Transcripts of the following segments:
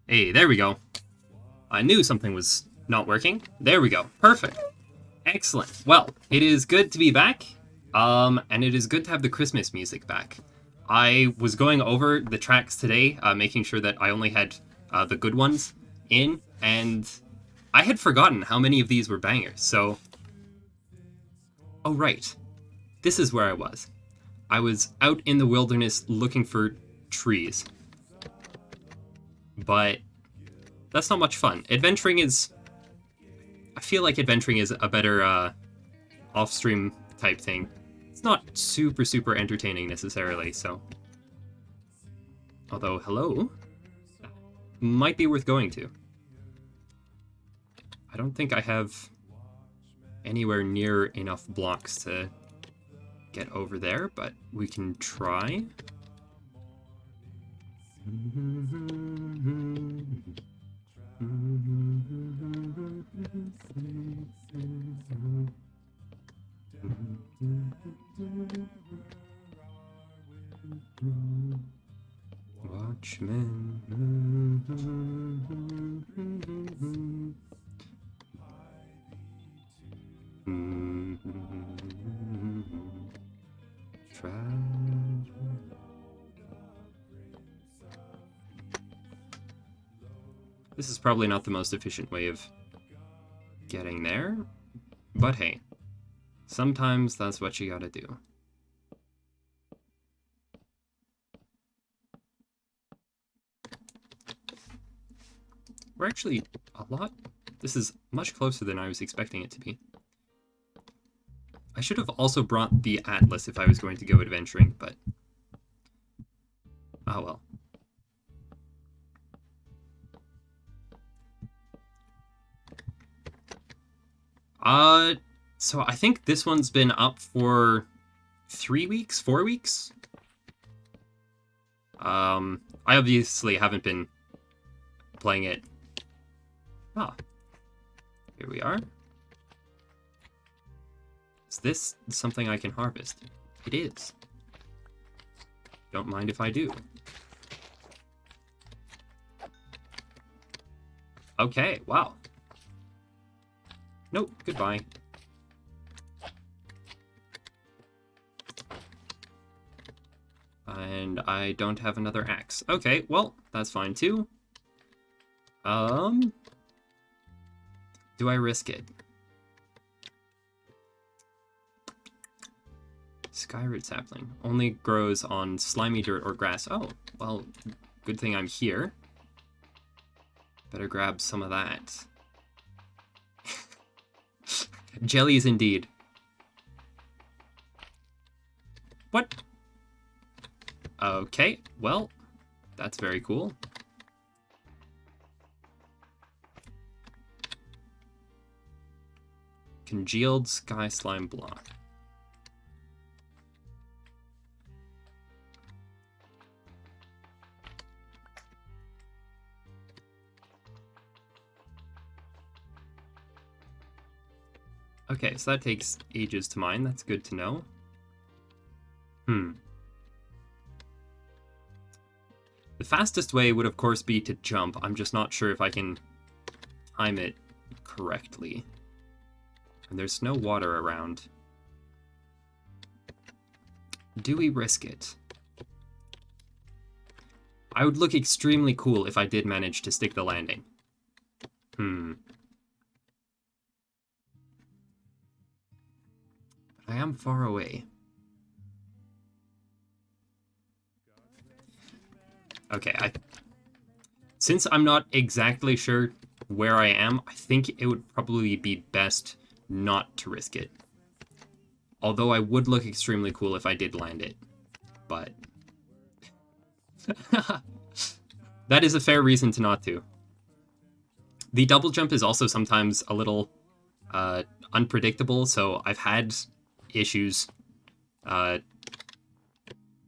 Hey, there we go. I knew something was not working. There we go. Perfect. Excellent. Well, it is good to be back. And it is good to have the Christmas music back. I was going over the tracks today, making sure that I only had the good ones in, and I had forgotten how many of these were bangers. So, oh right, this is where I was. I was out in the wilderness looking for trees, but that's not much fun. Adventuring is. I feel like adventuring is a better off-stream type thing. It's not super entertaining necessarily, so. Although, hello? Might be worth going to. I don't think I have anywhere near enough blocks to get over there, but we can try. Watchmen. This is probably not the most efficient way of getting there, but hey, sometimes that's what you gotta do. We're actually a lot. This is much closer than I was expecting it to be. I should have also brought the atlas if I was going to go adventuring, but oh well. So I think this one's been up for 3 weeks, 4 weeks. I obviously haven't been playing it. Ah, here we are. Is this something I can harvest? It is. Don't mind if I do. Okay, wow. Nope, goodbye. And I don't have another axe. Okay, well, that's fine too. Do I risk it? Skyroot sapling. Only grows on slimy dirt or grass. Oh, well, good thing I'm here. Better grab some of that. Jellies indeed. What? Okay, well, that's very cool. Congealed sky slime block. Okay, so that takes ages to mine. That's good to know. The fastest way would, of course, be to jump. I'm just not sure if I can time it correctly. And there's no water around. Do we risk it? I would look extremely cool if I did manage to stick the landing. I am far away. Okay, since I'm not exactly sure where I am, I think it would probably be best not to risk it. Although I would look extremely cool if I did land it. But that is a fair reason to not to. The double jump is also sometimes a little unpredictable, so I've had issues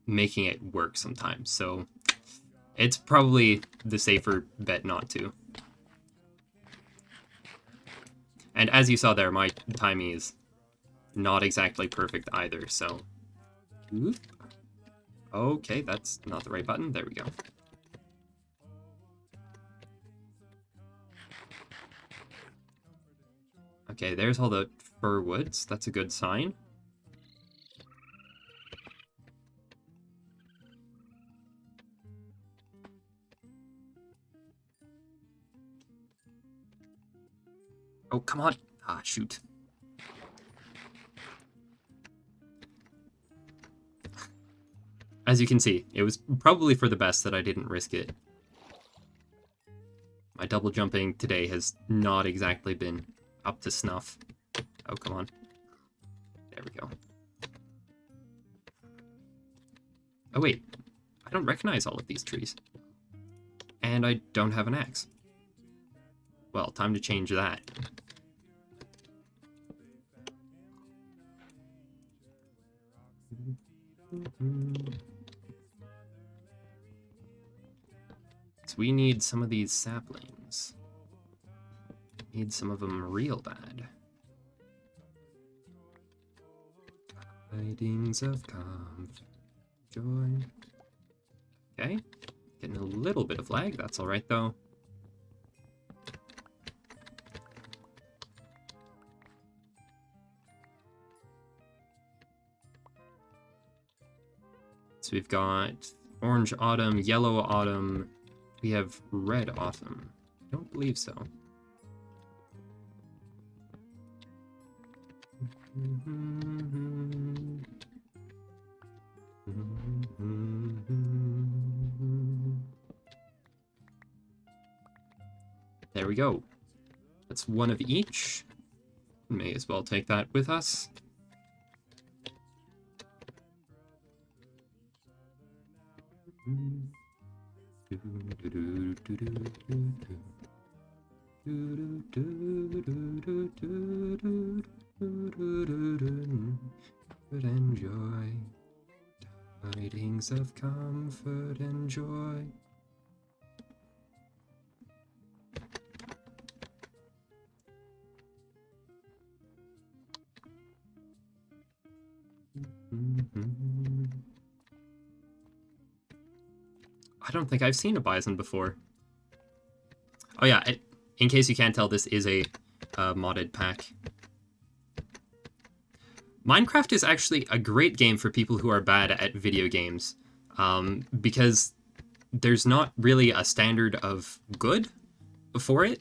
making it work sometimes. So it's probably the safer bet not to. And as you saw there, my timing is not exactly perfect either, so... Oop. Okay, that's not the right button. There we go. Okay, there's all the fir woods. That's a good sign. Oh, come on. Ah, shoot. As you can see, it was probably for the best that I didn't risk it. My double jumping today has not exactly been up to snuff. Oh, come on. There we go. Oh, wait. I don't recognize all of these trees. And I don't have an axe. Well, time to change that. So we need some of these saplings. Need some of them real bad. Tidings of comfort, joy. Okay, getting a little bit of lag. That's all right though. So we've got orange autumn, yellow autumn. We have red autumn. I don't believe so. There we go. That's one of each. May as well take that with us. And joy, tidings of comfort and joy. I don't think I've seen a bison before. Oh yeah, in case you can't tell, this is a modded pack. Minecraft is actually a great game for people who are bad at video games, because there's not really a standard of good for it.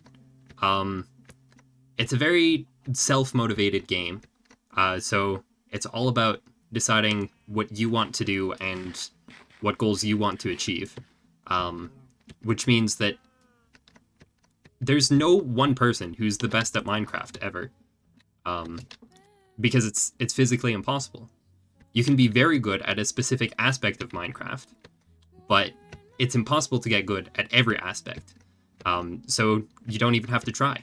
It's a very self-motivated game, so it's all about deciding what you want to do and what goals you want to achieve, which means that there's no one person who's the best at Minecraft ever, because it's physically impossible. You can be very good at a specific aspect of Minecraft, but it's impossible to get good at every aspect, so you don't even have to try.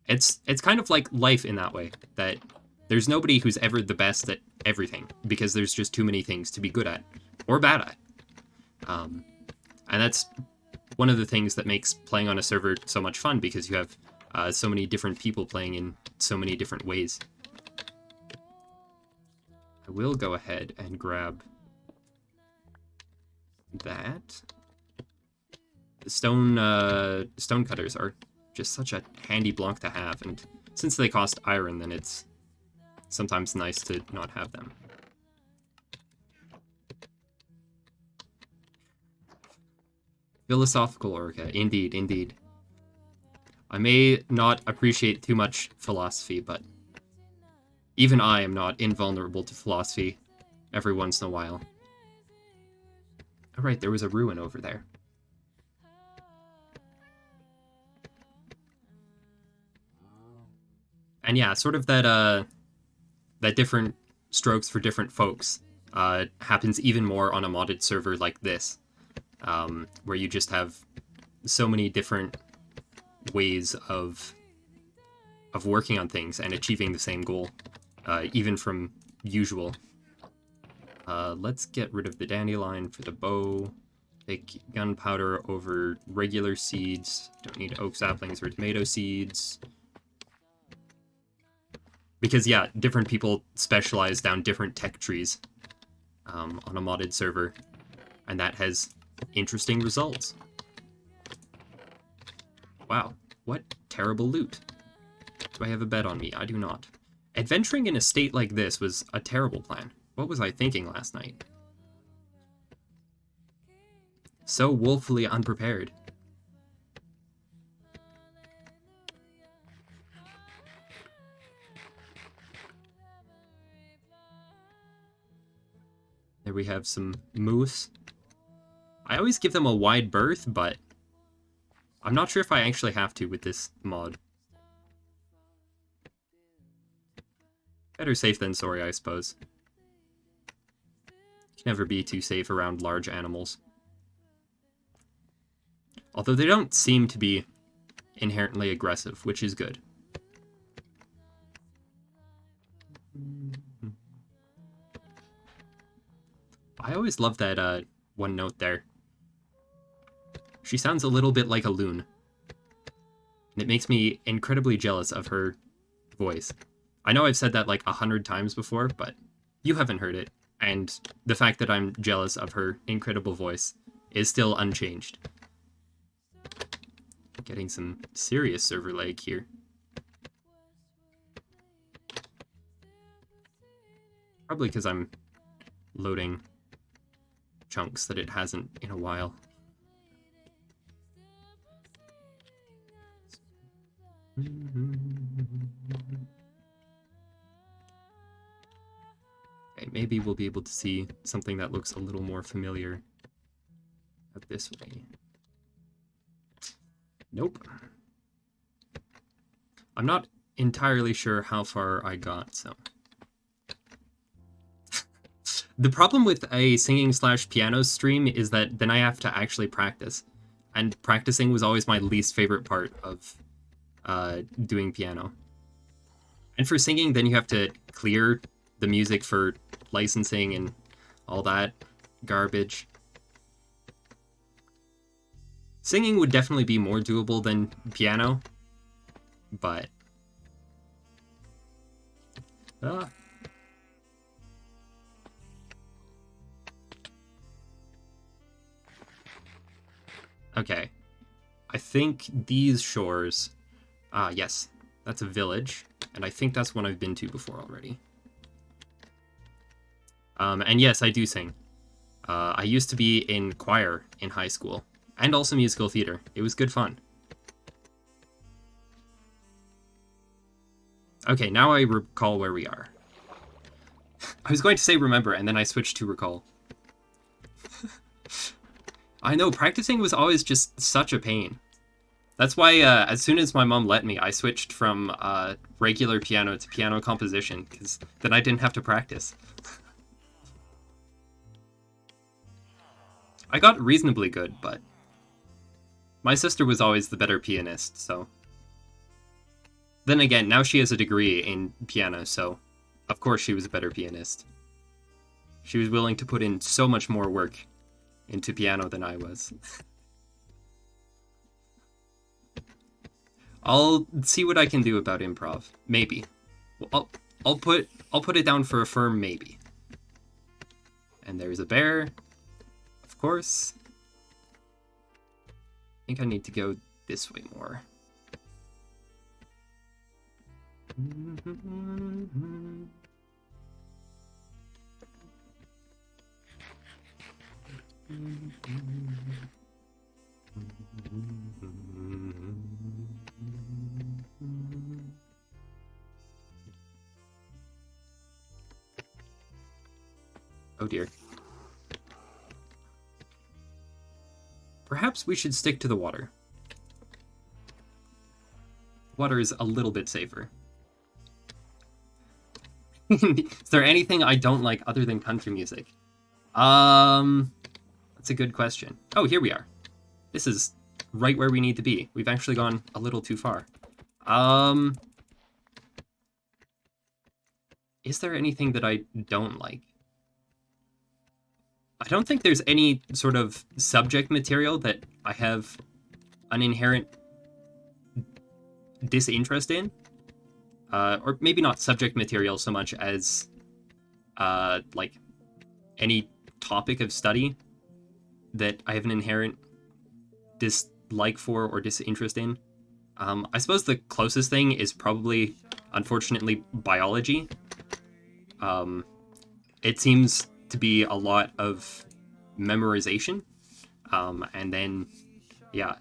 It's kind of like life in that way, that there's nobody who's ever the best at everything, because there's just too many things to be good at, or bad at. And that's one of the things that makes playing on a server so much fun, because you have so many different people playing in so many different ways. I will go ahead and grab that. The stone cutters are just such a handy block to have, and since they cost iron, then it's sometimes nice to not have them. Philosophical Orca, indeed, indeed. I may not appreciate too much philosophy, but even I am not invulnerable to philosophy every once in a while. Alright, there was a ruin over there. And yeah, sort of that that different strokes for different folks happens even more on a modded server like this, where you just have so many different ways of working on things and achieving the same goal, even from usual. Let's get rid of the dandelion for the bow. Take gunpowder over regular seeds. Don't need oak saplings or tomato seeds. Because, yeah, different people specialize down different tech trees on a modded server, and that has interesting results. Wow, what terrible loot. Do I have a bet on me? I do not. Adventuring in a state like this was a terrible plan. What was I thinking last night? So woefully unprepared. There we have some moose. I always give them a wide berth, but I'm not sure if I actually have to with this mod. Better safe than sorry, I suppose. You can never be too safe around large animals. Although they don't seem to be inherently aggressive, which is good. I always love that one note there. She sounds a little bit like a loon. And it makes me incredibly jealous of her voice. I know I've said that like 100 times before, but you haven't heard it. And the fact that I'm jealous of her incredible voice is still unchanged. Getting some serious server lag here. Probably because I'm loading chunks that it hasn't in a while. Okay, maybe we'll be able to see something that looks a little more familiar this way. Nope. I'm not entirely sure how far I got, so. The problem with a singing/piano stream is that then I have to actually practice. And practicing was always my least favorite part of doing piano. And for singing, then you have to clear the music for licensing and all that garbage. Singing would definitely be more doable than piano, but... Okay. I think these shores... yes. That's a village, and I think that's one I've been to before already. And yes, I do sing. I used to be in choir in high school, and also musical theater. It was good fun. Okay, now I recall where we are. I was going to say remember, and then I switched to recall. I know, practicing was always just such a pain. That's why, as soon as my mom let me, I switched from regular piano to piano composition, because then I didn't have to practice. I got reasonably good, but my sister was always the better pianist, so... Then again, now she has a degree in piano, so of course she was a better pianist. She was willing to put in so much more work into piano than I was. I'll see what I can do about improv. Maybe. I'll put it down for a firm maybe. And there's a bear. Of course. I think I need to go this way more. Oh dear. Perhaps we should stick to the water. Water is a little bit safer. Is there anything I don't like other than country music? That's a good question. Oh, here we are. This is right where we need to be. We've actually gone a little too far. Is there anything that I don't like? I don't think there's any sort of subject material that I have an inherent disinterest in. Or maybe not subject material so much as, like, any topic of study that I have an inherent dislike for or disinterest in. I suppose the closest thing is probably, unfortunately, biology. Um, it seems to be a lot of memorization. And then, yeah,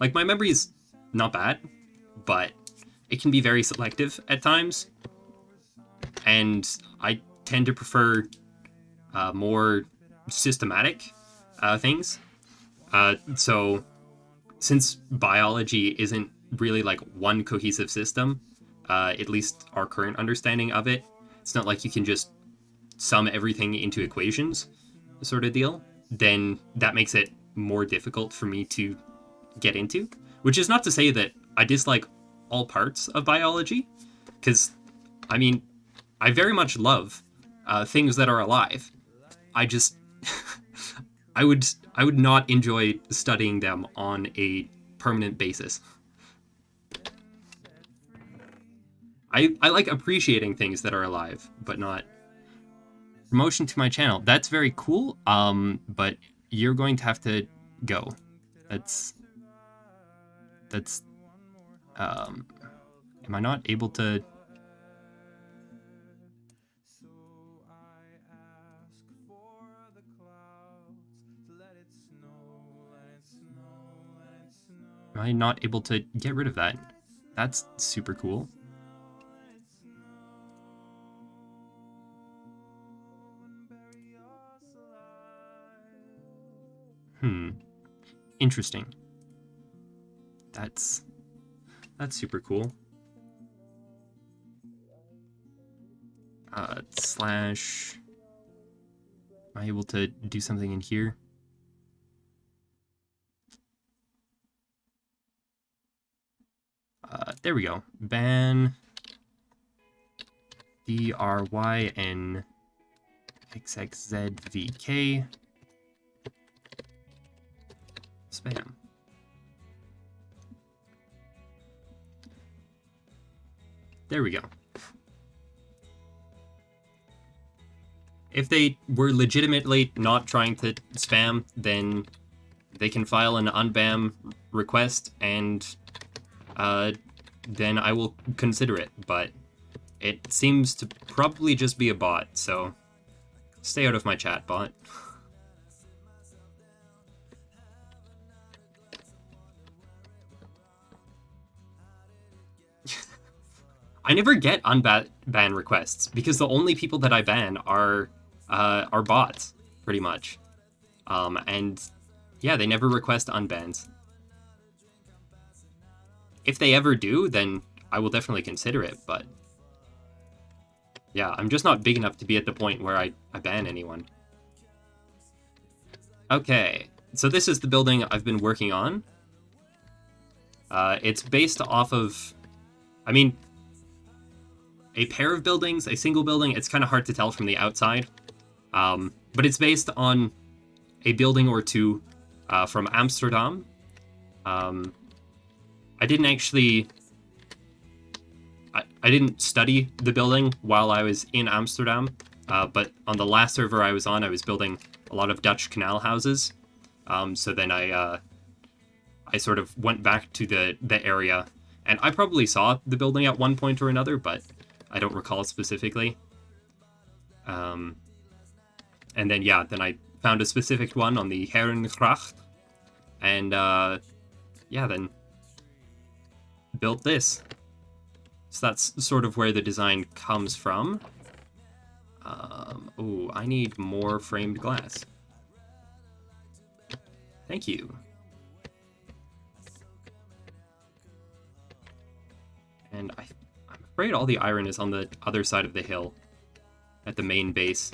like my memory is not bad, but it can be very selective at times. And I tend to prefer more systematic things. So since biology isn't really like one cohesive system, at least our current understanding of it, it's not like you can just sum everything into equations sort of deal, then that makes it more difficult for me to get into. Which is not to say that I dislike all parts of biology, because, I mean, I very much love things that are alive. I just I would not enjoy studying them on a permanent basis. I like appreciating things that are alive, but not promotion to my channel. That's very cool. But you're going to have to go. That's that's um am I not able to am I not able to get rid of that? That's super cool. Hmm. Interesting. That's that's super cool. Slash. Am I able to do something in here? There we go. Ban DRYNXXZVK spam. There we go. If they were legitimately not trying to spam, then they can file an unbam request, and then I will consider it. But it seems to probably just be a bot, so stay out of my chat, bot. I never get unban requests because the only people that I ban are bots, pretty much. And yeah, they never request unbans. If they ever do, then I will definitely consider it, but yeah, I'm just not big enough to be at the point where I ban anyone. Okay, so this is the building I've been working on. It's based off of, I mean, a pair of buildings, a single building, it's kind of hard to tell from the outside. But it's based on a building or two from Amsterdam. I didn't actually... I didn't study the building while I was in Amsterdam, but on the last server I was on, I was building a lot of Dutch canal houses. So then I sort of went back to the area, and I probably saw the building at one point or another, but I don't recall specifically. And then, yeah, then I found a specific one on the Herengracht, and yeah, then built this. So that's sort of where the design comes from. Oh, I need more framed glass. Thank you. And I'm afraid all the iron is on the other side of the hill, at the main base.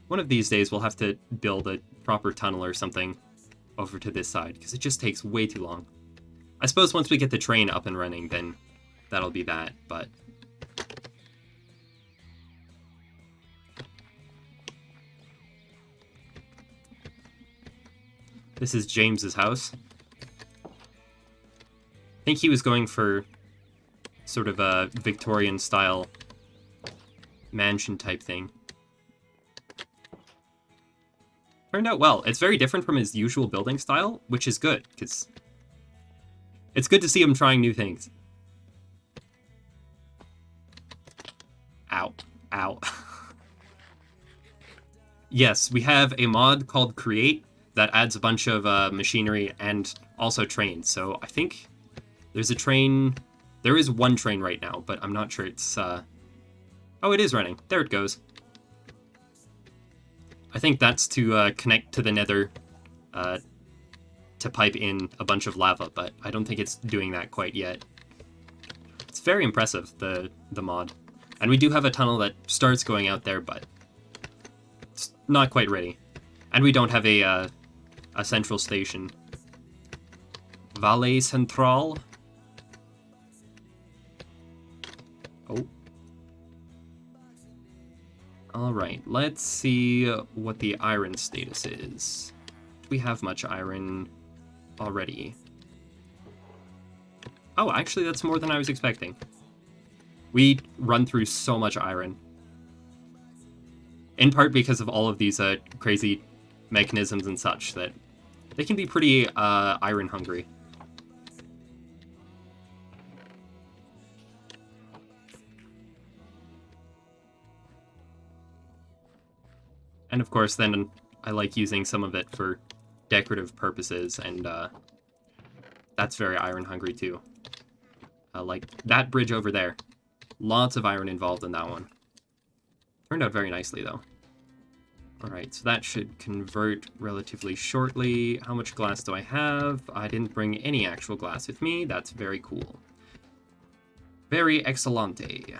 One of these days we'll have to build a proper tunnel or something over to this side, because it just takes way too long. I suppose once we get the train up and running, then that'll be that, but... This is James's house. think he was going for sort of a Victorian style mansion type thing. Turned out well. It's very different from his usual building style, which is good, because it's good to see him trying new things. Ow. Ow. Yes, we have a mod called Create that adds a bunch of machinery and also trains. So I think there's a train... There is one train right now, but I'm not sure it's... Oh, it is running. There it goes. I think that's to connect to the nether to pipe in a bunch of lava, but I don't think it's doing that quite yet. It's very impressive, the mod. And we do have a tunnel that starts going out there, but it's not quite ready. And we don't have a central station. Valle Central. Oh. Alright, let's see what the iron status is. Do we have much iron already? Oh, actually that's more than I was expecting. We run through so much iron. In part because of all of these crazy mechanisms and such, that they can be pretty iron hungry. And of course, then I like using some of it for decorative purposes, and that's very iron hungry too. Like that bridge over there. Lots of iron involved in that one. Turned out very nicely, though. Alright, so that should convert relatively shortly. How much glass do I have? I didn't bring any actual glass with me. That's very cool. Very excelente.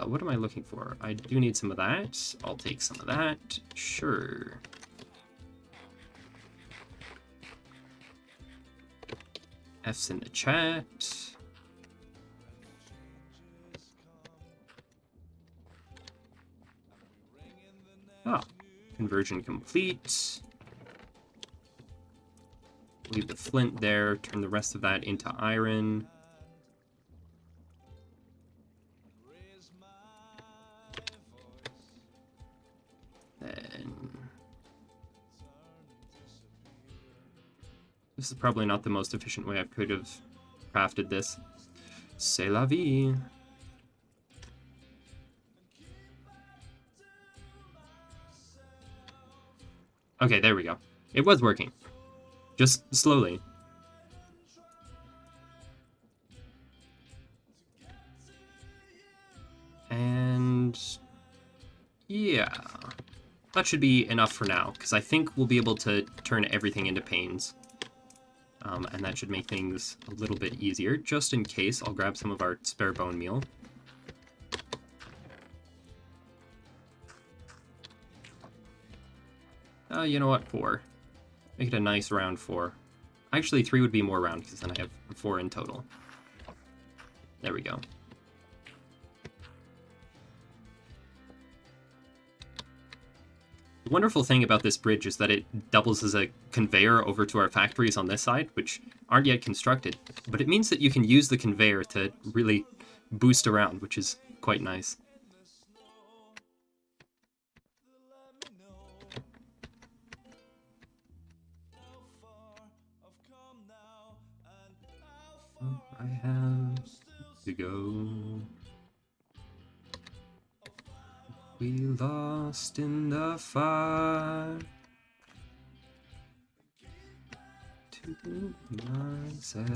What am I looking for? I do need some of that. I'll take some of that. Sure. F's in the chat. Ah, conversion complete. Leave the flint there, turn the rest of that into iron. Then... This is probably not the most efficient way I could have crafted this. C'est la vie. Okay, there we go. It was working. Just slowly. And... yeah. That should be enough for now, because I think we'll be able to turn everything into panes. And that should make things a little bit easier. Just in case, I'll grab some of our spare bone meal. You know what? 4. Make it a nice round 4. Actually, 3 would be more round, because then I have 4 in total. There we go. The wonderful thing about this bridge is that it doubles as a conveyor over to our factories on this side, which aren't yet constructed. But it means that you can use the conveyor to really boost around, which is quite nice. I have to go. We lost in the fire. To myself.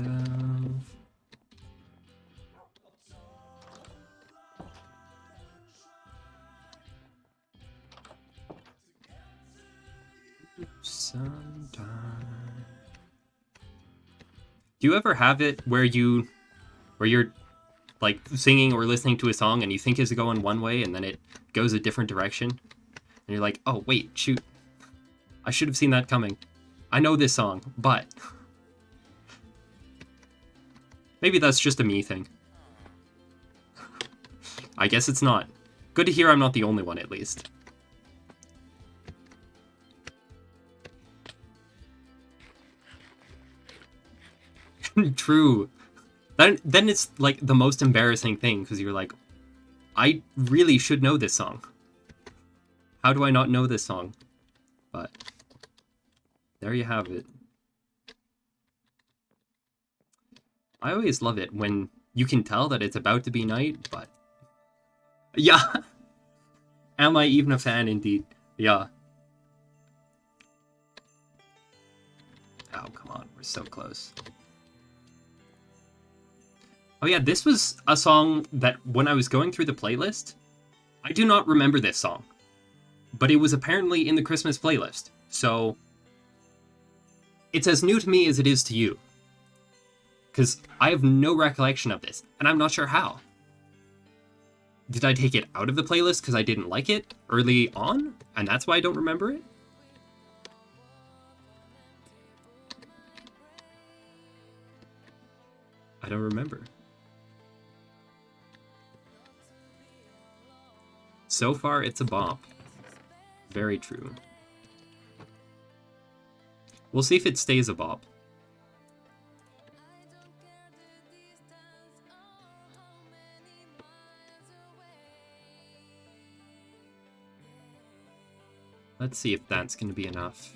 Sometime. Do you ever have it where you're like singing or listening to a song and you think it's going one way and then it goes a different direction? And you're like, oh wait, shoot. I should have seen that coming. I know this song, but maybe that's just a me thing. I guess it's not. Good to hear I'm not the only one, at least. True. Then it's like the most embarrassing thing, because you're like, I really should know this song. How do I not know this song? But there you have it. I always love it when you can tell that it's about to be night, but... Yeah! Am I even a fan, indeed? Yeah. Oh, come on. We're so close. Oh yeah, this was a song that when I was going through the playlist, I do not remember this song. But it was apparently in the Christmas playlist, so... It's as new to me as it is to you. Because I have no recollection of this, and I'm not sure how. Did I take it out of the playlist because I didn't like it early on, and that's why I don't remember it? I don't remember. So far, it's a bop. Very true. We'll see if it stays a bop. Let's see if that's going to be enough.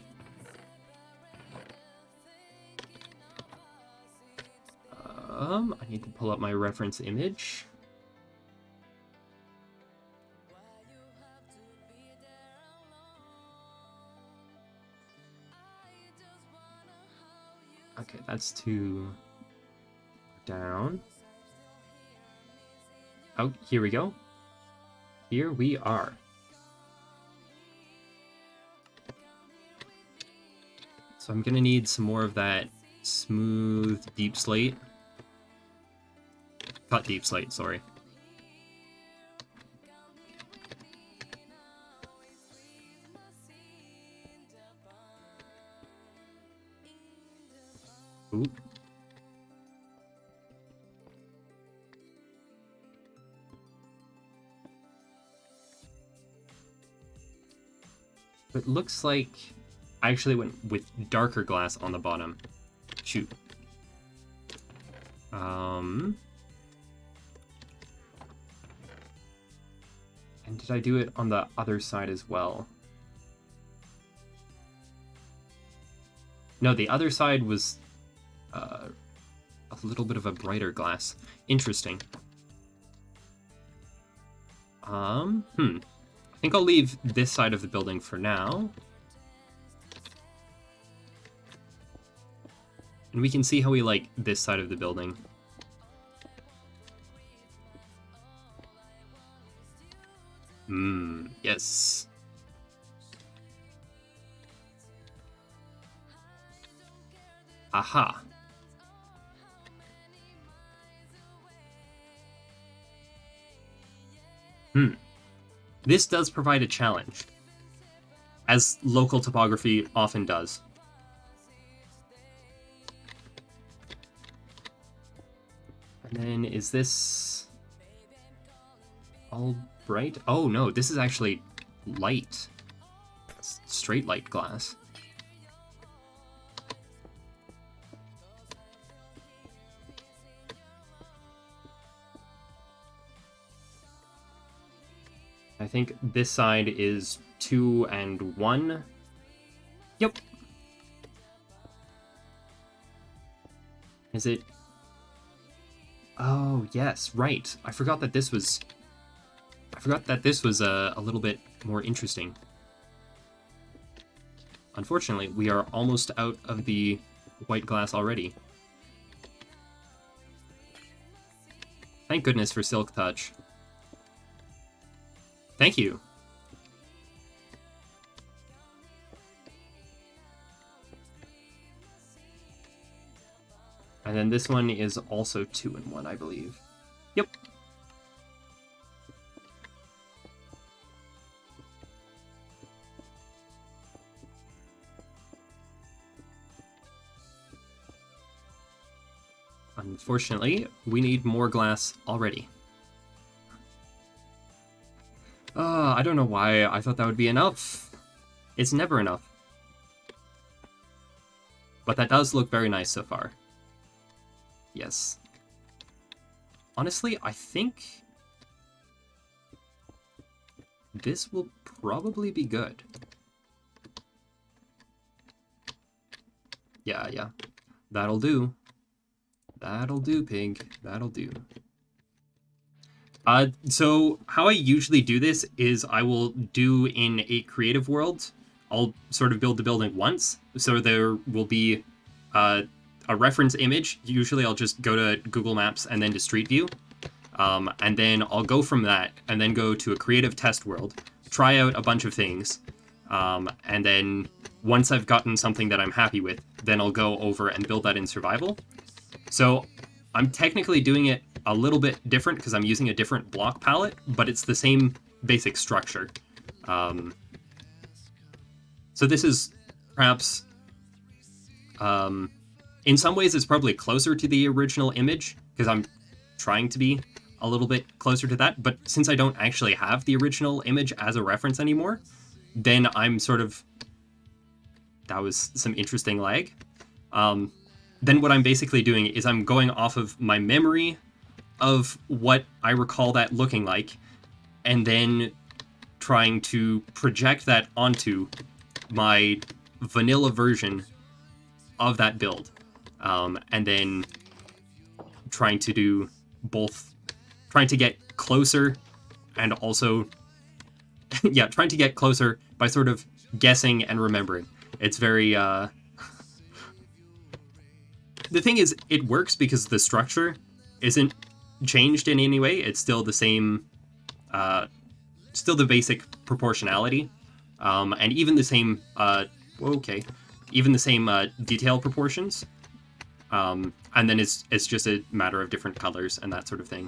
I need to pull up my reference image. Okay, that's too down. Oh, here we go. Here we are. So I'm gonna need some more of that smooth deep slate. Cut deep slate, sorry. Ooh. It looks like I actually went with darker glass on the bottom. Shoot. And did I do it on the other side as well? No, the other side was a little bit of a brighter glass. Interesting. I think I'll leave this side of the building for now. And we can see how we like this side of the building. Yes. Aha. This does provide a challenge, as local topography often does. And then, is this all bright? Oh no, this is actually light. Straight light glass. I think this side is 2 and 1. Yep. Is it? Oh, yes, right. I forgot that this was a little bit more interesting. Unfortunately, we are almost out of the white glass already. Thank goodness for Silk Touch. Thank you. And then this one is also 2 and 1, I believe. Yep. Unfortunately, we need more glass already. I don't know why I thought that would be enough. It's never enough. But that does look very nice so far. Yes. Honestly, I think this will probably be good. Yeah. That'll do. That'll do, pig. That'll do. So how I usually do this is I will do in a creative world, I'll sort of build the building once. So there will be a reference image. Usually I'll just go to Google Maps and then to Street View. And then I'll go from that and then go to a creative test world, try out a bunch of things. And then once I've gotten something that I'm happy with, then I'll go over and build that in survival. So I'm technically doing it a little bit different because I'm using a different block palette, but it's the same basic structure. So this is perhaps, in some ways it's probably closer to the original image because I'm trying to be a little bit closer to that. But since I don't actually have the original image as a reference anymore, then I'm sort of, that was some interesting lag. Then what I'm basically doing is I'm going off of my memory of what I recall that looking like, and then trying to project that onto my vanilla version of that build. And then trying to do both, trying to get closer and also, yeah, trying to get closer by sort of guessing and remembering. It's very, the thing is, it works because the structure isn't changed in any way. It's still the same, still the basic proportionality, and even the same, even the same detail proportions. And then it's just a matter of different colors and that sort of thing.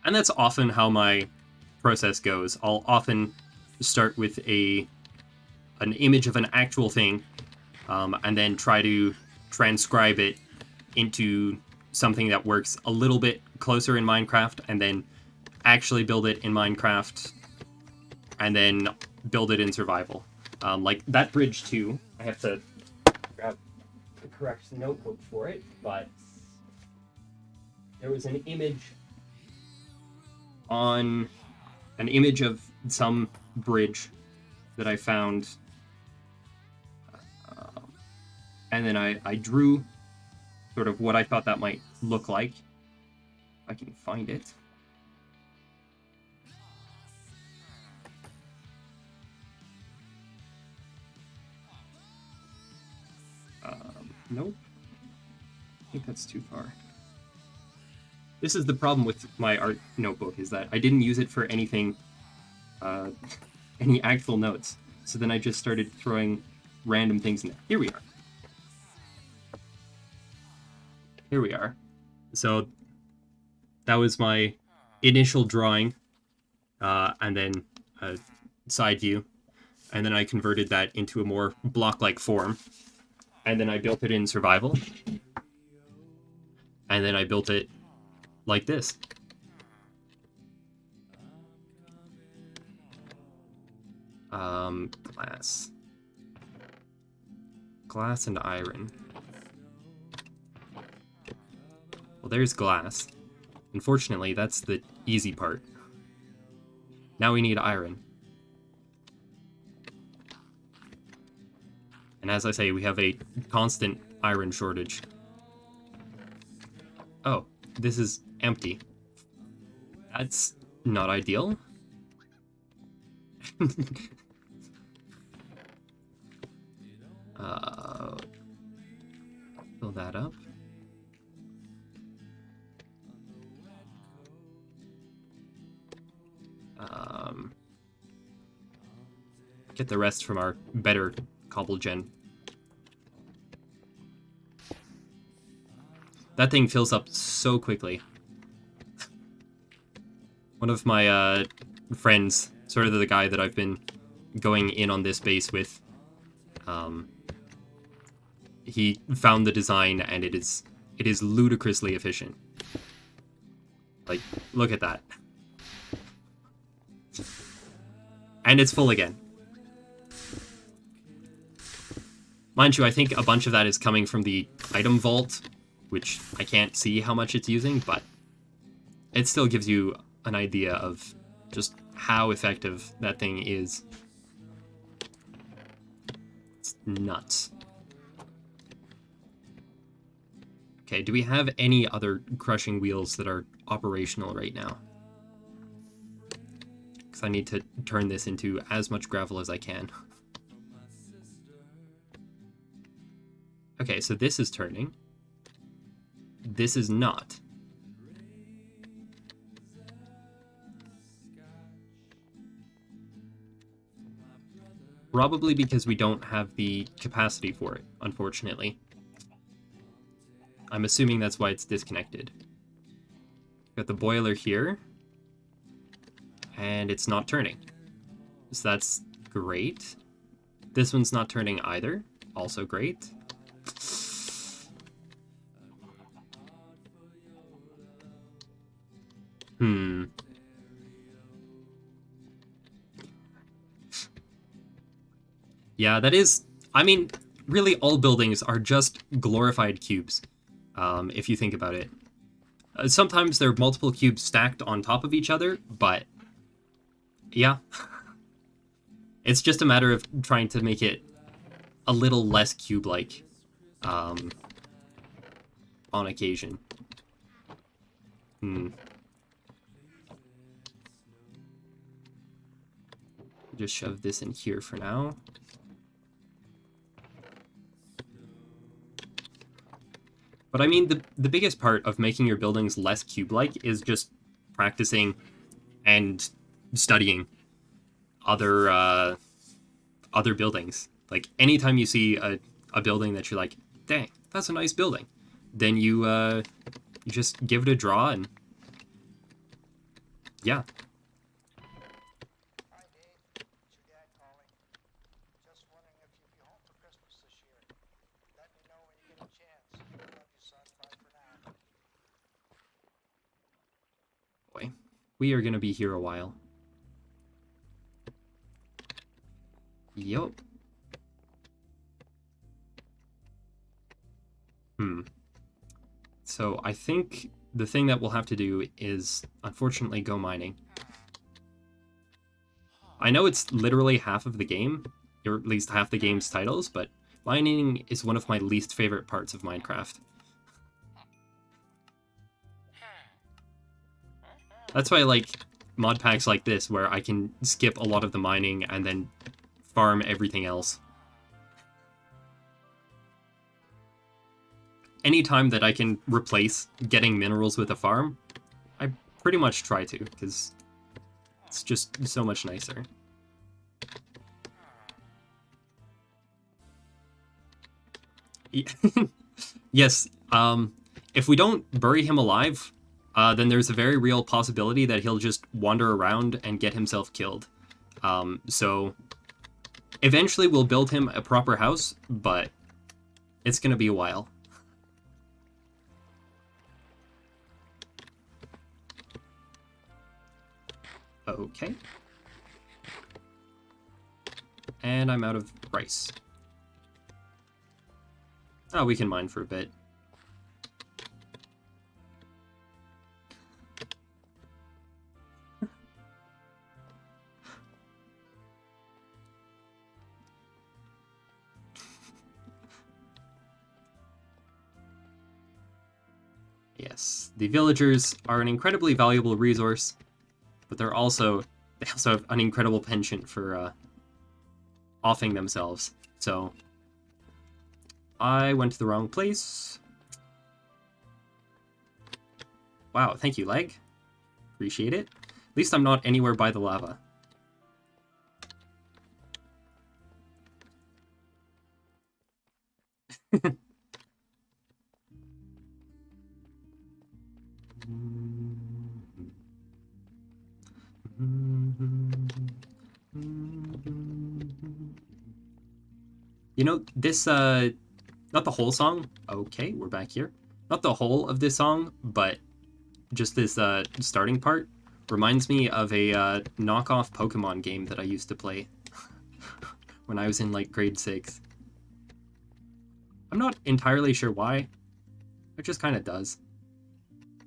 And that's often how my process goes. I'll often start with an image of an actual thing, and then try to transcribe it into something that works a little bit closer in Minecraft, and then actually build it in Minecraft, and then build it in survival. Like that bridge too, I have to grab the correct notebook for it, but there was an image of some bridge that I found, and then I drew sort of what I thought that might look like. If I can find it. Nope. I think that's too far. This is the problem with my art notebook, is that I didn't use it for anything, any actual notes. So then I just started throwing random things in there. Here we are. Here we are. So that was my initial drawing, and then a side view, and then I converted that into a more block-like form, and then I built it in survival, and then I built it like this. Glass and iron. Well, there's glass. Unfortunately, that's the easy part. Now we need iron. And as I say, we have a constant iron shortage. Oh, this is empty. That's not ideal. Fill that up. Get the rest from our better cobble gen. That thing fills up so quickly. One of my friends, sort of the guy that I've been going in on this base with, he found the design, and it is ludicrously efficient. Like, look at that. And it's full again. Mind you, I think a bunch of that is coming from the item vault, which I can't see how much it's using, but it still gives you an idea of just how effective that thing is. It's nuts. Okay, do we have any other crushing wheels that are operational right now? Because I need to turn this into as much gravel as I can. Okay, so this is turning. This is not. Probably because we don't have the capacity for it, unfortunately. I'm assuming that's why it's disconnected. Got the boiler here. And it's not turning. So that's great. This one's not turning either. Also great. Yeah, that is... I mean, really all buildings are just glorified cubes, if you think about it. Sometimes there are multiple cubes stacked on top of each other, but... yeah. It's just a matter of trying to make it a little less cube-like, on occasion. Just shove this in here for now. But I mean, the biggest part of making your buildings less cube-like is just practicing and studying other buildings. Like, anytime you see a building that you're like, dang, that's a nice building, then you just give it a draw and... yeah. Hi, Dave. It's your dad calling. Just wondering if you'll be home for Christmas this year. Let me know when you get a chance. Love you, son. Bye for now. Boy, we are gonna be here a while. Yup. So I think the thing that we'll have to do is, unfortunately, go mining. I know it's literally half of the game, or at least half the game's titles, but mining is one of my least favorite parts of Minecraft. That's why I like mod packs like this, where I can skip a lot of the mining and then farm everything else. Anytime that I can replace getting minerals with a farm, I pretty much try to, because it's just so much nicer. Yes, if we don't bury him alive, then there's a very real possibility that he'll just wander around and get himself killed. So eventually we'll build him a proper house, but it's gonna be a while. Okay. And I'm out of rice. Oh, we can mine for a bit. Yes, the villagers are an incredibly valuable resource, but they also have an incredible penchant for offing themselves. So I went to the wrong place. Wow, thank you, Leg. Appreciate it. At least I'm not anywhere by the lava. You know, this, not the whole song. Okay, we're back here. Not the whole of this song, but just this starting part Reminds me of a knockoff Pokemon game that I used to play when I was in like grade 6. I'm not entirely sure why. It just kind of does.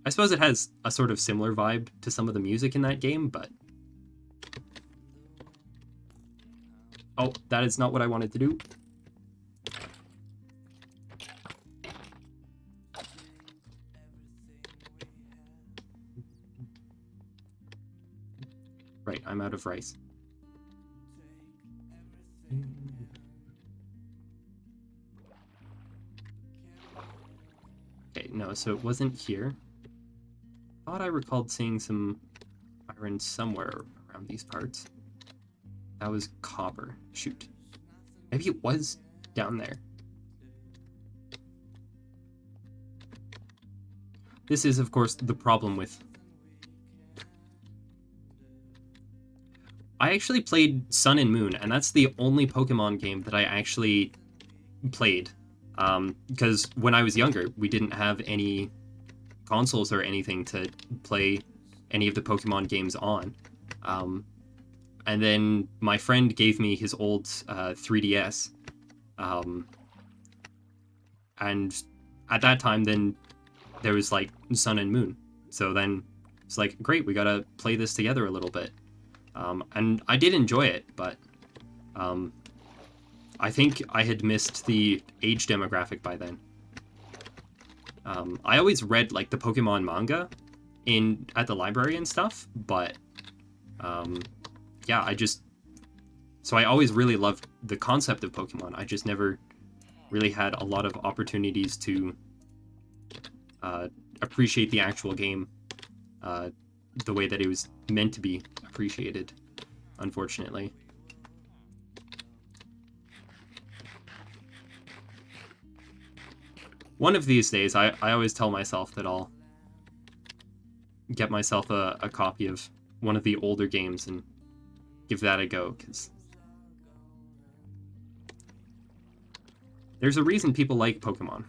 I suppose it has a sort of similar vibe to some of the music in that game, but... Oh, that is not what I wanted to do. Right, I'm out of rice. Okay, no, so it wasn't here. Thought I recalled seeing some iron somewhere around these parts. That was copper. Shoot. Maybe it was down there. This is, of course, the problem with... I actually played Sun and Moon, and that's the only Pokemon game that I actually played. Because when I was younger, we didn't have any consoles or anything to play any of the Pokemon games on. And then my friend gave me his old 3DS. And at that time, then there was like Sun and Moon. So then it's like, great, we gotta play this together a little bit. And I did enjoy it, but I think I had missed the age demographic by then. I always read like the Pokemon manga at the library and stuff, but yeah, so I always really loved the concept of Pokemon. I just never really had a lot of opportunities to appreciate the actual game the way that it was meant to be appreciated, unfortunately. One of these days, I always tell myself that I'll get myself a copy of one of the older games and give that a go, because there's a reason people like Pokemon.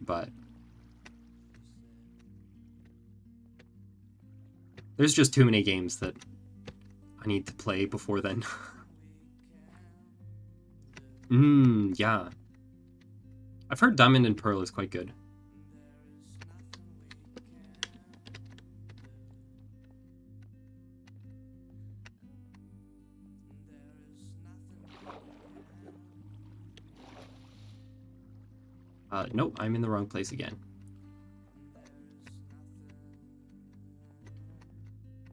But there's just too many games that I need to play before then. Yeah. I've heard Diamond and Pearl is quite good. Nope, I'm in the wrong place again.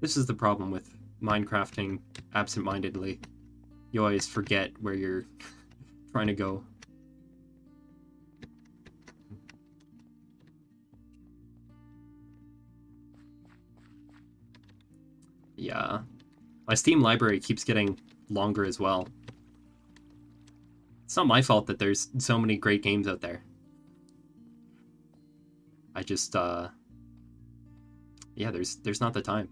This is the problem with Minecrafting absent-mindedly. You always forget where you're trying to go. Yeah. My Steam library keeps getting longer as well. It's not my fault that there's so many great games out there. I just, yeah, there's not the time.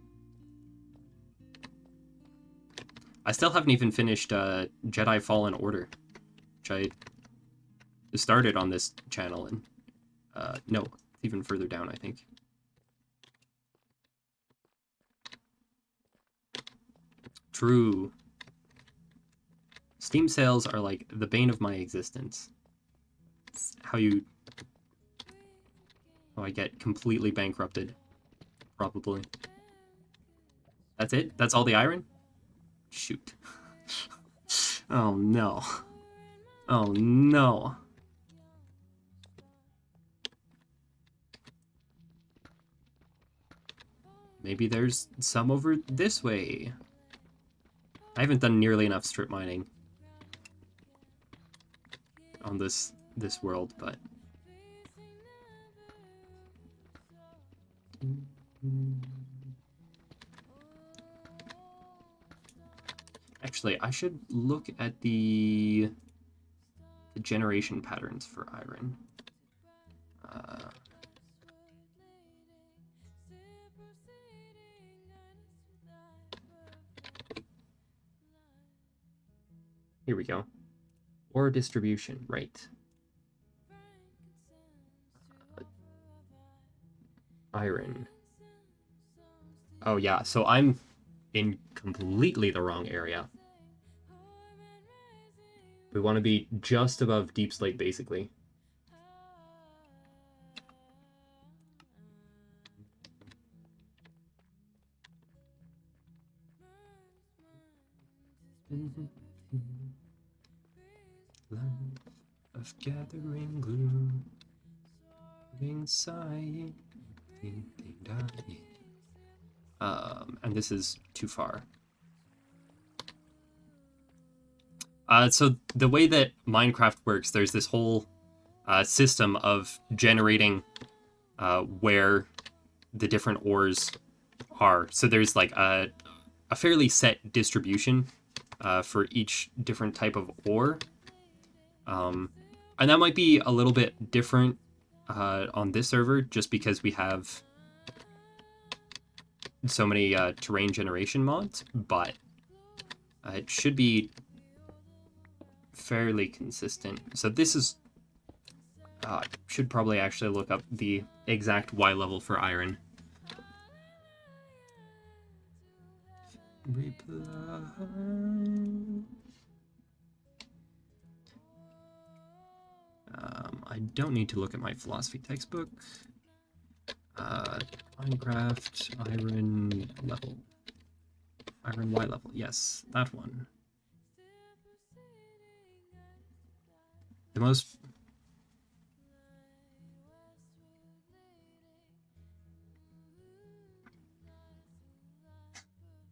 I still haven't even finished Jedi Fallen Order, which I started on this channel, and no, it's even further down, I think. True. Steam sales are like the bane of my existence. It's how I get completely bankrupted, probably. That's it? That's all the iron? Shoot. Oh no. Oh no. Maybe there's some over this way. I haven't done nearly enough strip mining on this world, but actually, I should look at the generation patterns for iron. Here we go. Ore distribution, right. Iron. Oh yeah, so I'm in completely the wrong area. We want to be just above Deep Slate, basically. Land of gathering gloom, living sighing, dying. And this is too far. So the way that Minecraft works, there's this whole system of generating where the different ores are. So there's like a fairly set distribution for each different type of ore. And that might be a little bit different on this server, just because we have so many terrain generation mods, but it should be fairly consistent. So this is... should probably actually look up the exact Y level for iron. Reply. I don't need to look at my philosophy textbook. Minecraft iron level. Iron Y level. Yes, that one. The most...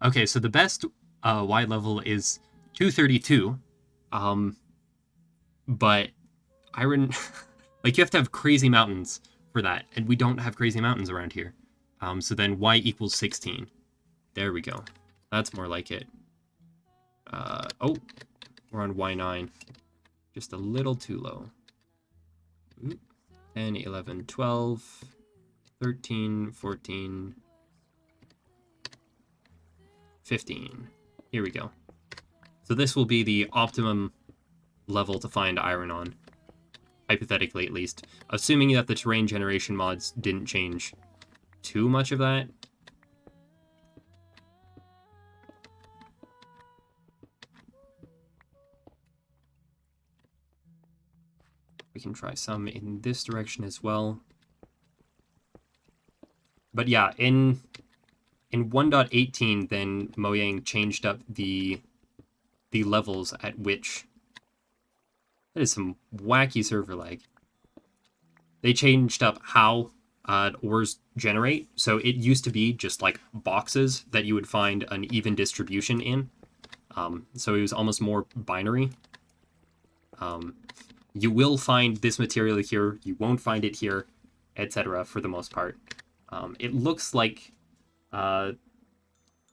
Okay, so the best Y level is 232. But iron... like, you have to have crazy mountains for that, and we don't have crazy mountains around here. So then Y equals 16. There we go. That's more like it. Oh, we're on Y9. Just a little too low. 10, 11, 12, 13, 14, 15. Here we go. So this will be the optimum level to find iron on. Hypothetically, at least. Assuming that the terrain generation mods didn't change too much of that. We can try some in this direction as well. But yeah, in 1.18, then Mojang changed up the levels at which... That is some wacky server lag. They changed up how ores generate. So it used to be just like boxes that you would find an even distribution in. So it was almost more binary. You will find this material here, you won't find it here, etc. for the most part. It looks like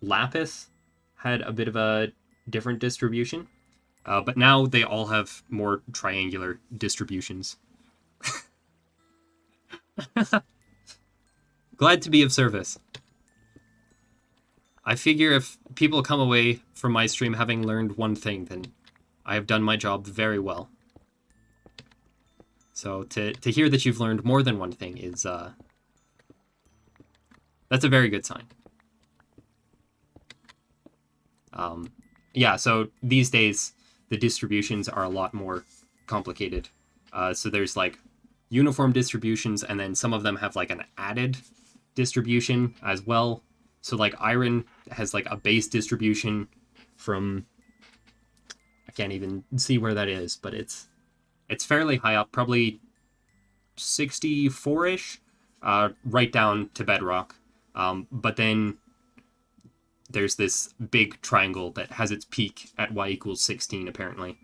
Lapis had a bit of a different distribution. But now they all have more triangular distributions. Glad to be of service. I figure if people come away from my stream having learned one thing, then I have done my job very well. So to hear that you've learned more than one thing is... that's a very good sign. Yeah, so these days... the distributions are a lot more complicated. So there's like uniform distributions, and then some of them have like an added distribution as well. So like iron has like a base distribution from... I can't even see where that is, but it's fairly high up, probably 64-ish, right down to bedrock. But then there's this big triangle that has its peak at Y equals 16, apparently.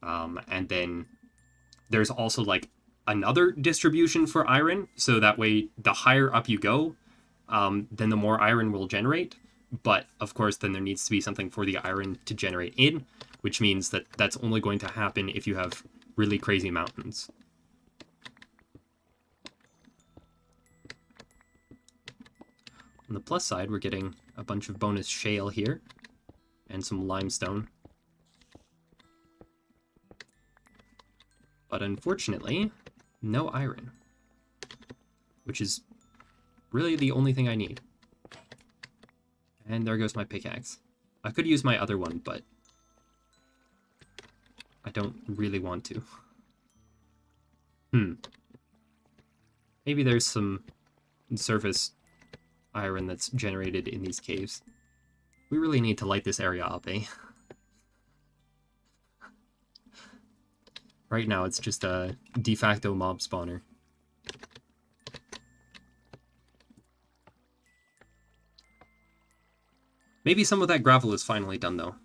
And then there's also, like, another distribution for iron, so that way the higher up you go, then the more iron will generate. But, of course, then there needs to be something for the iron to generate in, which means that that's only going to happen if you have really crazy mountains. On the plus side, we're getting a bunch of bonus shale here, and some limestone. But unfortunately, no iron, which is really the only thing I need. And there goes my pickaxe. I could use my other one, but I don't really want to. Maybe there's some surface iron that's generated in these caves. We really need to light this area up, eh? Right now it's just a de facto mob spawner. Maybe some of that gravel is finally done, though.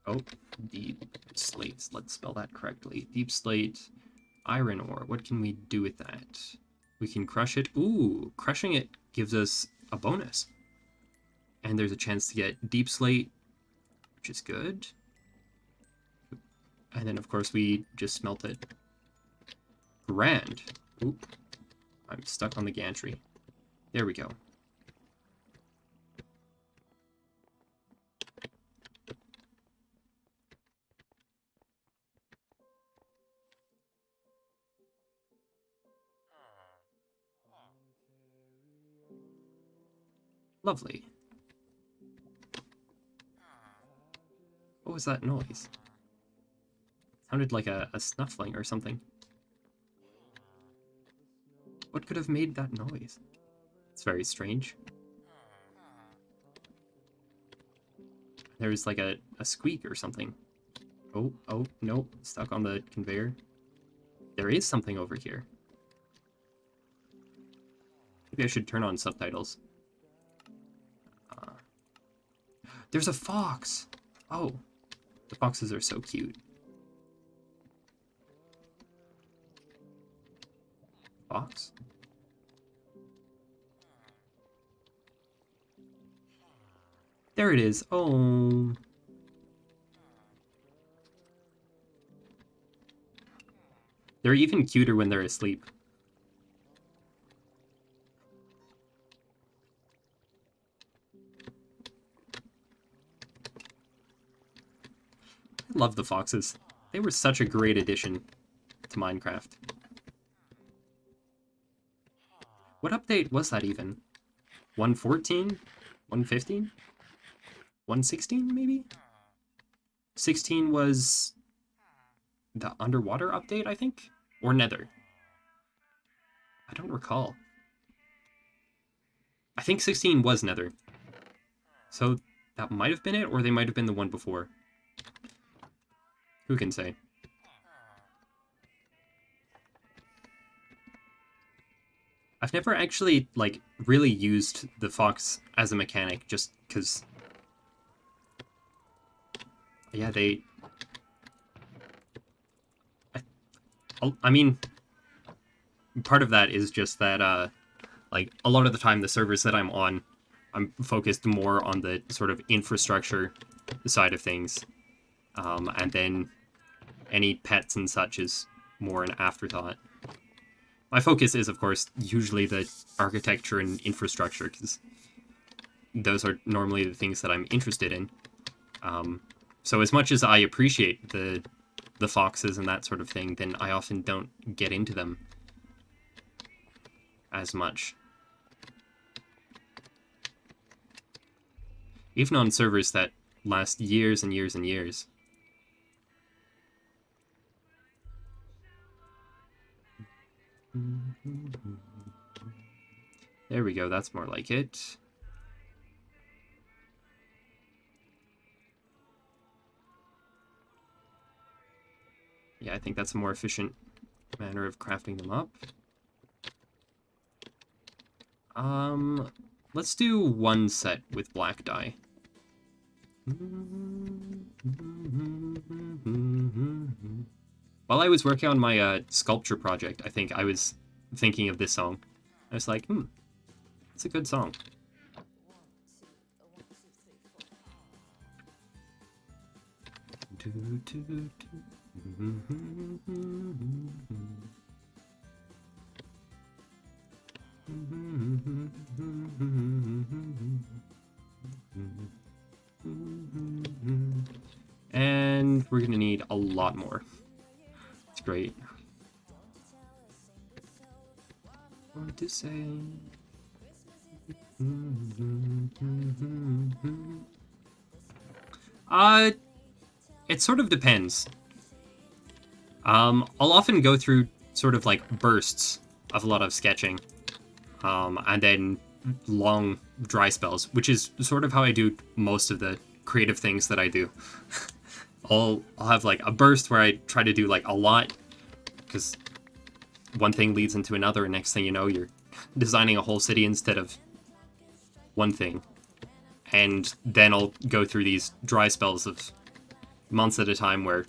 Oh, deep slate. Let's spell that correctly. Deep slate, iron ore. What can we do with that? We can crush it. Ooh, crushing it gives us a bonus. And there's a chance to get deep slate, which is good. And then, of course, we just smelt it. Grand. Oop. I'm stuck on the gantry. There we go. Lovely. What was that noise? Sounded like a snuffling or something. What could have made that noise? It's very strange. There's like a squeak or something. Oh, nope. Stuck on the conveyor. There is something over here. Maybe I should turn on subtitles. There's a fox! Oh, the foxes are so cute. Fox? There it is. Oh. They're even cuter when they're asleep. I love the foxes. They were such a great addition to Minecraft. What update was that even? 114? 115? 116 maybe? 16 was the underwater update, I think? Or Nether? I don't recall. I think 16 was Nether. So that might have been it, or they might have been the one before. Who can say? I've never actually, like, really used the fox as a mechanic, just because... Yeah, they... I mean, part of that is just that, like, a lot of the time the servers that I'm on, I'm focused more on the sort of infrastructure side of things. And then any pets and such is more an afterthought. My focus is, of course, usually the architecture and infrastructure, because those are normally the things that I'm interested in. So as much as I appreciate the foxes and that sort of thing, then I often don't get into them as much. Even on servers that last years and years and years. There we go, that's more like it. Yeah, I think that's a more efficient manner of crafting them up. Let's do one set with black dye. While I was working on my sculpture project, I think I was thinking of this song. I was like, it's a good song. And we're gonna need a lot more. It's great. to say. It sort of depends. I'll often go through sort of like bursts of a lot of sketching, and then long dry spells, which is sort of how I do most of the creative things that I do. I'll have like a burst where I try to do like a lot, because one thing leads into another, and next thing you know, you're designing a whole city instead of one thing. And then I'll go through these dry spells of months at a time where,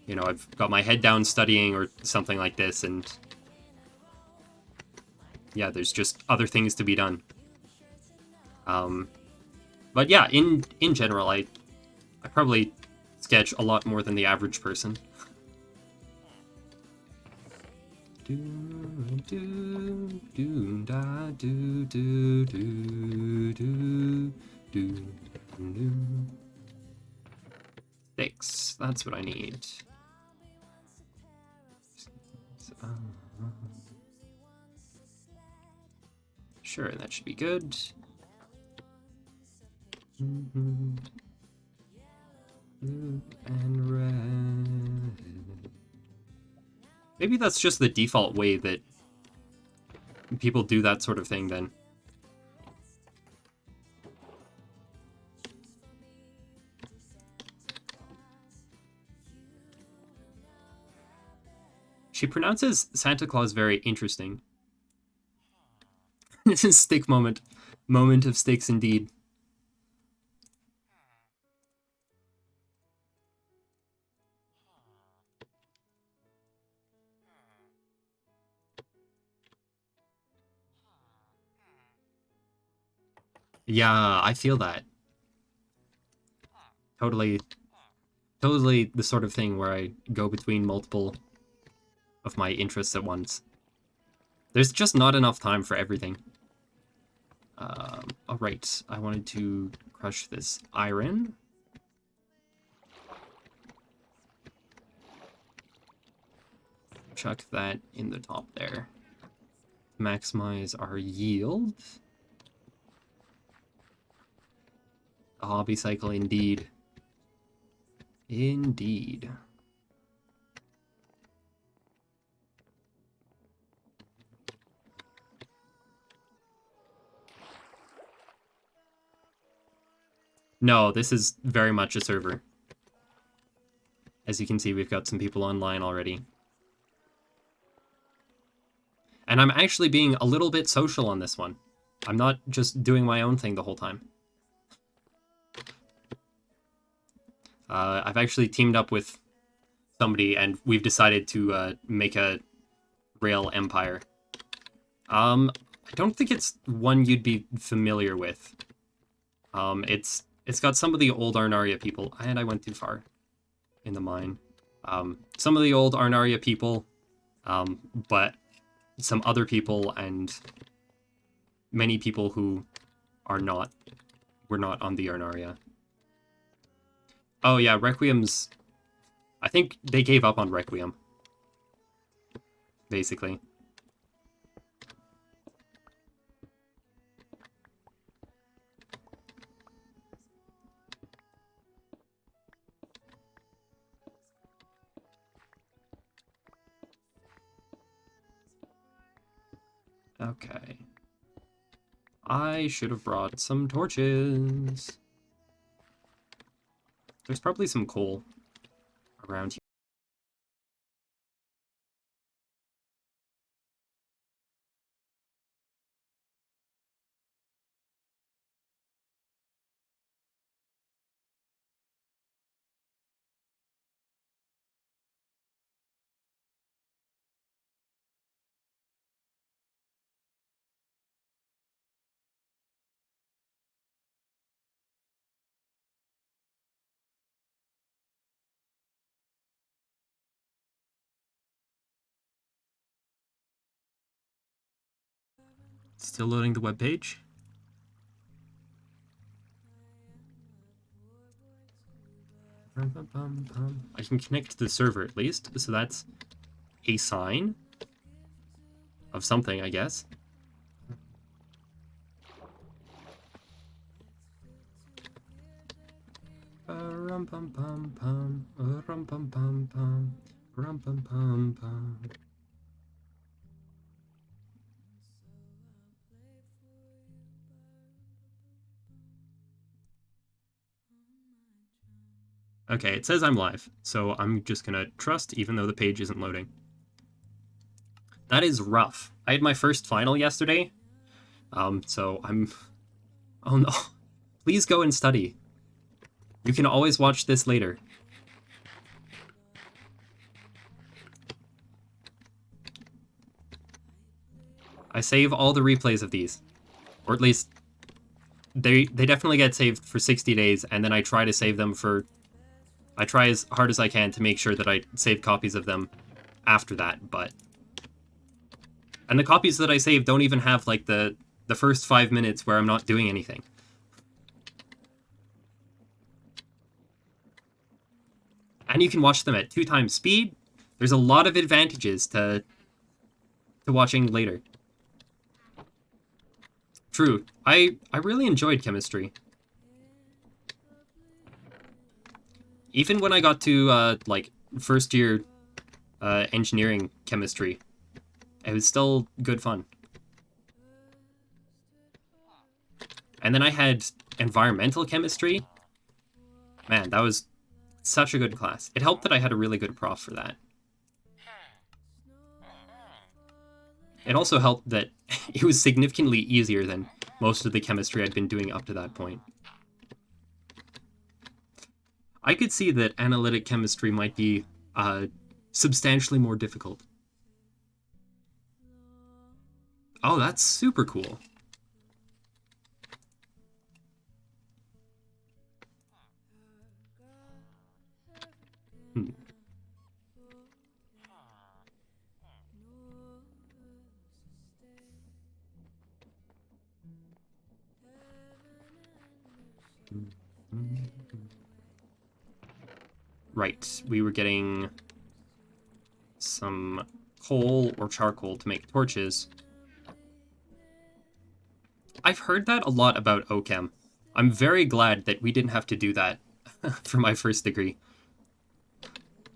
you know, I've got my head down studying or something like this, and yeah, there's just other things to be done. But yeah, in general, I probably sketch a lot more than the average person. Six, that's what I need. Sure, that should be good. Blue and red. Maybe that's just the default way that people do that sort of thing then. She pronounces Santa Claus very interesting. This is stick moment. Moment of sticks indeed. Yeah, I feel that. Totally the sort of thing where I go between multiple of my interests at once. There's just not enough time for everything. Alright, I wanted to crush this iron. Chuck that in the top there. Maximize our yield. A hobby cycle indeed. Indeed. No, this is very much a server. As you can see, we've got some people online already. And I'm actually being a little bit social on this one. I'm not just doing my own thing the whole time. I've actually teamed up with somebody, and we've decided to make a rail empire. I don't think it's one you'd be familiar with. It's got some of the old Arnaria people, and I went too far in the mine. Some of the old Arnaria people, but some other people and many people who were not on the Arnaria. Oh yeah, Requiem's... I think they gave up on Requiem. Basically. Okay. I should have brought some torches. There's probably some coal around here. Still loading the web page. I can connect to the server at least, so that's a sign of something, I guess. Rum pum pum pum. Rum pum pum pum. Rum pum pum pum. Okay, it says I'm live, so I'm just gonna trust even though the page isn't loading. That is rough. I had my first final yesterday, so I'm... Oh no. Please go and study. You can always watch this later. I save all the replays of these. Or at least, they definitely get saved for 60 days, and then I try to save them for... I try as hard as I can to make sure that I save copies of them after that, but... And the copies that I save don't even have, like, the first 5 minutes where I'm not doing anything. And you can watch them at 2 times speed. There's a lot of advantages to watching later. True. I really enjoyed chemistry. Even when I got to, like, first year engineering chemistry, it was still good fun. And then I had environmental chemistry. Man, that was such a good class. It helped that I had a really good prof for that. It also helped that it was significantly easier than most of the chemistry I'd been doing up to that point. I could see that analytic chemistry might be substantially more difficult. Oh, that's super cool. Right, we were getting some coal or charcoal to make torches. I've heard that a lot about OChem. I'm very glad that we didn't have to do that for my first degree.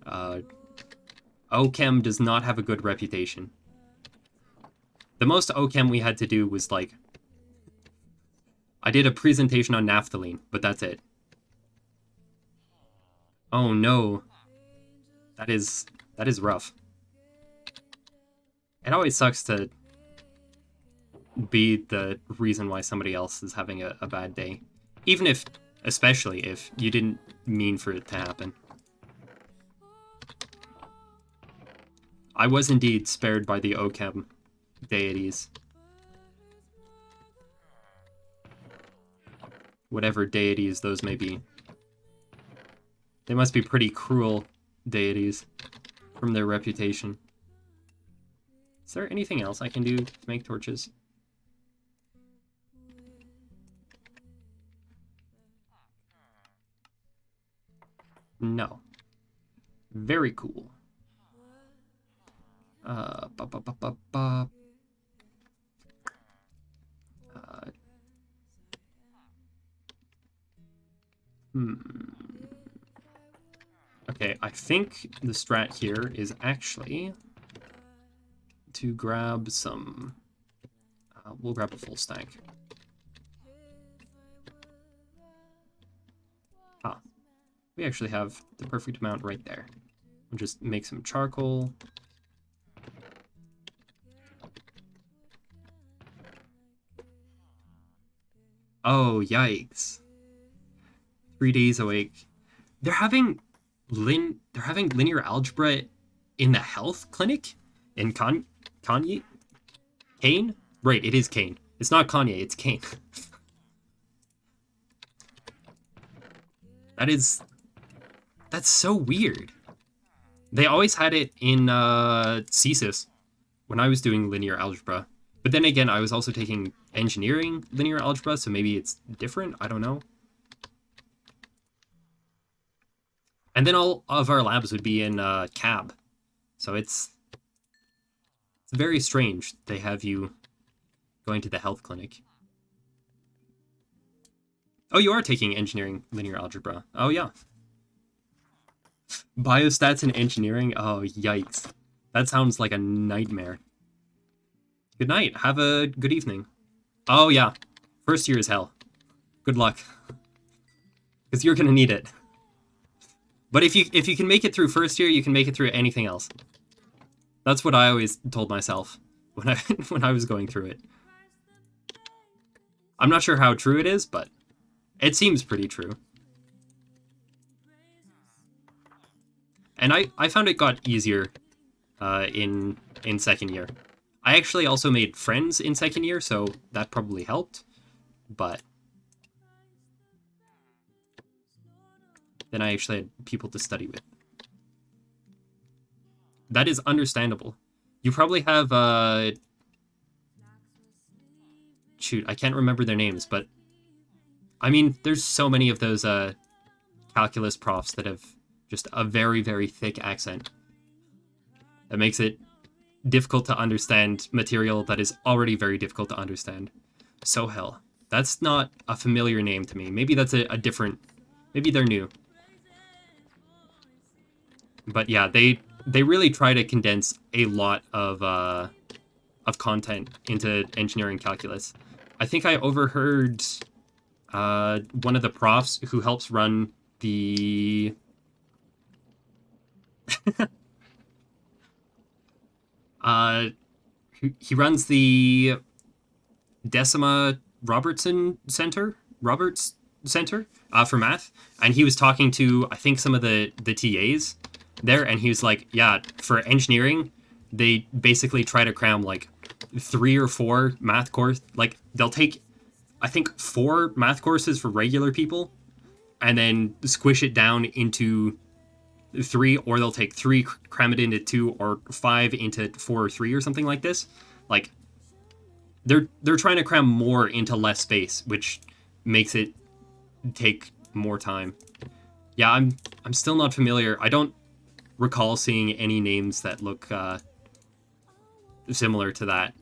OChem does not have a good reputation. The most OChem we had to do was, like... I did a presentation on naphthalene, but that's it. Oh no. That is rough. It always sucks to be the reason why somebody else is having a bad day. Even if, especially if you didn't mean for it to happen. I was indeed spared by the OChem deities. Whatever deities those may be. They must be pretty cruel deities from their reputation. Is there anything else I can do to make torches? No. Very cool. Okay, I think the strat here is actually to grab some... we'll grab a full stack. Ah, we actually have the perfect amount right there. We'll just make some charcoal. Oh, yikes. 3 days awake. They're having linear algebra in the health clinic in Kanye? Kane? Right, it is Kane. It's not Kanye, it's Kane. That's so weird. They always had it in CSIS when I was doing linear algebra. But then again, I was also taking engineering linear algebra, so maybe it's different, I don't know. And then all of our labs would be in CAB. So it's very strange they have you going to the health clinic. Oh, you are taking engineering linear algebra. Oh, yeah. Biostats and engineering? Oh, yikes. That sounds like a nightmare. Good night. Have a good evening. Oh, yeah. First year is hell. Good luck. Because you're gonna need it. But if you can make it through first year, you can make it through anything else. That's what I always told myself when I when I was going through it. I'm not sure how true it is, but it seems pretty true. And I found it got easier in second year. I actually also made friends in second year, so that probably helped. But then I actually had people to study with. That is understandable. You probably have shoot, I can't remember their names, but I mean, there's so many of those calculus profs that have just a very, very thick accent. That makes it difficult to understand material that is already very difficult to understand. Sohel. That's not a familiar name to me. Maybe that's a different... Maybe they're new. But yeah, they really try to condense a lot of content into engineering calculus. I think I overheard one of the profs who helps run the... he runs the Decima Roberts Center for math, and he was talking to, I think, some of the TAs there, and he was like, yeah, for engineering, they basically try to cram like 3 or 4 math course, like they'll take, I think, 4 math courses for regular people, and then squish it down into 3, or they'll take 3, cram it into 2, or 5 into 4 or 3, or something like this. Like, they're trying to cram more into less space, which makes it take more time. Yeah, I'm still not familiar. I don't recall seeing any names that look similar to that.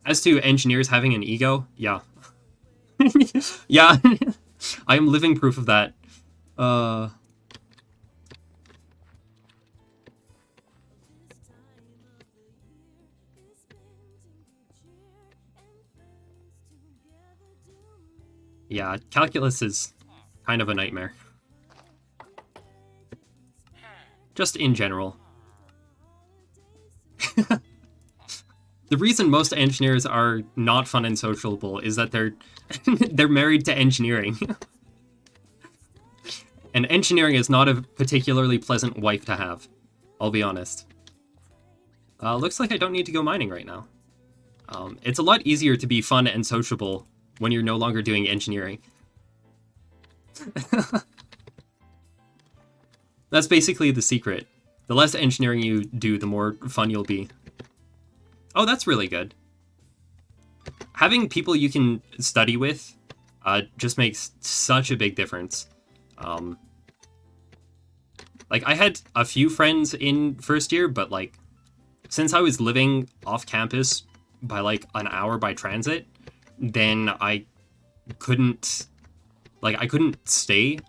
As to engineers having an ego, yeah. Yeah, I am living proof of that. Yeah, calculus is kind of a nightmare. Just in general. The reason most engineers are not fun and sociable is that they're married to engineering. And engineering is not a particularly pleasant wife to have. I'll be honest. Looks like I don't need to go mining right now. It's a lot easier to be fun and sociable when you're no longer doing engineering. That's basically the secret. The less engineering you do, the more fun you'll be. Oh, that's really good. Having people you can study with just makes such a big difference. Like, I had a few friends in first year, but, like, since I was living off campus by, like, an hour by transit, then I couldn't stay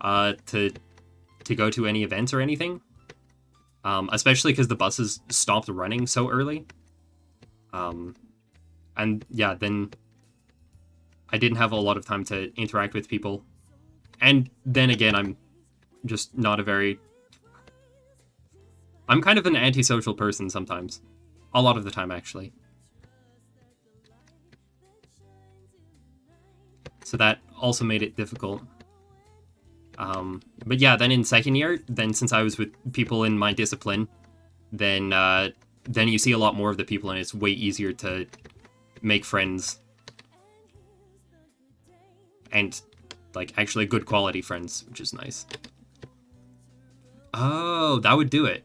to go to any events or anything. Especially because the buses stopped running so early. And yeah, then I didn't have a lot of time to interact with people. And then again, I'm just not I'm kind of an antisocial person sometimes. A lot of the time, actually. So that also made it difficult. But yeah, then in second year, then since I was with people in my discipline, then you see a lot more of the people, and it's way easier to make friends. And, like, actually good quality friends, which is nice. Oh, that would do it.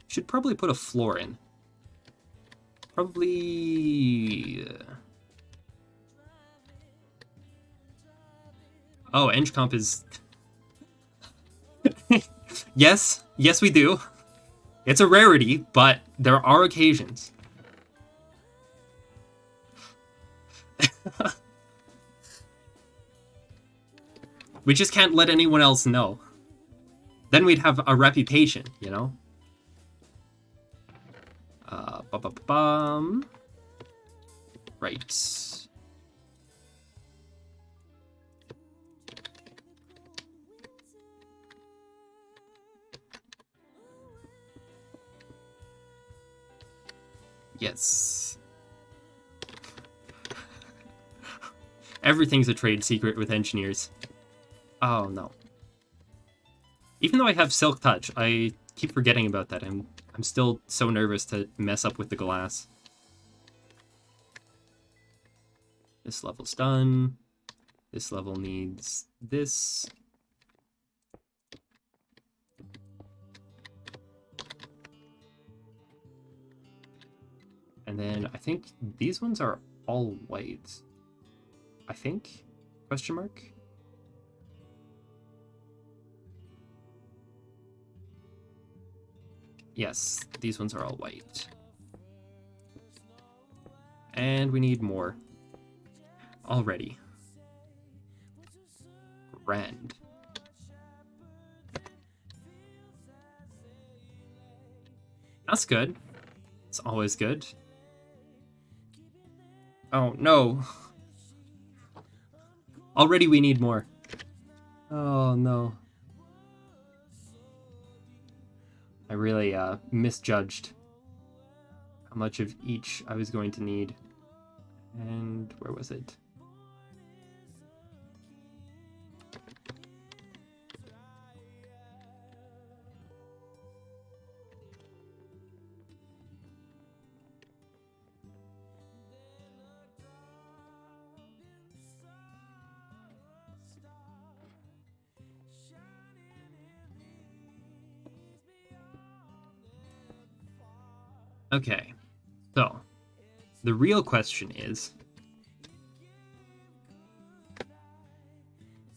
Should probably put a floor in. Probably... Oh, EngComp is... Yes, we do. It's a rarity, but there are occasions. We just can't let anyone else know. Then we'd have a reputation, you know? Ba-ba-ba-bum. Right. Yes. Everything's a trade secret with engineers. Oh, no. Even though I have Silk Touch, I keep forgetting about that. I'm still so nervous to mess up with the glass. This level's done. This level needs this. And then I think these ones are all white. I think? Question mark? Yes, these ones are all white. And we need more. Already. Grand. That's good. It's always good. Oh, no. Already we need more. Oh, no. I really misjudged how much of each I was going to need. And where was it? Okay, so the real question is...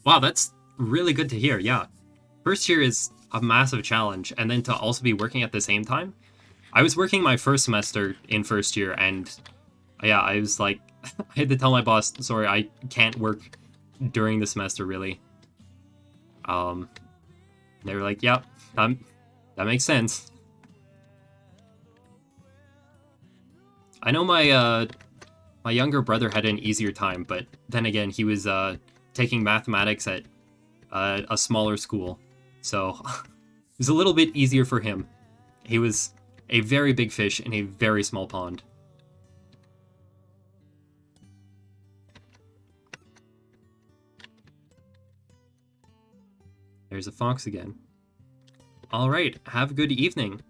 Wow, that's really good to hear, yeah. First year is a massive challenge, and then to also be working at the same time. I was working my first semester in first year, and yeah, I was like, I had to tell my boss, sorry, I can't work during the semester, really. They were like, yeah, that makes sense. I know my younger brother had an easier time, but then again, he was taking mathematics at a smaller school, so it was a little bit easier for him. He was a very big fish in a very small pond. There's a fox again. All right, have a good evening.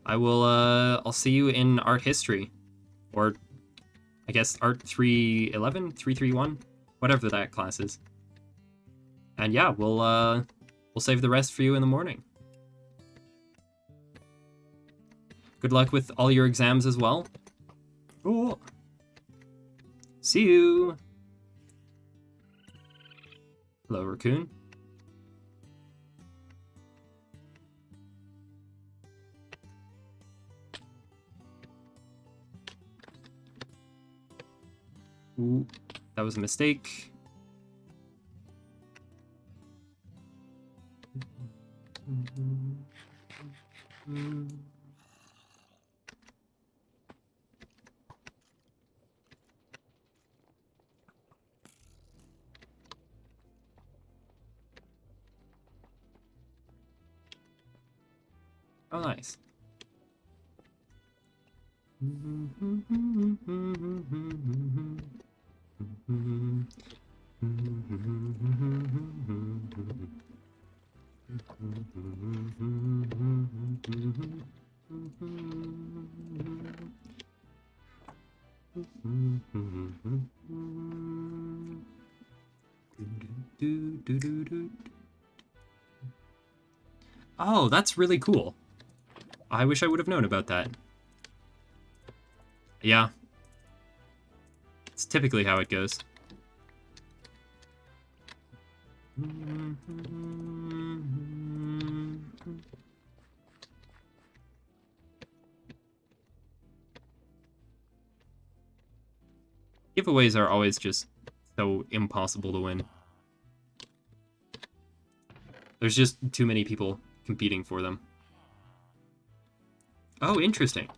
I'll see you in art history, or I guess art 311, 331, whatever that class is. And yeah, we'll save the rest for you in the morning. Good luck with all your exams as well. Cool. See you. Hello, Raccoon. Ooh, that was a mistake. Oh, nice. Oh, that's really cool. I wish I would have known about that. Yeah. It's typically how it goes. Giveaways are always just so impossible to win. There's just too many people competing for them. Oh, interesting.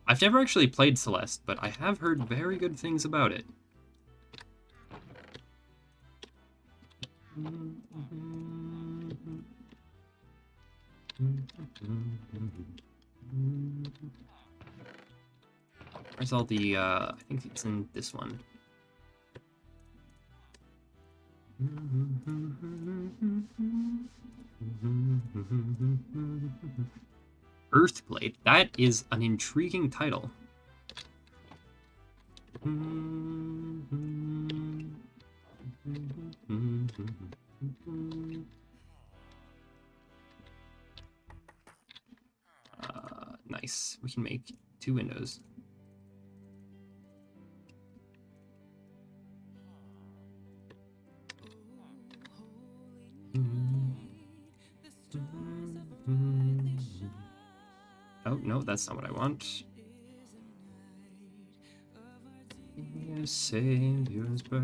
I've never actually played Celeste, but I have heard very good things about it. Where's all the, I think it's in this one. Earthblade. That is an intriguing title. Nice. We can make 2 windows. Oh, no, that's not what I want. Savior's birth.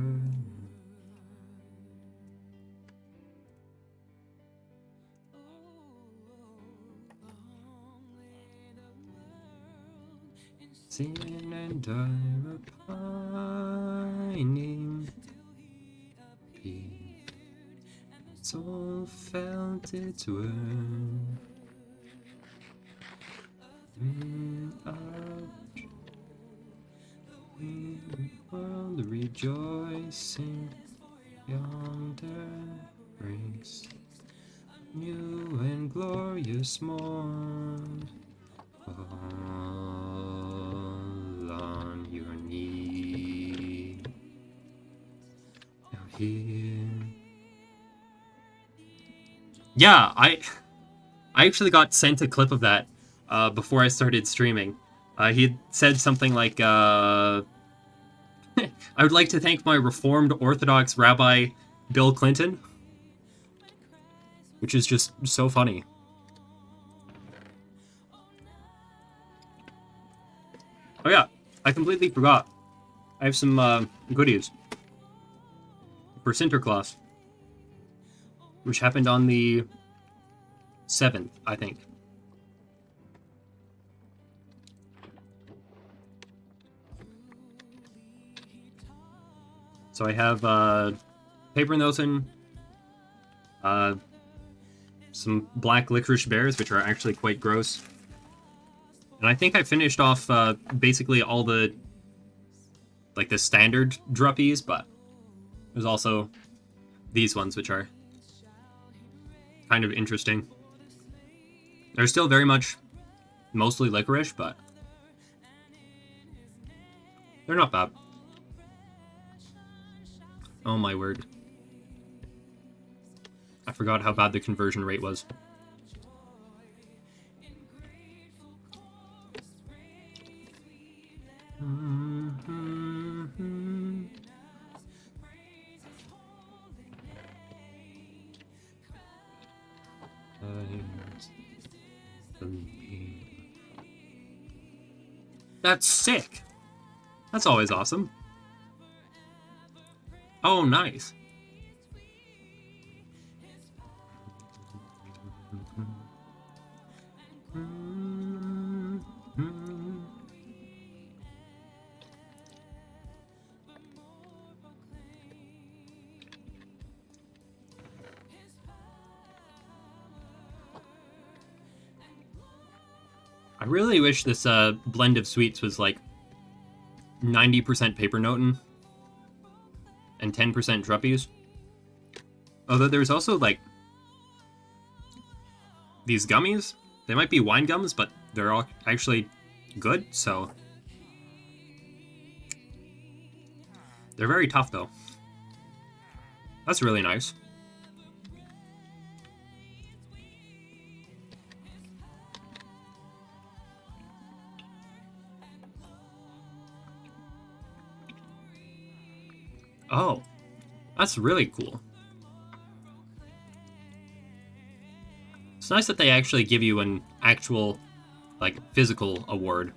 Sin and die repining. Soul felt its worth. World rejoicing yonder breaks new and glorious morn. Fall on your knee. Now here. Yeah, I actually got sent a clip of that before I started streaming. He had said something like, I would like to thank my Reformed Orthodox Rabbi, Bill Clinton. Which is just so funny. Oh yeah, I completely forgot. I have some goodies for Sinterklaas, which happened on the 7th, I think. So I have Paper Noten, some black licorice bears, which are actually quite gross. And I think I finished off basically all the, like, the standard druppies, but there's also these ones, which are kind of interesting. They're still very much mostly licorice, but they're not bad. Oh my word. I forgot how bad the conversion rate was. That's sick. That's always awesome. Oh, nice. I really wish this blend of sweets was like 90% Paper Noten and 10% Druppies. Although there's also like these gummies. They might be wine gums, but they're all actually good, so they're very tough though. That's really nice. Oh, that's really cool. It's nice that they actually give you an actual, like, physical award.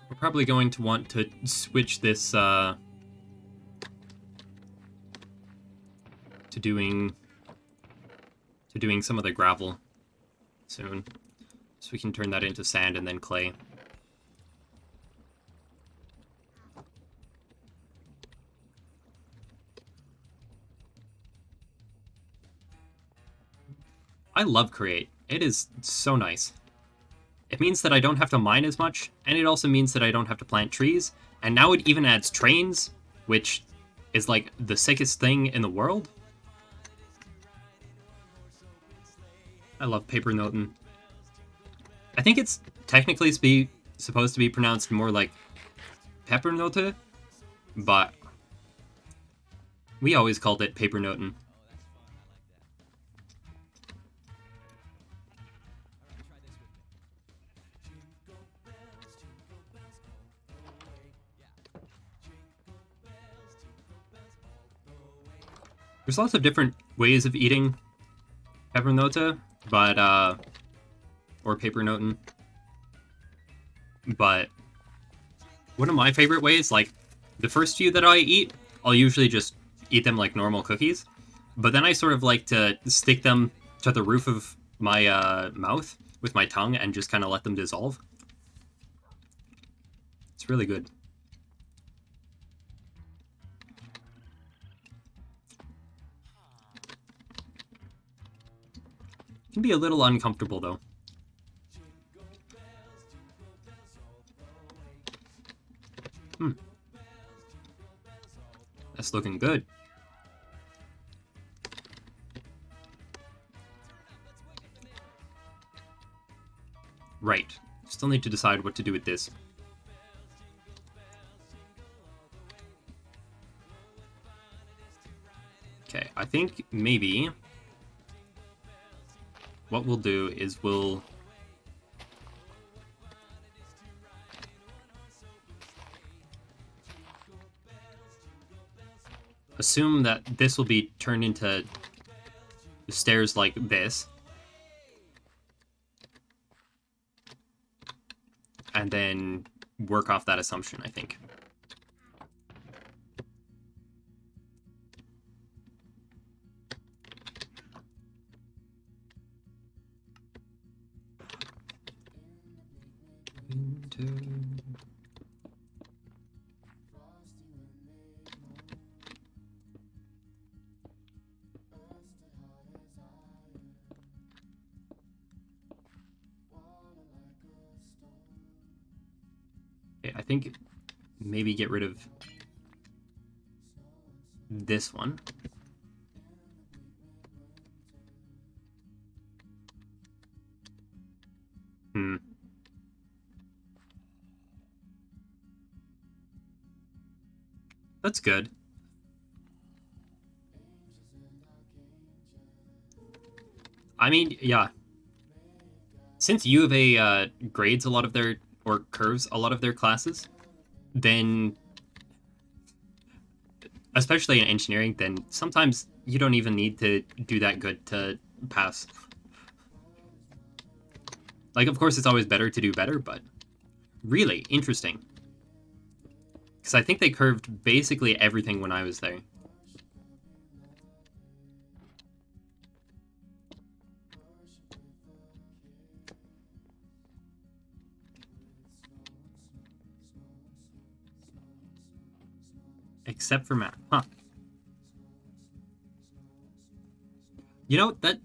We're probably going to want to switch this to doing some of the gravel soon, so we can turn that into sand and then clay. I love Create. It is so nice. It means that I don't have to mine as much, and it also means that I don't have to plant trees, and now it even adds trains, which is like the sickest thing in the world. I love Papernoten. I think it's technically supposed to be pronounced more like Peppernote, but we always called it Papernoten. There's lots of different ways of eating Peppernote, but, or Papernoten. But one of my favorite ways, like, the first few that I eat, I'll usually just eat them like normal cookies. But then I sort of like to stick them to the roof of my mouth with my tongue and just kind of let them dissolve. It's really good. It can be a little uncomfortable, though. That's looking good. Right. Still need to decide what to do with this. Okay, I think maybe what we'll do is we'll assume that this will be turned into stairs like this. And then work off that assumption, I think. I think maybe get rid of this one. That's good. I mean, yeah. Since U of A grades a lot of their, or curves a lot of their classes, then, especially in engineering, then sometimes you don't even need to do that good to pass. Like, of course, it's always better to do better, but really interesting. Because I think they curved basically everything when I was there. Except for math. Huh. You know, that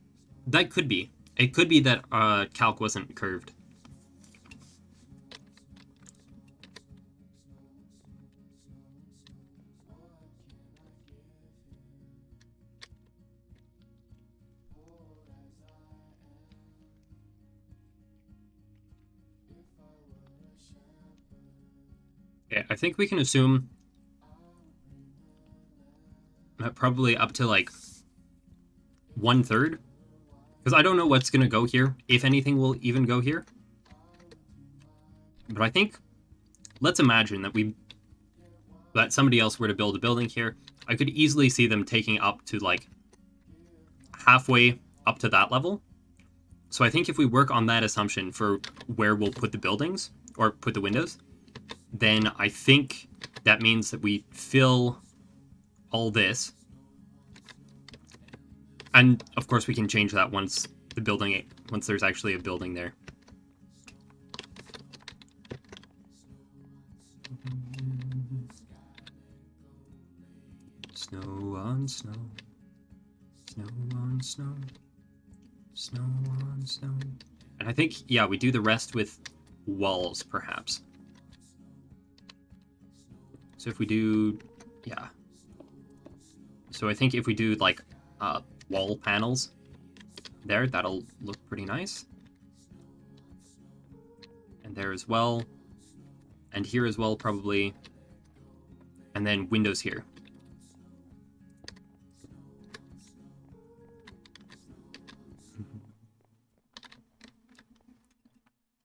could be. It could be that calc wasn't curved. Okay, I think we can assume probably up to like 1/3, because I don't know what's gonna go here, if anything will even go here. But I think, let's imagine that somebody else were to build a building here. I could easily see them taking up to like halfway up to that level. So I think if we work on that assumption for where we'll put the buildings or put the windows, then I think that means that we fill all this. And of course we can change that once once there's actually a building there. Snow on snow, snow on snow, snow on snow. And I think, yeah, we do the rest with walls, perhaps. So if we do, yeah. So I think if we do, like, wall panels there, that'll look pretty nice. And there as well. And here as well, probably. And then windows here.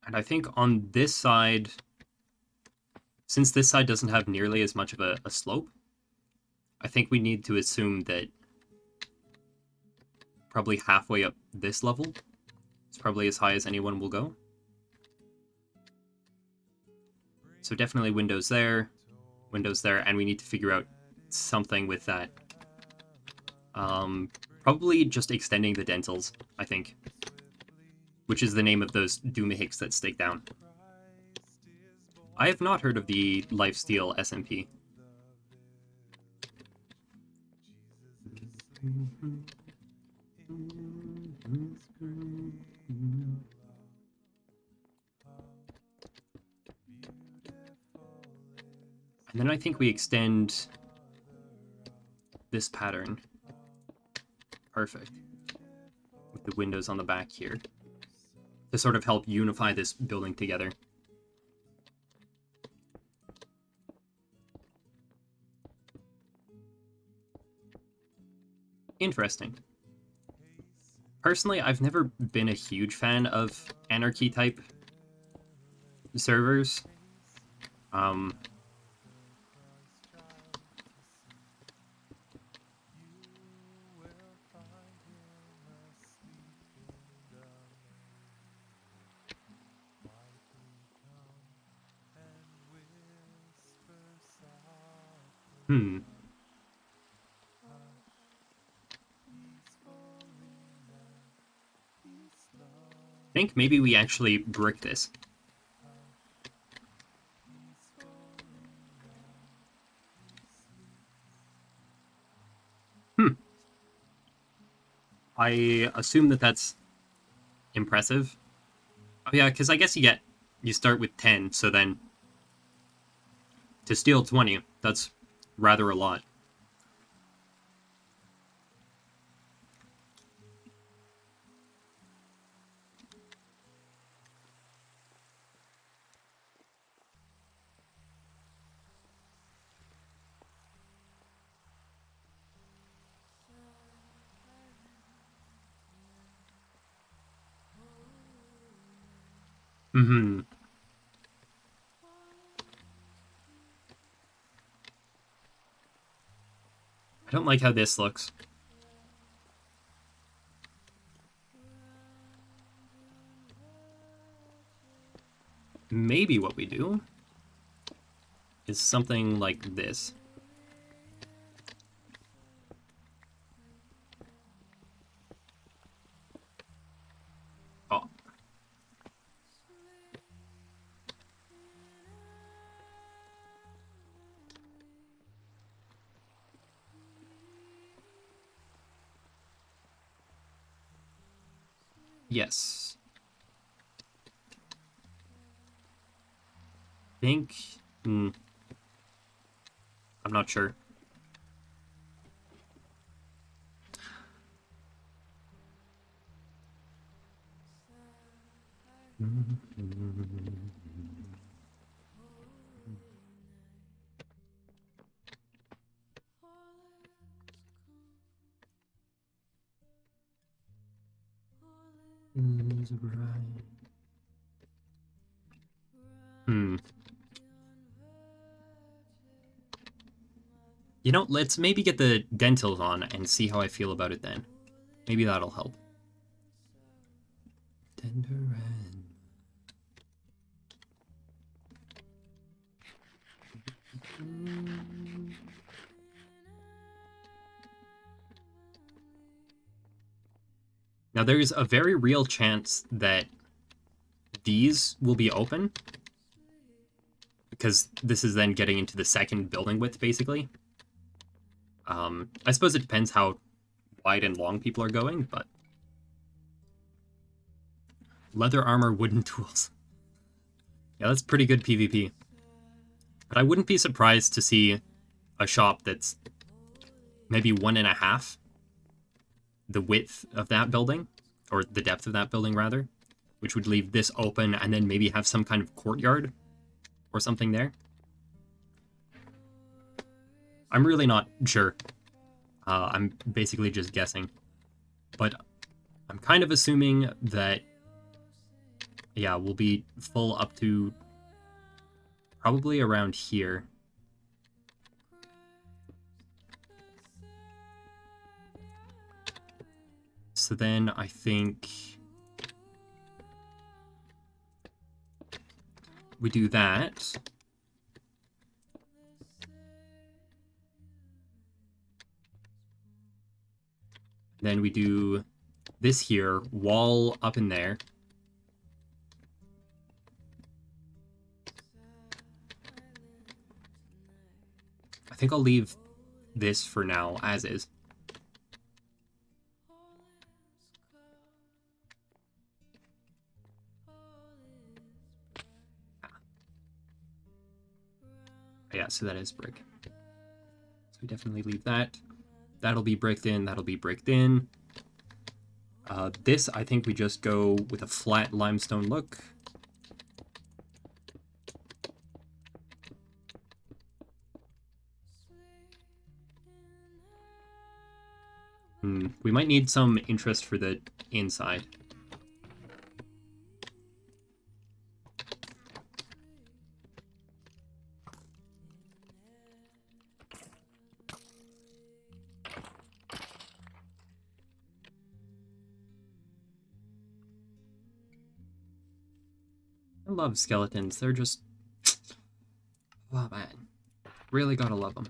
And I think on this side, since this side doesn't have nearly as much of a slope, I think we need to assume that probably halfway up this level is probably as high as anyone will go. So definitely windows there, and we need to figure out something with that. Probably just extending the dentils, I think. Which is the name of those Doomahicks that stake down. I have not heard of the Lifesteal SMP. And then I think we extend this pattern. Perfect. With the windows on the back here. To sort of help unify this building together. Interesting. Personally, I've never been a huge fan of anarchy-type servers. I think maybe we actually brick this. I assume that that's impressive. Oh yeah, because I guess you start with 10, so then to steal 20, that's rather a lot. Mm-hmm. I don't like how this looks. Maybe what we do is something like this. Oh. Yes. Think... I'm not sure. You know, let's maybe get the dentils on and see how I feel about it then. Maybe that'll help. Tender and... Now, there's a very real chance that these will be open, because this is then getting into the second building width, basically. I suppose it depends how wide and long people are going, but... Leather armor, wooden tools. Yeah, that's pretty good PvP. But I wouldn't be surprised to see a shop that's maybe 1.5 the width of that building, or the depth of that building, rather, which would leave this open and then maybe have some kind of courtyard or something there. I'm really not sure. I'm basically just guessing. But I'm kind of assuming that, yeah, we'll be full up to probably around here. So then I think we do that. Then we do this here, wall up in there. I think I'll leave this for now, as is. Yeah, so that is brick. So we definitely leave that. That'll be bricked in, that'll be bricked in. This, I think we just go with a flat limestone look. We might need some interest for the inside. I love skeletons. They're just... Oh, man. Really gotta love them.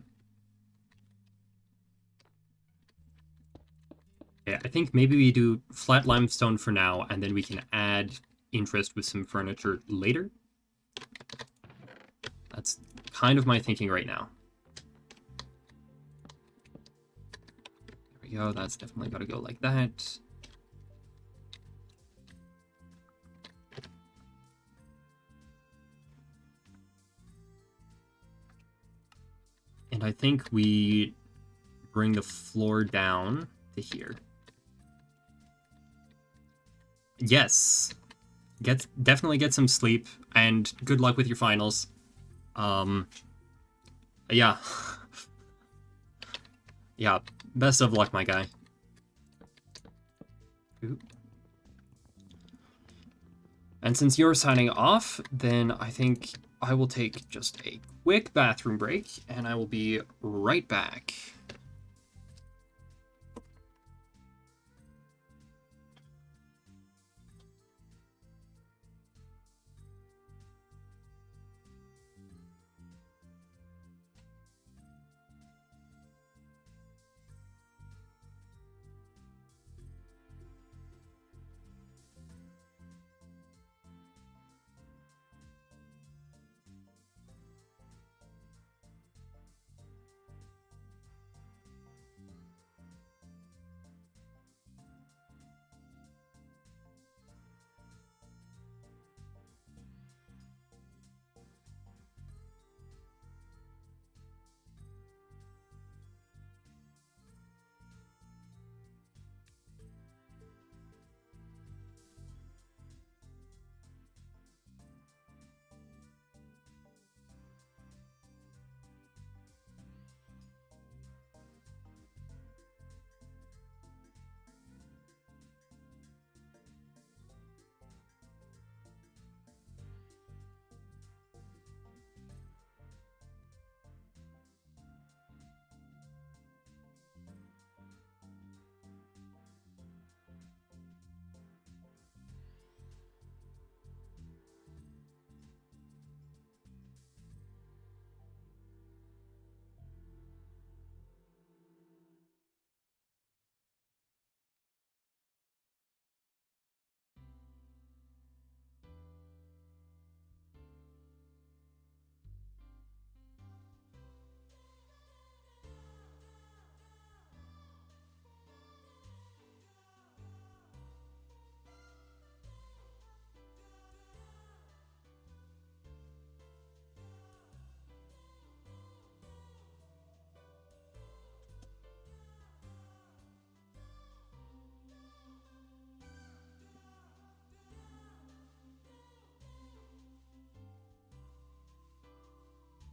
Okay, I think maybe we do flat limestone for now, and then we can add interest with some furniture later. That's kind of my thinking right now. There we go. That's definitely gotta go like that. And I think we bring the floor down to here. Yes. Definitely get some sleep, and good luck with your finals. Yeah. Yeah, best of luck, my guy. Ooh. And since you're signing off, then I think I will take just a quick bathroom break, and I will be right back.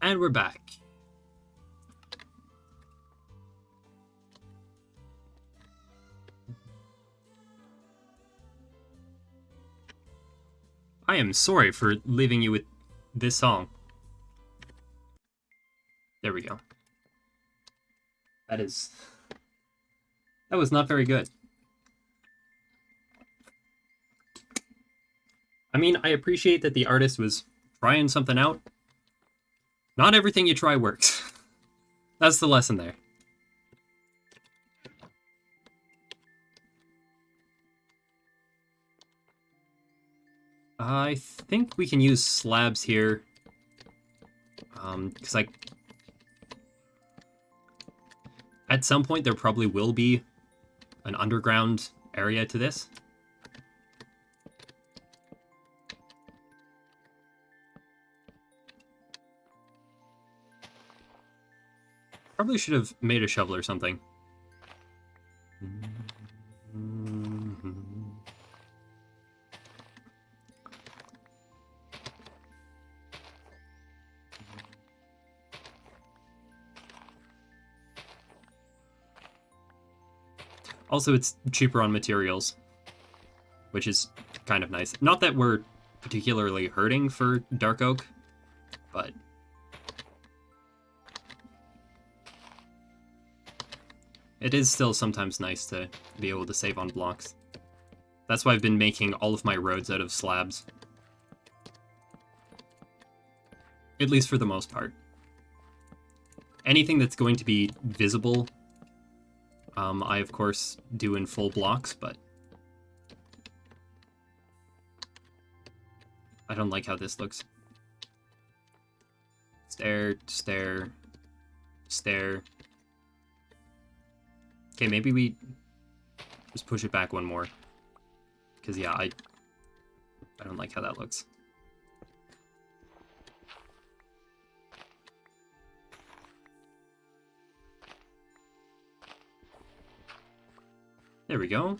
And we're back. I am sorry for leaving you with this song. There we go. That was not very good. I mean, I appreciate that the artist was trying something out. Not everything you try works. That's the lesson there. I think we can use slabs here. Because at some point there probably will be an underground area to this. Probably should have made a shovel or something. Also, it's cheaper on materials, which is kind of nice. Not that we're particularly hurting for dark oak, but it is still sometimes nice to be able to save on blocks. That's why I've been making all of my roads out of slabs. At least for the most part. Anything that's going to be visible, I of course do in full blocks, but I don't like how this looks. Stair, stair, stair. Okay, maybe we just push it back one more. Because, yeah, I don't like how that looks. There we go.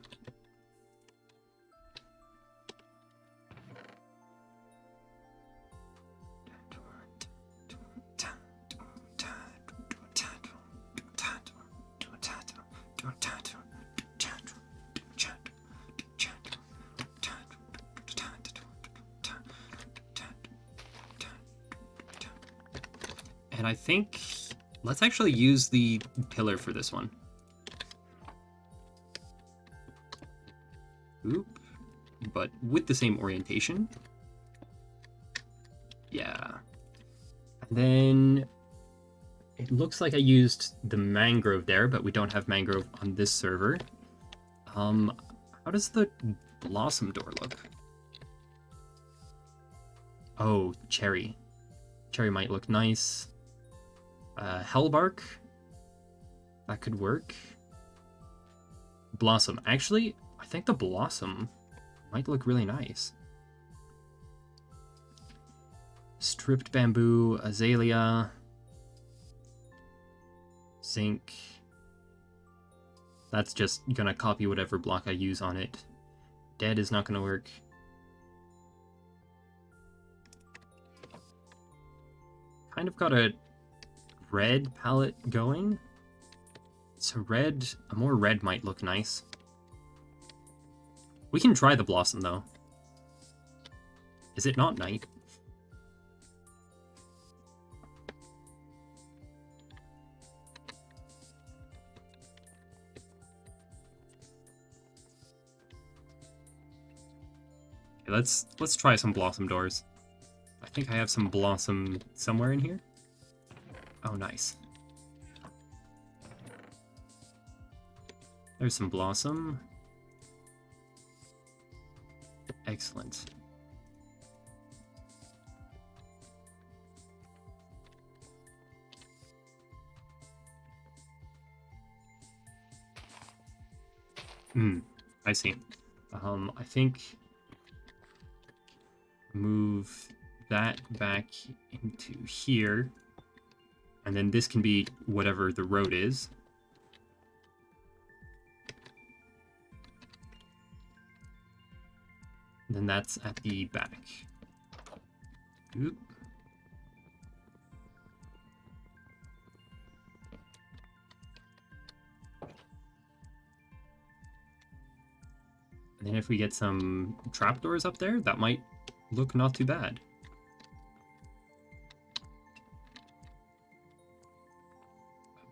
And I think let's actually use the pillar for this one. Oop. But with the same orientation. Yeah. And then it looks like I used the mangrove there, but we don't have mangrove on this server. How does the blossom door look? Oh, cherry. Cherry might look nice. Hellbark. That could work. Blossom. Actually, I think the blossom might look really nice. Stripped bamboo, azalea, zinc. That's just gonna copy whatever block I use on it. Dead is not gonna work. Kind of got a red palette going. So red, a more red might look nice. We can try the blossom though. Is it not night? Okay, let's try some blossom doors. I think I have some blossom somewhere in here. Oh, nice. There's some blossom. Excellent. I see. I think move that back into here. And then this can be whatever the road is. And then that's at the back. Oop. And then if we get some trapdoors up there, that might look not too bad.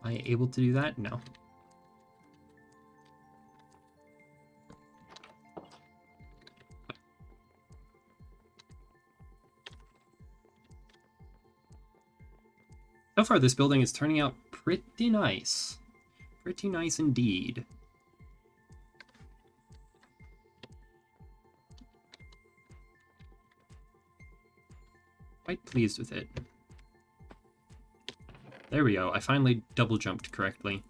Am I able to do that? No. So far, this building is turning out pretty nice. Pretty nice indeed. Quite pleased with it. There we go. I finally double jumped correctly.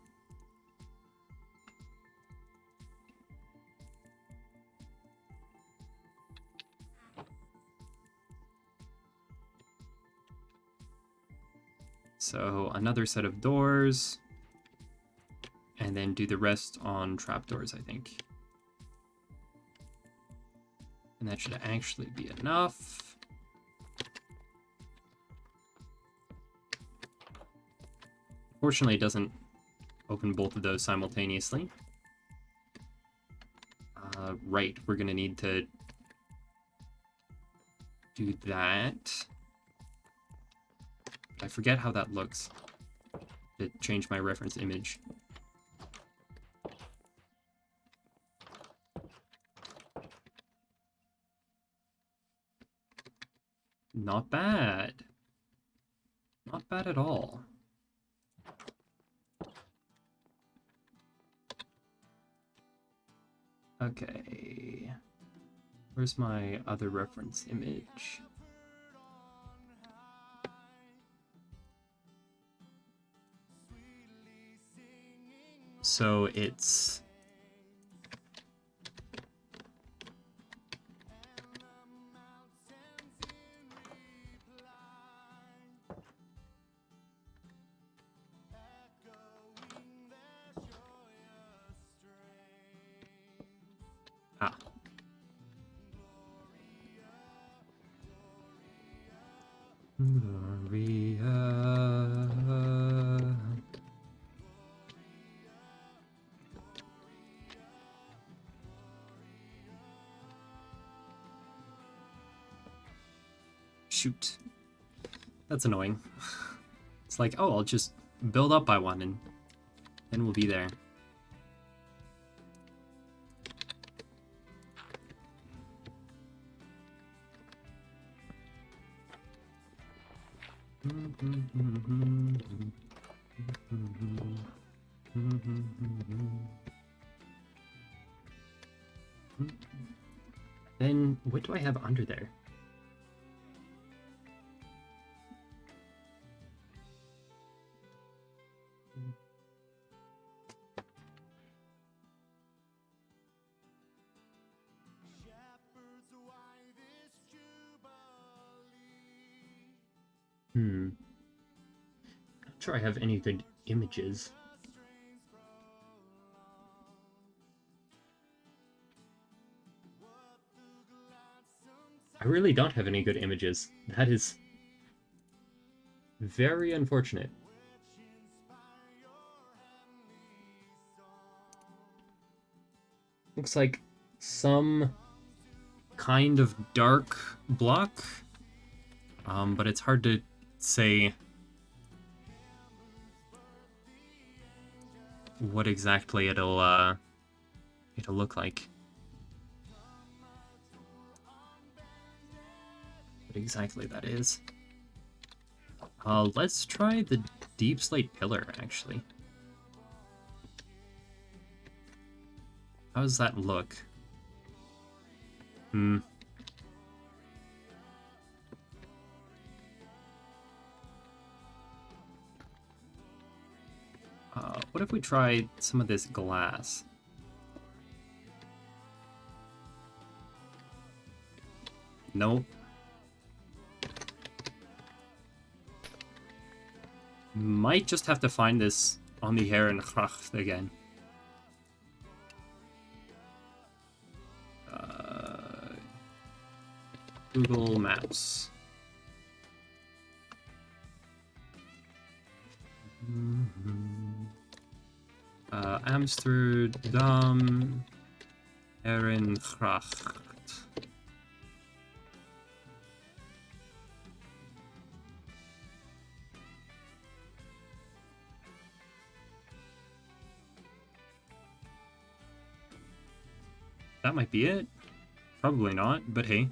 So another set of doors. And then do the rest on trapdoors, I think. And that should actually be enough. Fortunately, it doesn't open both of those simultaneously. Right, we're gonna need to do that. I forget how that looks. To change my reference image. Not bad. Not bad at all. Okay. Where's my other reference image? So it's... Ah. Gloria. Shoot. That's annoying. It's like, oh, I'll just build up by one and then we'll be there. Then what do I have under there? Not sure I have any good images. I really don't have any good images. That is very unfortunate. Looks like some kind of dark block, but it's hard to say what exactly it'll look like. What exactly that is. Let's try the deep slate pillar, actually. How does that look? What if we try some of this glass? Nope. Might just have to find this on the Herrengracht again. Google Maps. Amsterdam. Herrengracht. That might be it. Probably not, but hey.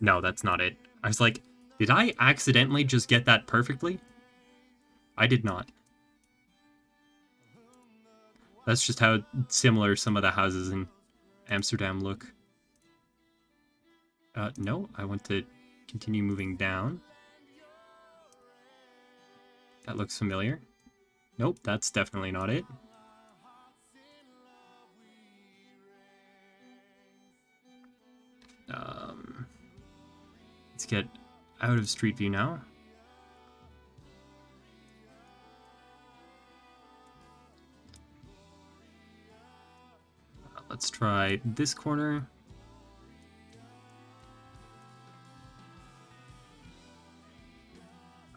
No, that's not it. I was like, did I accidentally just get that perfectly? I did not. That's just how similar some of the houses in Amsterdam look. No, I want to continue moving down. That looks familiar. Nope, that's definitely not it. Let's get out of Street View now. Let's try this corner.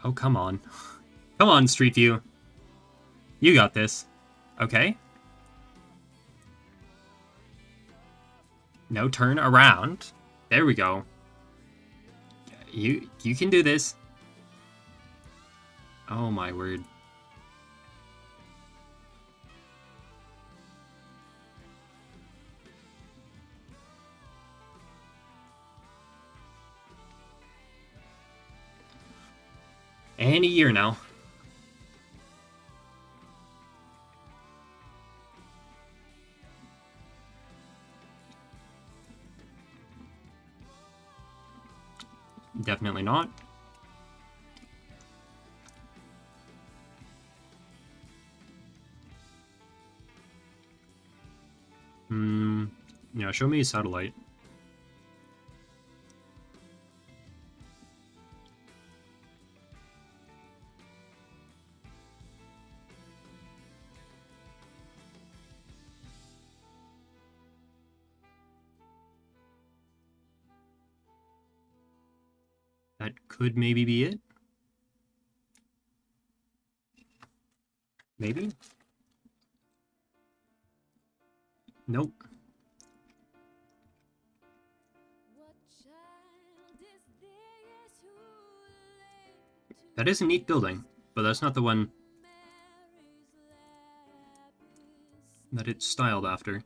Oh, come on. Come on, Street View. You got this. Okay. No, turn around. There we go. You can do this. Oh my word. Any year now. Definitely not. Yeah, show me a satellite. That could maybe be it. Maybe? Nope. That is a neat building, but that's not the one that it's styled after.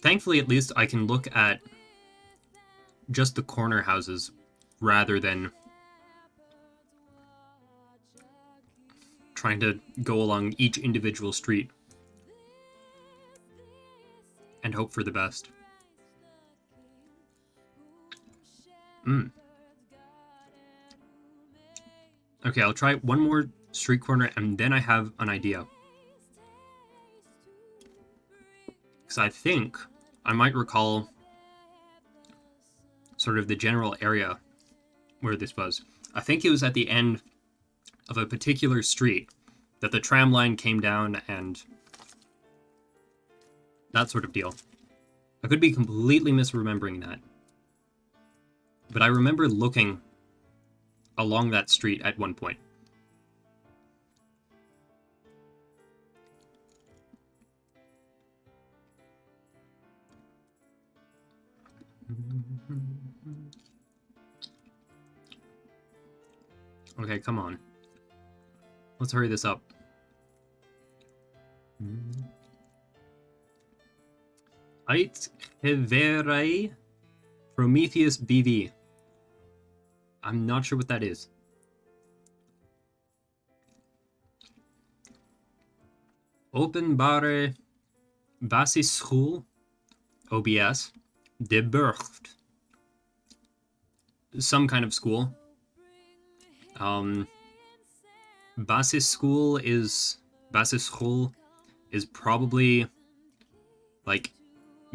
Thankfully, at least I can look at just the corner houses rather than trying to go along each individual street and hope for the best. Okay, I'll try one more street corner and then I have an idea. Because I think I might recall sort of the general area where this was. I think it was at the end of a particular street that the tram line came down and that sort of deal. I could be completely misremembering that. But I remember looking along that street at one point. Okay, come on. Let's hurry this up. Ait Heverai Prometheus BV. I'm not sure what that is. Openbare Basisschool, OBS, De Burgt. Some kind of school. Basisschool is probably like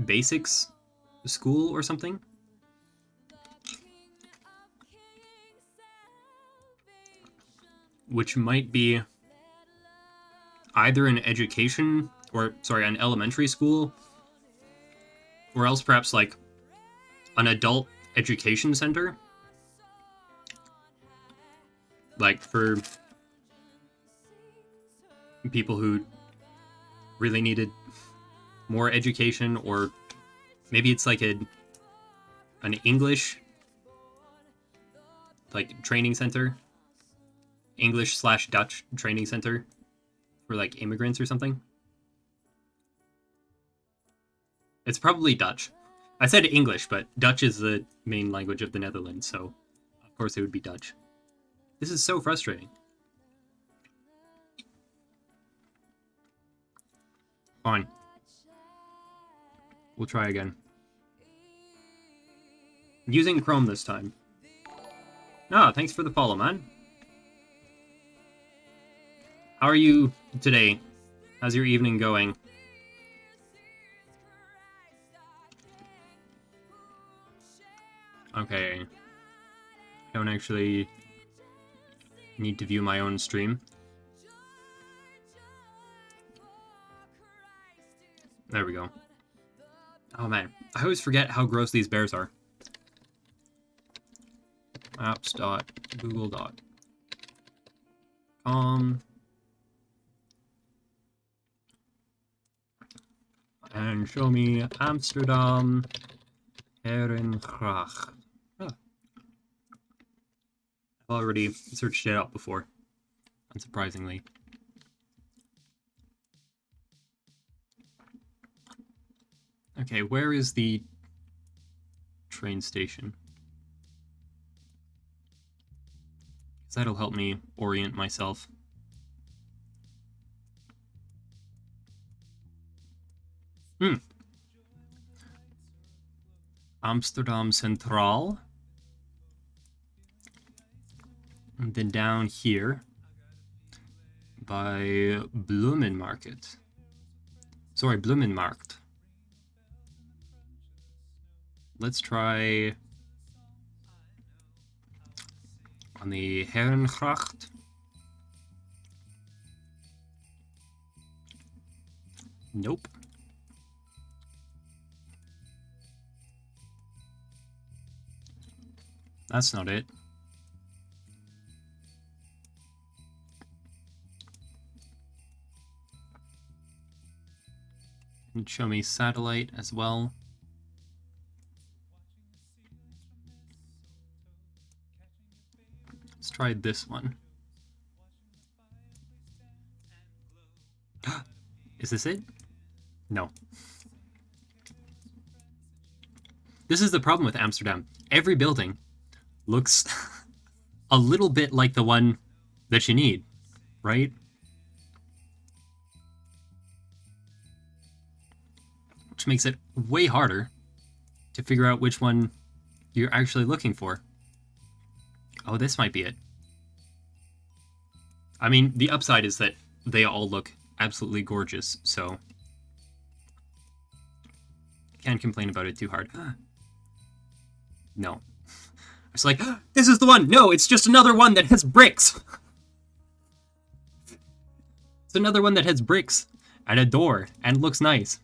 basics school or something. Which might be either an education or, sorry, an elementary school Or else perhaps like an adult education center. Like for people who really needed more education, or maybe it's like an English like training center, English/Dutch training center for like immigrants or something. It's probably Dutch. I said English, but Dutch is the main language of the Netherlands, so of course it would be Dutch. This is so frustrating. Fine. We'll try again. Using Chrome this time. Ah, thanks for the follow, man. How are you today? How's your evening going? Okay. Don't actually need to view my own stream. There we go. Oh man, I always forget how gross these bears are. Apps.google.com and show me Amsterdam Herrengracht. I've already searched it up before, unsurprisingly. Okay, where is the train station? Because that'll help me orient myself. Amsterdam Centraal. And then down here by Bloemenmarkt. Sorry, Bloemenmarkt. Let's try on the Herrengracht. Nope. That's not it. And show me satellite as well. Let's try this one. Is this it? No. This is the problem with Amsterdam. Every building looks a little bit like the one that you need, right? Which makes it way harder to figure out which one you're actually looking for. Oh, this might be it. I mean, the upside is that they all look absolutely gorgeous, so can't complain about it too hard. No. It's like, this is the one! No, it's just another one that has bricks! It's another one that has bricks and a door and looks nice.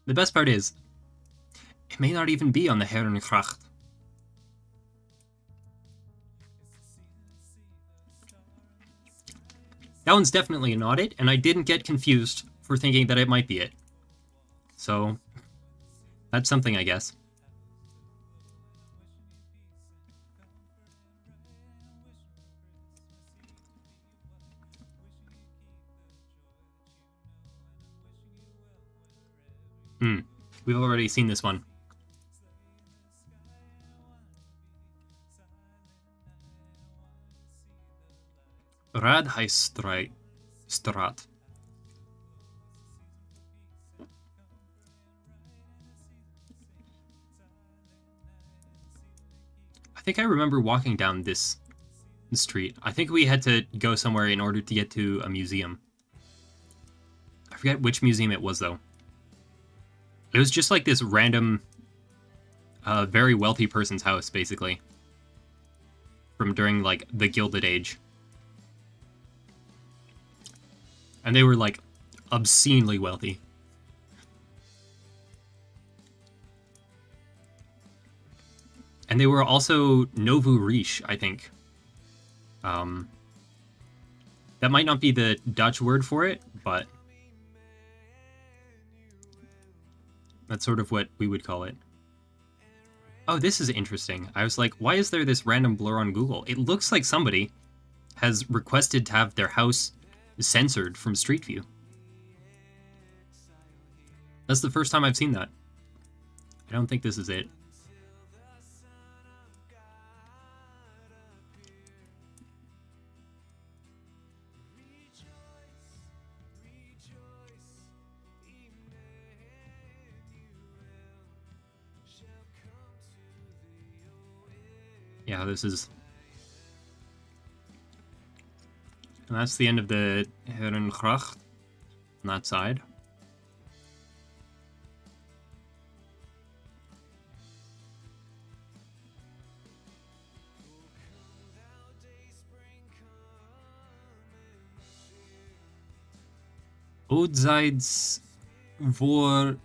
The best part is, it may not even be on the Herrengracht. That one's definitely not it, and I didn't get confused for thinking that it might be it. So, that's something, I guess. We've already seen this one. Radhuisstraat. I think I remember walking down this street. I think we had to go somewhere in order to get to a museum. I forget which museum it was, though. It was just like this random, very wealthy person's house, basically. From during, like, the Gilded Age. And they were, like, obscenely wealthy. And they were also Nouveau Riche, I think. That might not be the Dutch word for it, but that's sort of what we would call it. Oh, this is interesting. I was like, why is there this random blur on Google? It looks like somebody has requested to have their house censored from Street View. That's the first time I've seen that. I don't think this is it. Yeah, this is... And that's the end of the Herengracht on that side. Oudsides voor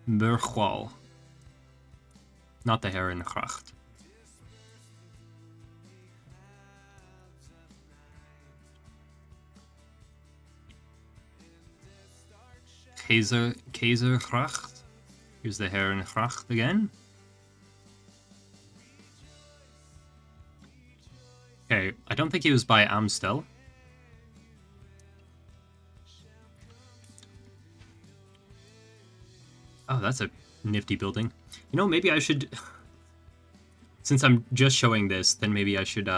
Burgwal. Not the Herengracht. Keizergracht. Here's the Herengracht again. Okay, I don't think he was by Amstel. Oh, that's a nifty building. You know, maybe I should... Since I'm just showing this, then maybe I should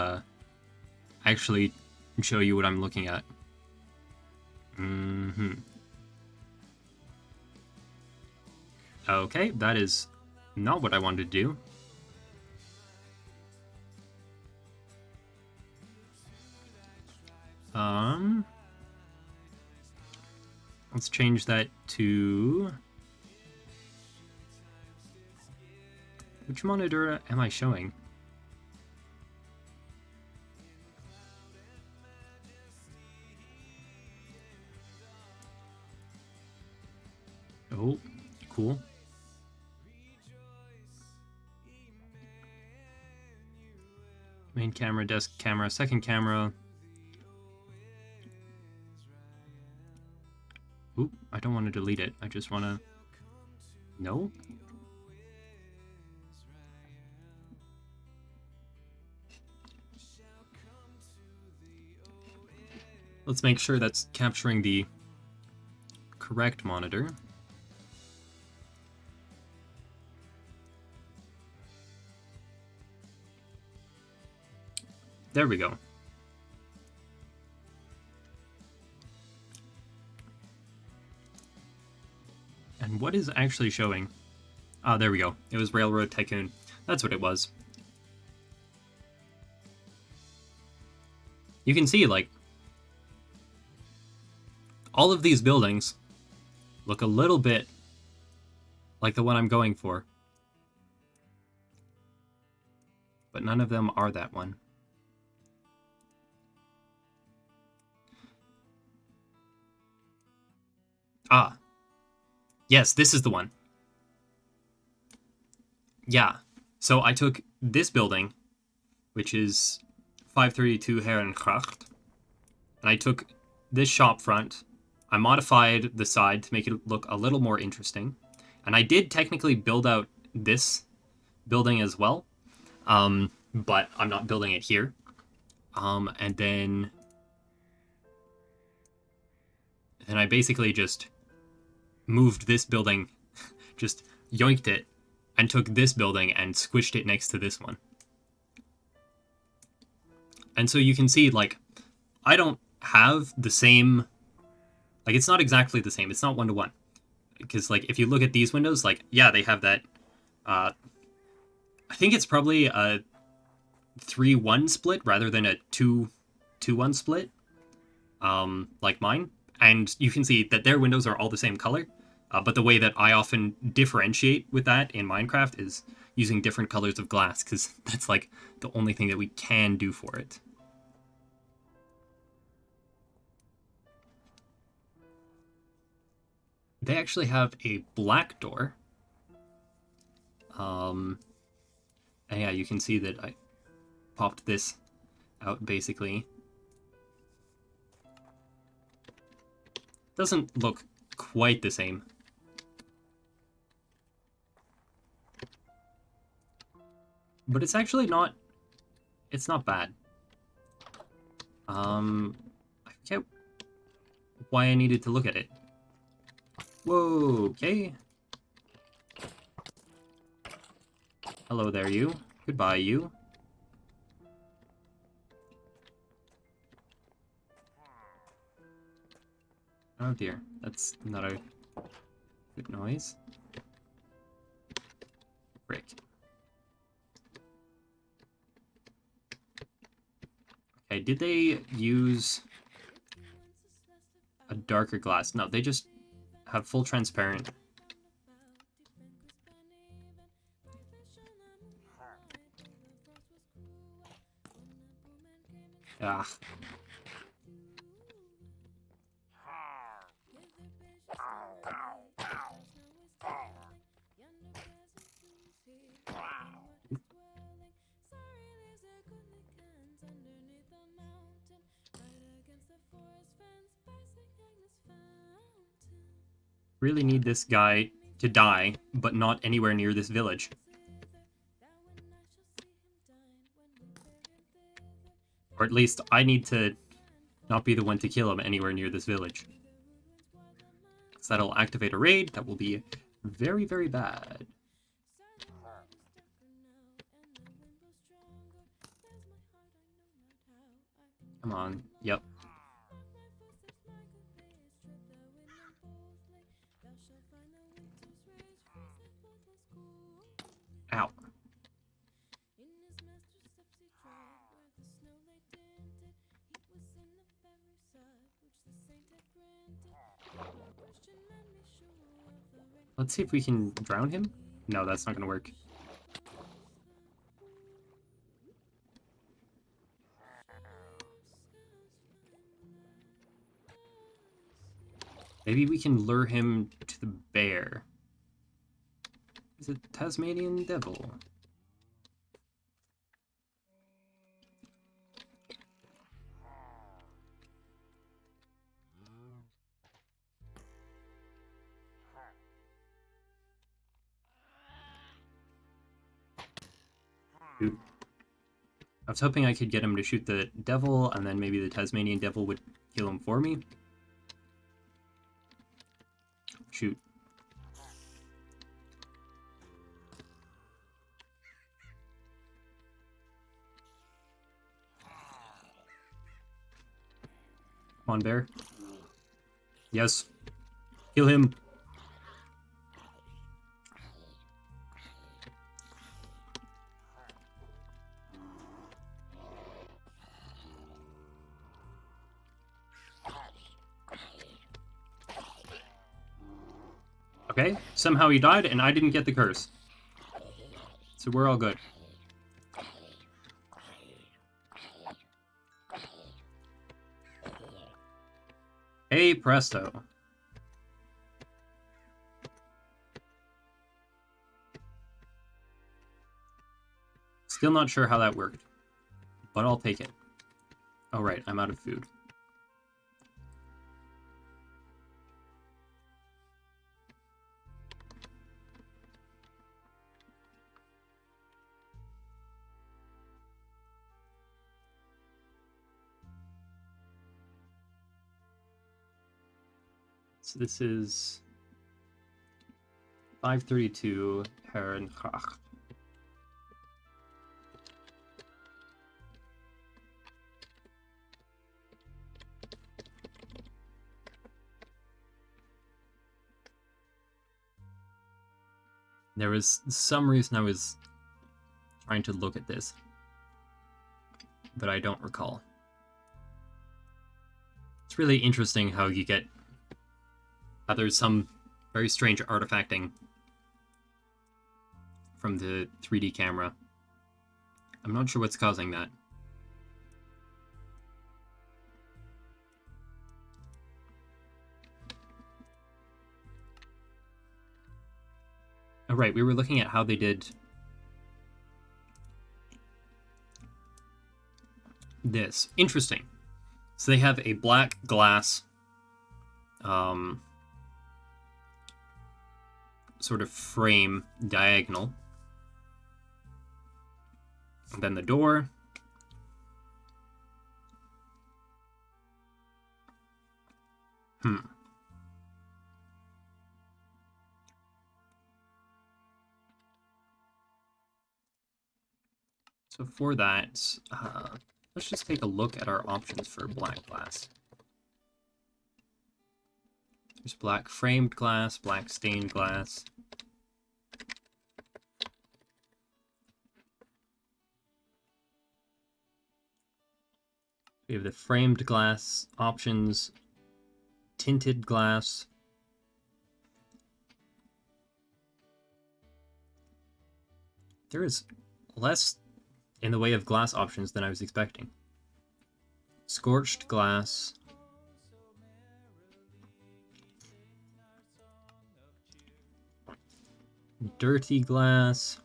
actually show you what I'm looking at. Okay, that is not what I wanted to do. Let's change that to... Which monitor am I showing? Oh, cool. Main camera, desk camera, second camera. Oop, I don't want to delete it. I just want to... No? Let's make sure that's capturing the correct monitor. There we go. And what is actually showing? Ah, there we go. It was Railroad Tycoon. That's what it was. You can see, like, all of these buildings look a little bit like the one I'm going for. But none of them are that one. Ah. Yes, this is the one. Yeah. So I took this building, which is 532 Herengracht, and I took this shop front. I modified the side to make it look a little more interesting. And I did technically build out this building as well, but I'm not building it here. And then I basically just moved this building, just yoinked it, and took this building and squished it next to this one. And so you can see, like, I don't have the same... Like, it's not exactly the same. It's not one-to-one. Because, like, if you look at these windows, like, yeah, they have that... I think it's probably a 3-1 split rather than a 2-1 split. Like mine. And you can see that their windows are all the same color. But the way that I often differentiate with that in Minecraft is using different colors of glass, because that's, like, the only thing that we can do for it. They actually have a black door. And yeah, you can see that I popped this out basically. Doesn't look quite the same. But it's actually not... It's not bad. I forget why I needed to look at it. Whoa, okay. Hello there, you. Goodbye, you. Oh dear, that's not a good noise. Frick. Okay, did they use a darker glass? No, they just have full transparent. Ah. Really need this guy to die, but not anywhere near this village. Or at least I need to not be the one to kill him anywhere near this village. So that'll activate a raid. That will be very, very bad. Come on. Yep. Ow. Let's see if we can drown him. No, that's not going to work. Maybe we can lure him to the bear. He's a Tasmanian devil. Shoot. I was hoping I could get him to shoot the devil, and then maybe the Tasmanian devil would kill him for me. Shoot. Come on, bear. Yes. Kill him. Okay, somehow he died, and I didn't get the curse. So we're all good. Hey, presto. Still not sure how that worked, but I'll take it. Oh, right, I'm out of food. So this is 532 Herrengracht. There was some reason I was trying to look at this, but I don't recall. It's really interesting how you get... how there's some very strange artifacting from the 3D camera. I'm not sure what's causing that. right, we were looking at how they did this. Interesting. So they have a black glass sort of frame diagonal. And then the door. So for that, let's just take a look at our options for black glass. There's black framed glass, black stained glass. We have the framed glass options, tinted glass. There is less in the way of glass options than I was expecting. Scorched glass. Dirty glass.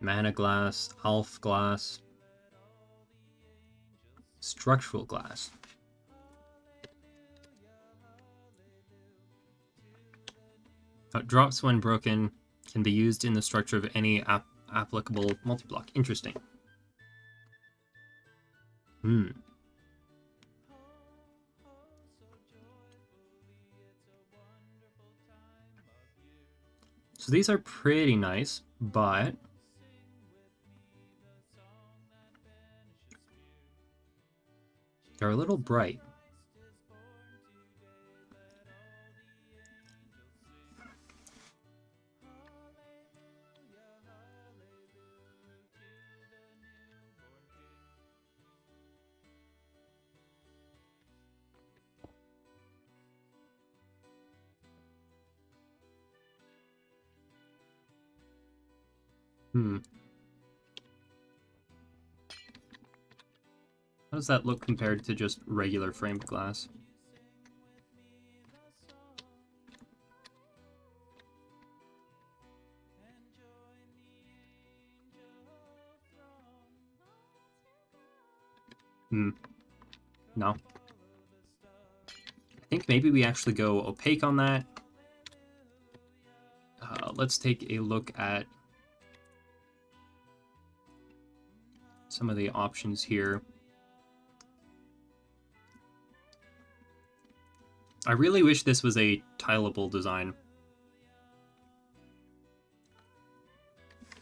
Mana glass, Alf glass. Structural glass. Drops when broken, can be used in the structure of any applicable multi-block. Interesting. So these are pretty nice, but they're a little bright. How does that look compared to just regular framed glass? No. I think maybe we actually go opaque on that. Let's take a look at some of the options here. I really wish this was a tileable design.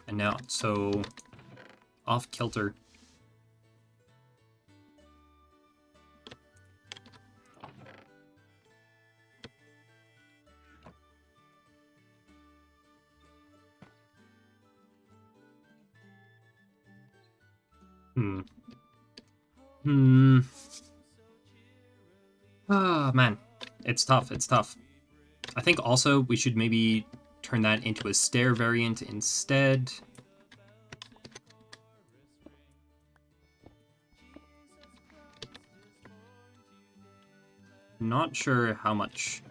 And now it's so off kilter. Ah, man. It's tough, it's tough. I think also we should maybe turn that into a stair variant instead. Not sure how much...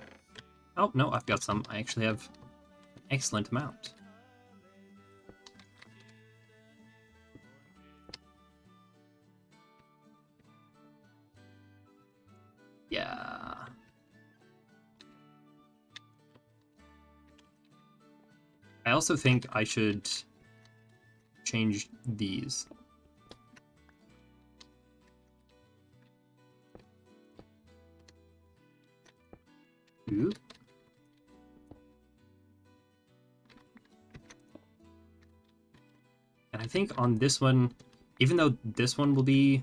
Oh, no, I've got some. I actually have an excellent amount. Yeah. I also think I should change these. Ooh. And I think on this one, even though this one will be...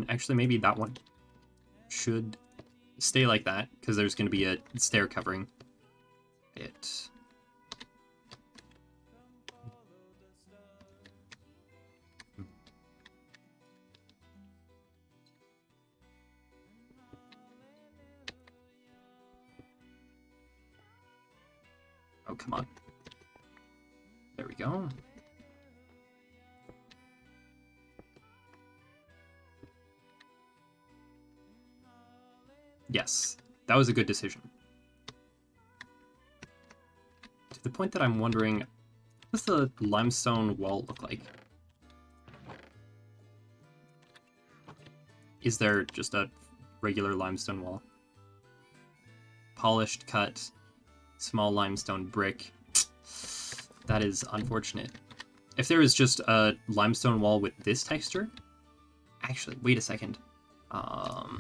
actually, maybe that one should stay like that, because there's going to be a stair covering it. Oh, come on. There we go. Yes, that was a good decision. To the point that I'm wondering, what does the limestone wall look like? Is there just a regular limestone wall? Polished cut, small limestone brick. That is unfortunate. If there was just a limestone wall with this texture... Actually, wait a second. I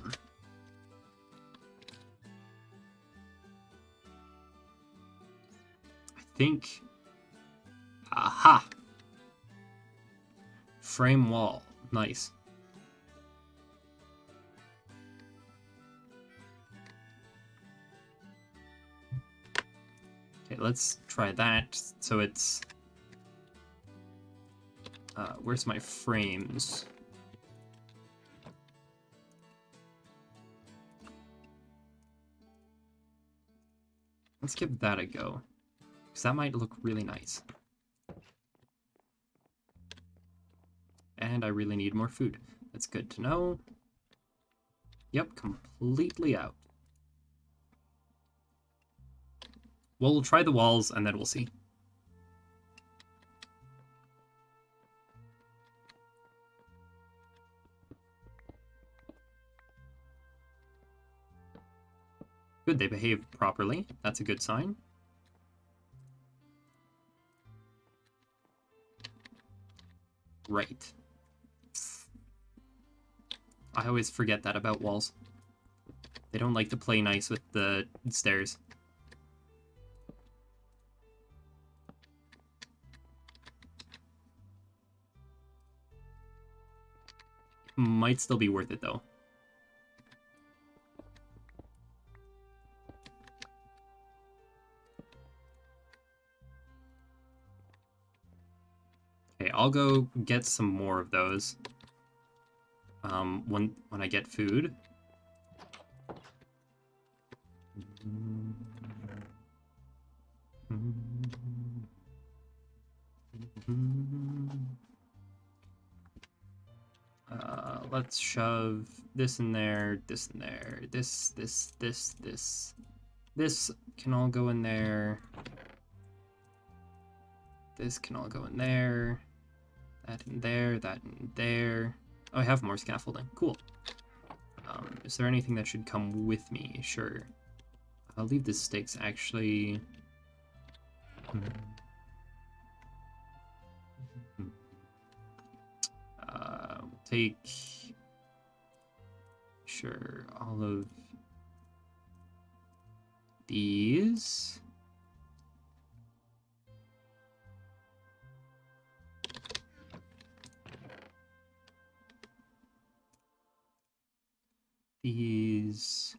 think... Aha! Frame wall. Nice. Okay, let's try that. So it's... where's my frames? Let's give that a go, because that might look really nice. And I really need more food. That's good to know. Yep, completely out. Well, we'll try the walls, and then we'll see. Good, they behave properly. That's a good sign. Right. I always forget that about walls. They don't like to play nice with the stairs. Might still be worth it, though. Okay, I'll go get some more of those. When I get food. Let's shove this in there, this in there, this. This can all go in there. This can all go in there. That in there, that in there. Oh, I have more scaffolding. Cool. Is there anything that should come with me? Sure. I'll leave the stakes, actually. We'll take... Sure, all of these. These.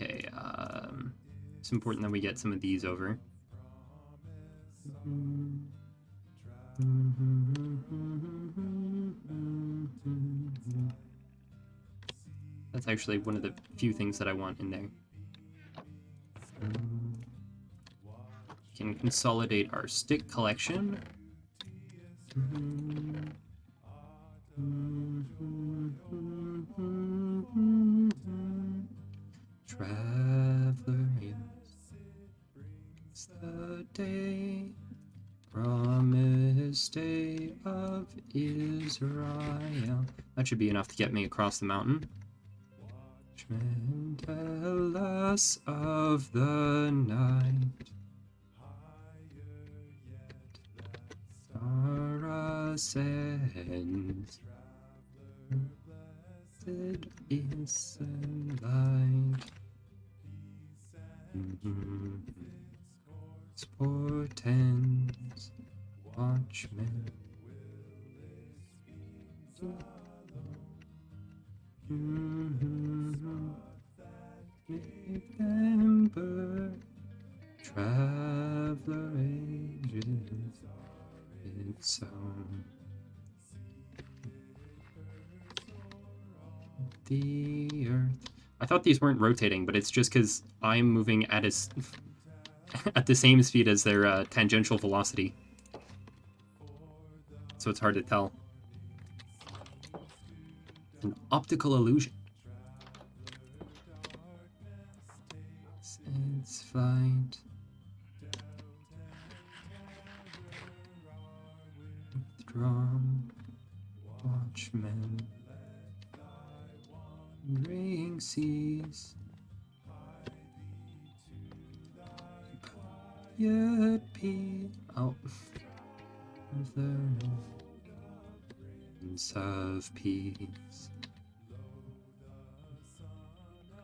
Okay, it's important that we get some of these over. That's actually one of the few things that I want in there. Can consolidate our stick collection. Traveler, it's the day, promised day of Israel. That should be enough to get me across the mountain. Tell us of the night. Star ascends. Blessed is the light. Portends watchmen. Remember, traveler ages its own. The earth. I thought these weren't rotating, but it's just because I'm moving at at the same speed as their tangential velocity. so it's hard to tell. It's an optical illusion. It's flight. Withdrawn. Watchmen. Ring seas. Yet peace. Oh. The Prince of Peace.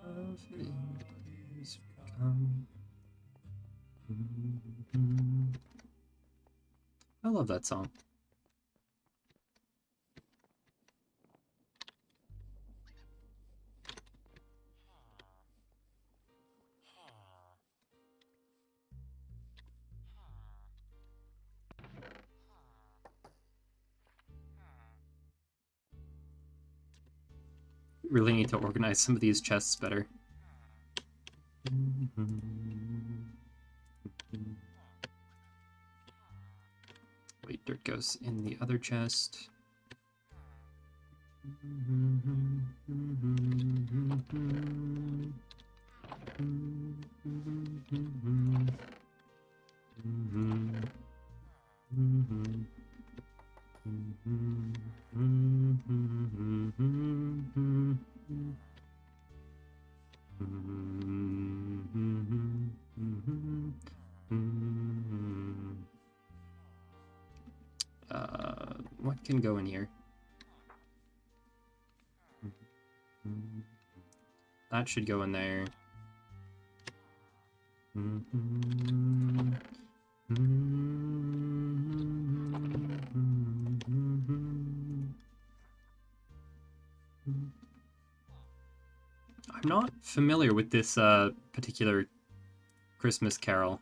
Of is become. I love that song. Really need to organize some of these chests better. Wait, dirt goes in the other chest. What can go in here? That should go in there. I'm not familiar with this particular Christmas carol.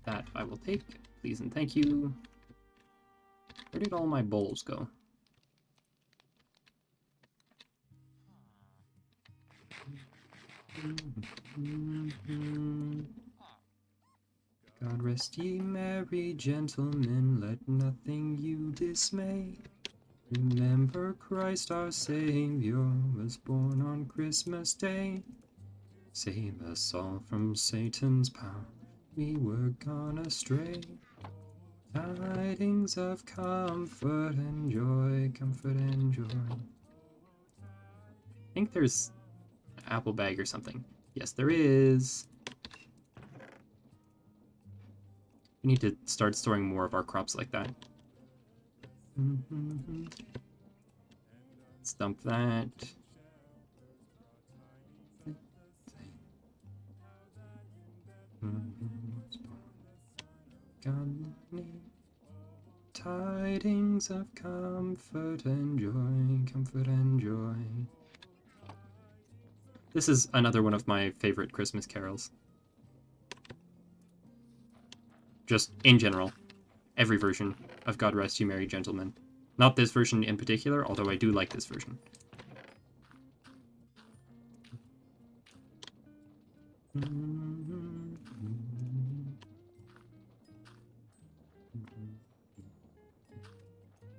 That I will take, please and thank you. Where did all my bowls go? God rest ye merry gentlemen, let nothing you dismay. Remember Christ our Savior was born on Christmas Day. Save us all from Satan's power, we were gone astray. Tidings of comfort and joy, comfort and joy. I think there's an apple bag or something. Yes, there is. We need to start storing more of our crops like that. Let's dump that. Tidings of comfort and joy, comfort and joy. This is another one of my favorite Christmas carols. Just in general, every version of God Rest You Merry Gentlemen. Not this version in particular, although I do like this version.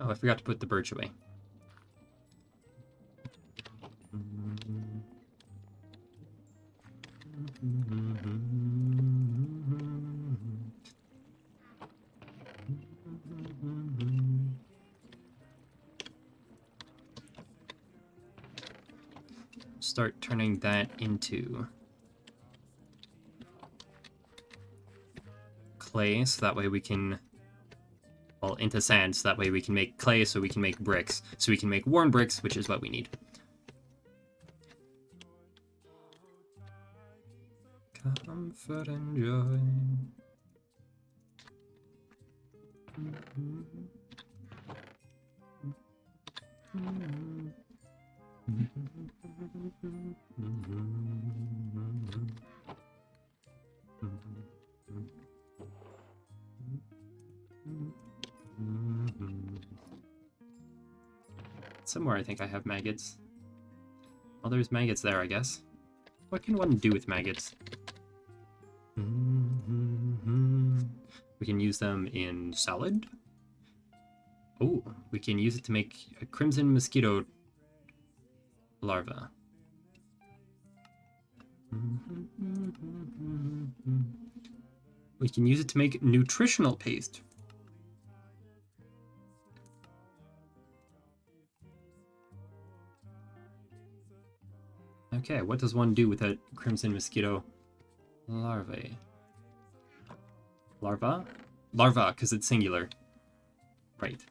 Oh, I forgot to put the birch away. Start turning that into clay, so that way we can... Well, into sand, so that way we can make clay, so we can make bricks. So we can make worn bricks, which is what we need. Comfort and joy. Somewhere I think I have maggots. Well, there's maggots there, I guess. What can one do with maggots? We can use them in salad. Oh, we can use it to make a crimson mosquito larva. We can use it to make nutritional paste. Okay, what does one do with a crimson mosquito larvae? Larva? Larva, because it's singular. Right.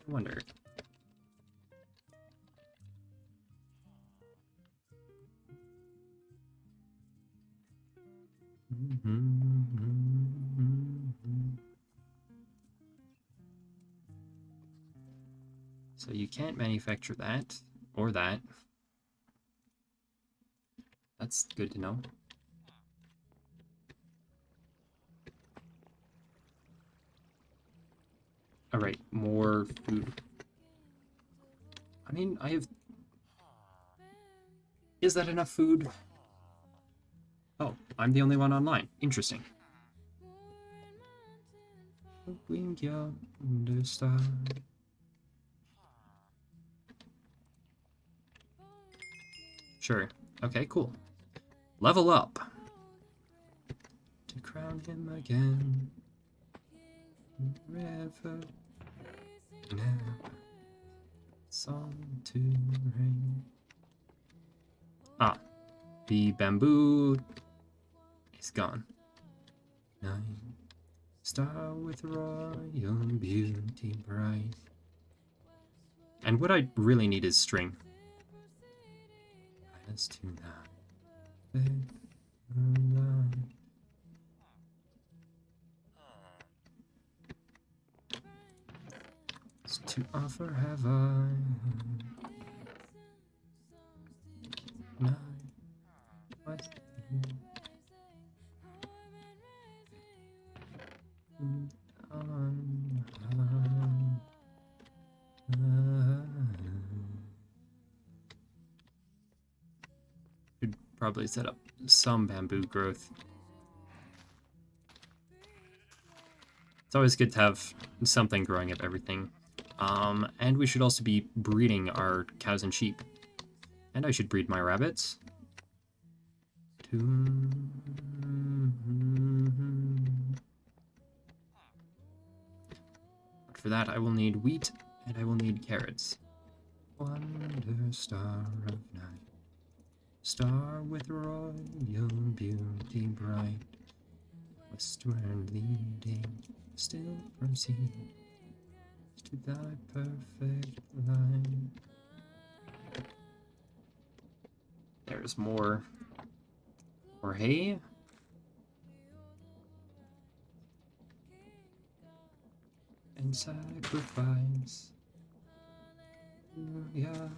I wonder. So you can't manufacture that or that. That's good to know. Alright, more food. I mean, I have... Is that enough food? Oh, I'm the only one online. Interesting. Sure. Okay, cool. Level up. To crown him again. Forever. Never. Song to rain. Ah. The bamboo is gone. 9. Star with royal beauty bright. And what I really need is string. As to that. To offer have I. 9. Should probably set up some bamboo growth. It's always good to have something growing up everything. And we should also be breeding our cows and sheep. And I should breed my rabbits. But for that, I will need wheat, and I will need carrots. Wonder star of night, star with royal beauty bright, westward leading, still proceed to thy perfect line. There's more hay. And sacrifice. Hallelujah,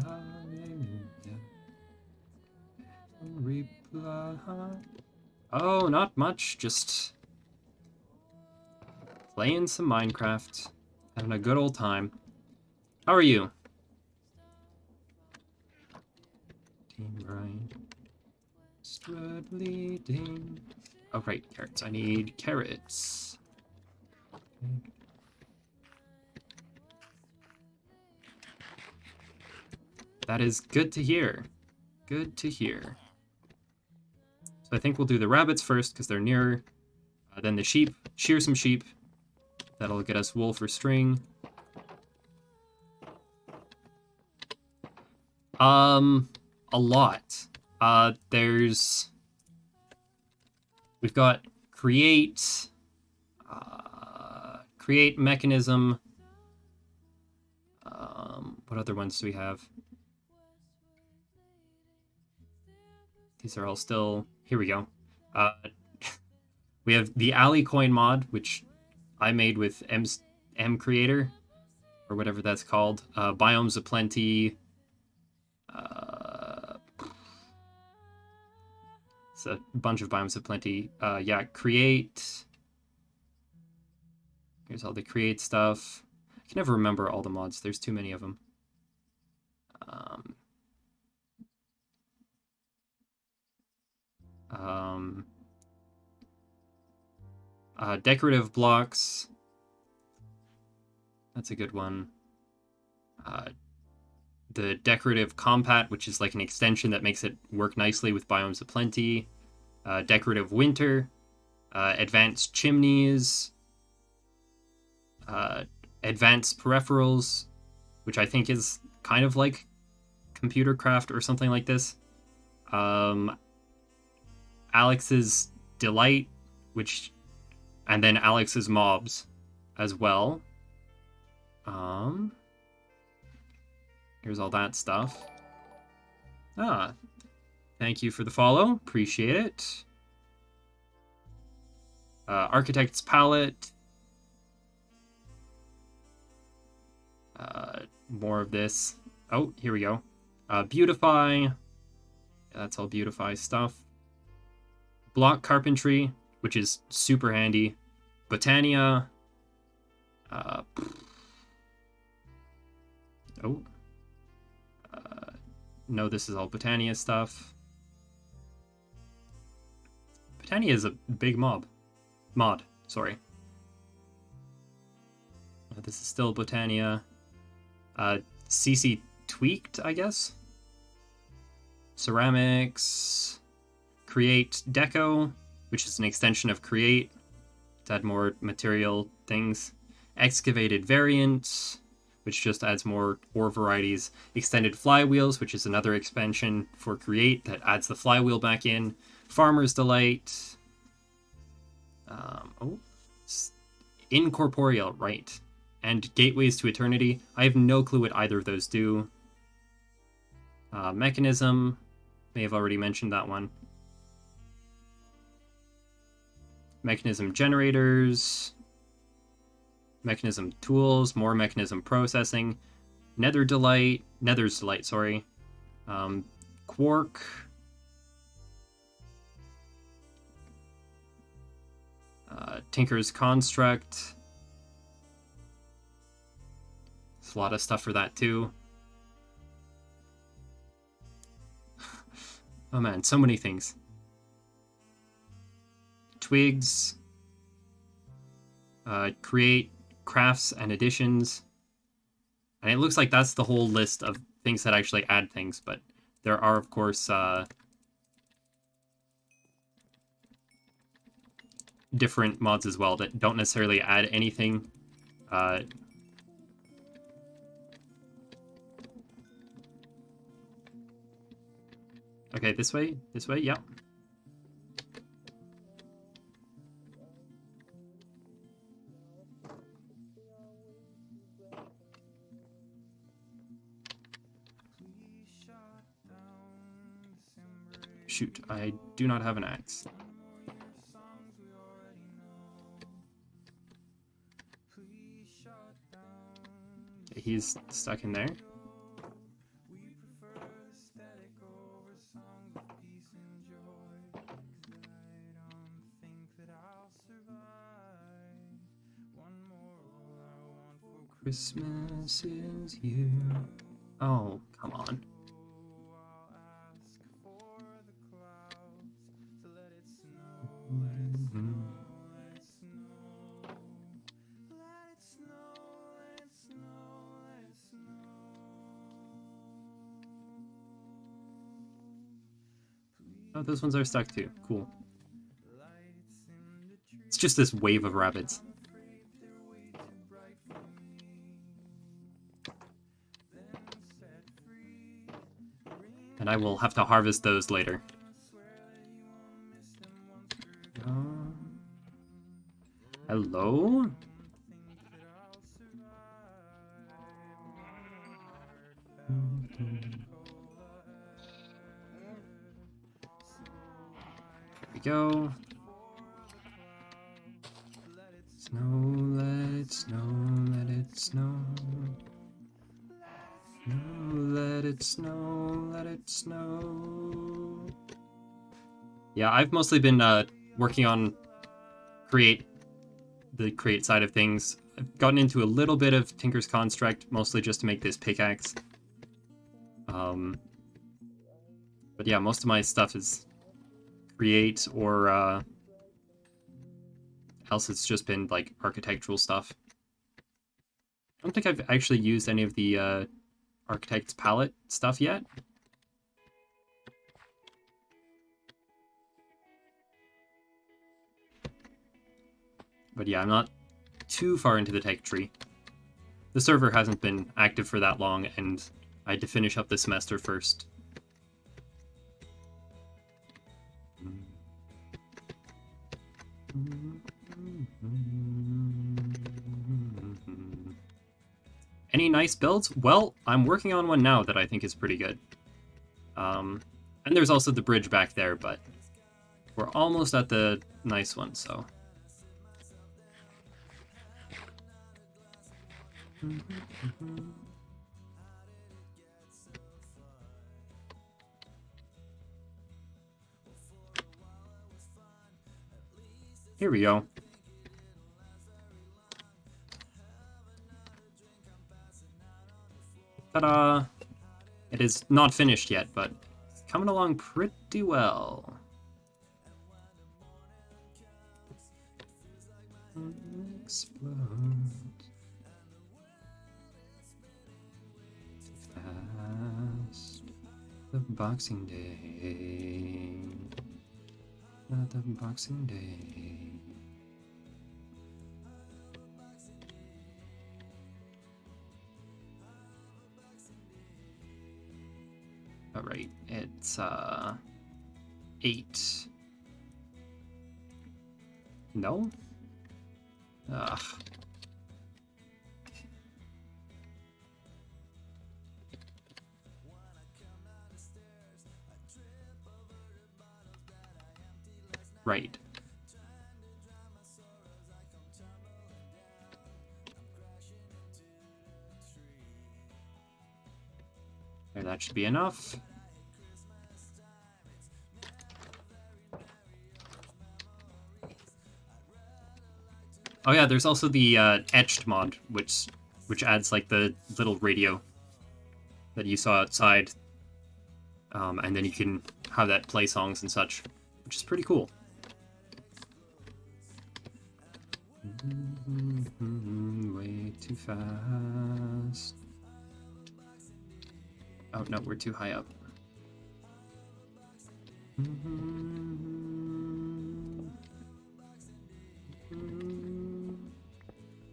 hallelujah. Reply. Oh, not much, just playing some Minecraft, having a good old time. How are you? Team Brian. Strut leading. Oh, right, carrots. I need carrots. Okay. That is good to hear. Good to hear. So I think we'll do the rabbits first, because they're nearer. Then the sheep. Shear some sheep. That'll get us wool for string. A lot. We've got create, create mechanism. What other ones do we have? These are all still, here we go. We have the Alley Coin mod, which I made with M Creator, or whatever that's called. Biomes of Plenty. It's a bunch of Biomes of Plenty. Yeah, create. Here's all the create stuff. I can never remember all the mods. There's too many of them. Decorative blocks. That's a good one. The decorative compat, which is like an extension that makes it work nicely with Biomes of Plenty. Decorative winter. Advanced chimneys. Advanced peripherals, which I think is kind of like computer craft or something like this. Alex's delight, and then Alex's mobs as well. Here's all that stuff. Thank you for the follow. Appreciate it. Architect's palette. More of this. Oh, here we go. Beautify. That's all Beautify stuff. Block carpentry, which is super handy. Botania. No, this is all Botania stuff. Botania is a big mod, sorry. This is still Botania. CC Tweaked, I guess? Ceramics. Create Deco, which is an extension of Create to add more material things. Excavated Variant, which just adds more ore varieties. Extended Flywheels, which is another expansion for Create that adds the flywheel back in. Farmer's Delight. Incorporeal, right. And Gateways to Eternity. I have no clue what either of those do. Mechanism. May have already mentioned that one. Mechanism generators. Mechanism tools. More mechanism processing. Nether's Delight, sorry. Quark. Tinker's Construct. There's a lot of stuff for that too. Oh man, so many things. Twigs. Create crafts and additions. And it looks like that's the whole list of things that actually add things, but there are, of course, different mods as well that don't necessarily add anything. Okay, this way, yeah. Shoot, I do not have an axe. Okay, he's stuck in there. Christmas is here. Oh, come on. Oh, those ones are stuck too. Cool. It's just this wave of rabbits. And I will have to harvest those later. Hello? Here we go. Snow, let it snow, let it snow. Snow, let it snow, let it snow. Yeah, I've mostly been working on the create side of things. I've gotten into a little bit of Tinker's Construct, mostly just to make this pickaxe. But yeah, most of my stuff is create or else it's just been like architectural stuff. I don't think I've actually used any of the Architect's Palette stuff yet. But yeah, I'm not too far into the tech tree. The server hasn't been active for that long, and I had to finish up the semester first. Any nice builds? Well, I'm working on one now that I think is pretty good. And there's also the bridge back there, but we're almost at the nice one, so... Here we go. Ta-da! It is not finished yet, but it's coming along pretty well. Explode. Fast. The Boxing Day. Another Boxing Day. Alright, it's 8. No? Ugh. Right. There, that should be enough. Oh yeah, there's also the etched mod, which adds like the little radio that you saw outside, and then you can have that play songs and such, which is pretty cool. Way too fast. Oh no, we're too high up.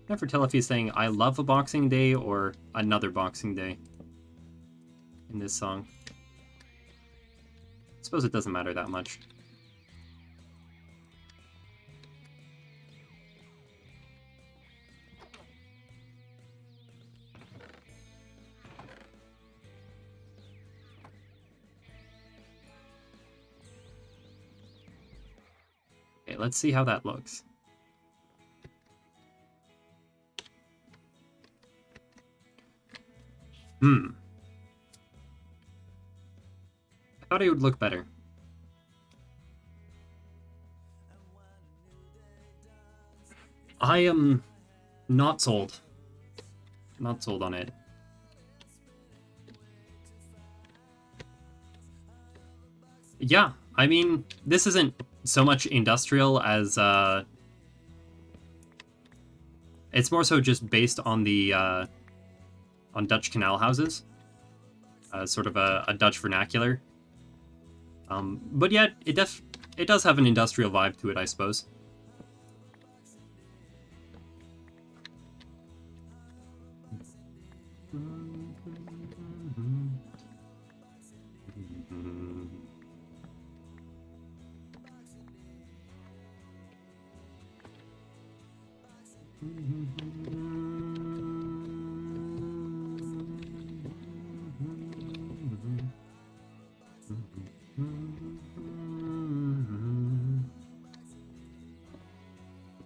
Never tell if he's saying I love a Boxing Day or another Boxing Day in this song. I suppose it doesn't matter that much. Okay, let's see how that looks. I thought it would look better. I am not sold. Not sold on it. Yeah, I mean, this isn't so much industrial as it's more so just based on the on Dutch canal houses, sort of a Dutch vernacular. But yet it does have an industrial vibe to it, I suppose.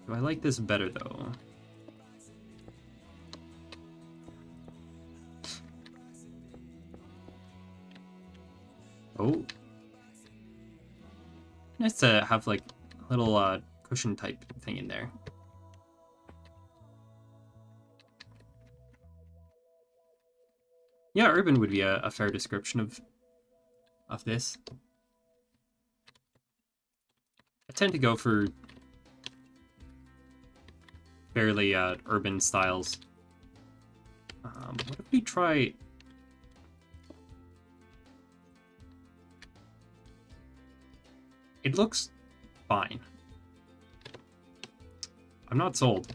Do I like this better though? Oh. Nice to have like a little cushion type thing in there. Yeah, urban would be a fair description of this. I tend to go for fairly urban styles. What if we try... It looks fine. I'm not sold.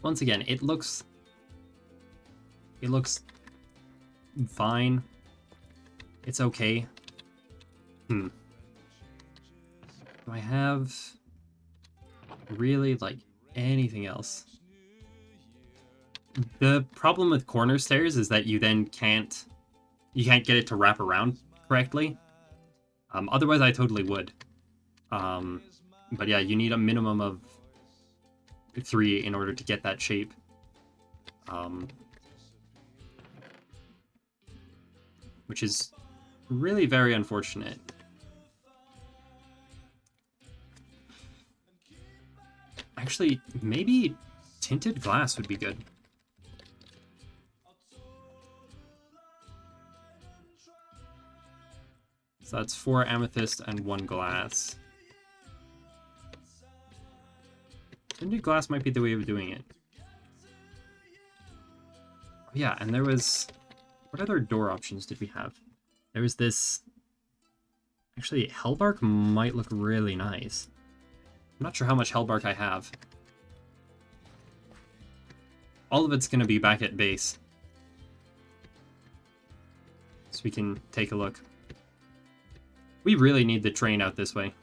Once again, it looks fine. It's okay. Do I have really like anything else? The problem with corner stairs is that you then can't get it to wrap around correctly. Otherwise, I totally would. But yeah, you need a minimum of 3 in order to get that shape. Which is really very unfortunate. Actually, maybe tinted glass would be good. So that's 4 amethyst and 1 glass. Tinted glass might be the way of doing it. Oh, yeah, and there was... What other door options did we have? There was this... Actually, Hellbark might look really nice. I'm not sure how much Hellbark I have. All of it's going to be back at base. So we can take a look. We really need the train out this way.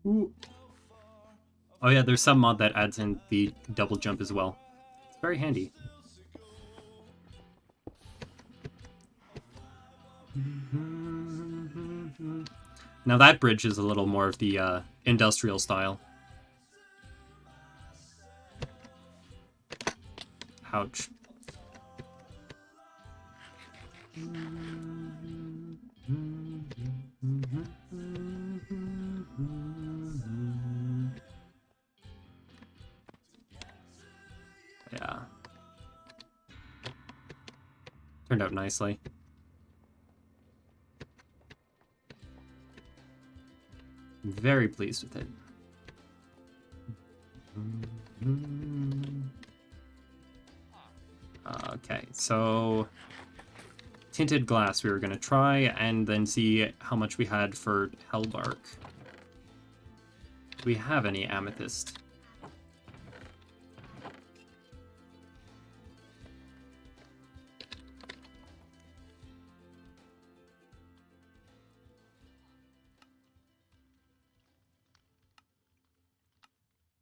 Ooh. Oh yeah, there's some mod that adds in the double jump as well. It's very handy. Now that bridge is a little more of the industrial style. Ouch. Yeah. Turned out nicely. Very pleased with it. Okay, so tinted glass we were going to try and then see how much we had for Hellbark. Do we have any amethyst?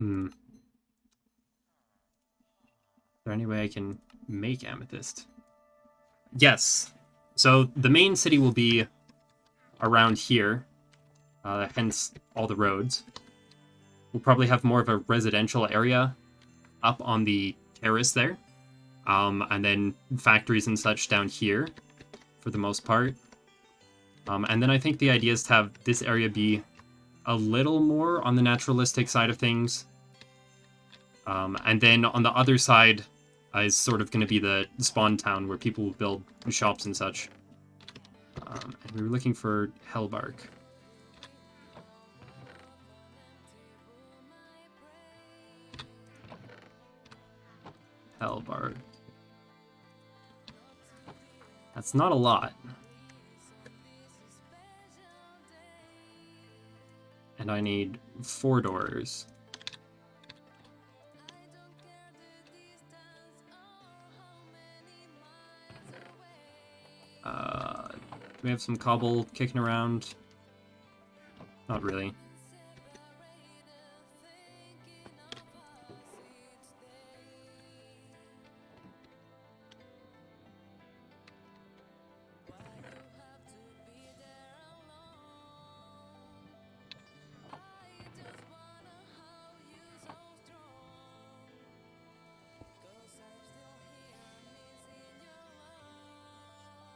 Is there any way I can make amethyst? Yes. So the main city will be around here, hence all the roads. We'll probably have more of a residential area up on the terrace there, and then factories and such down here for the most part. And then I think the idea is to have this area be a little more on the naturalistic side of things. And then on the other side is sort of going to be the spawn town where people will build shops and such. And we were looking for Hellbark. Hellbar. That's not a lot. And I need 4 doors. Do we have some cobble kicking around? Not really.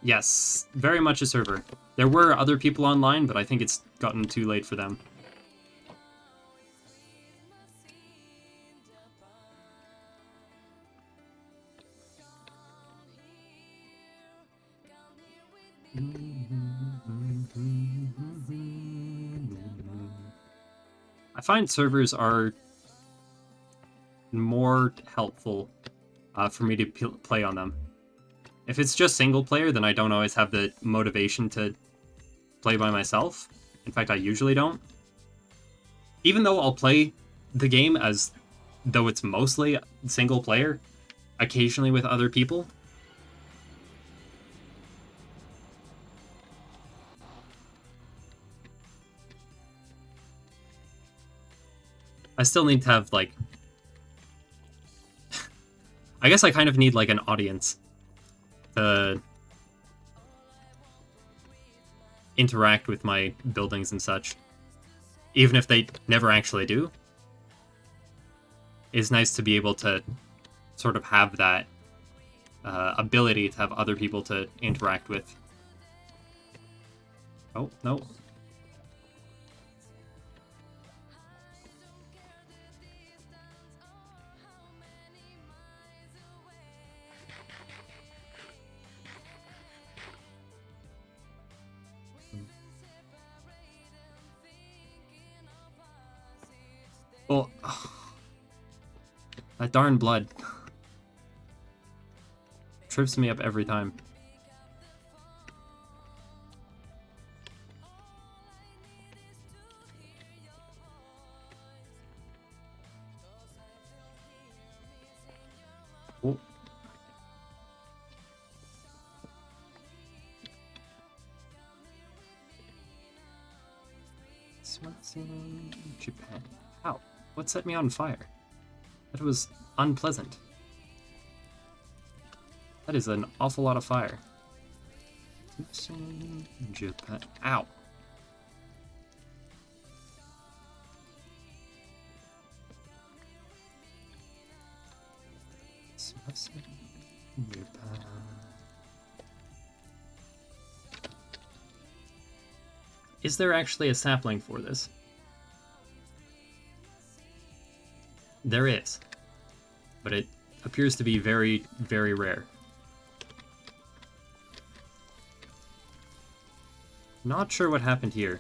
Yes, very much a server. There were other people online, but I think it's gotten too late for them. I find servers are more helpful for me to play on them. If it's just single player, then I don't always have the motivation to play by myself. In fact, I usually don't. Even though I'll play the game as though it's mostly single player, occasionally with other people. I still need to have, like... I guess I kind of need, like, an audience to interact with my buildings and such. Even if they never actually do. It's nice to be able to sort of have that ability to have other people to interact with. Oh, no. Oh, that darn blood trips me up every time. Oh. Japan. Ow. What set me on fire? That was unpleasant. That is an awful lot of fire. Japan. Ow. Japan. Is there actually a sapling for this? There is, but it appears to be very, very rare. Not sure what happened here.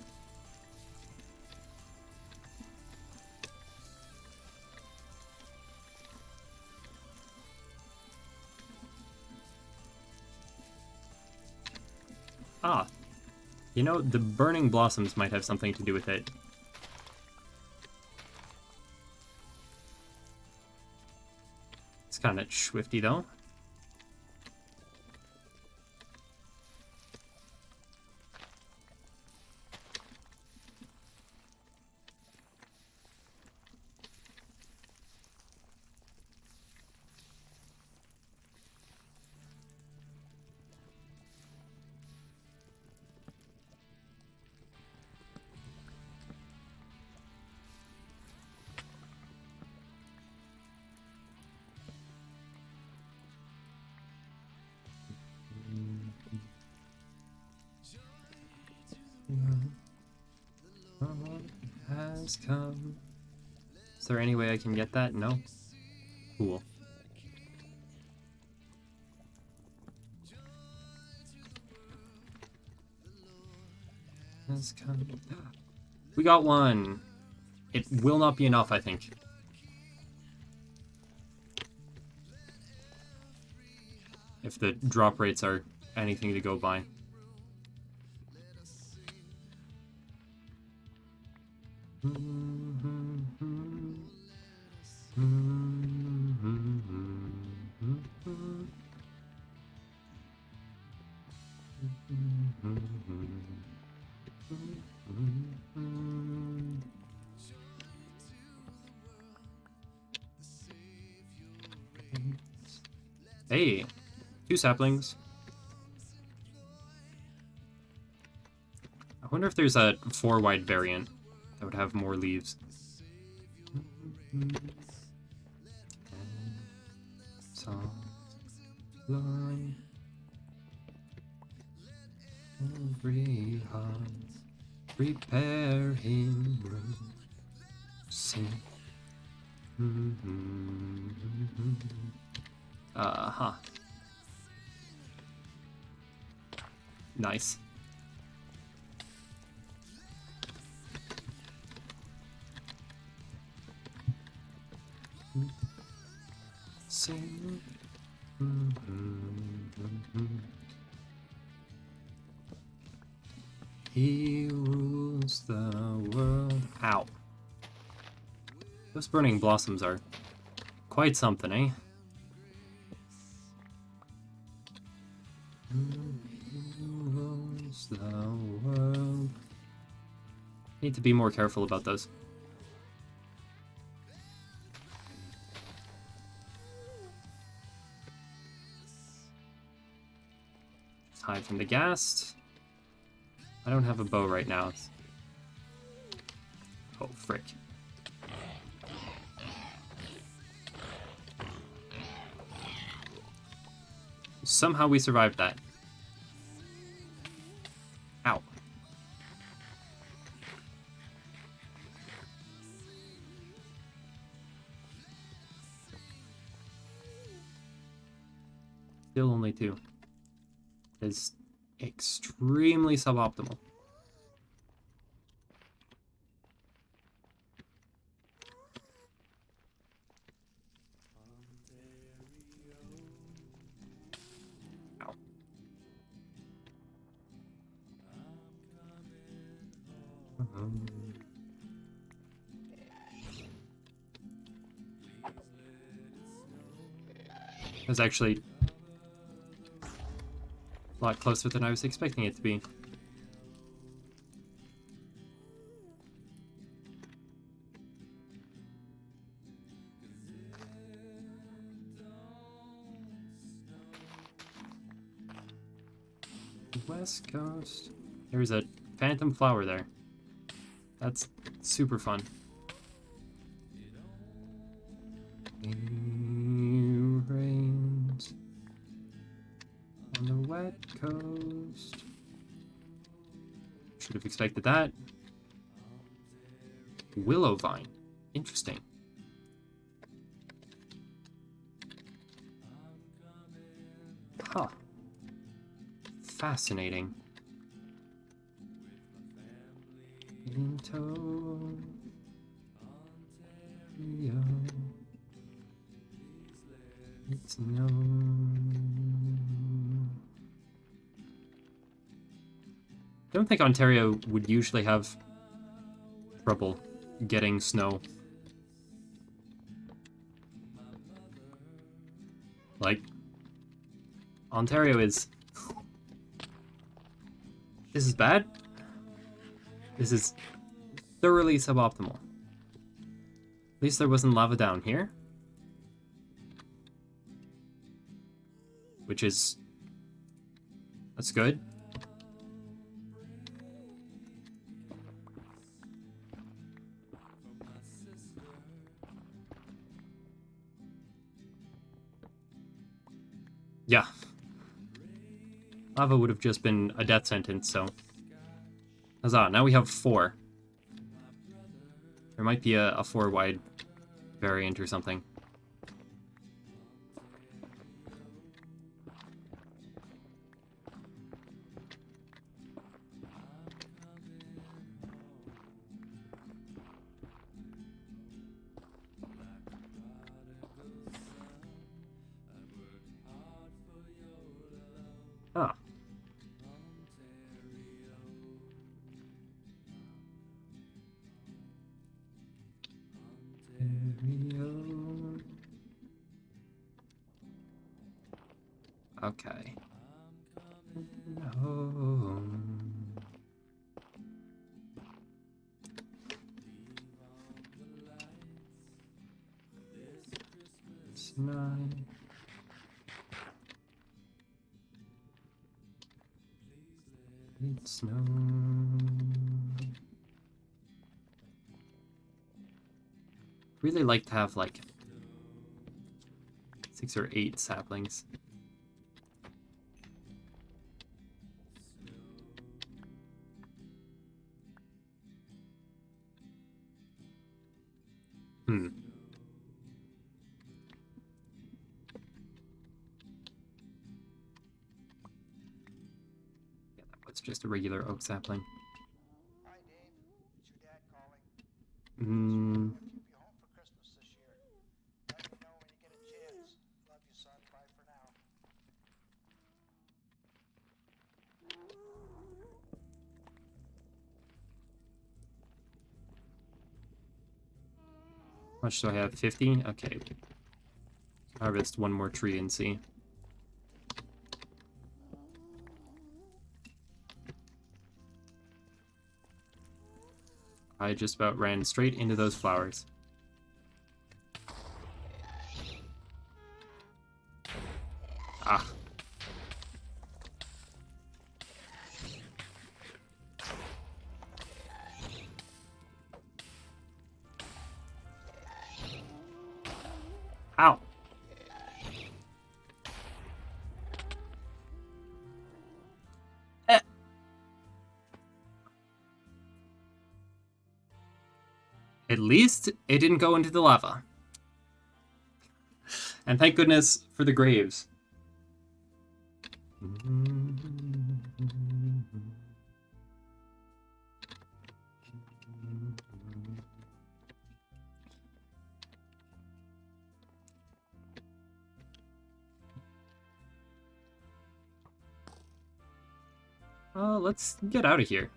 Ah, you know, the burning blossoms might have something to do with it. It's kind of swifty, though. Has come. Is there any way I can get that? No? Cool. Has come. We got one! It will not be enough, I think. if the drop rates are anything to go by. Hey, 2 saplings. I wonder if there's a 4-wide variant that would have more leaves. Every heart prepare him room. Sing. Uh-huh. Nice. Sing. He rules the world. Ow. Those burning blossoms are quite something, eh? Rules the world. Need to be more careful about those. Hide from the ghast. I don't have a bow right now. Oh, frick. Somehow we survived that. Ow. Still only 2. Is extremely suboptimal. Ow. It was actually a lot closer than I was expecting it to be. West Coast. There's a phantom flower there. That's super fun. It rains on the wet coast. Should have expected that. Willow vine. Interesting. Huh. Fascinating. In Ontario. It's known. I don't think Ontario would usually have trouble getting snow. Like, Ontario is... This is bad. This is thoroughly suboptimal. At least there wasn't lava down here. Which is... That's good. Yeah. Lava would have just been a death sentence, so... Huzzah, now we have 4. There might be a 4-wide variant or something. Okay. Home. Tonight. It snow. Really like to have like 6 or 8 saplings. Hmm. Yeah, that was just a regular oak sapling. Hi, Dave. It's your dad calling. Hmm. If you'll be home for Christmas this year, let me know when you get a chance. Love you, son. Bye for now. How much do I have? 50? Okay. Harvest one more tree and see. I just about ran straight into those flowers. Ah. Ow. Eh. At least it didn't go into the lava. And thank goodness for the graves. Let's get out of here.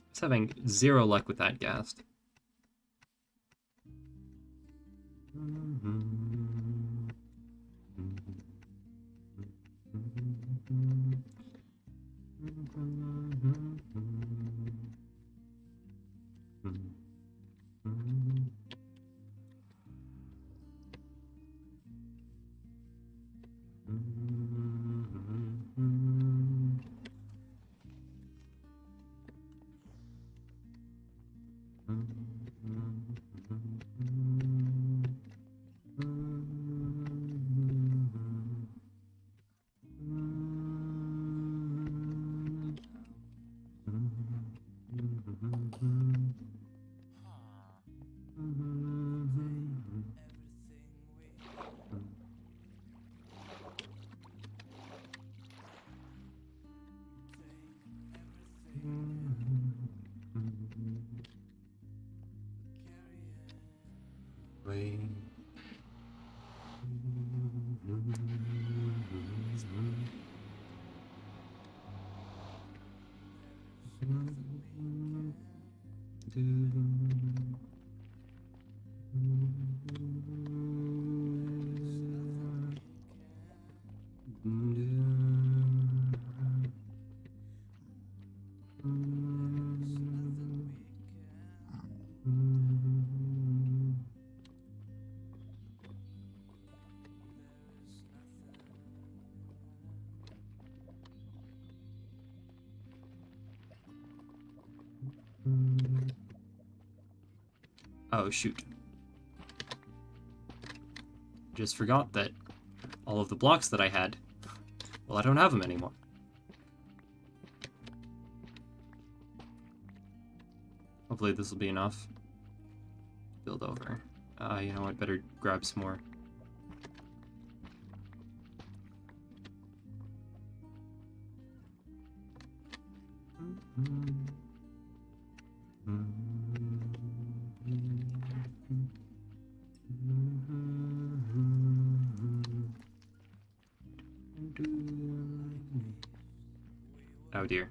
Just having 0 luck with that ghast. Oh, shoot. Just forgot that all of the blocks that I had, well, I don't have them anymore. Hopefully this will be enough. Build over. You know what, better grab some more. Oh dear.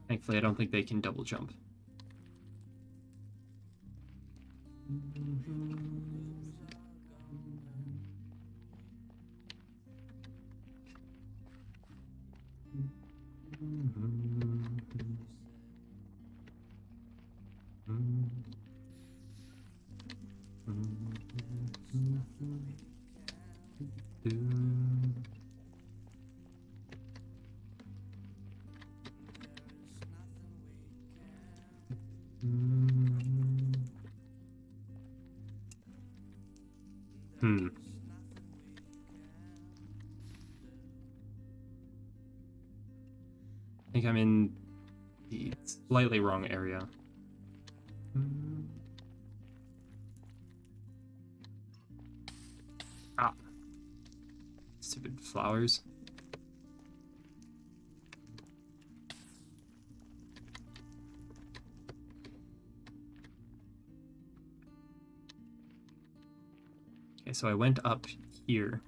Thankfully, I don't think they can double jump. I think I'm in the slightly wrong area. Ah. Stupid flowers. Okay, so I went up here.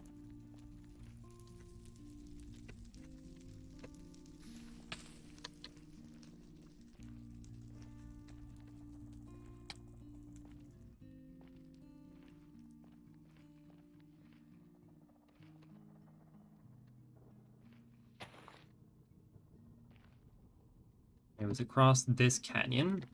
It was across this canyon.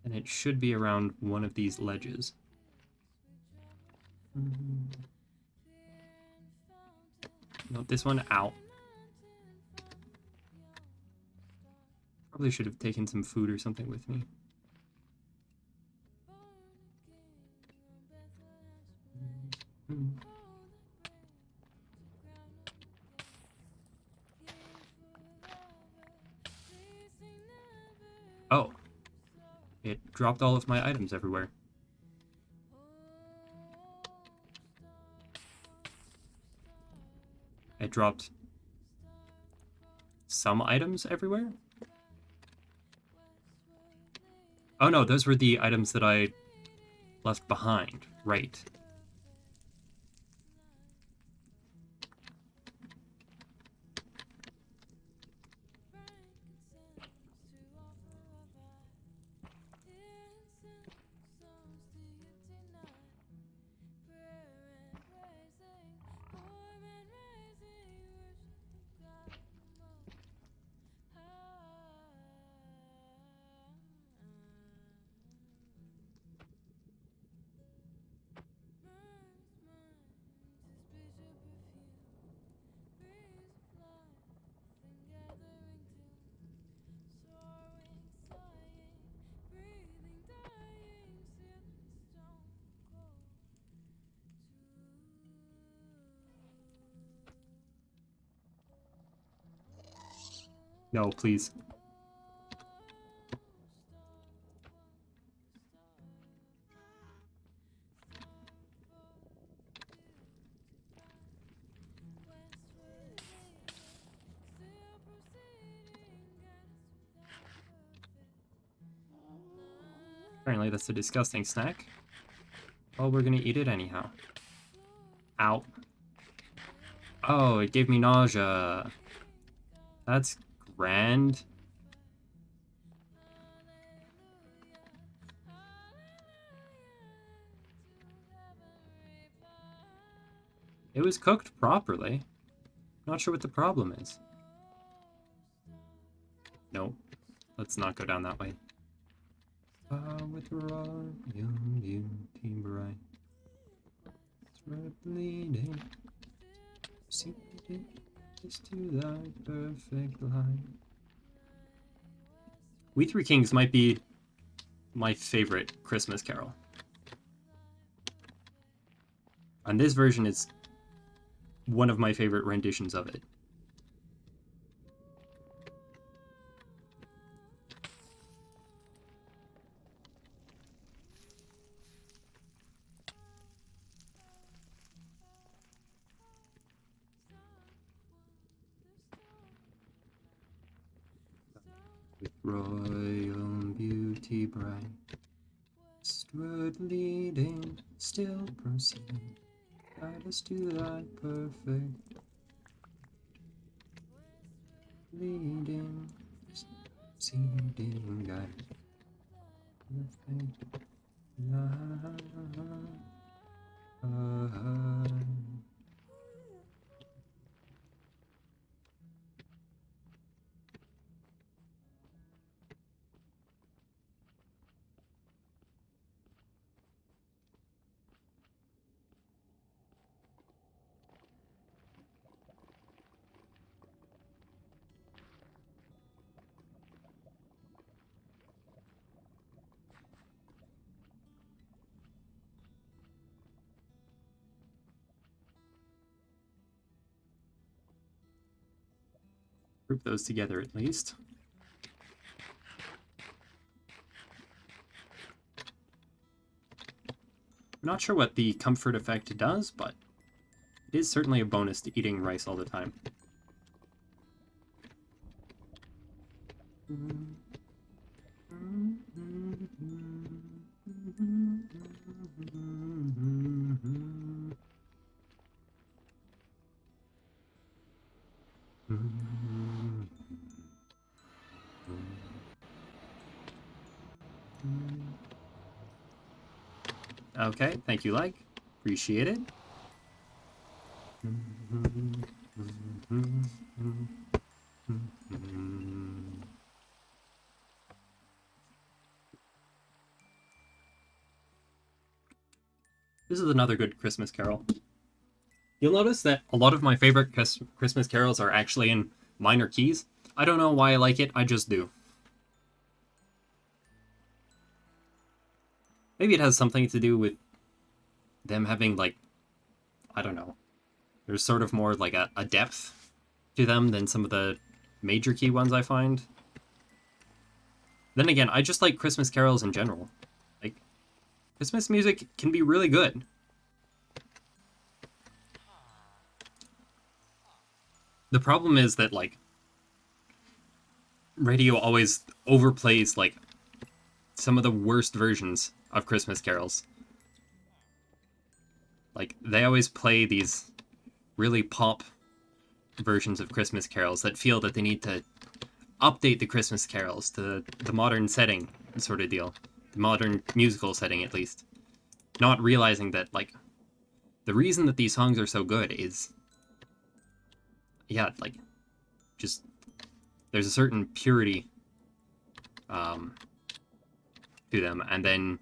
And it should be around one of these ledges. No, this one out. Probably should have taken some food or something with me. Oh. It dropped all of my items everywhere. It dropped some items everywhere? Oh no, those were the items that I left behind. Right. No, please. Apparently that's a disgusting snack. Well, we're gonna eat it anyhow. Ow. Oh, it gave me nausea. That's grand. It was cooked properly. Not sure what the problem is. No, let's not go down that way. With royal beauty bright, thread bleeding, see it is to thy perfect light. We Three Kings might be my favorite Christmas carol. And this version is one of my favorite renditions of it. With royal beauty bright, westward leading, still proceed, guide us to thy perfect leading, seeding guide, perfect light. Group those together at least. I'm not sure what the comfort effect does, but it is certainly a bonus to eating rice all the time. Okay, thank you, Leg. Appreciate it. This is another good Christmas carol. You'll notice that a lot of my favorite Christmas carols are actually in minor keys. I don't know why I like it, I just do. Maybe it has something to do with them having, like, I don't know. There's sort of more like a depth to them than some of the major key ones I find. Then again, I just like Christmas carols in general. Like, Christmas music can be really good. The problem is that, like, radio always overplays, like, some of the worst versions of Christmas carols. Like, they always play these really pop versions of Christmas carols that feel that they need to update the Christmas carols to the modern setting sort of deal. The modern musical setting, at least. Not realizing that, like, the reason that these songs are so good is, yeah, like, just, there's a certain purity to them, and then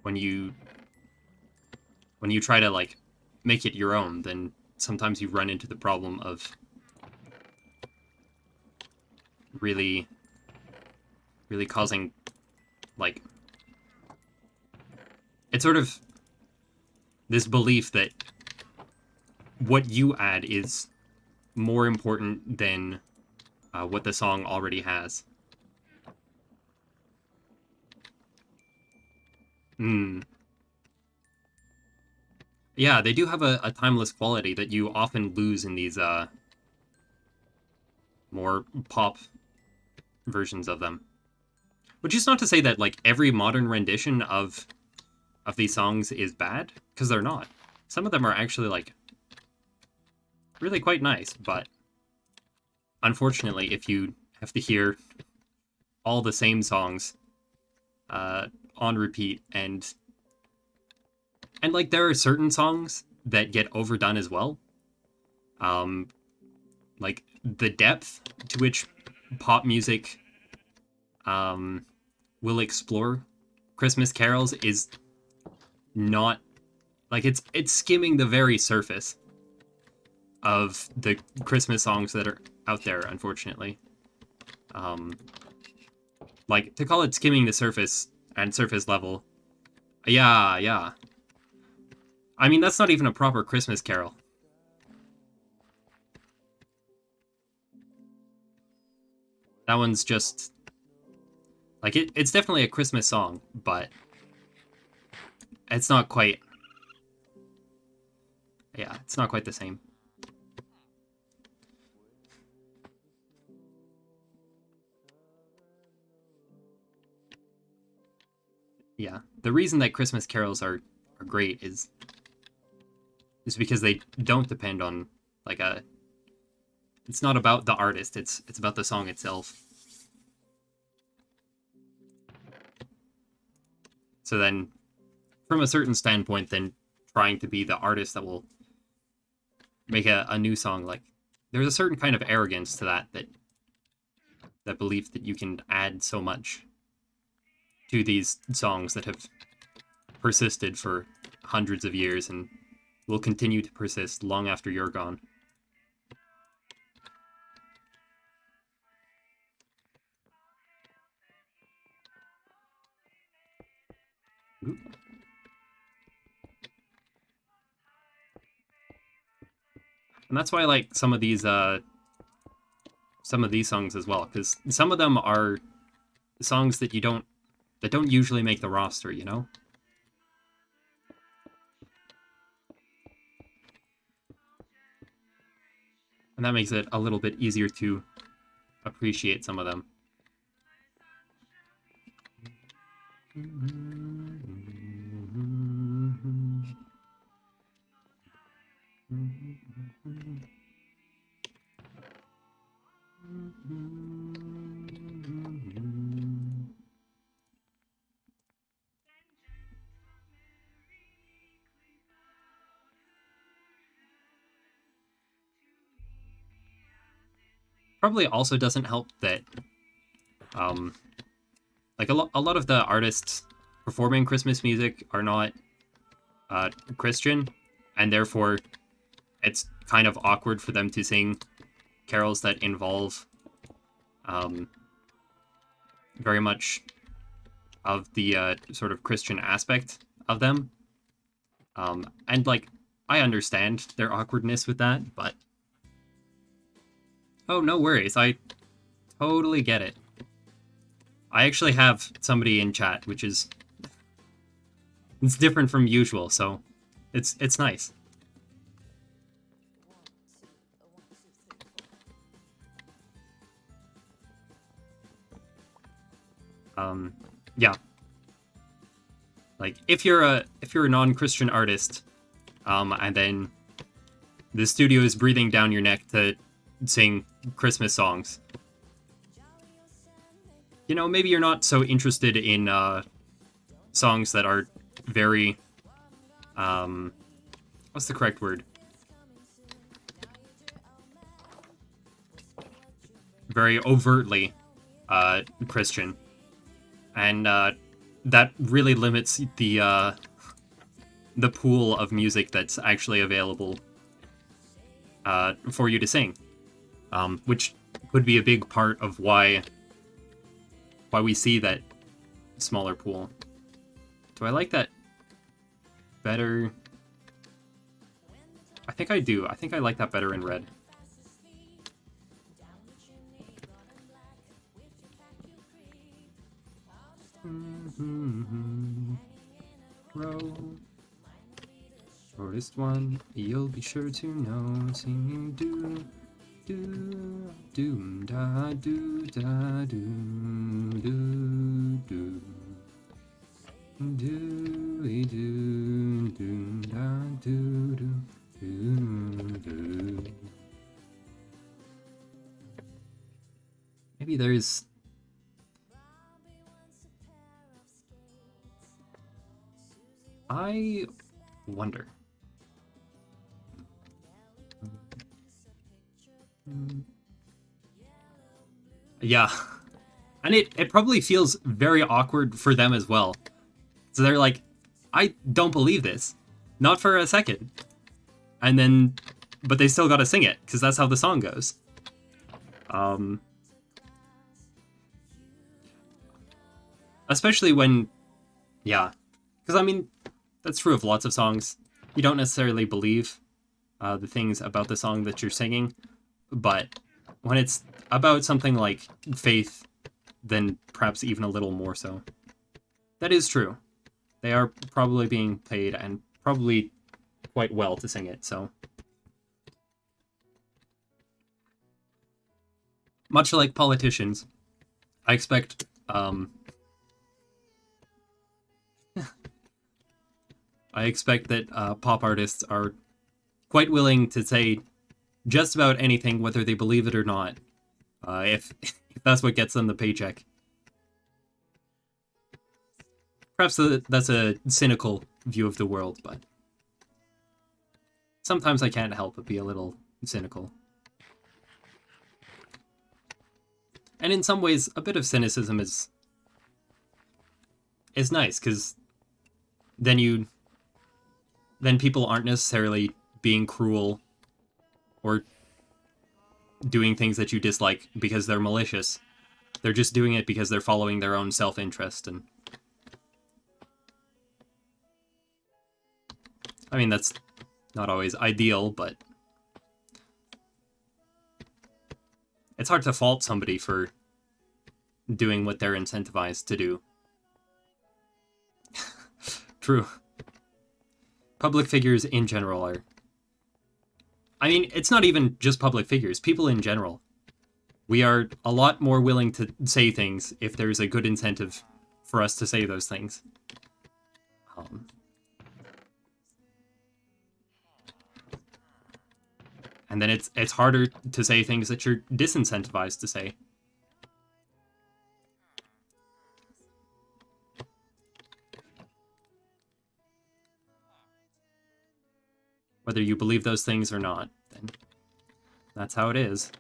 when you try to, like, make it your own, then sometimes you run into the problem of really causing, like, it's sort of this belief that what you add is more important than what the song already has. Yeah, they do have a timeless quality that you often lose in these more pop versions of them. Which is not to say that, like, every modern rendition of these songs is bad, because they're not. Some of them are actually, like, really quite nice, but unfortunately, if you have to hear all the same songs on repeat, and like, there are certain songs that get overdone as well. Like, the depth to which pop music will explore Christmas carols is not like it's skimming the very surface of the Christmas songs that are out there, unfortunately. Um, like to call it skimming the surface and surface level. Yeah, yeah. I mean, that's not even a proper Christmas carol. That one's just like it's definitely a Christmas song, but it's not quite. Yeah, it's not quite the same. Yeah, the reason that Christmas carols are great is because they don't depend on like a. It's not about the artist. It's about the song itself. So then, from a certain standpoint, then trying to be the artist that will make a new song, like there's a certain kind of arrogance to that belief that you can add so much to these songs that have persisted for hundreds of years and will continue to persist long after you're gone. Ooh. And that's why I like some of these songs as well, because some of them are songs that don't usually make the roster, you know? And that makes it a little bit easier to appreciate some of them. Probably also doesn't help that like a lot of the artists performing Christmas music are not Christian, and therefore it's kind of awkward for them to sing carols that involve very much of the sort of Christian aspect of them. And like I understand their awkwardness with that, but oh, no worries. I totally get it. I actually have somebody in chat, which is it's different from usual, so it's nice. Yeah. Like if you're a non-Christian artist, and then the studio is breathing down your neck to sing Christmas songs, you know, maybe you're not so interested in songs that are very what's the correct word? Very overtly Christian. And that really limits the pool of music that's actually available for you to sing, which could be a big part of why we see that smaller pool. Do I like that better? I think I do. I think I like that better in red. Row. Shortest one, you'll be sure to know. Singing do, do, doom da do da do, do, do. Do, do, doom da do, do, do, do. Maybe there's. I wonder. Yeah. And it probably feels very awkward for them as well. So they're like, I don't believe this. Not for a second. And then, but they still gotta sing it, because that's how the song goes. Especially when, yeah. Because, I mean, that's true of lots of songs. You don't necessarily believe the things about the song that you're singing, but when it's about something like faith, then perhaps even a little more so. That is true. They are probably being paid, and probably quite well, to sing it, so. Much like politicians, I expect, I expect that pop artists are quite willing to say just about anything, whether they believe it or not, if that's what gets them the paycheck. Perhaps that's a cynical view of the world, but sometimes I can't help but be a little cynical. And in some ways, a bit of cynicism is nice, because then people aren't necessarily being cruel or doing things that you dislike because they're malicious. They're just doing it because they're following their own self-interest. And I mean, that's not always ideal, but it's hard to fault somebody for doing what they're incentivized to do. True. Public figures in general are... I mean, it's not even just public figures. People in general. We are a lot more willing to say things if there's a good incentive for us to say those things. And then it's harder to say things that you're disincentivized to say. Whether you believe those things or not, then that's how it is.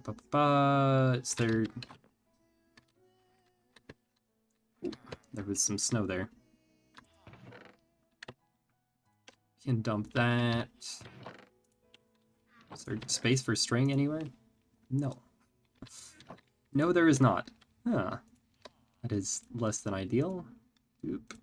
Is there... Ooh, there was some snow there. You can dump that. Is there space for string anywhere? No. No, there is not. Huh. That is less than ideal. Oop.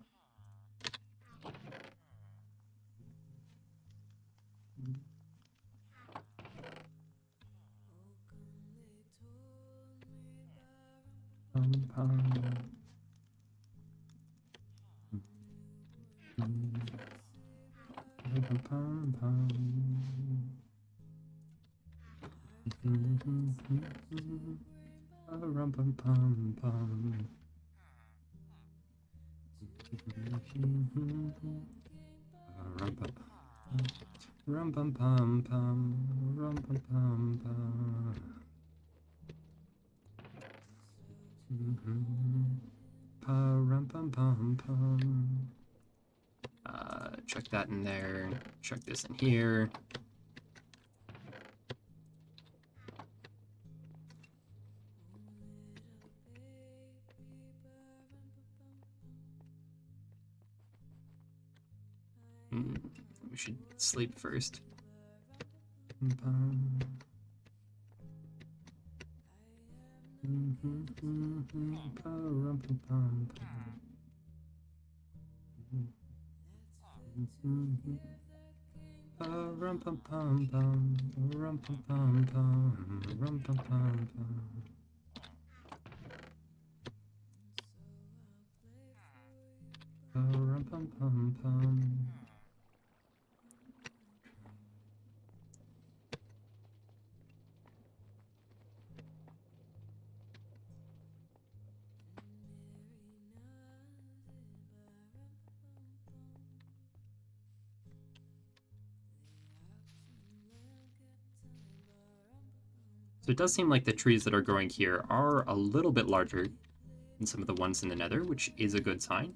Chuck that in there. Chuck this in here. We should sleep first. So it does seem like the trees that are growing here are a little bit larger than some of the ones in the Nether, which is a good sign.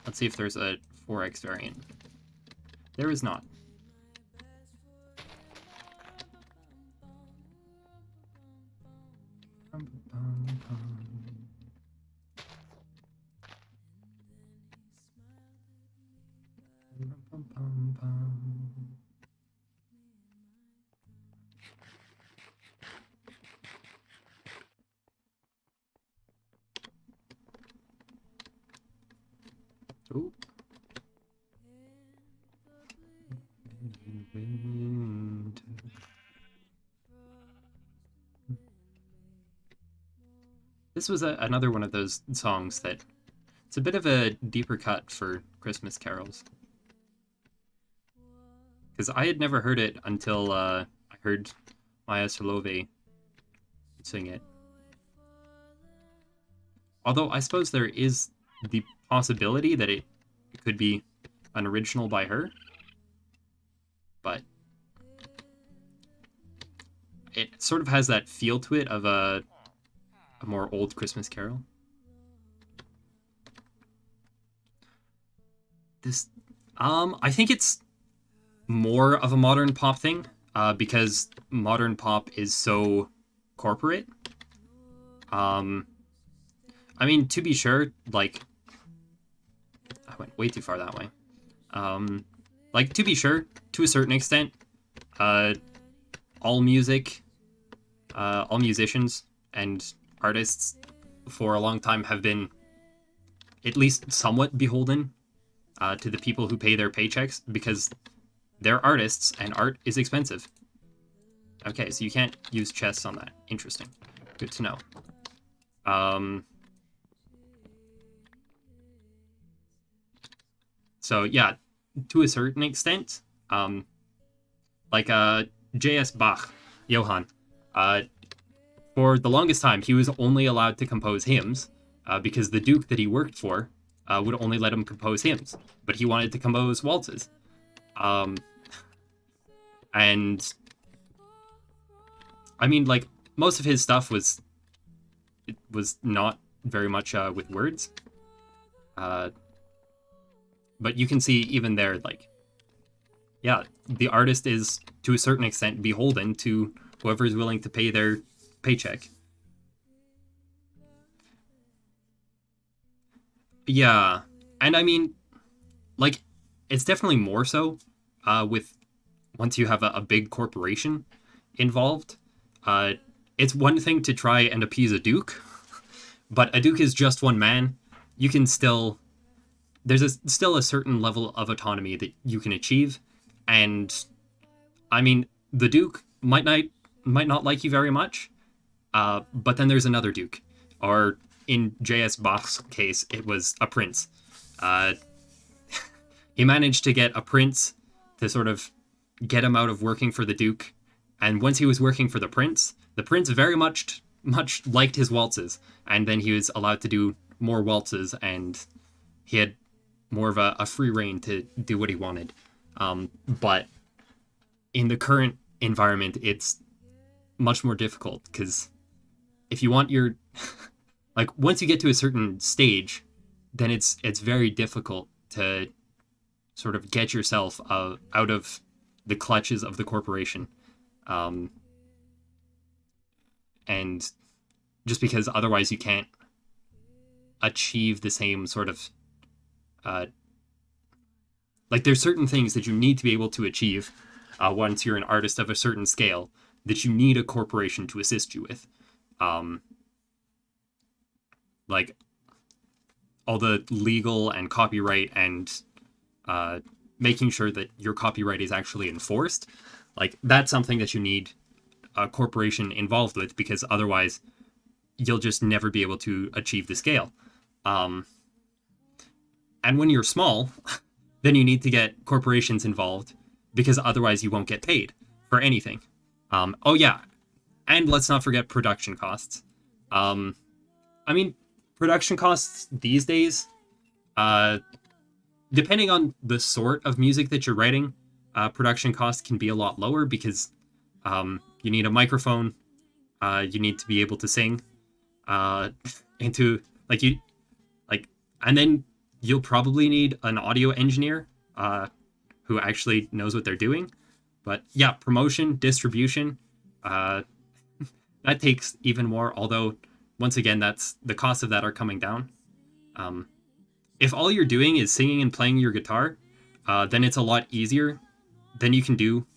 Let's see if there's a 4x variant. There is not. Ooh. This was another one of those songs that it's a bit of a deeper cut for Christmas carols. Because I had never heard it until I heard Maya Solove sing it. Although I suppose there is the possibility that it could be an original by her. But it sort of has that feel to it of a more old Christmas carol. This, I think it's more of a modern pop thing, because modern pop is so corporate. I mean, to be sure, like, I went way too far that way. Like, to be sure, to a certain extent, all music, all musicians and artists for a long time have been at least somewhat beholden to the people who pay their paychecks, because they're artists and art is expensive. Okay, so you can't use chests on that. Interesting. Good to know. So yeah, to a certain extent, like J.S. Bach, Johann, for the longest time he was only allowed to compose hymns, because the duke that he worked for would only let him compose hymns, but he wanted to compose waltzes. And I mean, like, most of his stuff was not very much with words. But you can see even there, like, yeah, the artist is to a certain extent beholden to whoever is willing to pay their paycheck. Yeah, and I mean, like, it's definitely more so with once you have a big corporation involved. It's one thing to try and appease a duke, but a duke is just one man. You can still still a certain level of autonomy that you can achieve, and I mean, the duke might not like you very much, but then there's another duke, or in J.S. Bach's case, it was a prince. He managed to get a prince to sort of get him out of working for the duke, and once he was working for the prince very much liked his waltzes, and then he was allowed to do more waltzes, and he had more of a free reign to do what he wanted. But in the current environment, it's much more difficult, because if you want your like, once you get to a certain stage, then it's very difficult to sort of get yourself out of the clutches of the corporation, and just because otherwise you can't achieve the same sort of like, there's certain things that you need to be able to achieve once you're an artist of a certain scale that you need a corporation to assist you with. Like, all the legal and copyright and making sure that your copyright is actually enforced. Like, that's something that you need a corporation involved with, because otherwise you'll just never be able to achieve the scale. And when you're small, then you need to get corporations involved, because otherwise you won't get paid for anything. Oh yeah, and let's not forget production costs. I mean, production costs these days, depending on the sort of music that you're writing, production costs can be a lot lower, because you need a microphone, you need to be able to sing, and then you'll probably need an audio engineer who actually knows what they're doing. But yeah, promotion, distribution, that takes even more, although once again, that's the costs of that are coming down. If all you're doing is singing and playing your guitar, then it's a lot easier. Then you can do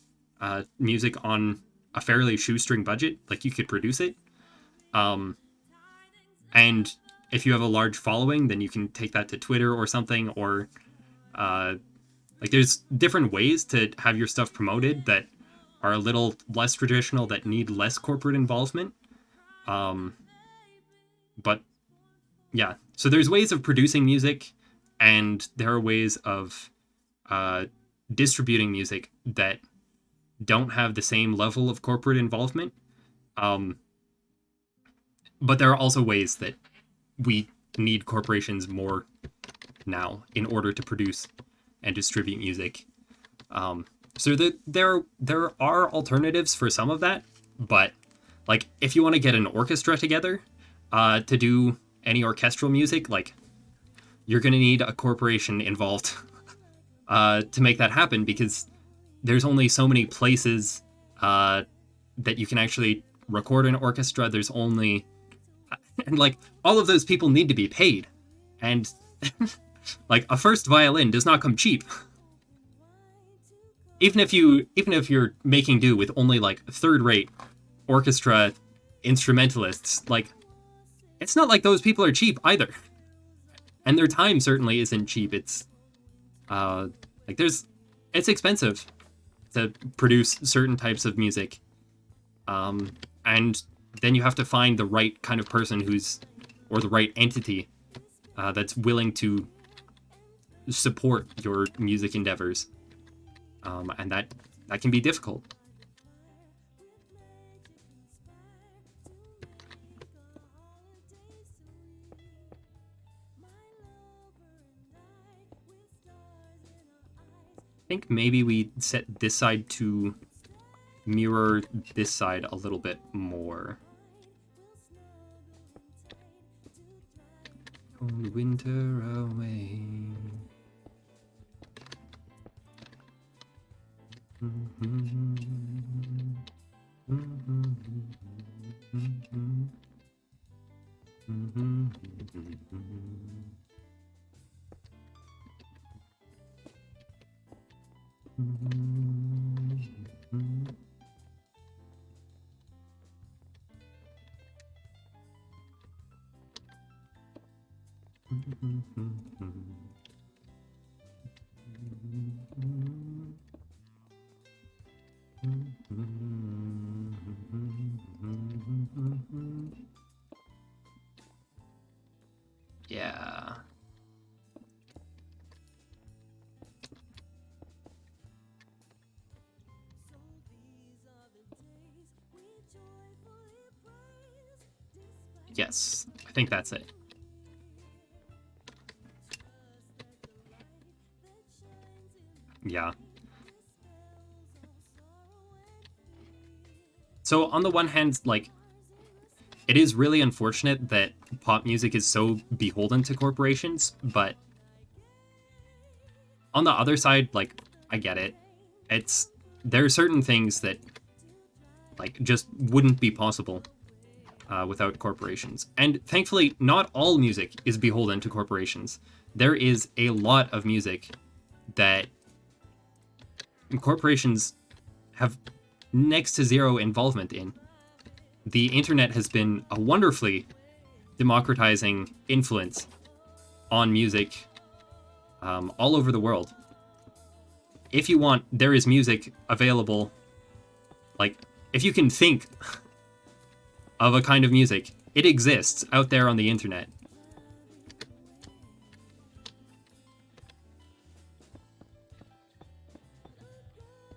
music on a fairly shoestring budget, like you could produce it. And if you have a large following, then you can take that to Twitter or something, or like there's different ways to have your stuff promoted that are a little less traditional, that need less corporate involvement. But yeah, so there's ways of producing music, and there are ways of distributing music that don't have the same level of corporate involvement. But there are also ways that we need corporations more now in order to produce and distribute music. So there are alternatives for some of that, but like if you want to get an orchestra together to do any orchestral music, like you're going to need a corporation involved to make that happen, because there's only so many places that you can actually record an orchestra. There's only, and like all of those people need to be paid, and like a first violin does not come cheap. Even if you're making do with only like third-rate orchestra instrumentalists, like it's not like those people are cheap either, and their time certainly isn't cheap. It's like it's expensive to produce certain types of music, and then you have to find the right kind of person or the right entity that's willing to support your music endeavors, and that can be difficult. I think maybe we set this side to mirror this side a little bit more. Cold winter away. Yeah. Yes, I think that's it. Yeah. So on the one hand, like, it is really unfortunate that pop music is so beholden to corporations, but on the other side, like, I get it. There are certain things that, like, just wouldn't be possible without corporations. And thankfully, not all music is beholden to corporations. There is a lot of music that corporations have next to zero involvement in. The internet has been a wonderfully democratizing influence on music all over the world. If you want, there is music available. Like, if you can think of a kind of music, it exists out there on the internet.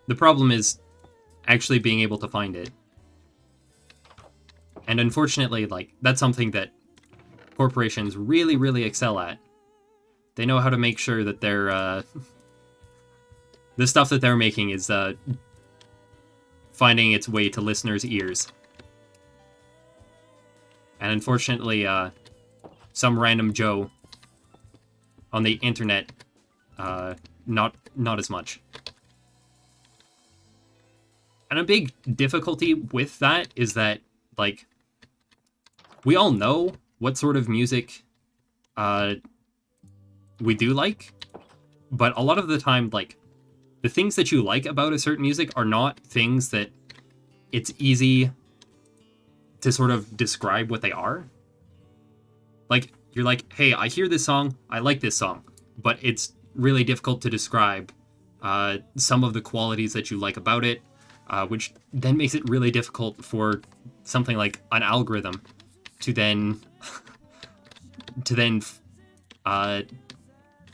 The problem is actually being able to find it. And unfortunately, like, that's something that corporations really, really excel at. They know how to make sure that their the stuff that they're making is finding its way to listeners' ears. And unfortunately, some random Joe on the internet, not as much. And a big difficulty with that is that, like, we all know what sort of music we do like, but a lot of the time, like, the things that you like about a certain music are not things that it's easy to sort of describe what they are. Like, you're like, hey, I hear this song, I like this song, but it's really difficult to describe some of the qualities that you like about it, which then makes it really difficult for something like an algorithm to then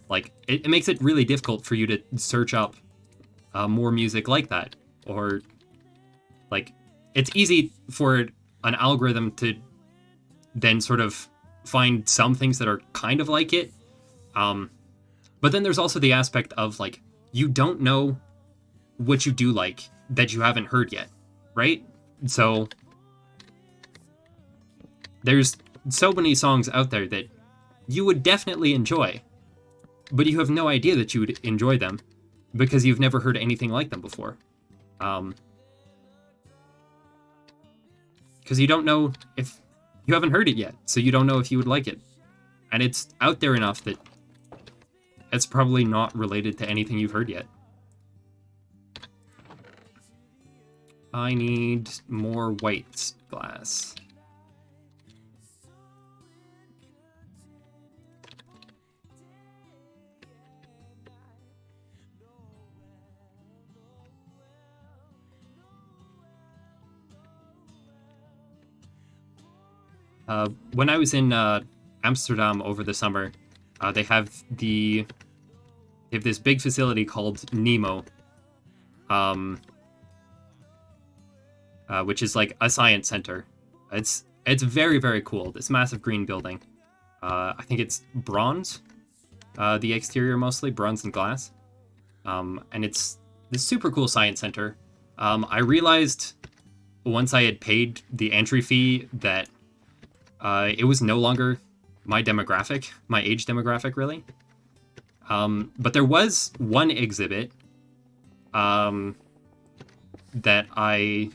like it makes it really difficult for you to search up more music like that, or like it's easy for an algorithm to then sort of find some things that are kind of like it, but then there's also the aspect of like you don't know what you do like that you haven't heard yet, right? So there's so many songs out there that you would definitely enjoy, but you have no idea that you would enjoy them because you've never heard anything like them before. Because you don't know if you haven't heard it yet, so you don't know if you would like it. And it's out there enough that it's probably not related to anything you've heard yet. I need more white glass. When I was in Amsterdam over the summer, they have this big facility called Nemo, which is like a science center. It's very, very cool. This massive green building. I think it's bronze, the exterior mostly bronze and glass, and it's this super cool science center. I realized once I had paid the entry fee that it was no longer my demographic, my age demographic, really. But there was one exhibit that I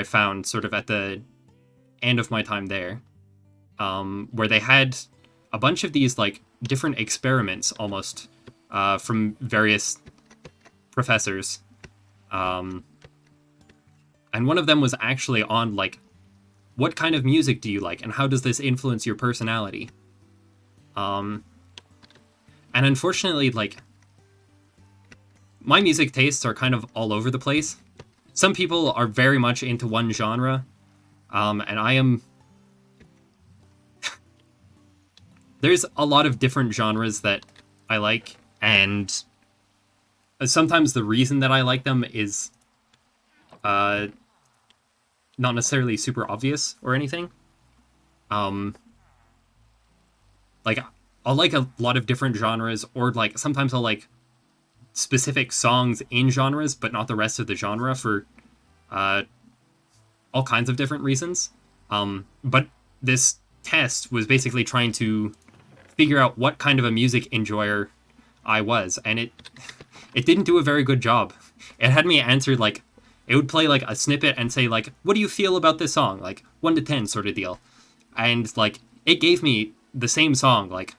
found sort of at the end of my time there, where they had a bunch of these like different experiments almost from various professors. And one of them was actually on like, what kind of music do you like, and how does this influence your personality? And unfortunately, like, my music tastes are kind of all over the place. Some people are very much into one genre, and I am... There's a lot of different genres that I like, and sometimes the reason that I like them is not necessarily super obvious or anything. Like, I'll like a lot of different genres, or like sometimes I'll like specific songs in genres, but not the rest of the genre for all kinds of different reasons. But this test was basically trying to figure out what kind of a music enjoyer I was, and it didn't do a very good job. It had me answer like, it would play like a snippet and say like, what do you feel about this song? Like 1 to 10 sort of deal. And like, it gave me the same song like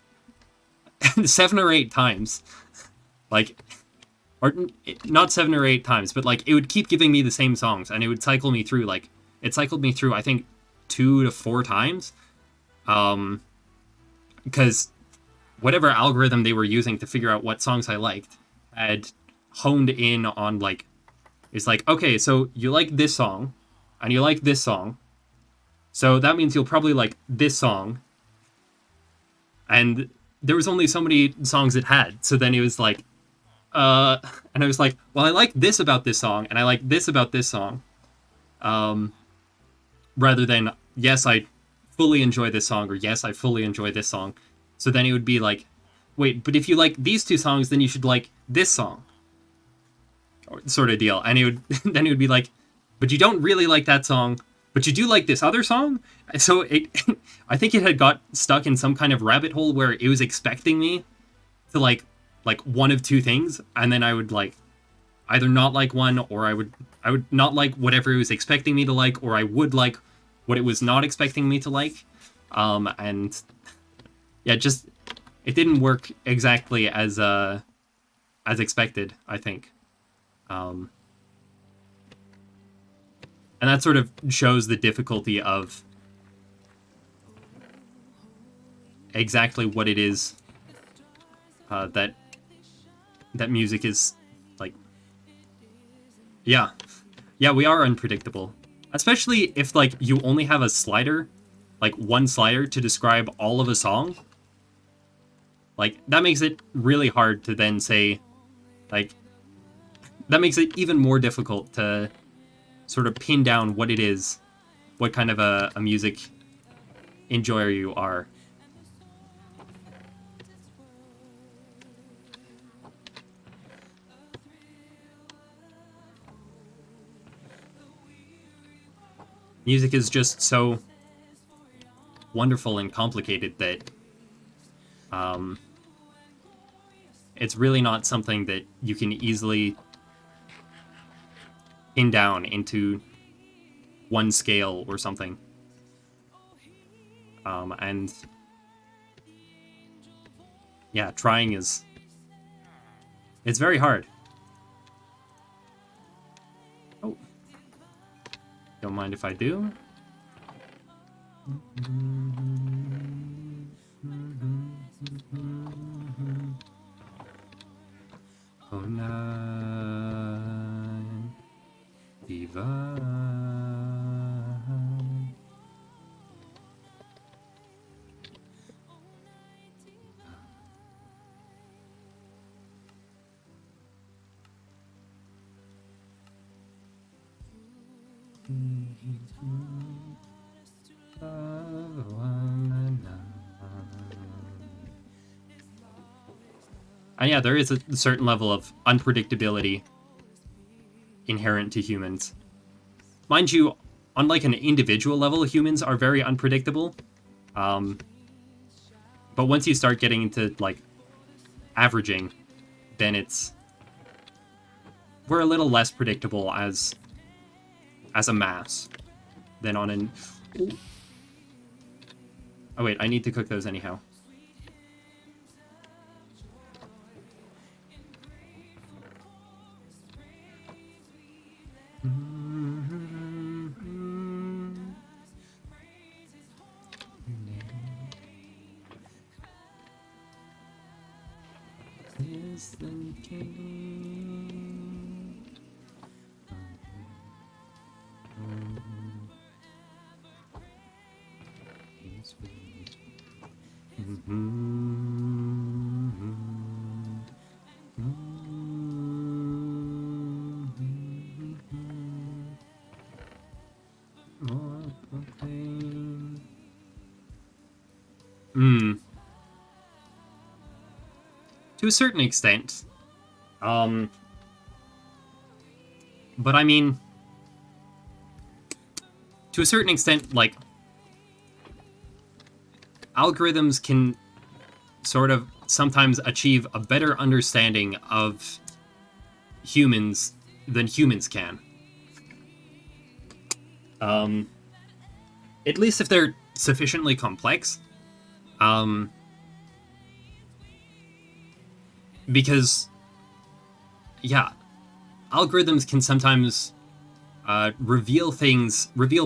7 or 8 times. Like, or not 7 or 8 times, but like it would keep giving me the same songs, and it would cycle me through like, it cycled me through I think 2 to 4 times. Because whatever algorithm they were using to figure out what songs I liked had honed in on like, it's like, okay, so you like this song, and you like this song, so that means you'll probably like this song. And there was only so many songs it had, so then it was like, and I was like, well, I like this about this song, and I like this about this song, rather than, yes, I fully enjoy this song, or yes, I fully enjoy this song. So then it would be like, wait, but if you like these 2 songs, then you should like this song, sort of deal. And it would then it would be like, but you don't really like that song, but you do like this other song. So it I think it had got stuck in some kind of rabbit hole where it was expecting me to like one of 2 things, and then I would like either not like one, or I would not like whatever it was expecting me to like, or I would like what it was not expecting me to like. And yeah, just it didn't work exactly as expected, I think. And that sort of shows the difficulty of exactly what it is that music is like. Yeah, yeah, we are unpredictable, especially if like you only have a slider, like one slider to describe all of a song. Like that makes it really hard to then say, like, that makes it even more difficult to sort of pin down what it is, what kind of a music enjoyer you are. Music is just so wonderful and complicated that it's really not something that you can easily pin down into one scale or something. And yeah, trying is, it's very hard. Oh, don't mind if I do. Oh, night divine. And yeah, there is a certain level of unpredictability inherent to humans. Mind you, on like an individual level, humans are very unpredictable. But once you start getting into like averaging, then we're a little less predictable as a mass than on an. Oh wait, I need to cook those anyhow. Is the king. To a certain extent. But I mean, to a certain extent, like, algorithms can sort of sometimes achieve a better understanding of humans than humans can. At least if they're sufficiently complex. Because, yeah, algorithms can sometimes reveal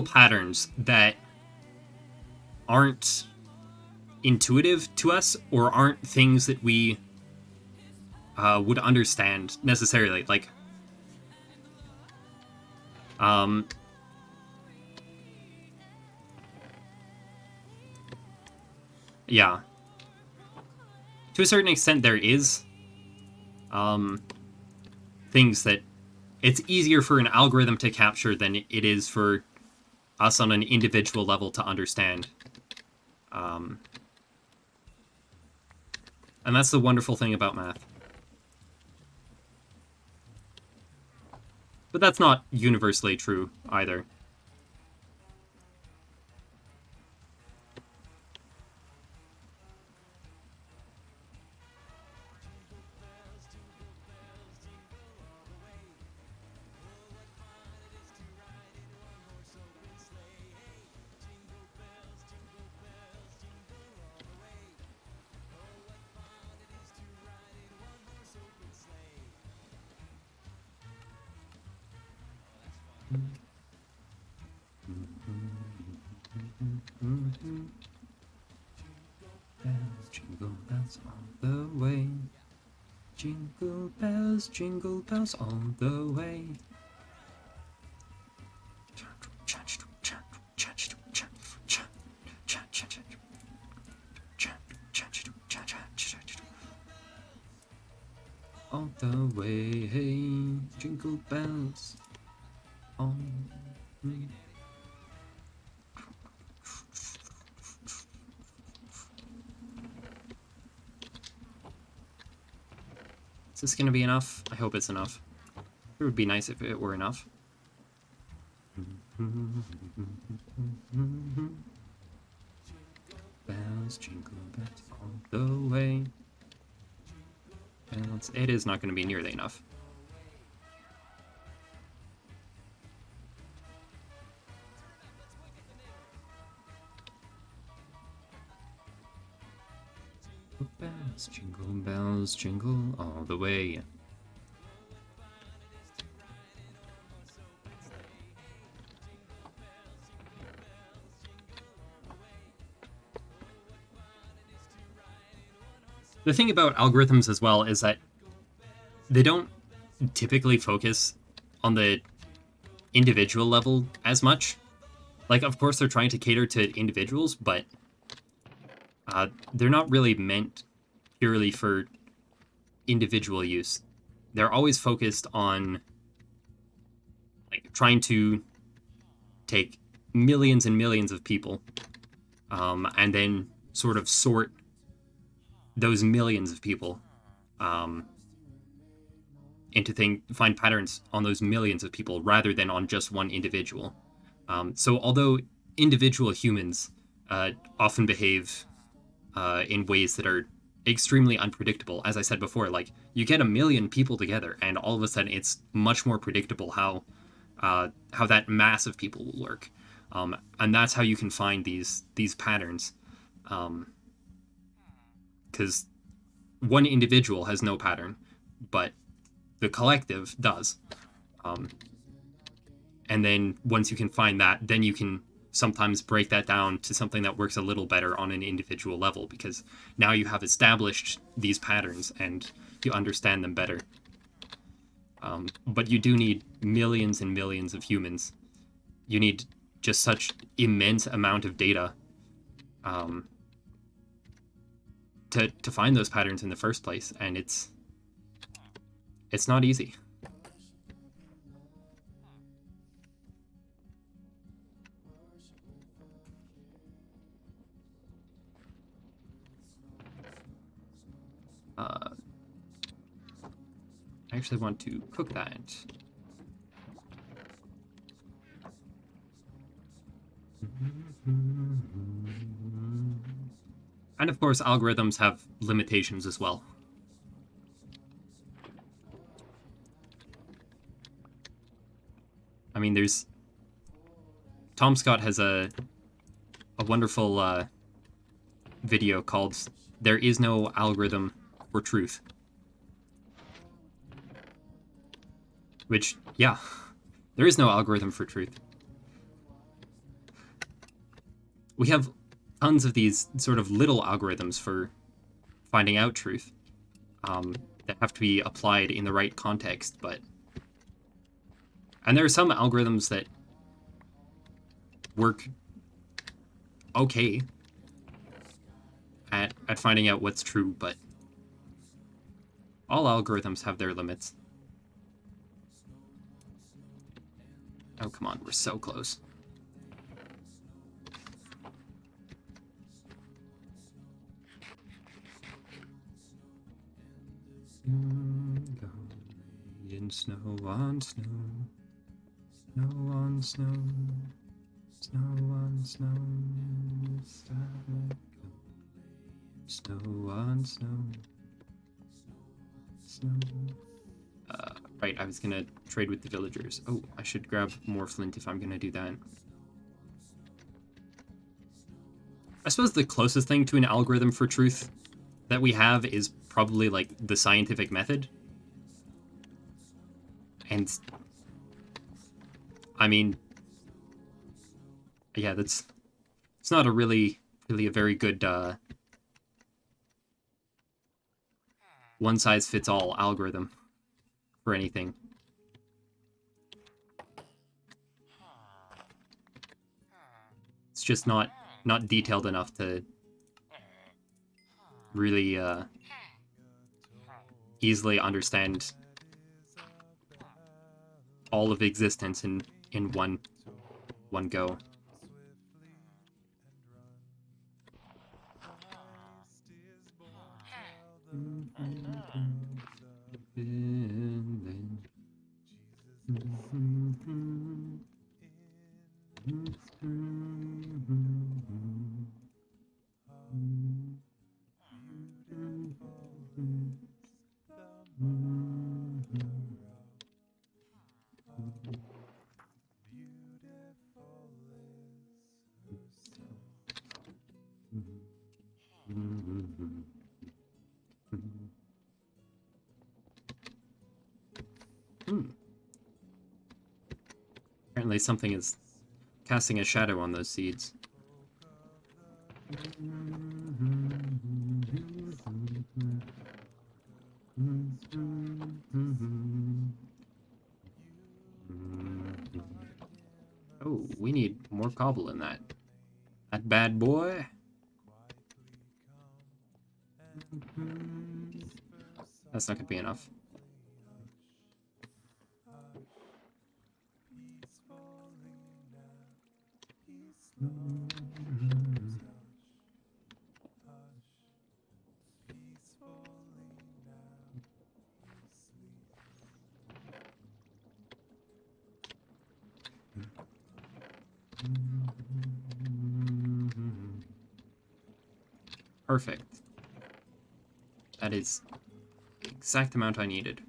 patterns that aren't intuitive to us or aren't things that we would understand necessarily. Like, yeah. To a certain extent, there is things that it's easier for an algorithm to capture than it is for us on an individual level to understand. And that's the wonderful thing about math. But that's not universally true either. bells all the way. Jingle bells all the way. All the way, hey, jingle bells. All. Is this gonna be enough? I hope it's enough. It would be nice if it were enough. Bells, jingle bells all the way. Bells. It is not going to be nearly enough. Bells, jingle all the way. The thing about algorithms as well is that they don't typically focus on the individual level as much. Like, of course, they're trying to cater to individuals, but they're not really meant purely for individual use. They're always focused on like trying to take millions and millions of people and then sort of sort those millions of people find patterns on those millions of people rather than on just one individual. So although individual humans often behave in ways that are extremely unpredictable, as I said before, like you get a million people together and all of a sudden it's much more predictable how that mass of people will work. And that's how you can find these patterns. Because one individual has no pattern, but the collective does. And then once you can find that, then you can sometimes break that down to something that works a little better on an individual level, because now you have established these patterns and you understand them better. But you do need millions and millions of humans. You need just such immense amount of data to find those patterns in the first place, and it's not easy. I actually want to cook that. And of course, algorithms have limitations as well. I mean, Tom Scott has a wonderful video called "There Is No Algorithm for Truth." Which, yeah, there is no algorithm for truth. We have tons of these sort of little algorithms for finding out truth that have to be applied in the right context, but... And there are some algorithms that work okay at finding out what's true, but all algorithms have their limits. Oh, come on, we're so close. In snow on snow, snow on snow, snow on snow, snow on snow, snow. Right, I was gonna trade with the villagers. Oh, I should grab more flint if I'm gonna do that. I suppose the closest thing to an algorithm for truth that we have is probably, like, the scientific method. And, I mean, yeah, it's not a really a very good, one-size-fits-all algorithm for anything. It's just not detailed enough to really easily understand all of existence in one go. Apparently something is casting a shadow on those seeds. Oh, we need more cobble in that. That bad boy. That's not gonna be enough. Perfect. That is the exact amount I needed.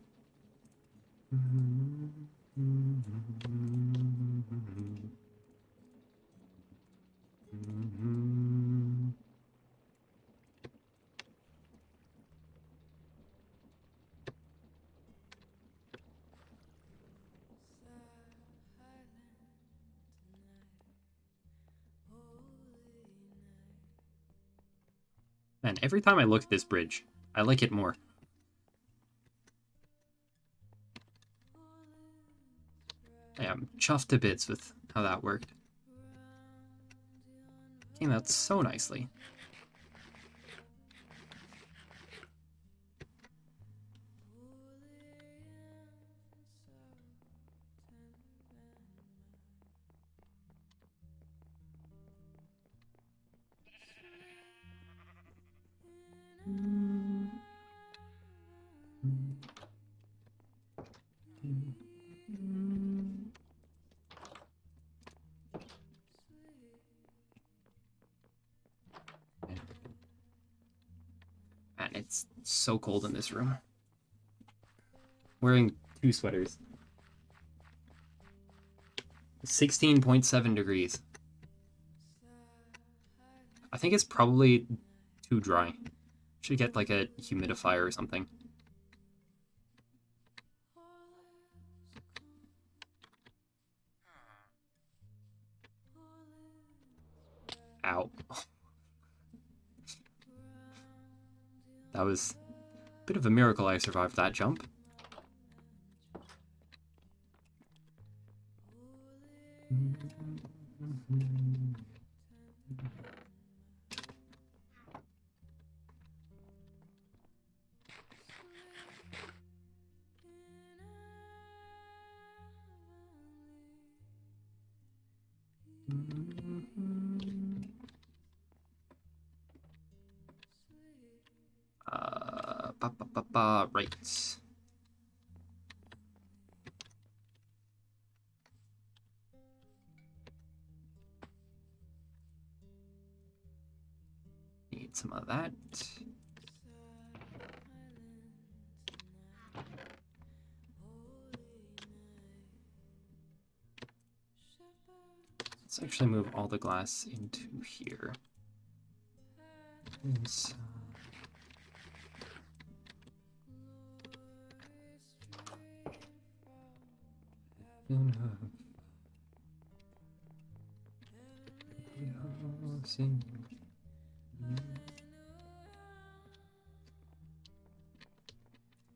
Man, every time I look at this bridge, I like it more. Yeah, I'm chuffed to bits with how that worked. Came out so nicely. Man, it's so cold in this room. Wearing 2 sweaters. 16.7 degrees. I think it's probably too dry. Should get like a humidifier or something. Ow. That was a bit of a miracle I survived that jump. Right. Need some of that. Let's actually move all the glass into here.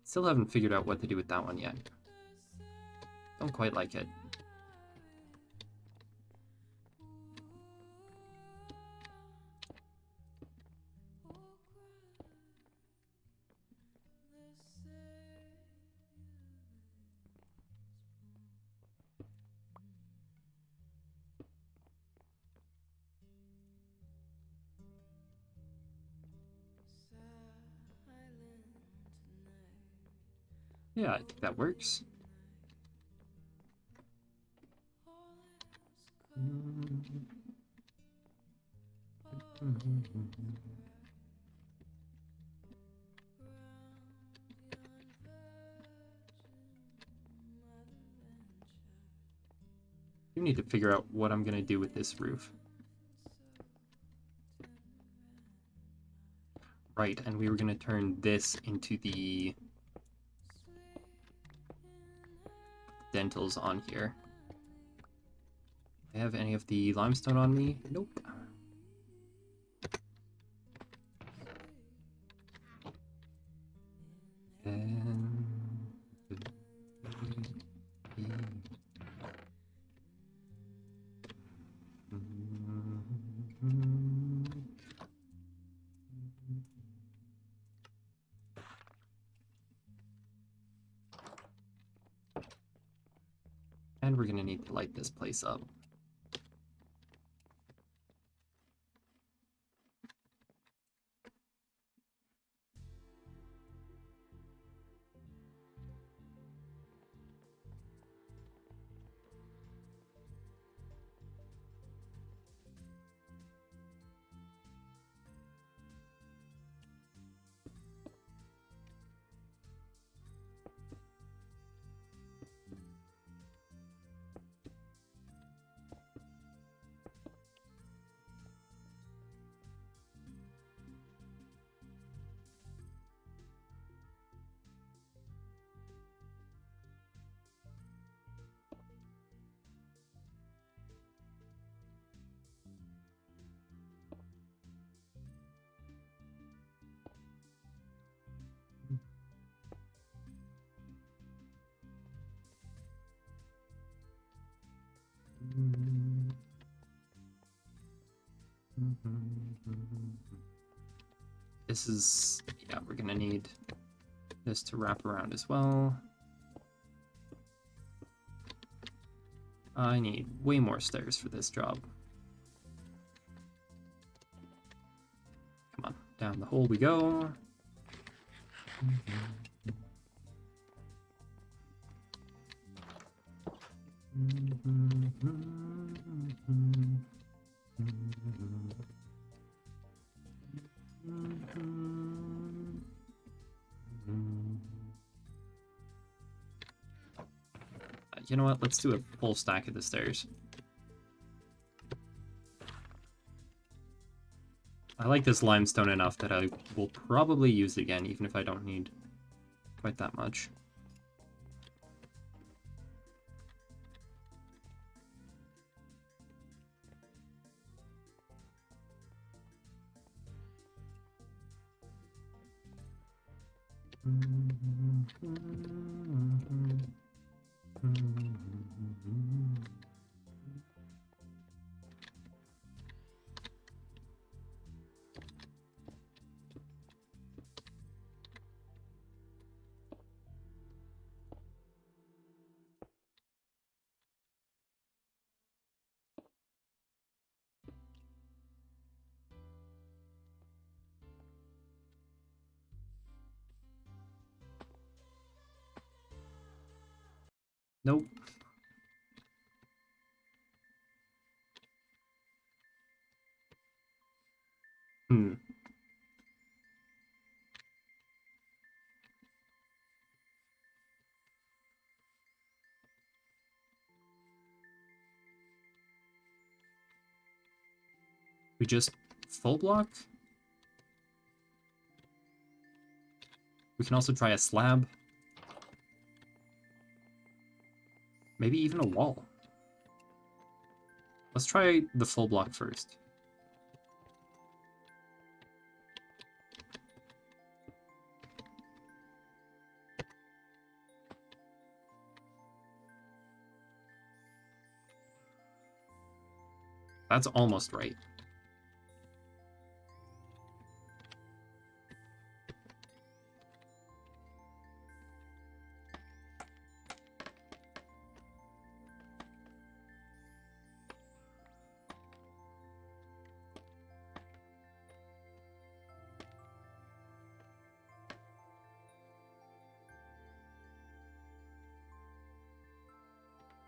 Still haven't figured out what to do with that one yet. Don't quite like it. Yeah, I think that works. You need to figure out what I'm gonna do with this roof. Right, and we were gonna turn this into the dentals on here. Do I have any of the limestone on me? Nope. And we're gonna need to light this place up. This is, yeah, we're gonna need this to wrap around as well. I need way more stairs for this job. Come on, down the hole we go. You know what? Let's do a full stack of the stairs. I like this limestone enough that I will probably use it again, even if I don't need quite that much. Nope. Hmm. We just full block? We can also try a slab. Maybe even a wall. Let's try the full block first. That's almost right.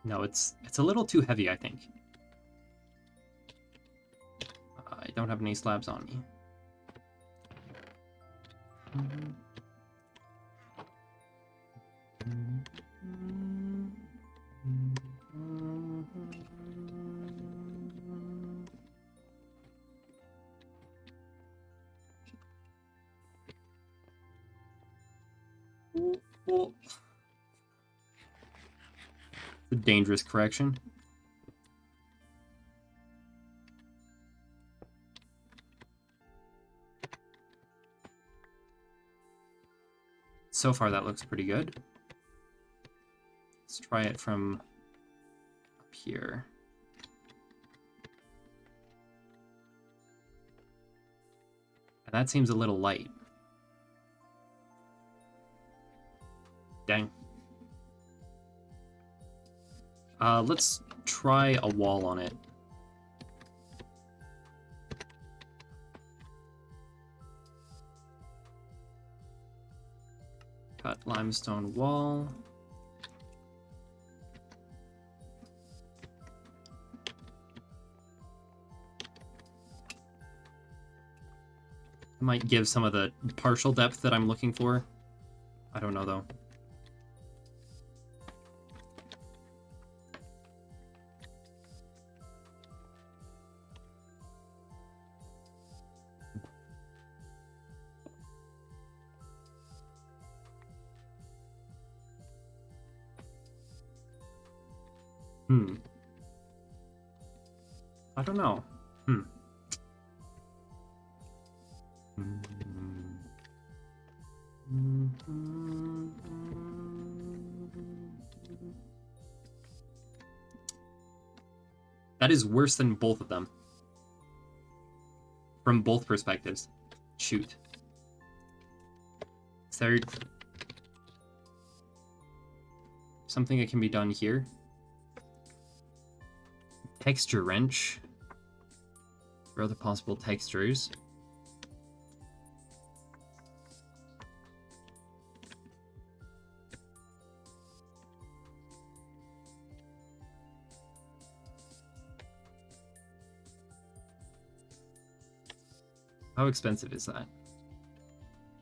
No, it's a little too heavy, I think. I don't have any slabs on me. It's a dangerous correction. So far, that looks pretty good. Let's try it from up here. And that seems a little light. Dang. Let's try a wall on it. Cut limestone wall. Might give some of the partial depth that I'm looking for. I don't know though. I don't know. That is worse than both of them. From both perspectives. Shoot. Is there something that can be done here? Texture wrench. For other possible textures. How expensive is that?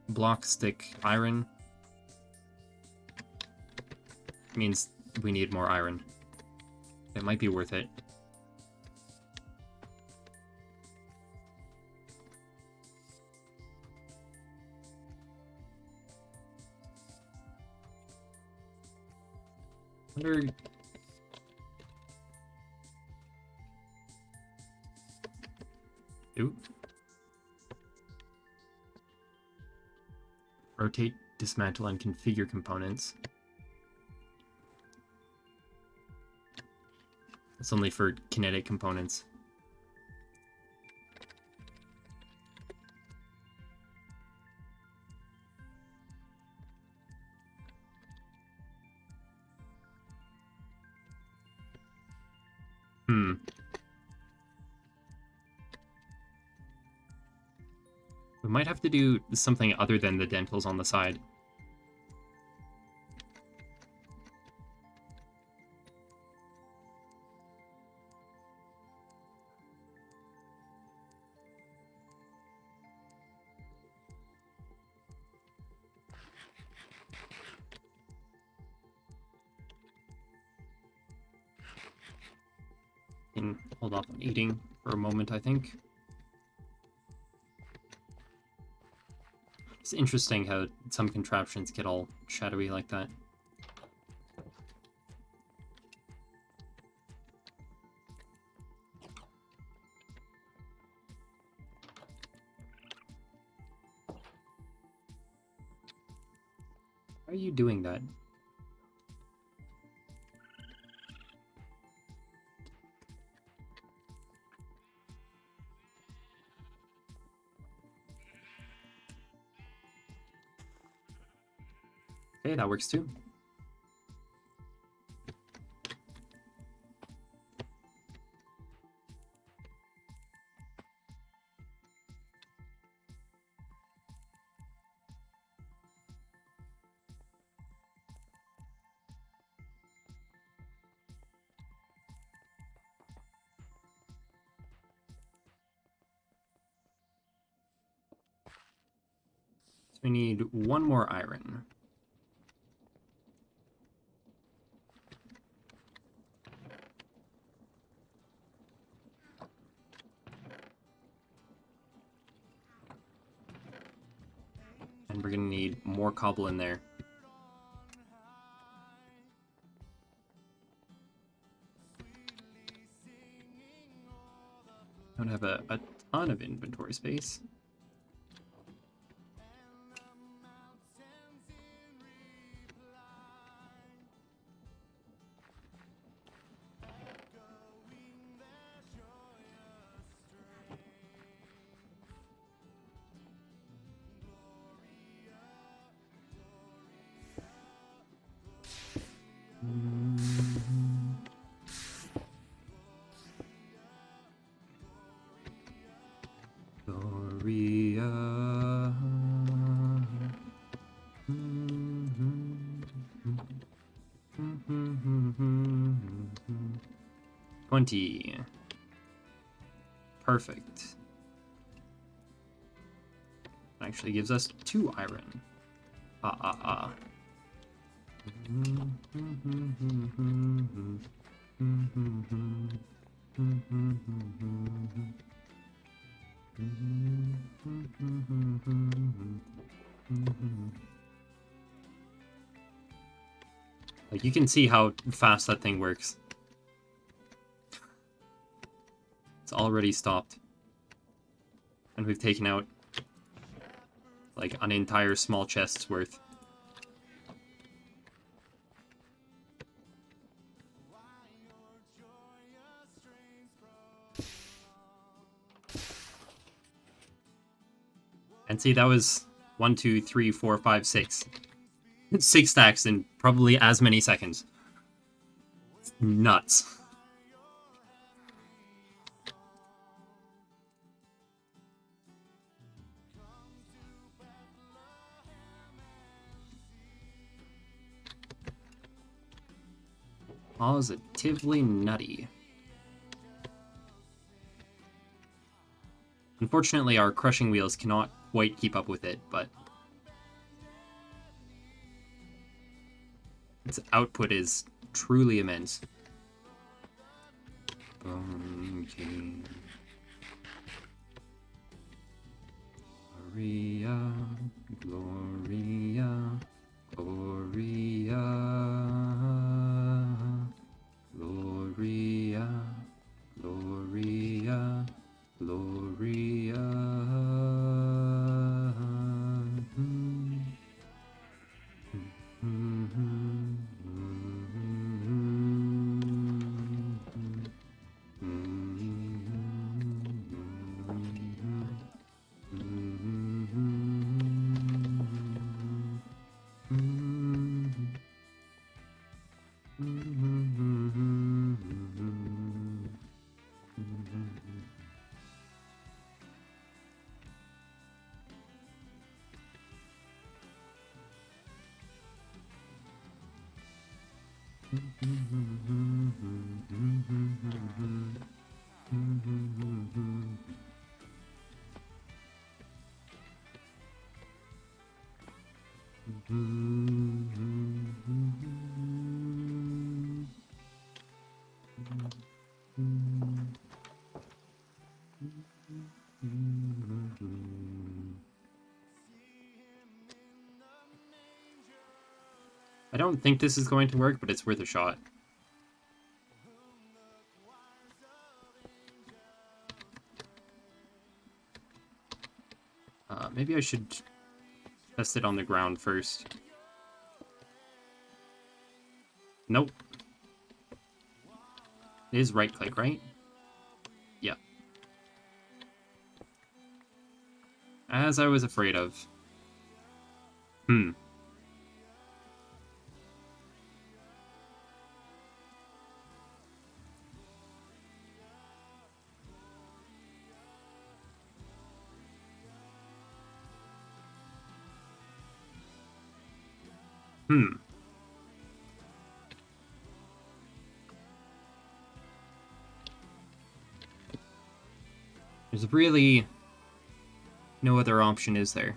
Block, stick, iron. Means we need more iron. It might be worth it. Wonder... Ooh. Rotate, dismantle, and configure components. It's only for kinetic components. We might have to do something other than the dentals on the side. Can hold off on eating for a moment, I think. It's interesting how some contraptions get all shadowy like that. Why are you doing that? Okay, that works too. So we need one more iron. And we're gonna need more cobble in there. Don't have a ton of inventory space. Gloria. 20. Perfect. Actually gives us 2 iron. Like, you can see how fast that thing works. It's already stopped. And we've taken out like an entire small chest's worth. And see, that was 1, 2, 3, 4, 5, 6. 6 stacks in probably as many seconds. It's nuts. Positively nutty. Unfortunately, our crushing wheels cannot quite keep up with it, but its output is truly immense. Okay. Gloria, Gloria, Gloria, Gloria, Gloria, Gloria. I don't think this is going to work, but it's worth a shot. Maybe I should test it on the ground first. Nope. It is right click, right? Yeah. As I was afraid of. There's really no other option, is there?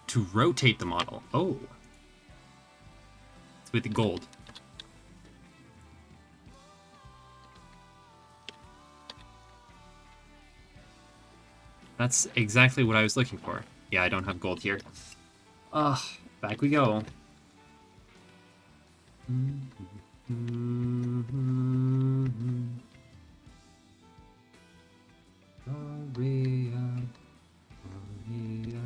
To rotate the model. Oh. It's with the gold. That's exactly what I was looking for. Yeah, I don't have gold here. Ugh, back we go. Maria, Maria.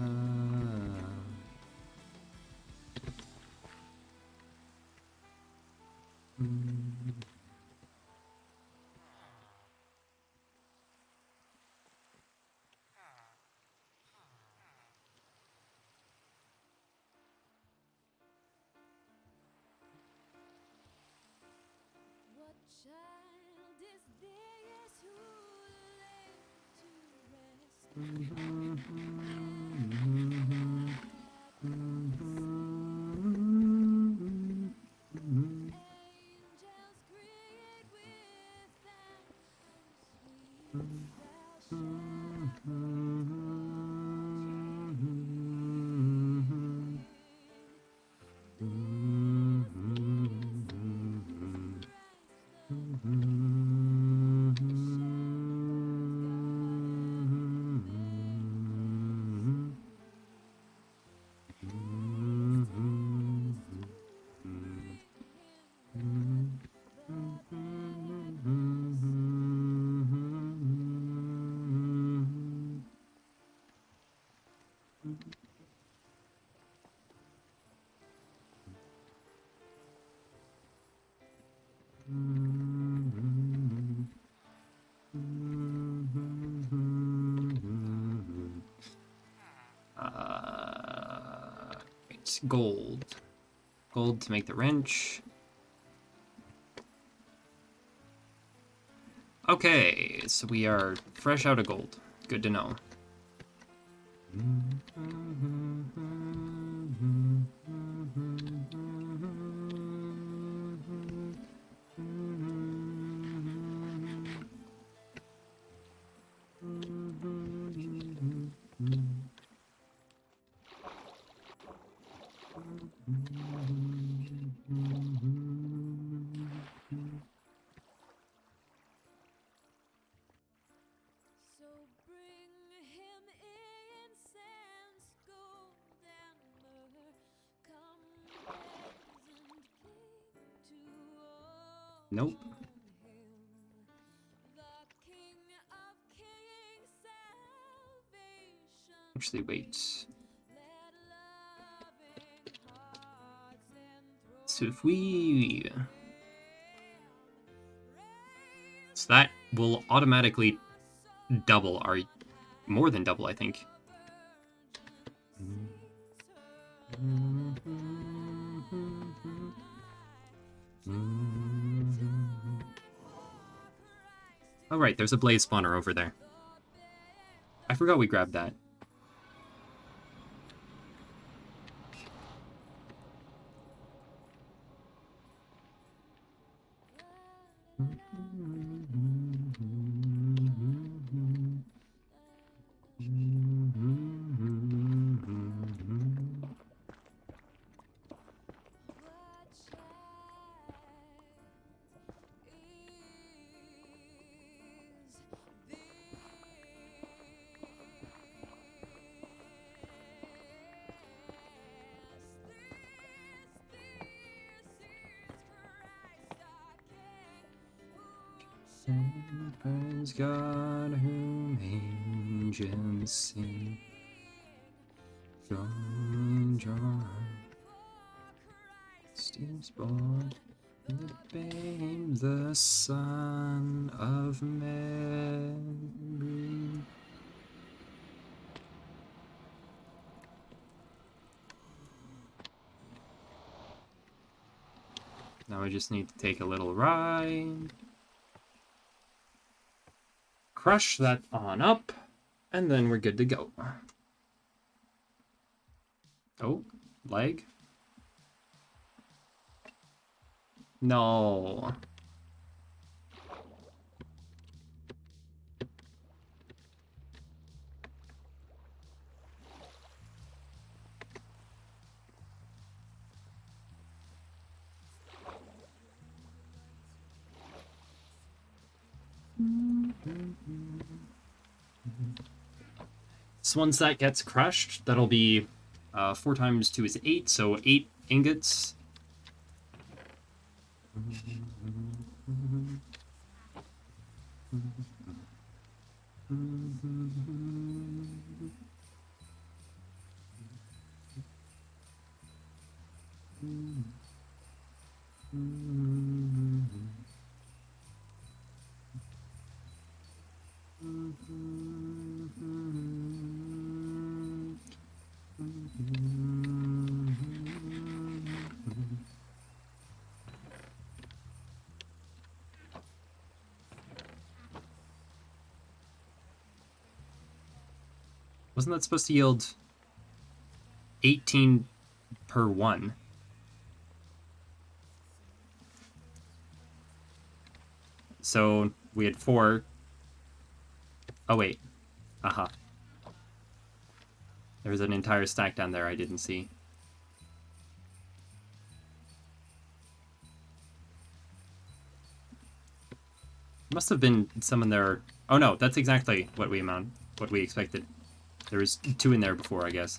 What child is this who laid to rest? Angels create with them sweet passion. It's gold. Gold to make the wrench. Okay, so we are fresh out of gold. Good to know. So bring him incense, gold and myrrh. Come, present King, to Nope. own him. The King of Kings, salvation. Actually, wait. Let loving hearts enthrall So if we... him. So that will automatically double our... More than double, I think. Oh right, there's a blaze spawner over there. I forgot we grabbed that. Praise God whom angels sing. Join, Christ is born. Babe, the son of Mary. Now I just need to take a little ride. Crush that on up, and then we're good to go. Oh, leg? No. So once that gets crushed, that'll be 4 times 2 is 8, so 8 ingots. Wasn't that supposed to yield 18 per one? So we had 4. Oh, wait. Aha. There was an entire stack down there I didn't see. Must have been some in there. Oh no, that's exactly what we expected. There was 2 in there before, I guess.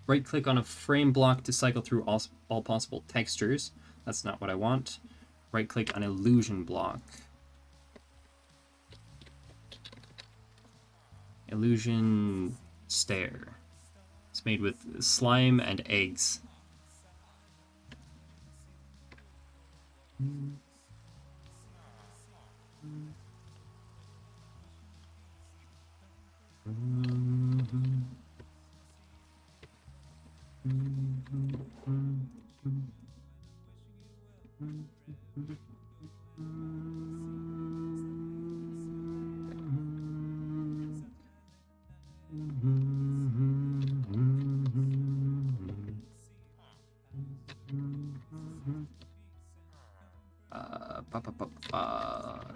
Right click on a frame block to cycle through all possible textures. That's not what I want. Right click on illusion block. Illusion stair. It's made with slime and eggs.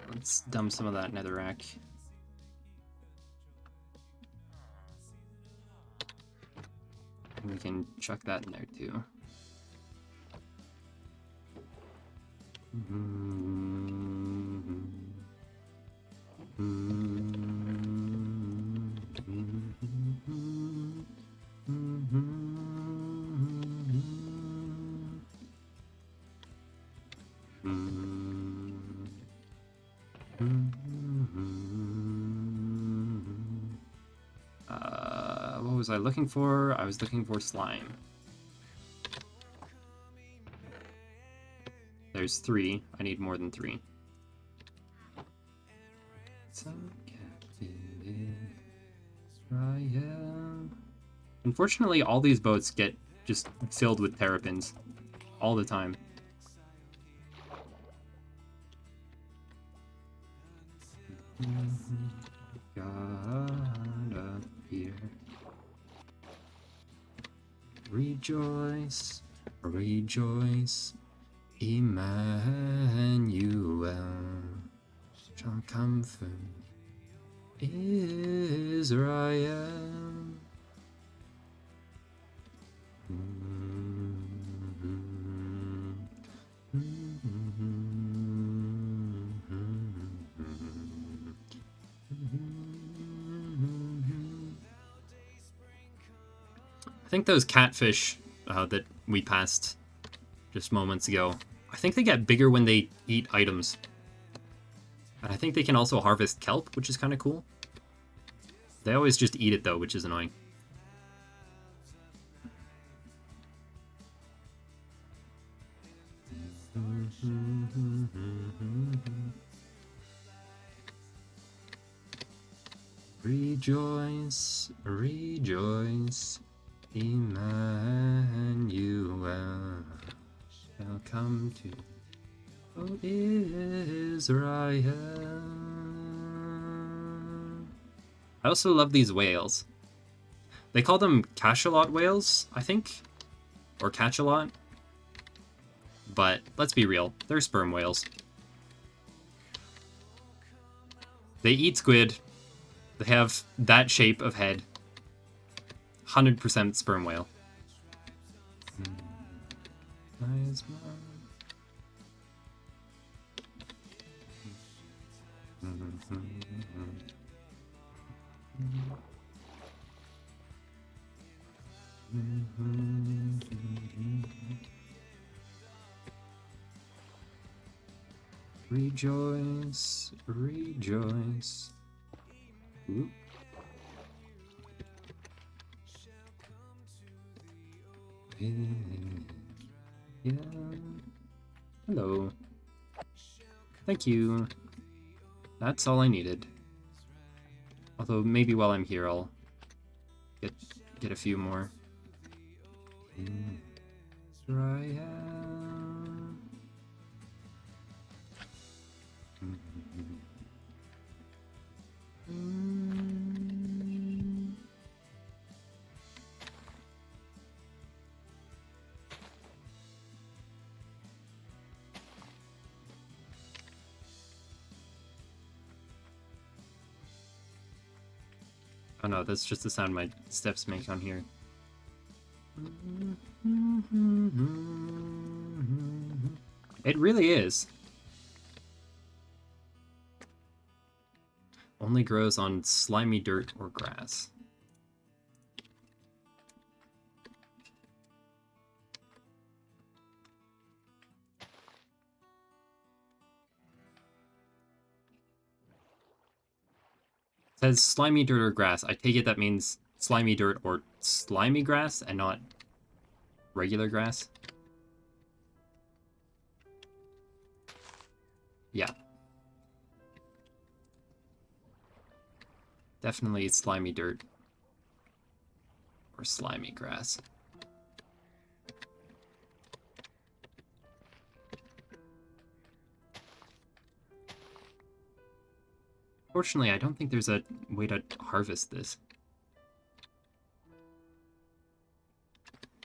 Let's dump some of that netherrack. And we can chuck that in there too. What was I looking for? I was looking for slime. There's 3. I need more than 3. Unfortunately, all these boats get just filled with terrapins all the time. God appear. Rejoice, rejoice, Emmanuel shall comfort Israel. I think those catfish that we passed just moments ago, I think they get bigger when they eat items. And I think they can also harvest kelp, which is kind of cool. They always just eat it though, which is annoying. Rejoice, rejoice, Emmanuel shall come to O Israel. I also love these whales. They call them cachalot whales, I think, or cachalot. But let's be real, they're sperm whales. They eat squid. They have that shape of head. 100% sperm whale. Rejoice, rejoice. Ooh. Yeah. Hello. Thank you. That's all I needed. Although maybe while I'm here I'll get a few more. Israel. Oh no, that's just the sound my steps make on here. It really is. Only grows on slimy dirt or grass. It says slimy dirt or grass. I take it that means slimy dirt or slimy grass and not regular grass. Yeah. Definitely slimy dirt or slimy grass. Fortunately, I don't think there's a way to harvest this.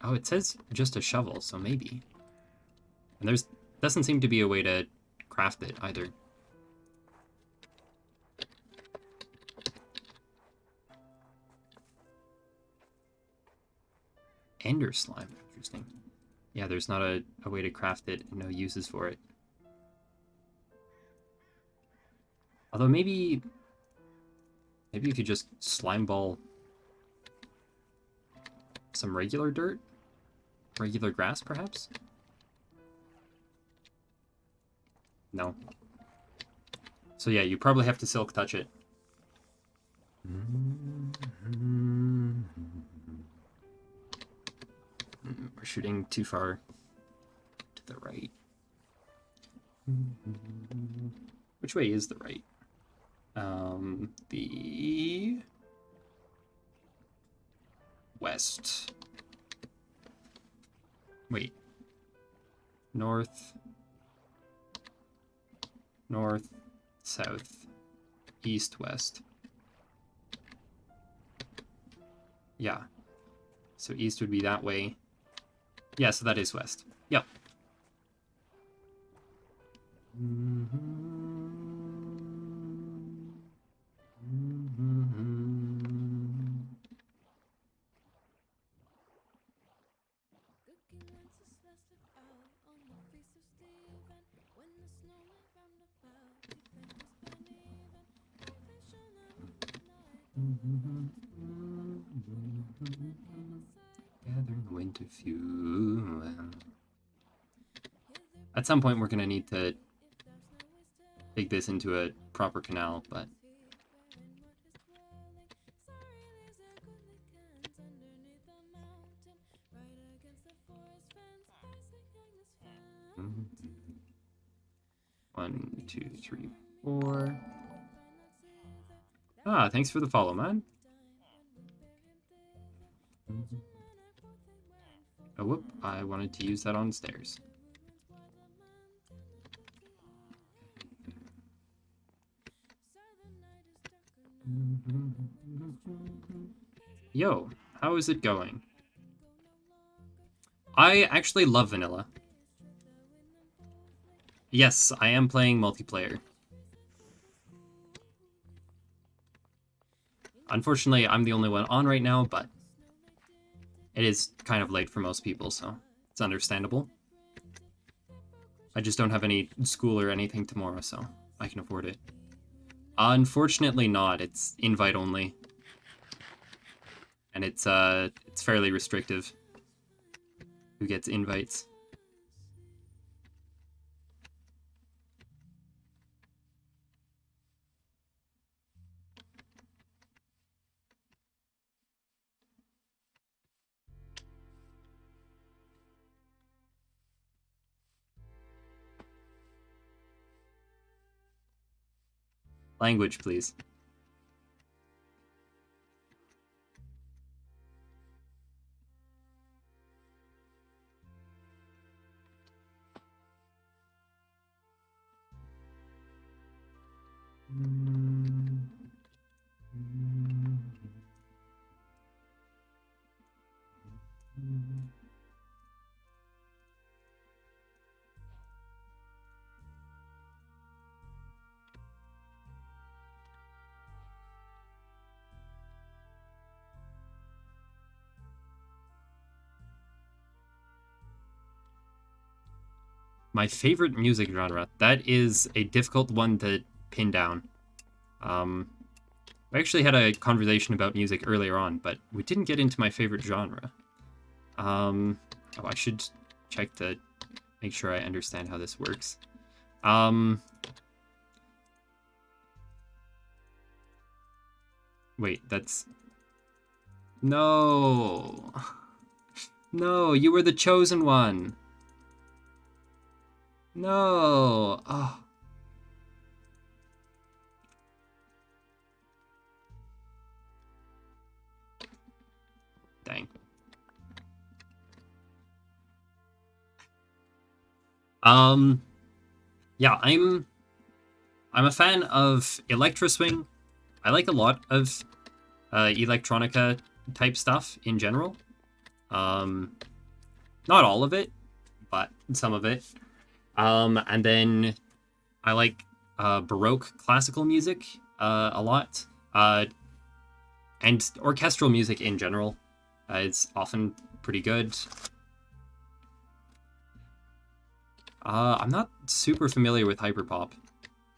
Oh, it says just a shovel, so maybe. And there's doesn't seem to be a way to craft it either. Ender slime, interesting. Yeah, there's not a way to craft it and no uses for it. Although maybe you could just slime ball some regular dirt? Regular grass, perhaps? No. So yeah, you probably have to silk touch it. We're shooting too far to the right. Which way is the right? The west. Wait. North. North, south, east, west. Yeah. So east would be that way. Yeah, so that is west. Yep. Gathering winter fuel. At some point, we're gonna need to take this into a proper canal, but one, two, three, four. Ah, thanks for the follow, man. Oh, whoop! I wanted to use that on stairs. Yo, how is it going? I actually love vanilla. Yes, I am playing multiplayer. Unfortunately, I'm the only one on right now, but it is kind of late for most people, so it's understandable. I just don't have any school or anything tomorrow, so I can afford it. Unfortunately not, it's invite only. And it's fairly restrictive who gets invites. Language, please. My favorite music genre. That is a difficult one to pin down. I actually had a conversation about music earlier on, but we didn't get into my favorite genre. Oh, I should check to make sure I understand how this works. Wait, that's... No! No, you were the chosen one! No! Oh. Dang. Yeah, I'm a fan of electro swing. I like a lot of electronica type stuff in general. Not all of it, but some of it. And then I like Baroque classical music a lot. And orchestral music in general. It's often pretty good. I'm not super familiar with hyperpop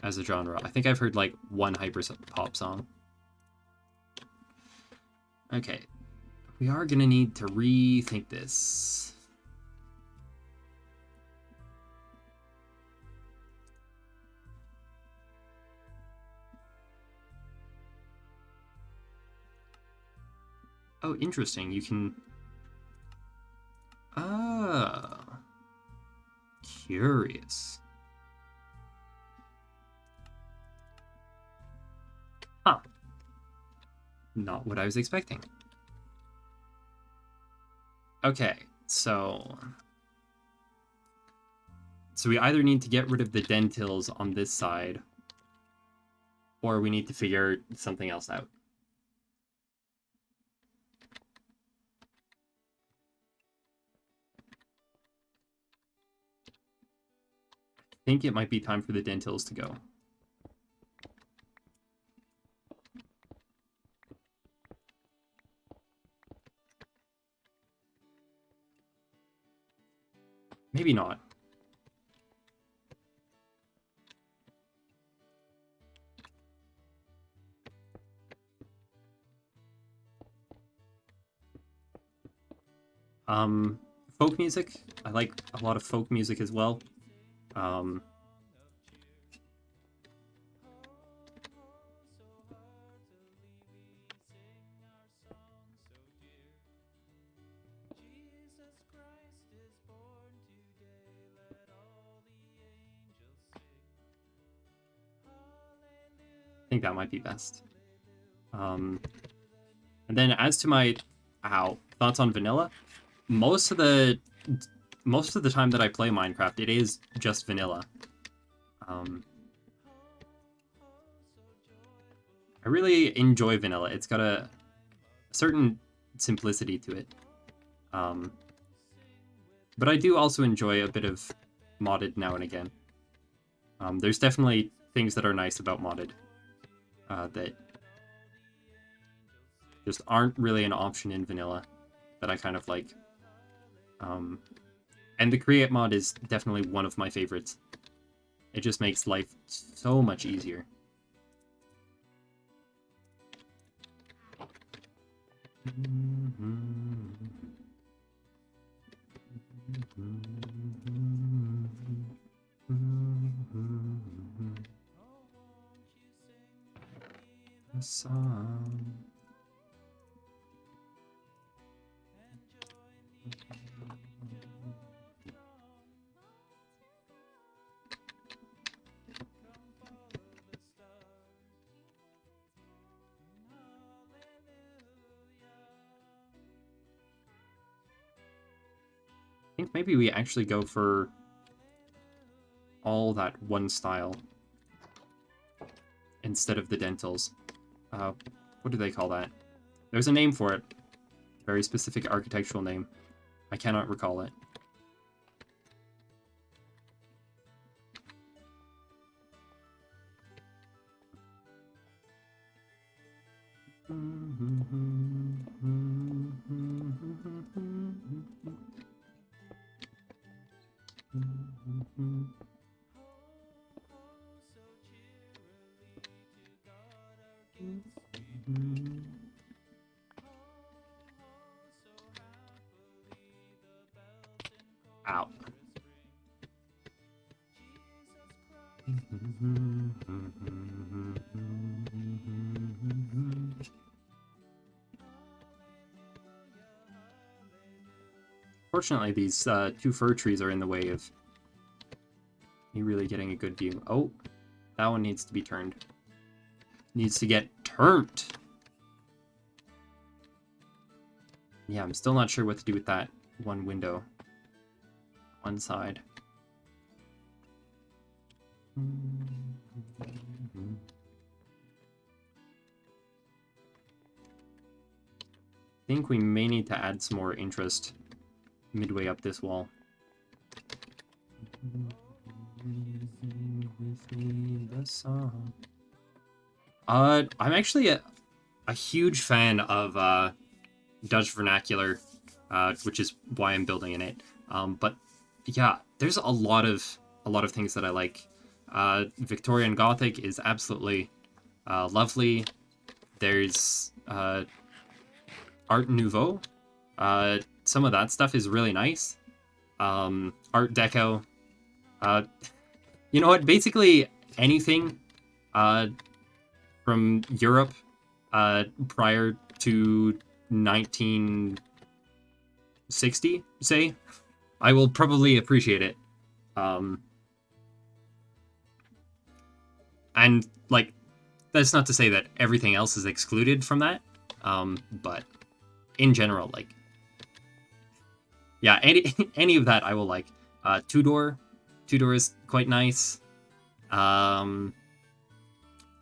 as a genre. I think I've heard like one hyperpop song. Okay, we are gonna need to rethink this. Oh, interesting. You can... Ah. Curious. Huh. Not what I was expecting. Okay, so... So we either need to get rid of the dentils on this side, or we need to figure something else out. I think it might be time for the dentils to go. Maybe not. Folk music. I like a lot of folk music as well. Um, I think that might be best. And then as to my thoughts on vanilla, most of the time that I play Minecraft, it is just vanilla. I really enjoy vanilla. It's got a certain simplicity to it. But I do also enjoy a bit of modded now and again. There's definitely things that are nice about modded that just aren't really an option in vanilla that I kind of like. And the create mod is definitely one of my favorites. It just makes life so much easier. The song. I think maybe we actually go for all that one style instead of the dentals. What do they call that? There's a name for it. Very specific architectural name. I cannot recall it. Ow. Fortunately, these two fir trees are in the way of me really getting a good view. Oh, that one needs to be turned. Needs to get turned. Yeah, I'm still not sure what to do with that one window. One side. I think we may need to add some more interest midway up this wall. I'm actually a huge fan of Dutch vernacular, which is why I'm building in it. But yeah, there's a lot of things that I like. Victorian Gothic is absolutely lovely. There's Art Nouveau. Some of that stuff is really nice. Art Deco. You know what? Basically anything from Europe prior to 1960, say, I will probably appreciate it. And, like, that's not to say that everything else is excluded from that, but in general, like, yeah, any of that I will like. Tudor is quite nice.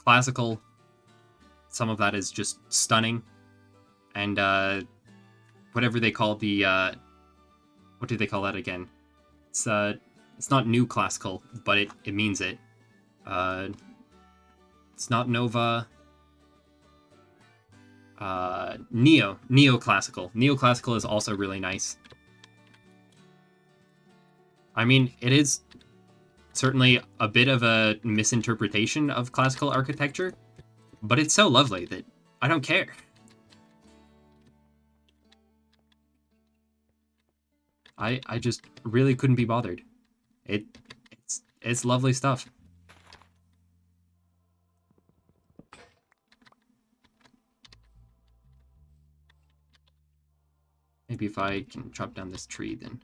Classical, some of that is just stunning. And, whatever they call the, what do they call that again? It's not new classical, but it means it. It's not Nova. Neoclassical. Neoclassical is also really nice. I mean, it is certainly a bit of a misinterpretation of classical architecture, but it's so lovely that I don't care. I just really couldn't be bothered. It's lovely stuff. Maybe if I can chop down this tree, then.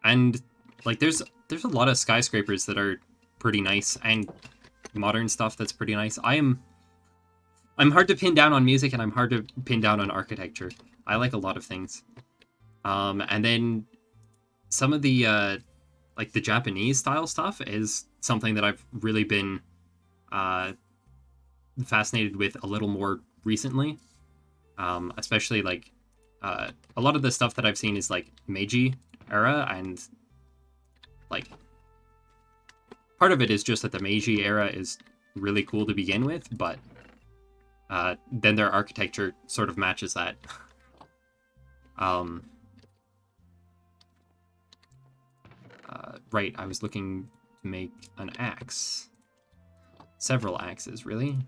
And like there's a lot of skyscrapers that are pretty nice and modern stuff that's pretty nice. I'm hard to pin down on music and I'm hard to pin down on architecture. I like a lot of things. And then some of the like the Japanese style stuff is something that I've really been fascinated with a little more recently. Especially like a lot of the stuff that I've seen is like Meiji era, and like part of it is just that the Meiji era is really cool to begin with, but then their architecture sort of matches that. Right, I was looking to make an axe. Several axes, really?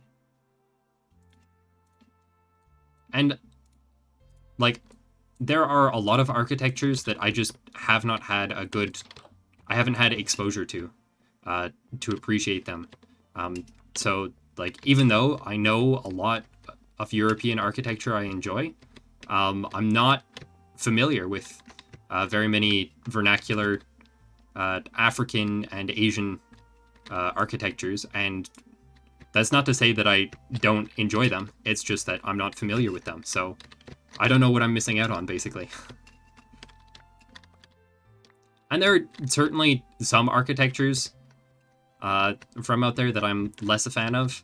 And, like, there are a lot of architectures that I just have not had I haven't had exposure to appreciate them. So, like, even though I know a lot of European architecture I enjoy, I'm not familiar with very many vernacular African and Asian architectures, and that's not to say that I don't enjoy them, it's just that I'm not familiar with them, so I don't know what I'm missing out on, basically. And there are certainly some architectures from out there that I'm less a fan of.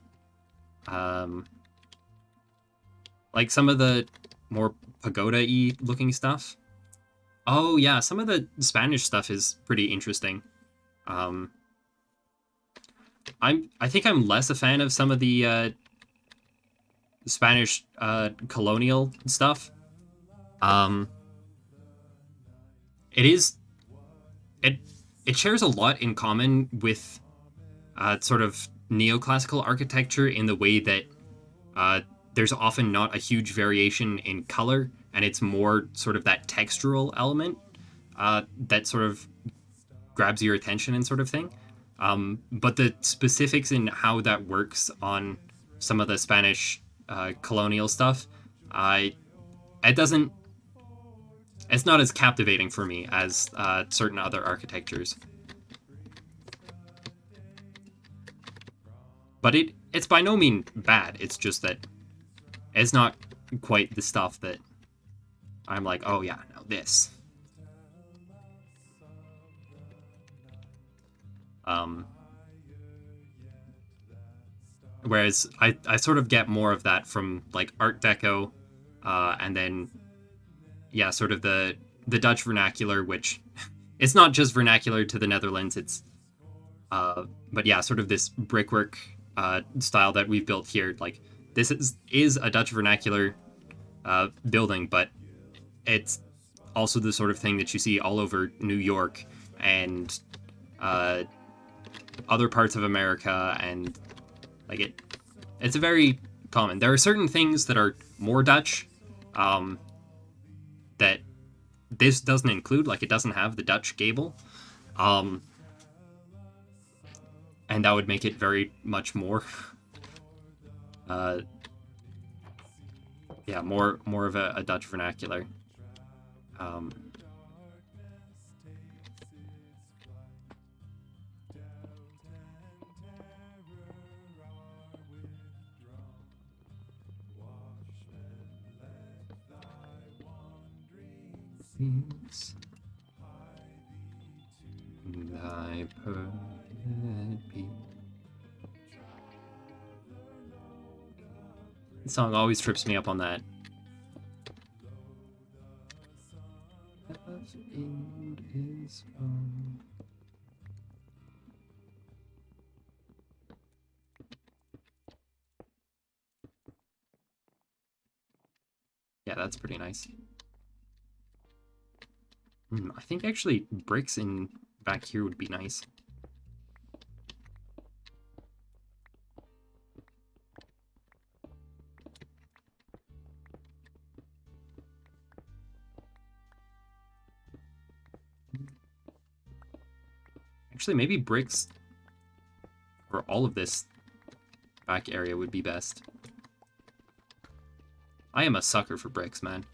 Like some of the more pagoda-y looking stuff. Oh yeah, some of the Spanish stuff is pretty interesting. I think I'm less a fan of some of the Spanish colonial stuff. It shares a lot in common with sort of neoclassical architecture in the way that there's often not a huge variation in color, and it's more sort of that textural element that sort of grabs your attention and sort of thing. But the specifics in how that works on some of the Spanish colonial stuff, it's not as captivating for me as certain other architectures. But it's by no means bad. It's just that it's not quite the stuff that I'm like, oh yeah, no, this. Whereas I sort of get more of that from like Art Deco, and then yeah, sort of the Dutch vernacular, which it's not just vernacular to the Netherlands. It's but yeah, sort of this brickwork style that we've built here. Like this is a Dutch vernacular building, but it's also the sort of thing that you see all over New York and other parts of America, and like it's a very common. There are certain things that are more Dutch that this doesn't include, like it doesn't have the Dutch gable, and that would make it very much more yeah, more of a Dutch vernacular. Thy perfect peace. The song always trips me up on that. Yeah, that's pretty nice. I think actually bricks in back here would be nice. Actually, maybe bricks for all of this back area would be best. I am a sucker for bricks, man.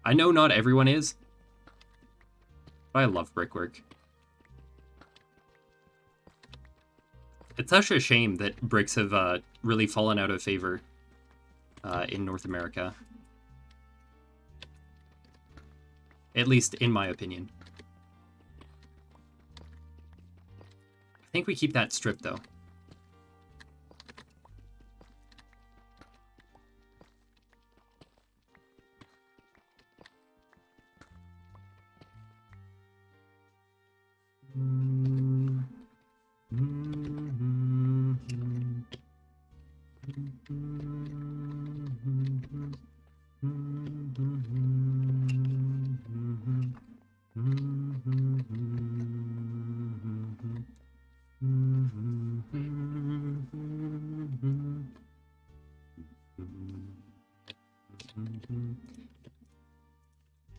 I know not everyone is, but I love brickwork. It's such a shame that bricks have really fallen out of favor in North America. At least in my opinion. I think we keep that strip though.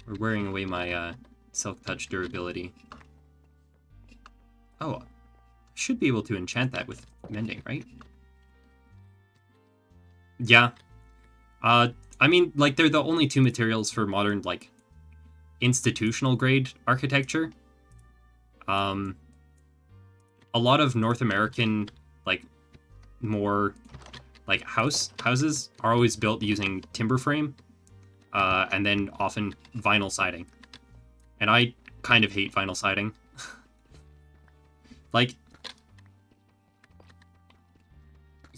We're wearing away my Silk Touch durability. Oh, I should be able to enchant that with mending, right? Yeah. I mean, like, they're the only two materials for modern, like, institutional grade architecture. A lot of North American, like, more, like, houses are always built using timber frame, and then often vinyl siding. And I kind of hate vinyl siding. Like,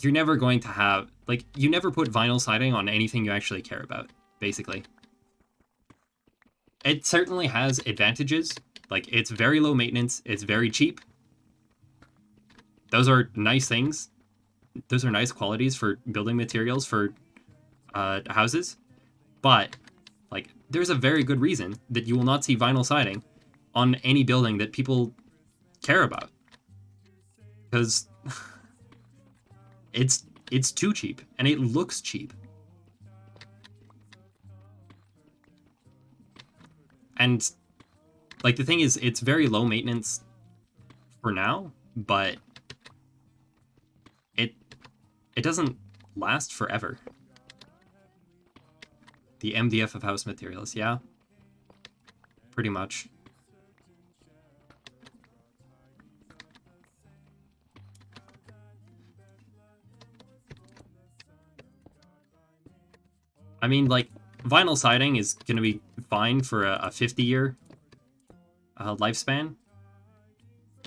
you're never going to have, like, you never put vinyl siding on anything you actually care about, basically. It certainly has advantages. Like, it's very low maintenance, it's very cheap. Those are nice things. Those are nice qualities for building materials for houses. But, like, there's a very good reason that you will not see vinyl siding on any building that people care about. Because it's too cheap, and it looks cheap. And, like, the thing is, it's very low maintenance for now, but it doesn't last forever. The MDF of house materials, yeah. Pretty much. I mean, like, vinyl siding is going to be fine for a 50-year lifespan.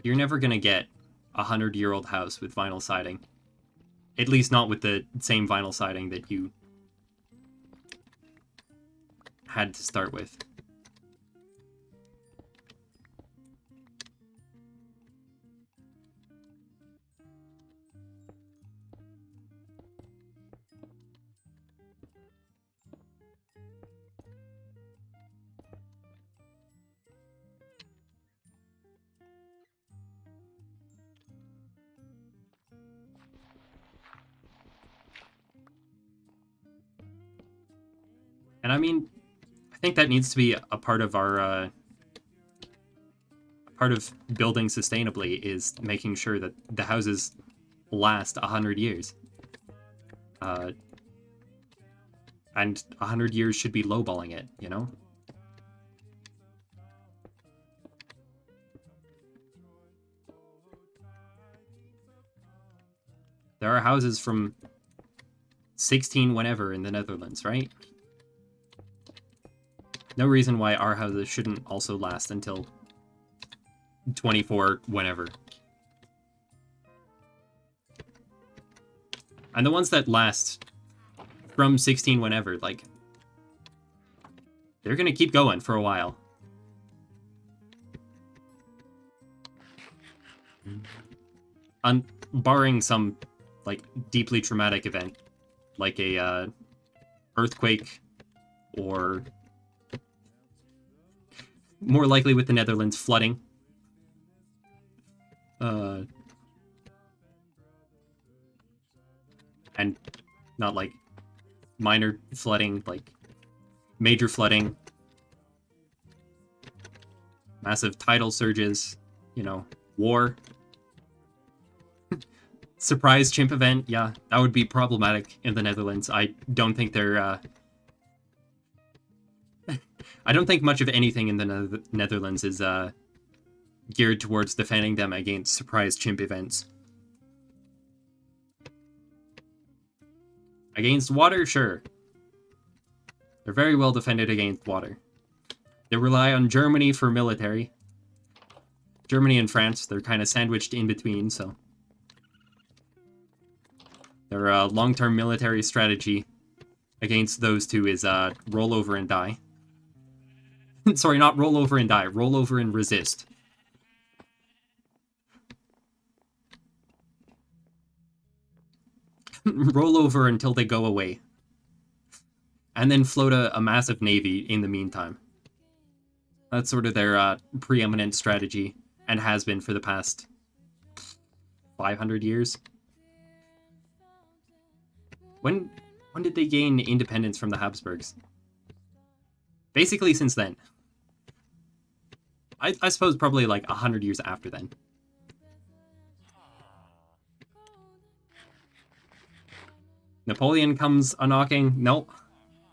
You're never going to get a 100-year-old house with vinyl siding. At least not with the same vinyl siding that you had to start with. And I mean, I think that needs to be a part of our part of building sustainably is making sure that the houses last 100 years. And 100 years should be lowballing it, you know? There are houses from 16 whenever in the Netherlands, right? No reason why our houses shouldn't also last until 24 whenever. And the ones that last from 16 whenever, like, they're gonna keep going for a while. Barring some, like, deeply traumatic event, like a earthquake, or more likely with the Netherlands, flooding. And not like minor flooding, like major flooding, massive tidal surges, you know, war. Surprise chimp event, yeah, that would be problematic in the Netherlands. I don't think they're, I don't think much of anything in the Netherlands is, geared towards defending them against surprise chimp events. Against water, sure. They're very well defended against water. They rely on Germany for military. Germany and France, they're kind of sandwiched in between, so... Their long-term military strategy against those two is roll over and die. Sorry, not roll over and die. Roll over and resist. Roll over until they go away. And then float a massive navy in the meantime. That's sort of their preeminent strategy, and has been for the past 500 years. When did they gain independence from the Habsburgs? Basically since then. I suppose probably like 100 years after then. Napoleon comes a-knocking. Nope.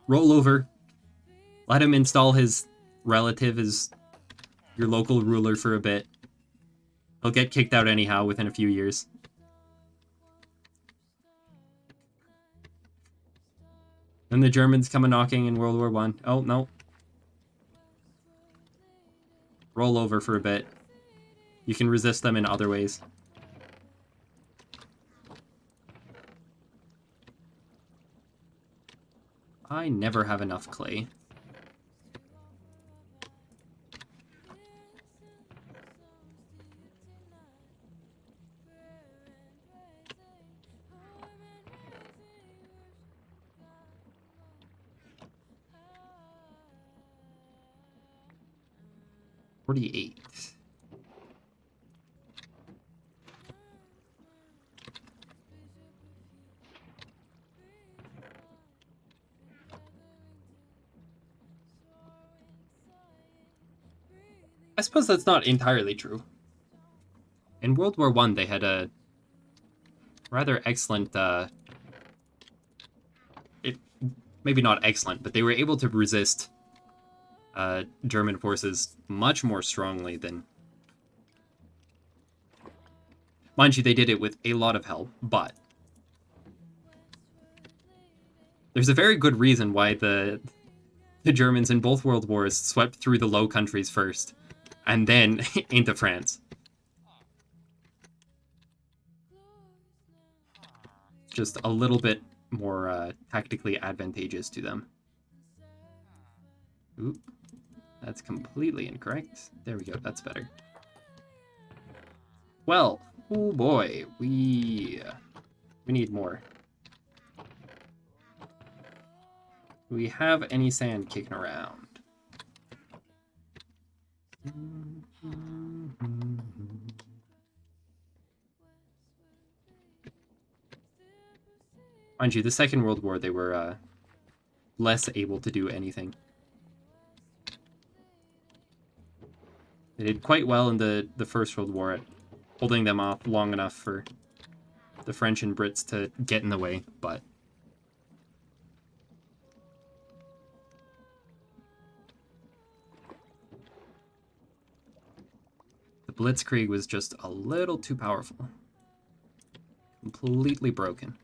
Roll over. Let him install his relative as your local ruler for a bit. He'll get kicked out anyhow within a few years. Then the Germans come a-knocking in World War I. Oh, no. Roll over for a bit. You can resist them in other ways. I never have enough clay. $48. I suppose that's not entirely true. In World War I, they had a rather excellent, maybe not excellent, but they were able to resist German forces much more strongly than... Mind you, they did it with a lot of help, but... There's a very good reason why the Germans in both World Wars swept through the Low Countries first, and then into France. Just a little bit more tactically advantageous to them. Oop. That's completely incorrect. There we go, that's better. Well, oh boy, we need more. Do we have any sand kicking around? Mind you, the Second World War, they were less able to do anything. They did quite well in the First World War at holding them off long enough for the French and Brits to get in the way, but... the Blitzkrieg was just a little too powerful. Completely broken.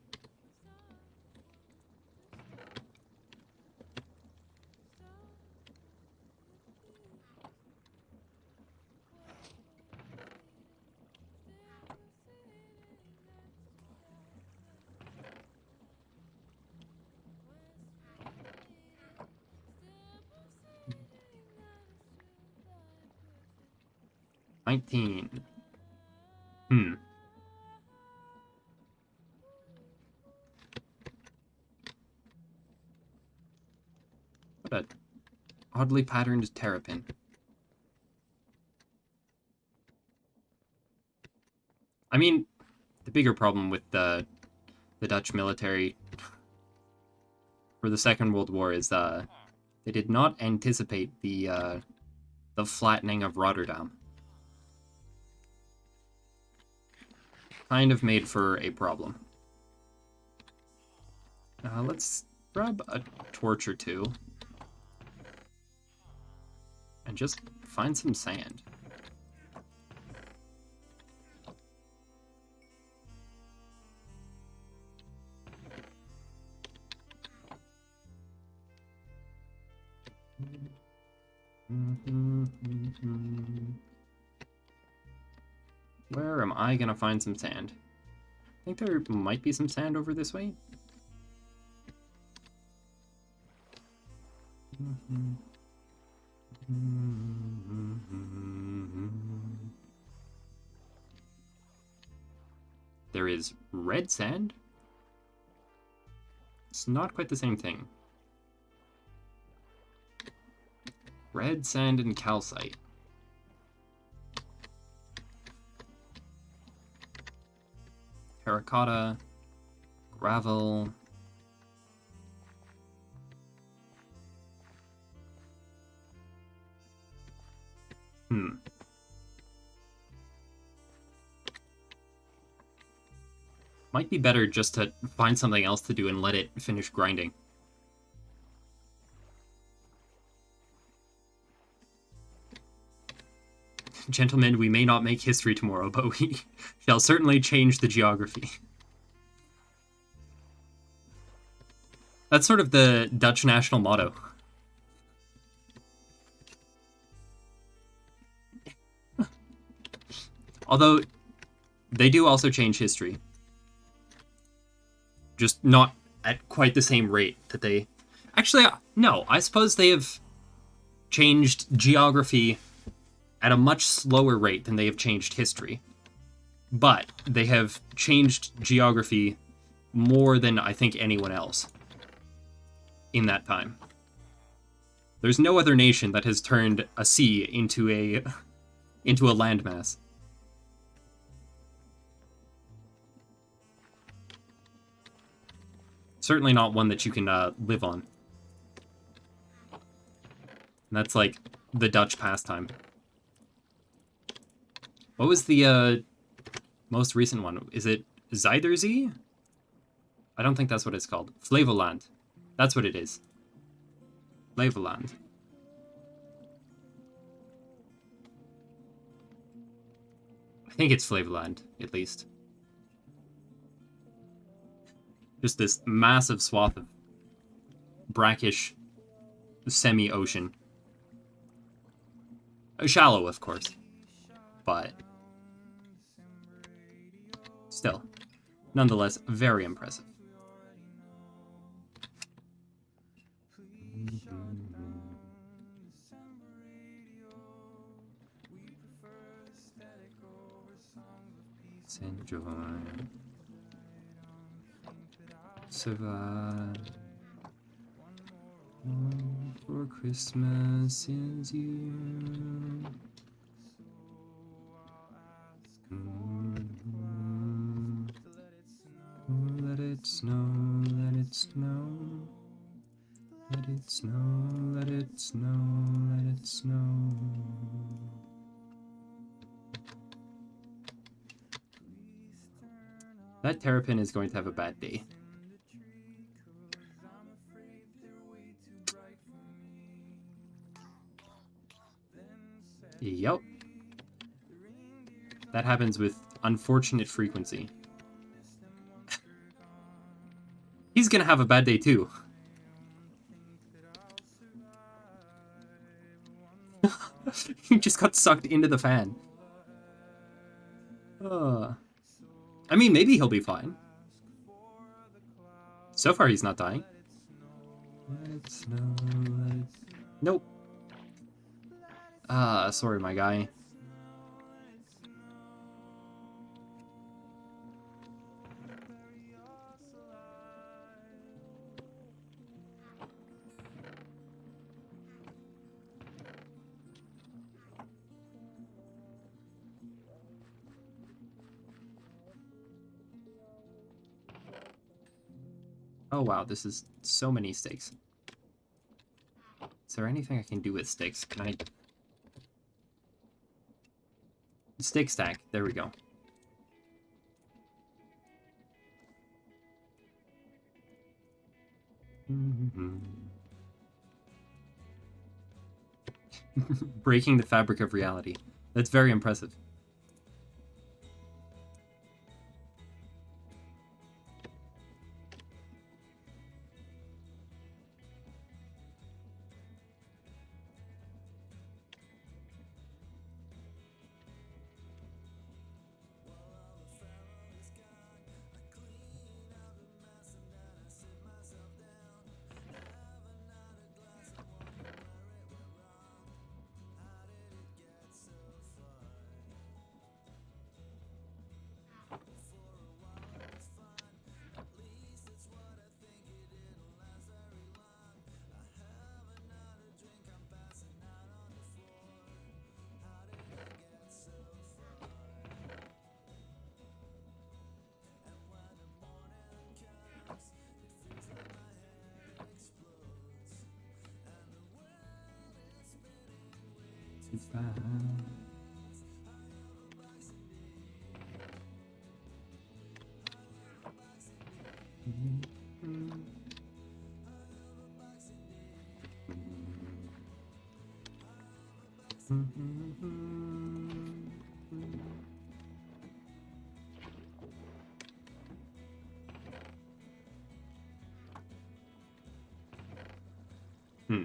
What a oddly patterned terrapin. I mean, the bigger problem with the Dutch military for the Second World War is they did not anticipate the flattening of Rotterdam. kind of made for a problem. Let's grab a torch or two. And just find some sand. Where am I gonna find some sand? I think there might be some sand over this way. There is red sand. It's not quite the same thing. Red sand and calcite. Terracotta, gravel. Might be better just to find something else to do and let it finish grinding. Gentlemen, we may not make history tomorrow, but we shall certainly change the geography. That's sort of the Dutch national motto. Although, they do also change history. Just not at quite the same rate that they... Actually, no, I suppose they have changed geography at a much slower rate than they have changed history. But they have changed geography more than I think anyone else in that time. There's no other nation that has turned a sea into a landmass. Certainly not one that you can live on. And that's like the Dutch pastime. What was the most recent one? Is it Zuiderzee? I don't think that's what it's called. Flevoland. That's what it is. Flevoland. I think it's Flevoland, at least. Just this massive swath of brackish semi-ocean. Shallow, of course. But still, nonetheless, very impressive. Enjoy. Survive. All for Christmas is you. Let it snow, let it snow. Let it snow, let it snow, let it snow. That Terrapin is going to have a bad day. Yep. That happens with unfortunate frequency. He's gonna have a bad day too. He just got sucked into the fan. I mean, maybe he'll be fine. So far, he's not dying. Let it snow, let it... Nope. Sorry, my guy. Oh wow, this is so many sticks. Is there anything I can do with sticks? Can I... Stick stack, there we go. Breaking the fabric of reality. That's very impressive. Hmm.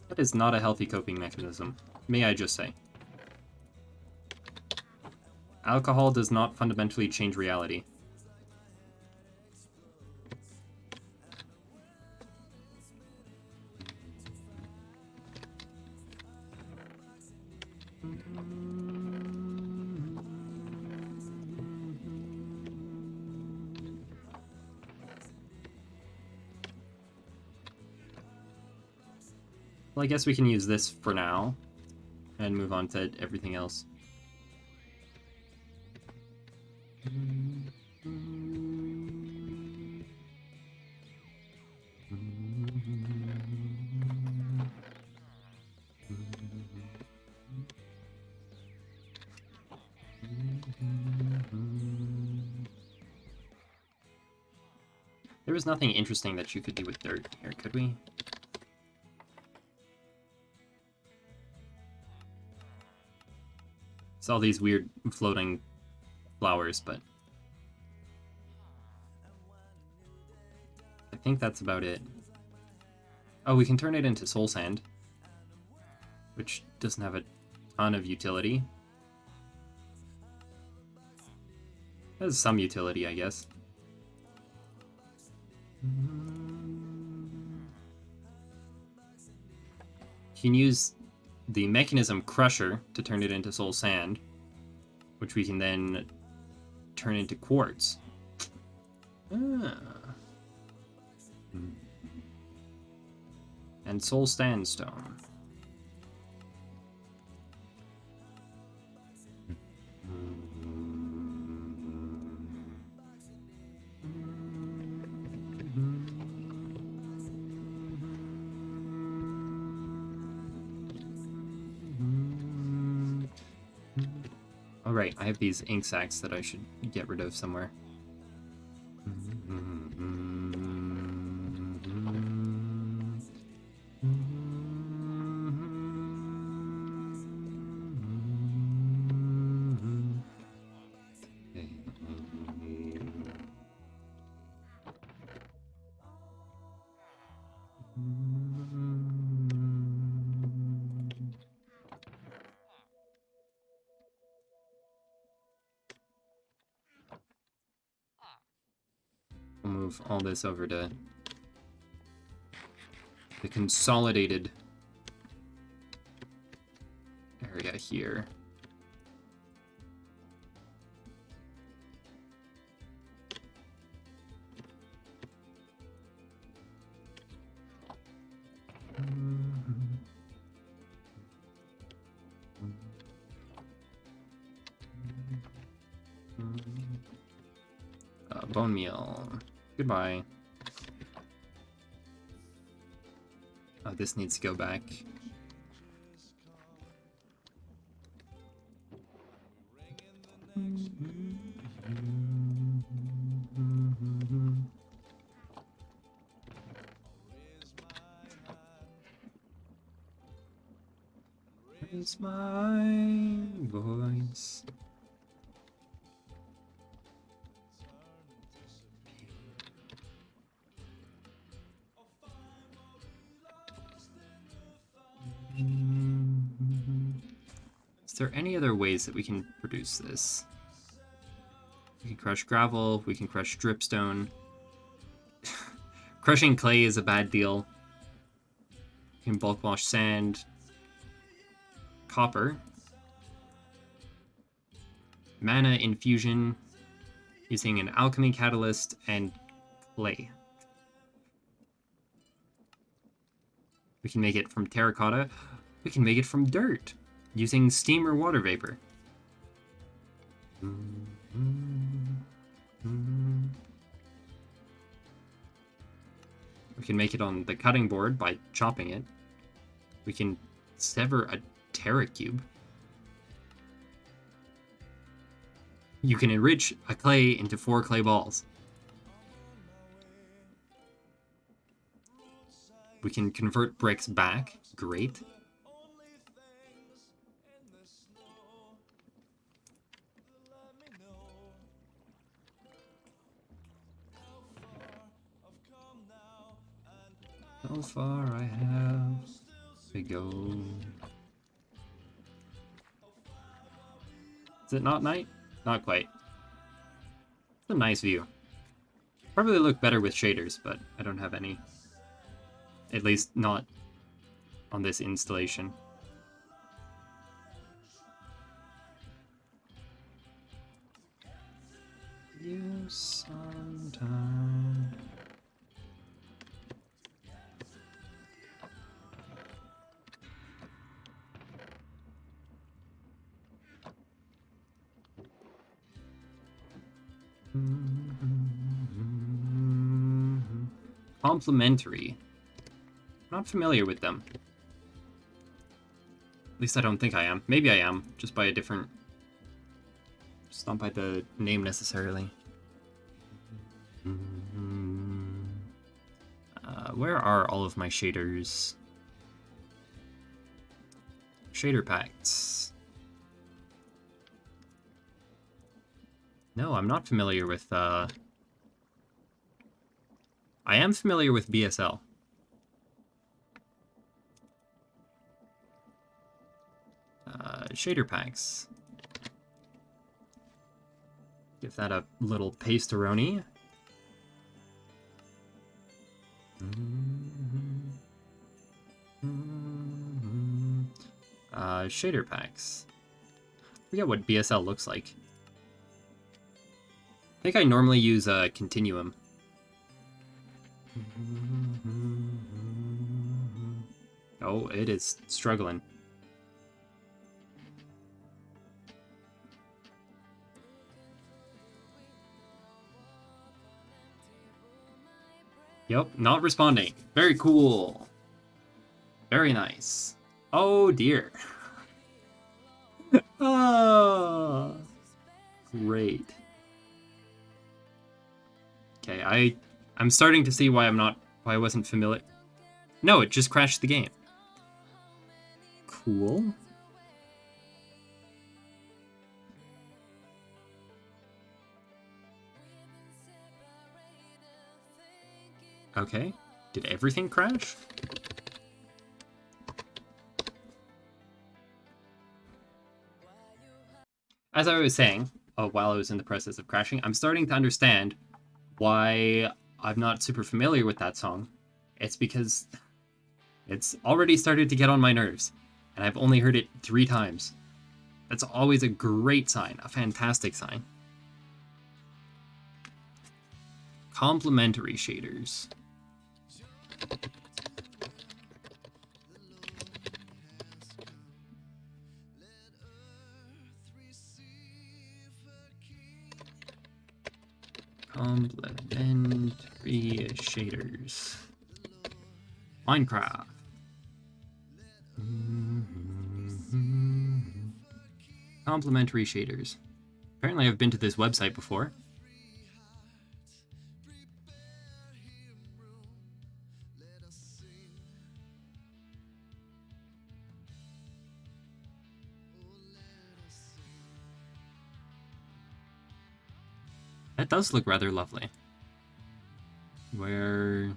That is not a healthy coping mechanism, may I just say. Alcohol does not fundamentally change reality. Well, I guess we can use this for now and move on to everything else. There was nothing interesting that you could do with dirt here, could we? It's all these weird floating flowers, but I think that's about it. Oh, we can turn it into soul sand, which doesn't have a ton of utility. It has some utility, I guess. You can use the mechanism crusher to turn it into soul sand, which we can then turn into quartz. Ah. And soul sandstone. Oh right, I have these ink sacs that I should get rid of somewhere. We'll move all this over to the consolidated area here. Bone meal. Goodbye. Oh, this needs to go back. Raise my voice. Is there any other ways that we can produce this? We can crush gravel, we can crush dripstone. Crushing clay is a bad deal. We can bulk wash sand. Copper. Mana infusion using an alchemy catalyst and clay. We can make it from terracotta. We can make it from dirt using steam or water vapor. We can make it on the cutting board by chopping it. We can sever a Terra cube. You can enrich a clay into 4 clay balls. We can convert bricks back. Great. How far I have to go. Is it not night? Not quite. It's a nice view. Probably look better with shaders, but I don't have any. At least not on this installation. You sometime. Complementary. Not familiar with them. At least I don't think I am. Maybe I am, just by a different... Just not by the name necessarily. Where are all of my shaders? Shader packs. No, I'm not familiar with, I am familiar with BSL. Shader packs. Give that a little paste-a-roni. Shader packs. I forget what BSL looks like. I think I normally use a Continuum. Oh, it is struggling. Yep, not responding. Very cool. Very nice. Oh dear. Oh, great. Okay, I'm starting to see why I wasn't familiar. No, it just crashed the game. Cool. Okay, did everything crash? As I was saying, while I was in the process of crashing, I'm starting to understand why I'm not super familiar with that song. It's because it's already started to get on my nerves, and I've only heard it 3 times. That's always a great sign, a fantastic sign. Complementary shaders. Complementary shaders. Minecraft. Complementary shaders. Apparently I've been to this website before. That does look rather lovely. Where...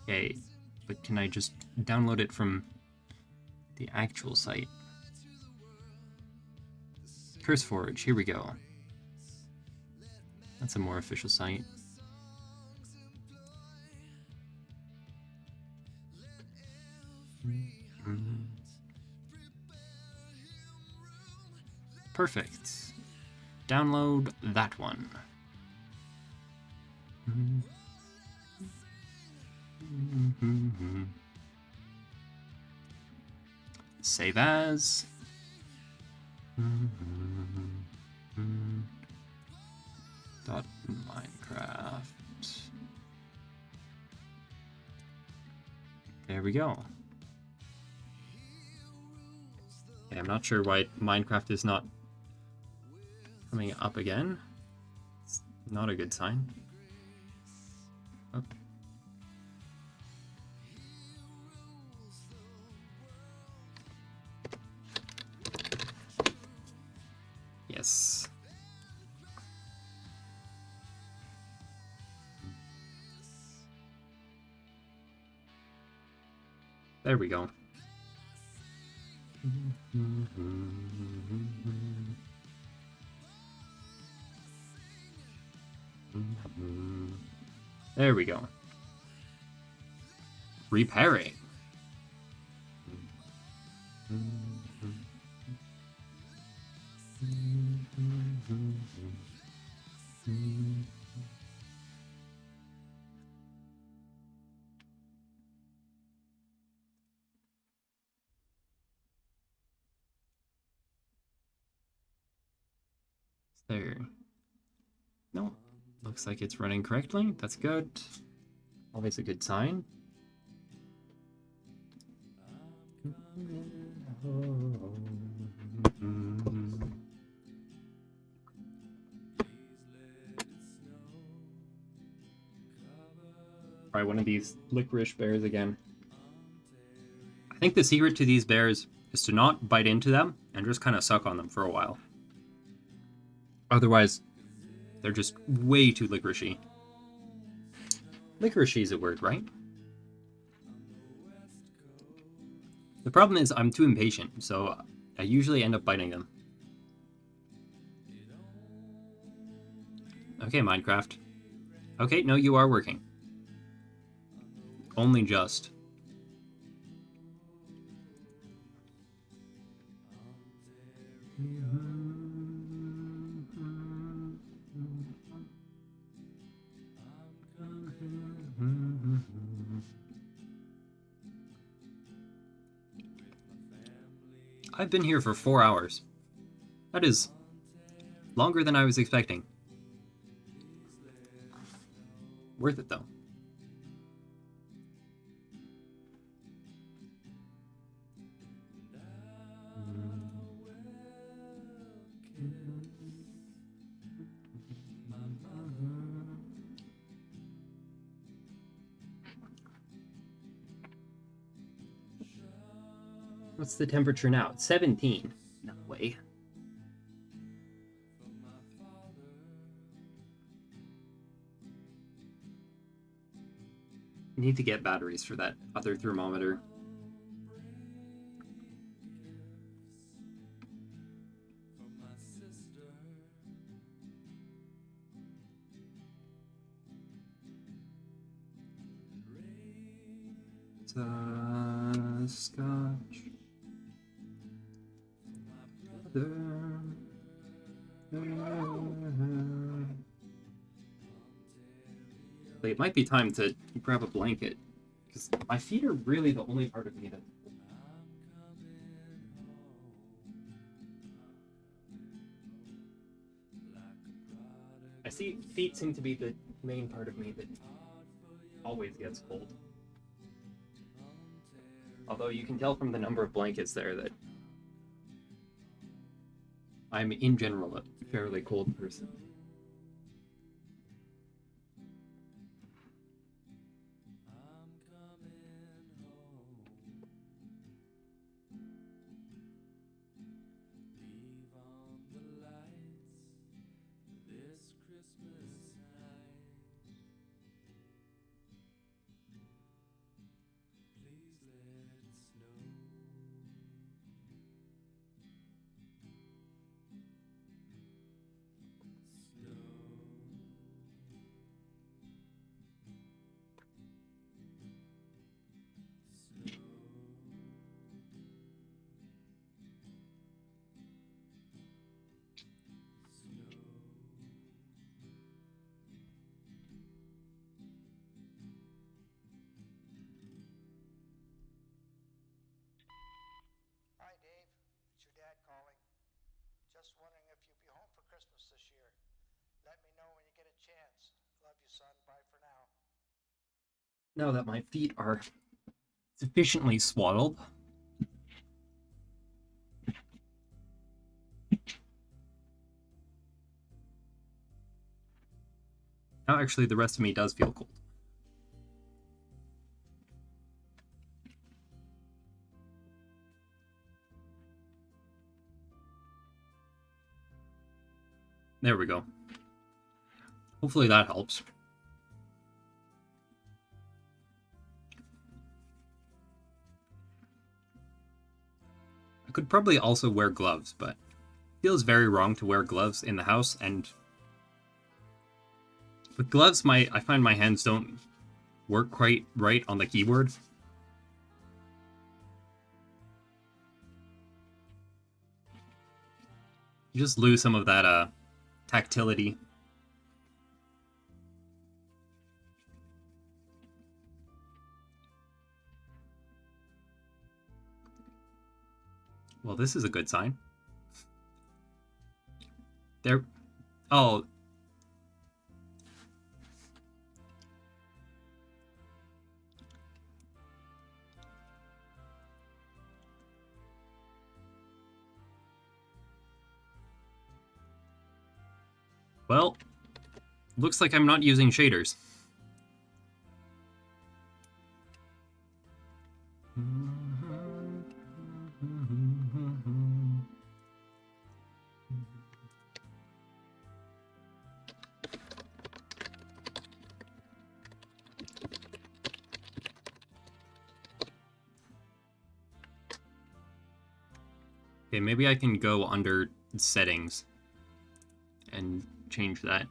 Okay, but can I just download it from the actual site? CurseForge, here we go. That's a more official site. Perfect. Download that one. Save as. .minecraft. There we go. Okay, I'm not sure why Minecraft is not coming up again. It's not a good sign. Oh. Yes. There we go. There we go. Repairing. There. No, looks like it's running correctly. That's good. Always a good sign. Try one of these licorice bears again. I think the secret to these bears is to not bite into them and just kind of suck on them for a while. Otherwise, they're just way too licoricey. Licoricey is a word, right? The problem is I'm too impatient, so I usually end up biting them. Okay, Minecraft. Okay, no, you are working. Only just. I've been here for 4 hours. That is longer than I was expecting. Worth it, though. What's the temperature now? It's 17. No way. Need to get batteries for that other thermometer. Scotch. Actually, it might be time to grab a blanket. Because my feet are really the only part of me that... I see feet seem to be the main part of me that always gets cold. Although you can tell from the number of blankets there that I'm in general a fairly cold person. Hi, Dave. It's your dad calling. Just wondering if you'll be home for Christmas this year. Let me know when you get a chance. Love you, son. Bye for now. Now that my feet are sufficiently swaddled, now actually the rest of me does feel cold. There we go. Hopefully that helps. I could probably also wear gloves, but it feels very wrong to wear gloves in the house, and with gloves I find my hands don't work quite right on the keyboard. You just lose some of that tactility. Well, this is a good sign. There... Oh. Well, looks like I'm not using shaders. Okay, maybe I can go under settings and change that.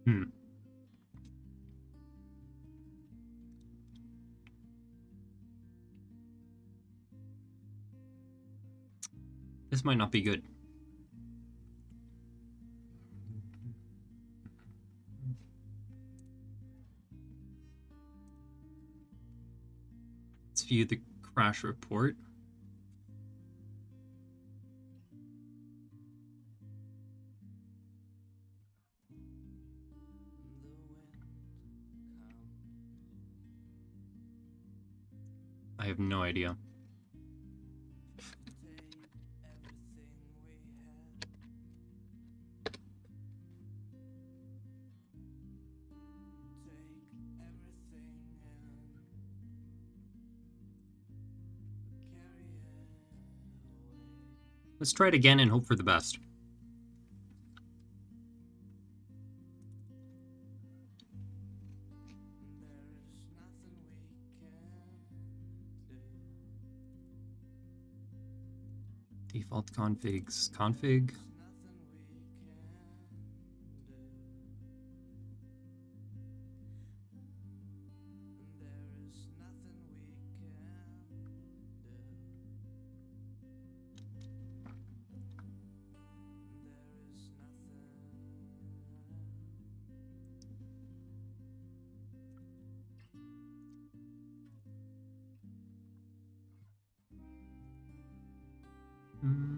Hmm. This might not be good. Let's view the crash report. I have no idea. Let's try it again and hope for the best. Default configs. Config. Mm.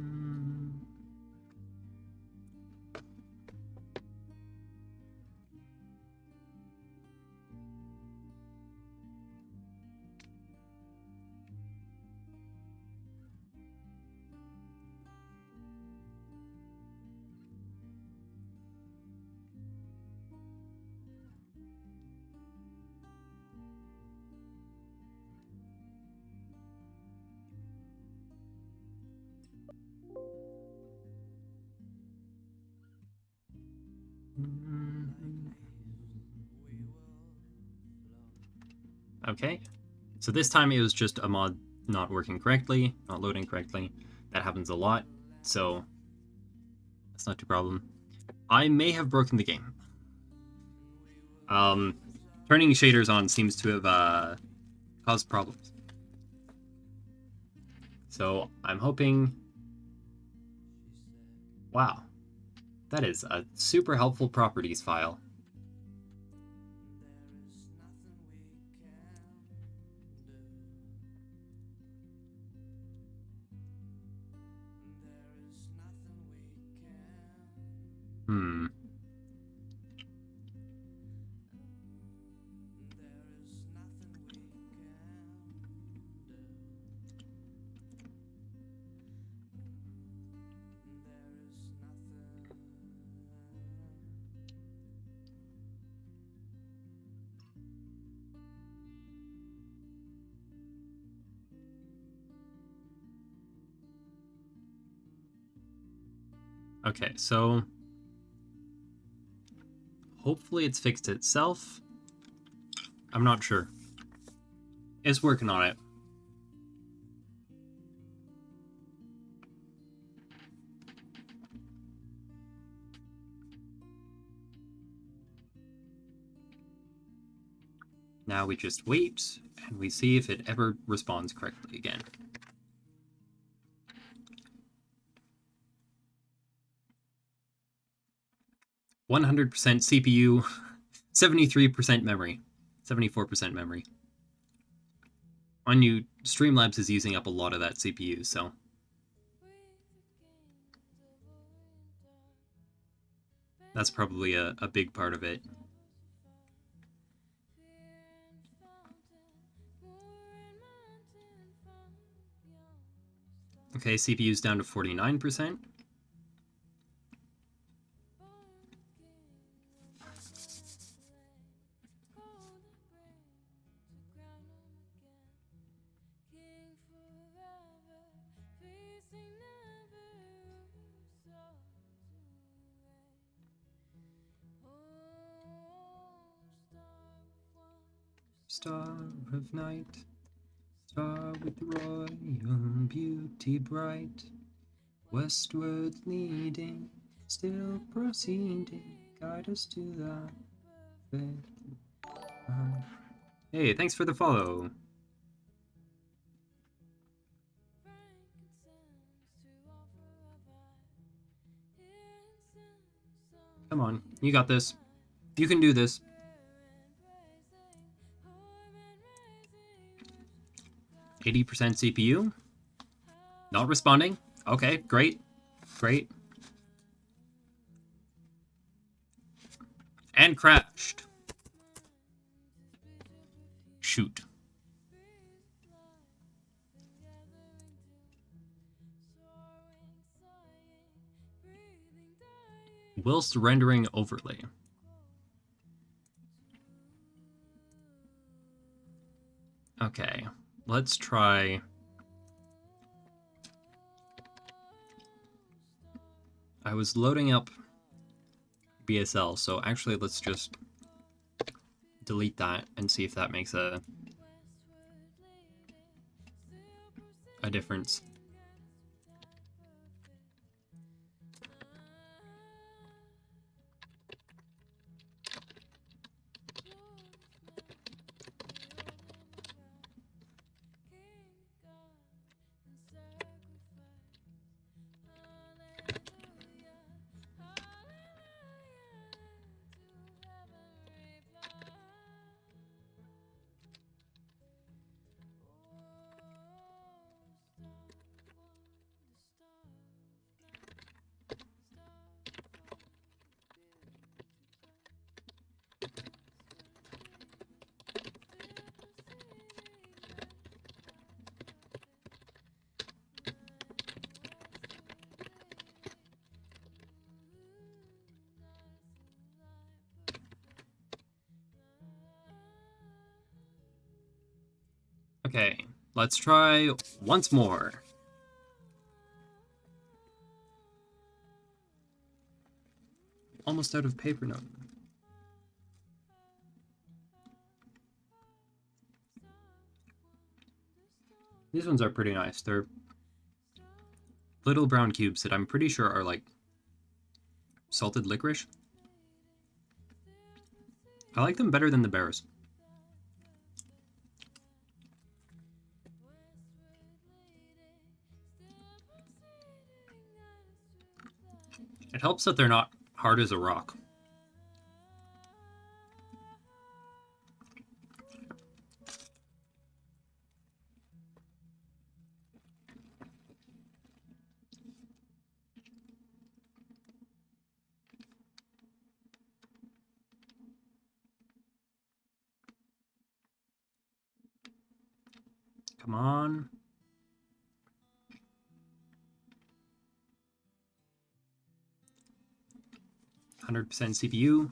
Okay, so this time it was just a mod not working correctly, not loading correctly. That happens a lot, so that's not too problem. I may have broken the game. Turning shaders on seems to have caused problems. So I'm hoping... Wow, that is a super helpful properties file. Hmm. Okay, so hopefully it's fixed itself. I'm not sure. It's working on it. Now we just wait, and we see if it ever responds correctly again. "100% CPU, 73% memory, 74% memory." On you, Streamlabs is using up a lot of that CPU, so... that's probably a big part of it. Okay, CPU's down to 49%. Star of night, star with royal beauty bright, westward leading, still proceeding, guide us to that faith. Hey, thanks for the follow. Come on, you got this. You can do this. %, CPU. Not responding. Okay, great. Great. And crashed. Shoot. Whilst rendering overlay. Okay, let's try... I was loading up BSL, so actually let's just delete that and see if that makes a difference. Okay, let's try once more. Almost out of paper note. These ones are pretty nice. They're little brown cubes that I'm pretty sure are like salted licorice. I like them better than the bears. It helps that they're not hard as a rock. Come on. %, CPU.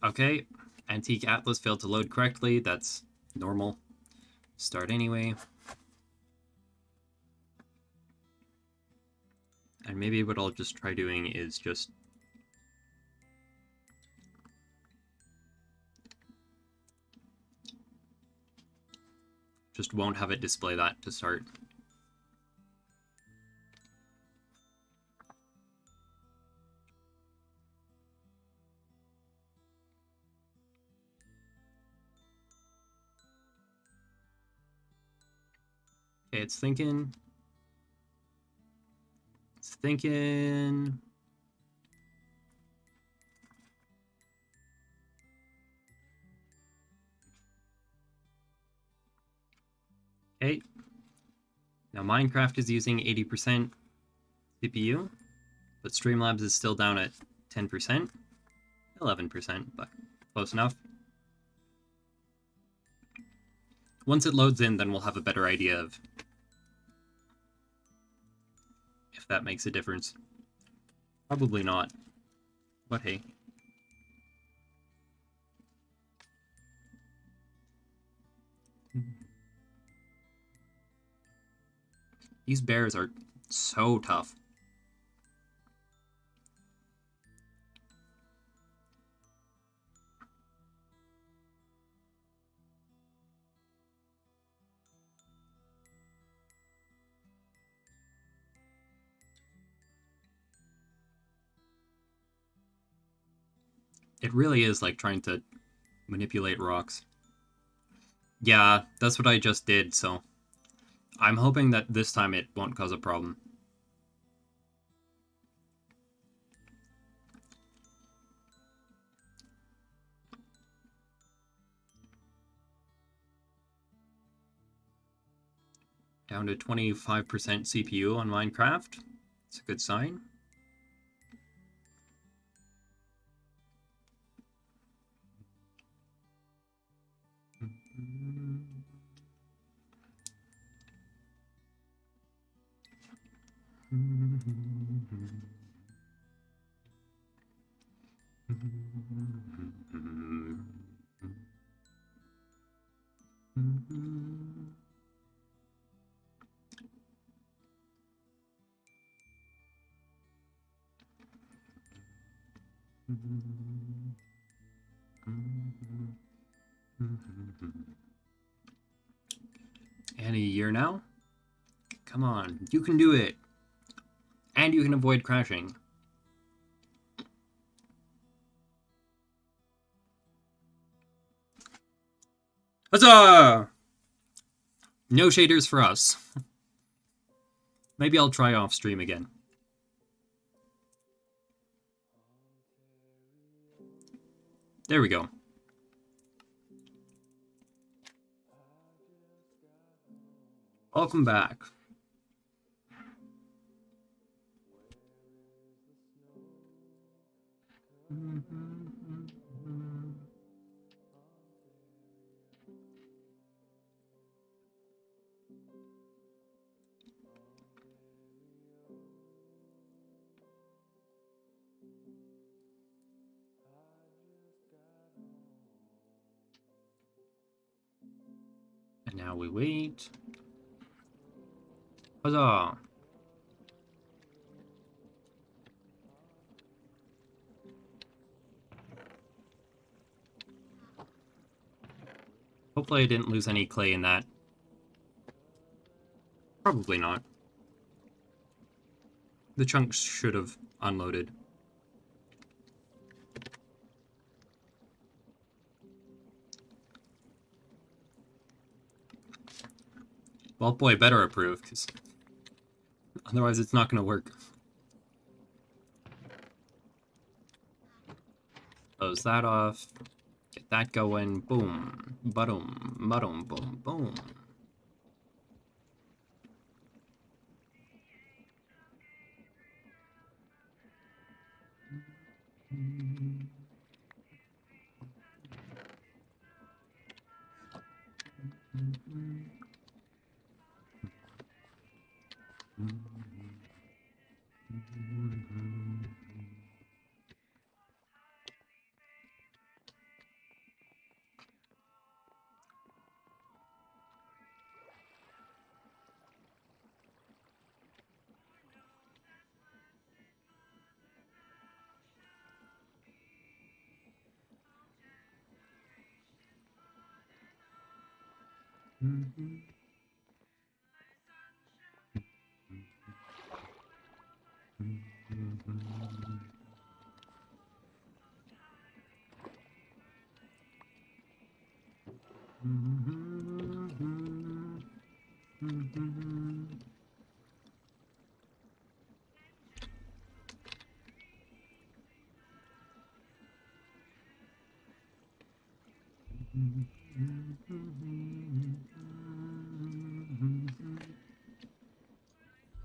Okay, Antique Atlas failed to load correctly. That's normal. Start anyway. And maybe what I'll just try doing is just won't have it display that to start. Okay, it's thinking. It's thinking. Okay. Now Minecraft is using 80% CPU, but Streamlabs is still down at 10%. 11%, but close enough. Once it loads in, then we'll have a better idea of if that makes a difference. Probably not, but hey. These bears are so tough. It really is like trying to manipulate rocks. Yeah, that's what I just did, so I'm hoping that this time it won't cause a problem. Down to 25% CPU on Minecraft. It's a good sign. And a year now? Come on, you can do it! And you can avoid crashing. Huzzah! No shaders for us. Maybe I'll try off stream again. There we go. Welcome back. Now we wait. Huzzah! Hopefully I didn't lose any clay in that. Probably not. The chunks should have unloaded. Well, boy, better approve, because otherwise it's not going to work. Close that off. Get that going. Boom. Ba-dum. Ba-dum. Boom. Boom.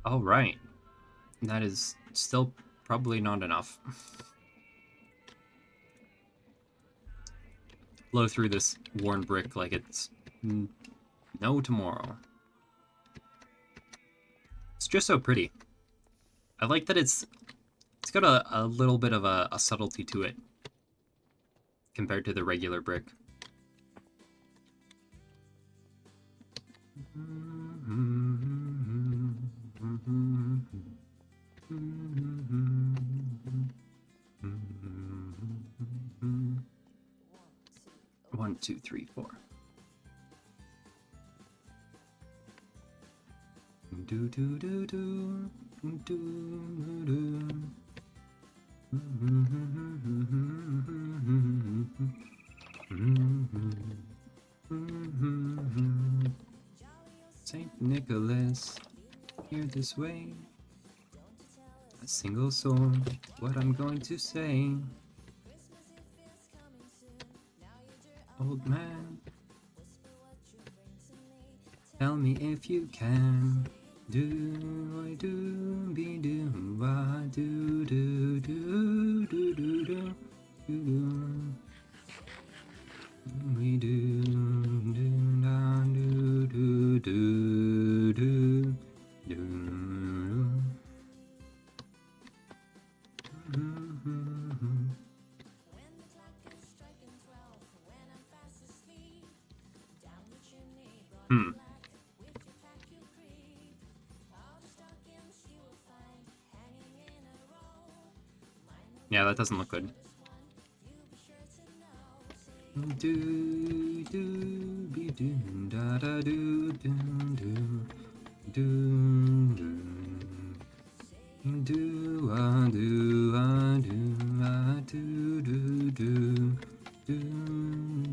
All right. That is still probably not enough. Blow through this worn brick like it's no tomorrow. It's just so pretty. I like that it's got a little bit of a subtlety to it compared to the regular brick. One, two, three, four. Do do do do do do. Saint Nicholas, here this way. A single soul, what I'm going to say. Old man, tell me if you can. Do I do be do I do do do do do do do. We do do da do do do do do. Yeah, that doesn't look good. Do do be do da da do do do do do do do do do do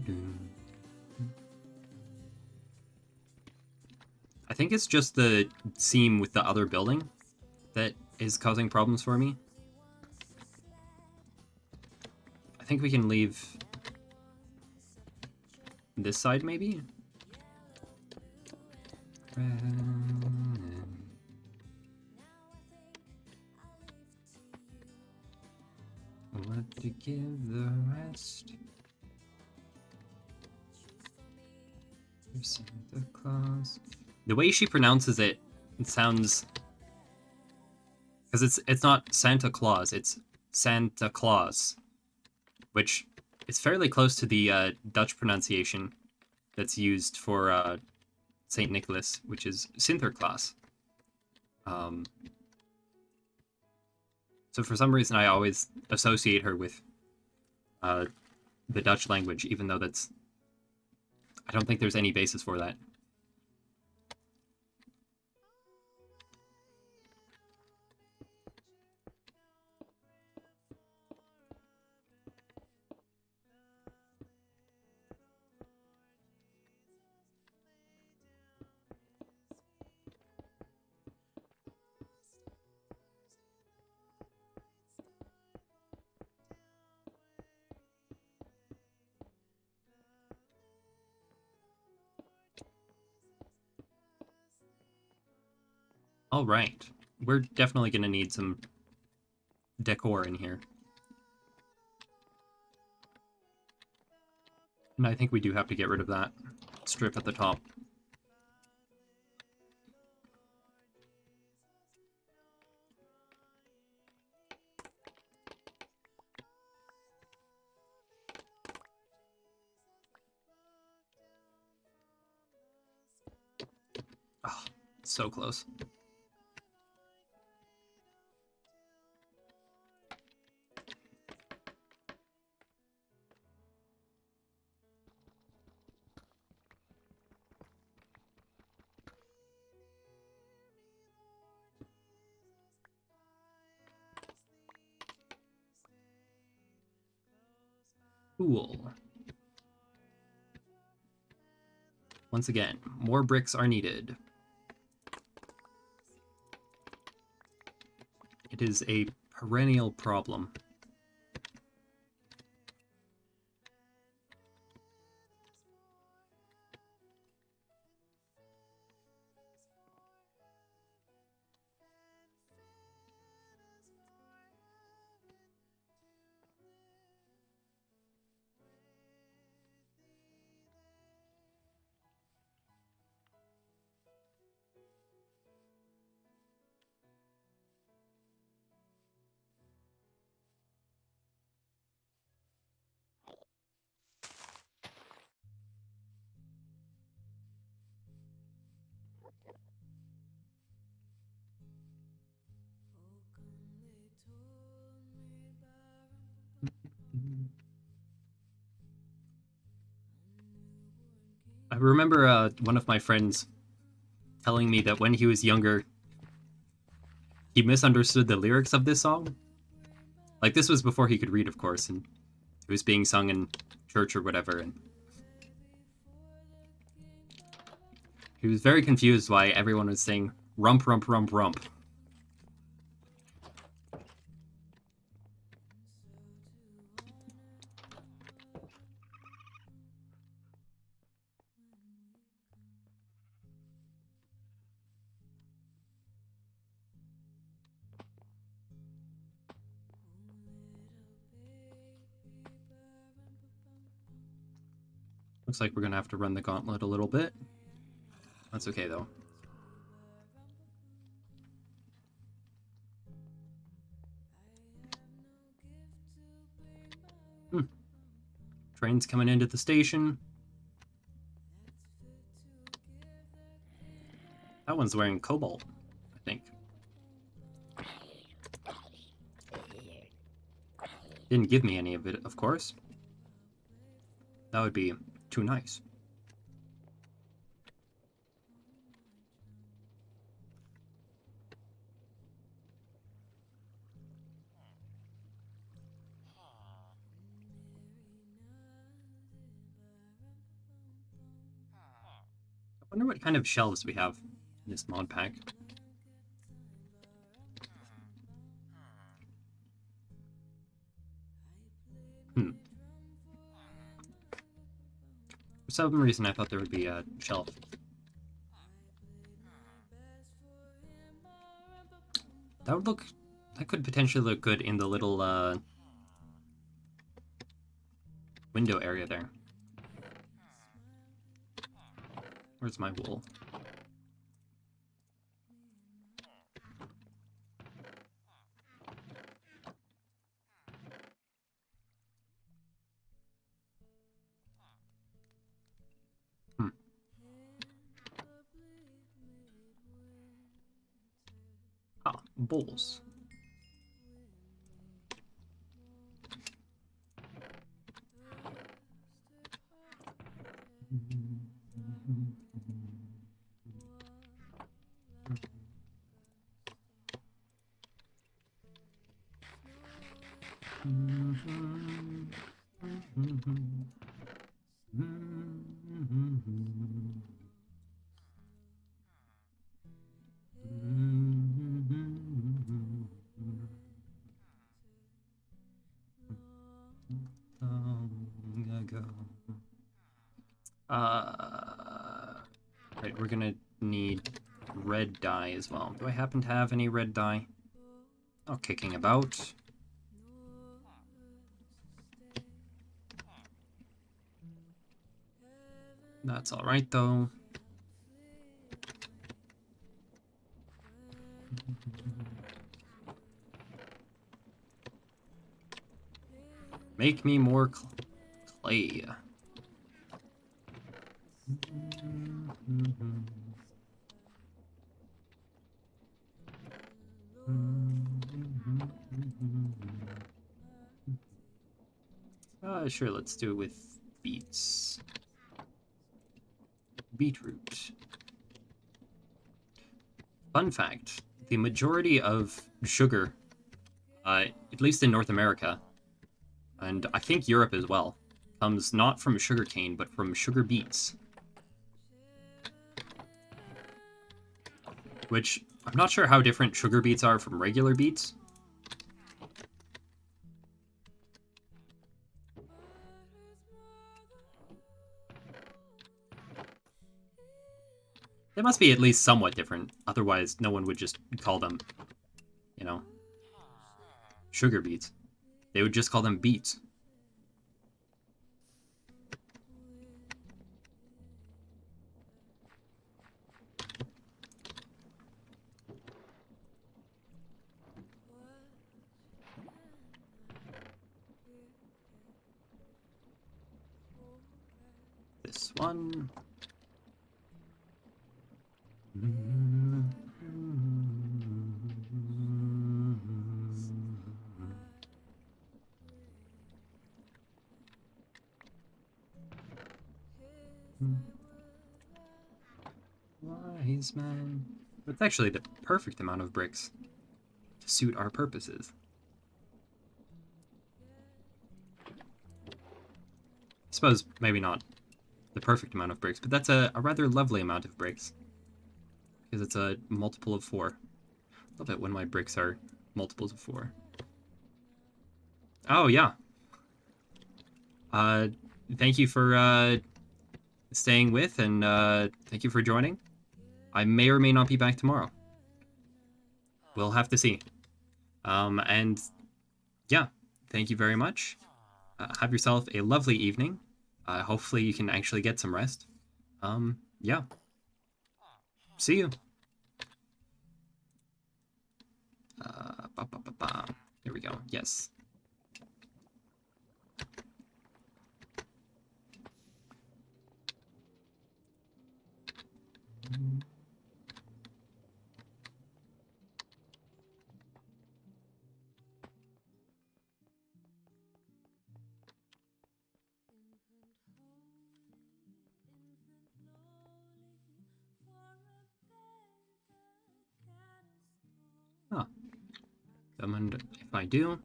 do. I think it's just the seam with the other building that is causing problems for me. I think we can leave this side, maybe? What to give the rest? Santa Claus. The way she pronounces it, it sounds... Because it's not Santa Claus, it's Santa Claus. Which is fairly close to the Dutch pronunciation that's used for St. Nicholas, which is Sinterklaas. So for some reason, I always associate her with the Dutch language, even though I don't think there's any basis for that. All right, we're definitely going to need some decor in here. And I think we do have to get rid of that strip at the top. Oh, so close. Cool. Once again, more bricks are needed. It is a perennial problem. I remember one of my friends telling me that when he was younger, he misunderstood the lyrics of this song. Like, this was before he could read, of course, and it was being sung in church or whatever, and he was very confused why everyone was saying rump, rump, rump, rump. Looks like we're gonna have to run the gauntlet a little bit. That's okay, though. Train's coming into the station. That one's wearing cobalt, I think. Didn't give me any of it, of course. That would be too nice. I wonder what kind of shelves we have in this mod pack. For some reason, I thought there would be a shelf. That could potentially look good in the little window area there. Where's my wool? bowls. Right, we're gonna need red dye as well. Do I happen to have any red dye? Oh, kicking about. That's alright though. Make me more clay. Sure, let's do it with beets. Beetroot. Fun fact, the majority of sugar, at least in North America, and I think Europe as well, comes not from sugarcane, but from sugar beets. Which, I'm not sure how different sugar beets are from regular beets. They must be at least somewhat different, otherwise no one would just call them, you know, sugar beets. They would just call them beets. This one. Wise man. It's actually the perfect amount of bricks to suit our purposes. I suppose maybe not the perfect amount of bricks, but that's a rather lovely amount of bricks. Because it's a multiple of 4. Love it when my bricks are multiples of 4. Oh, yeah. Thank you for staying with, and thank you for joining. I may or may not be back tomorrow. We'll have to see. And yeah, thank you very much. Have yourself a lovely evening. Hopefully you can actually get some rest. Yeah. See you. Here we go. Yes. Huh. And if I do, at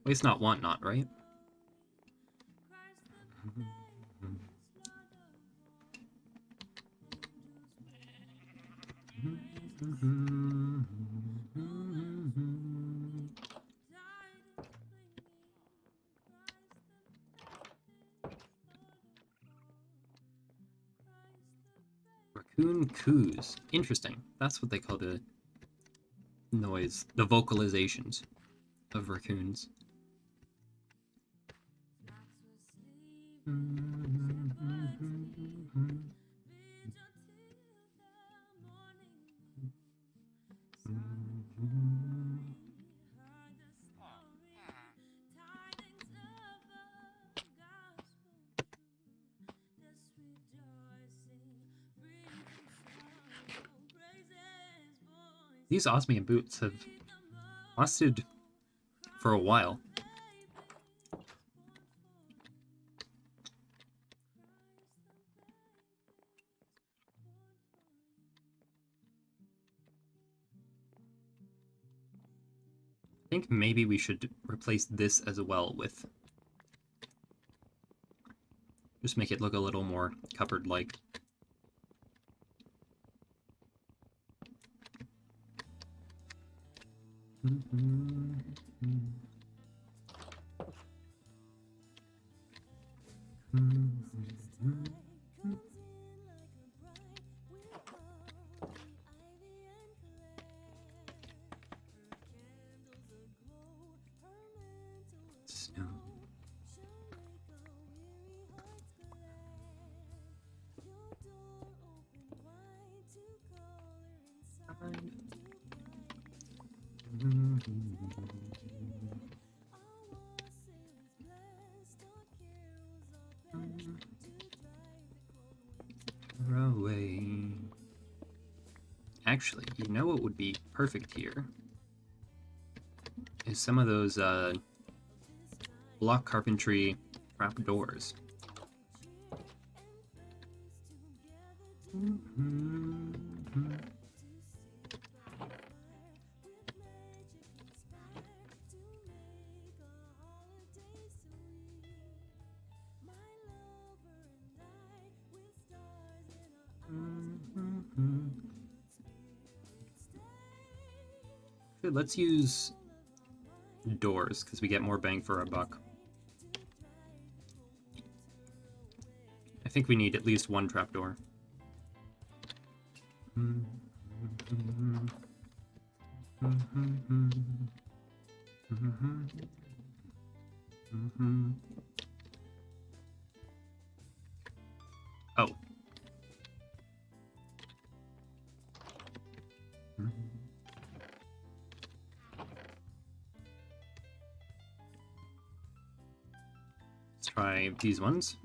least not want not, right? Raccoon coos. Interesting. That's what they call the noise, the vocalizations of raccoons. These osmium boots have Lasted for a while. I think maybe we should replace this as well with... Just make it look a little more cupboard-like. Snow. Away. Actually, you know what would be perfect here? Is some of those block carpentry trapdoors. Okay, let's use doors because we get more bang for our buck. I think we need at least one trapdoor. Oh. Let's try these ones.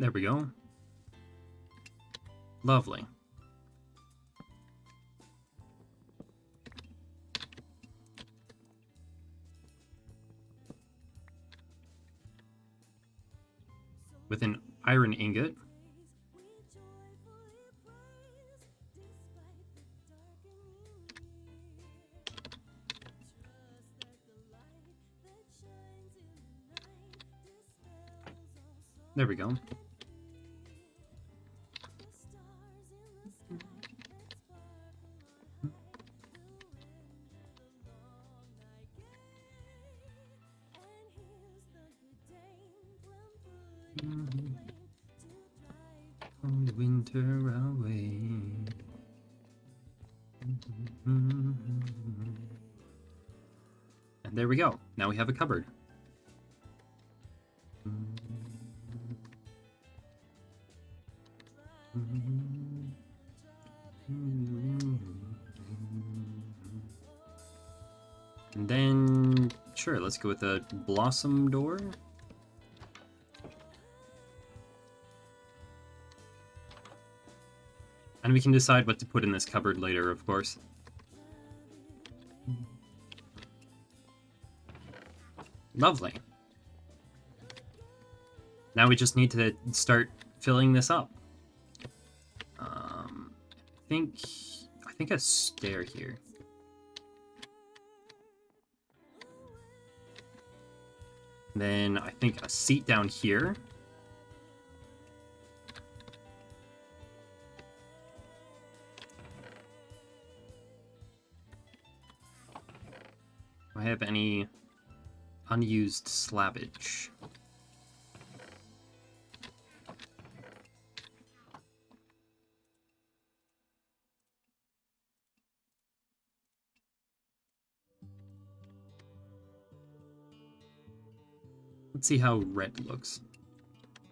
There we go. Lovely. With an iron ingot. There we go. Cold winter away. And there we go. Now we have a cupboard. And then, sure, let's go with a blossom door. And we can decide what to put in this cupboard later, of course. Lovely. Now we just need to start filling this up. I think a stair here. Then I think a seat down here. Do I have any unused slabbage? Let's see how red looks.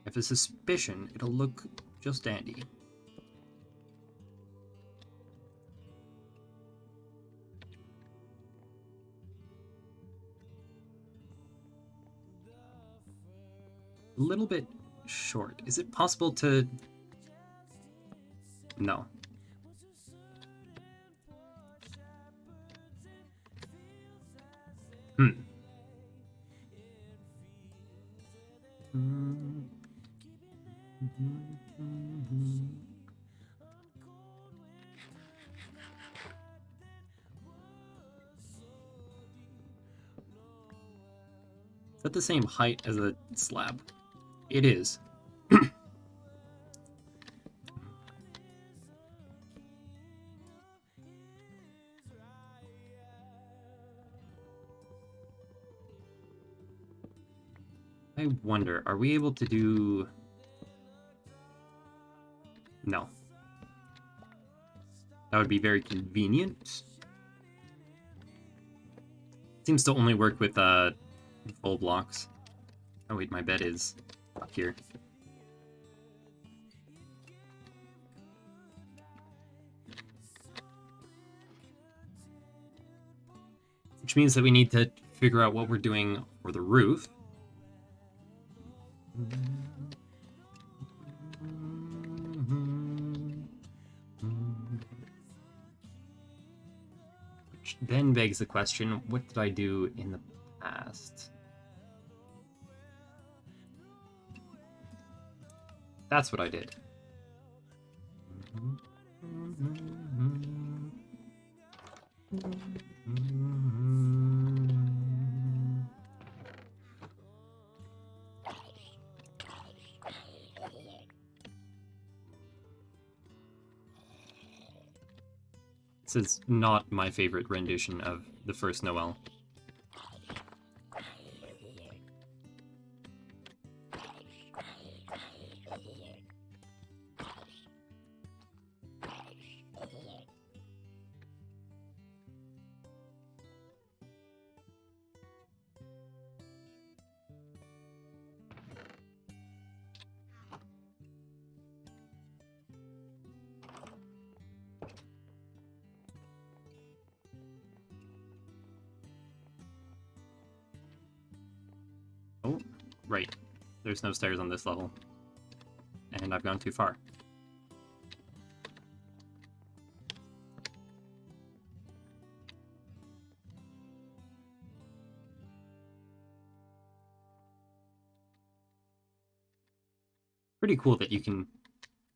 I have a suspicion it'll look just dandy. A little bit short. Is it possible to No. Hmm. Is that the same height as the slab? It is. I wonder, are we able to do... No. That would be very convenient. Seems to only work with full blocks. Oh wait, my bed is up here. Which means that we need to figure out what we're doing for the roof. Which then begs the question, what did I do in the past? That's what I did. This is not my favorite rendition of the first Noel. Oh, right. There's no stairs on this level. And I've gone too far. Pretty cool that you can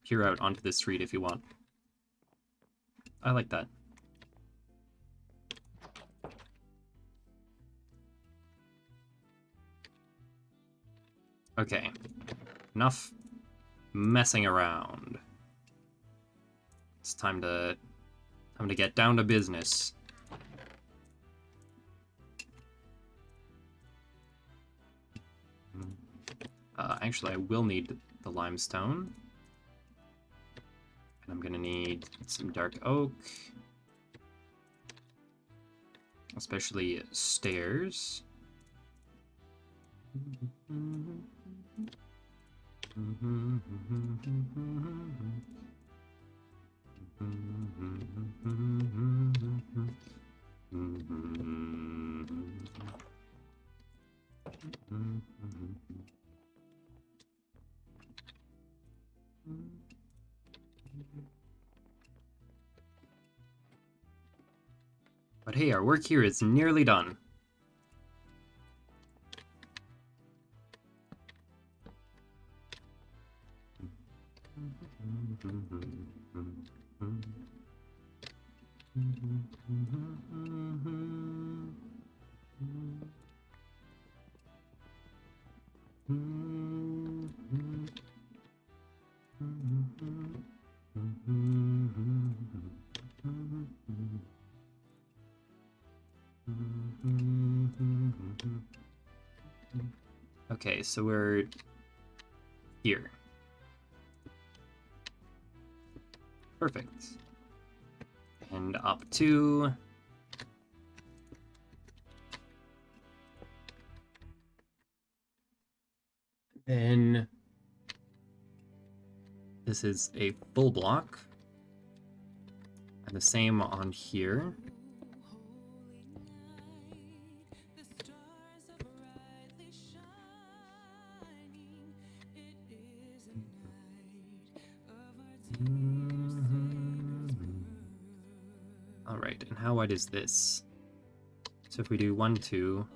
peer out onto the street if you want. I like that. Okay. Enough messing around. It's time to get down to business. Actually, I will need the limestone. And I'm gonna need some dark oak. Especially stairs. But hey, our work here is nearly done. Okay, so we're here. Perfect. And up 2. Then this is a full block. And the same on here. how wide is this? So if we do 1, 2,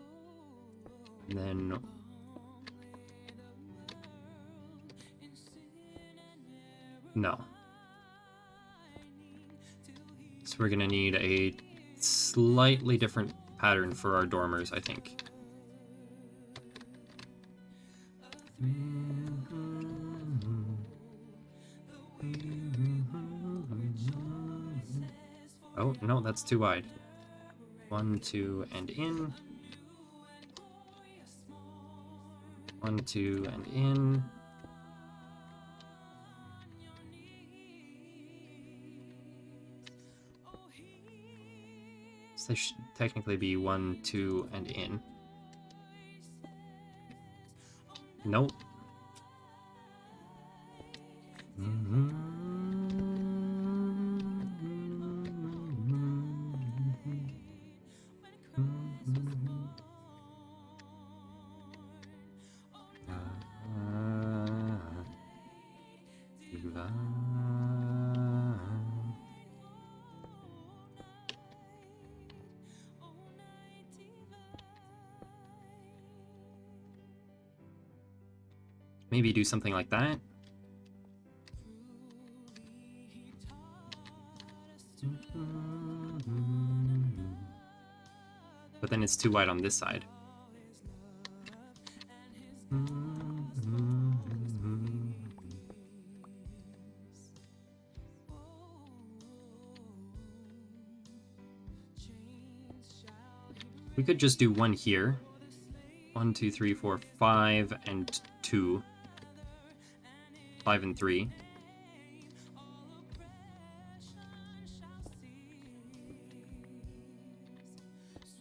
and then no. So we're gonna need a slightly different pattern for our dormers, I think. Oh, no, that's too wide. 1, 2, and in. 1, 2, and in. So they should technically be 1, 2, and in. Nope. Maybe do something like that. But then it's too wide on this side. We could just do one here. 1, 2, 3, 4, 5, and 2. 5 and 3.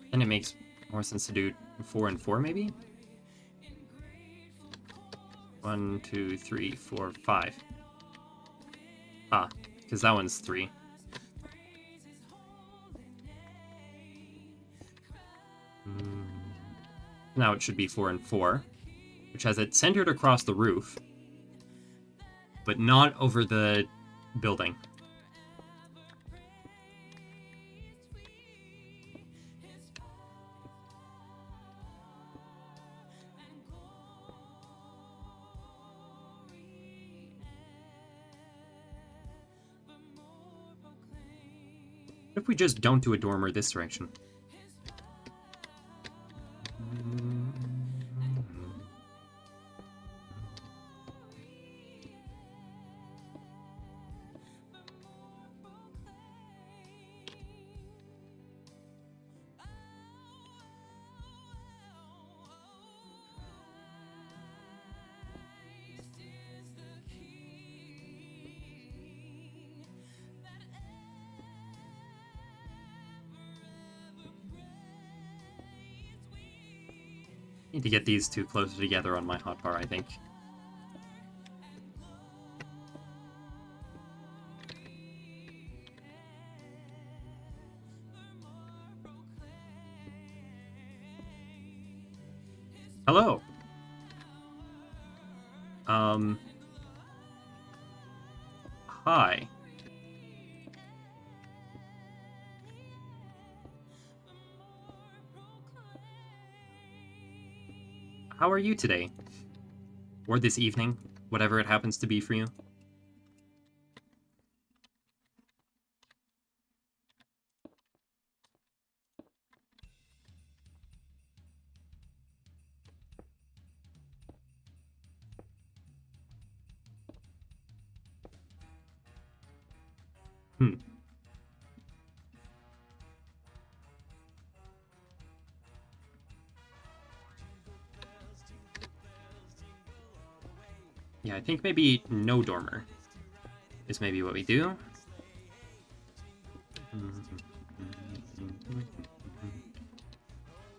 Then it makes more sense to do 4 and 4, maybe? 1, 2, 3, 4, 5. Ah, because that one's 3. Now it should be 4 and 4, which has it centered across the roof, but not over the building. What if we just don't do a dormer this direction? Need to get these two closer together on my hotbar, I think. Hello. Hi. How are you today? Or this evening, whatever it happens to be for you? Yeah, I think maybe no dormer is maybe what we do.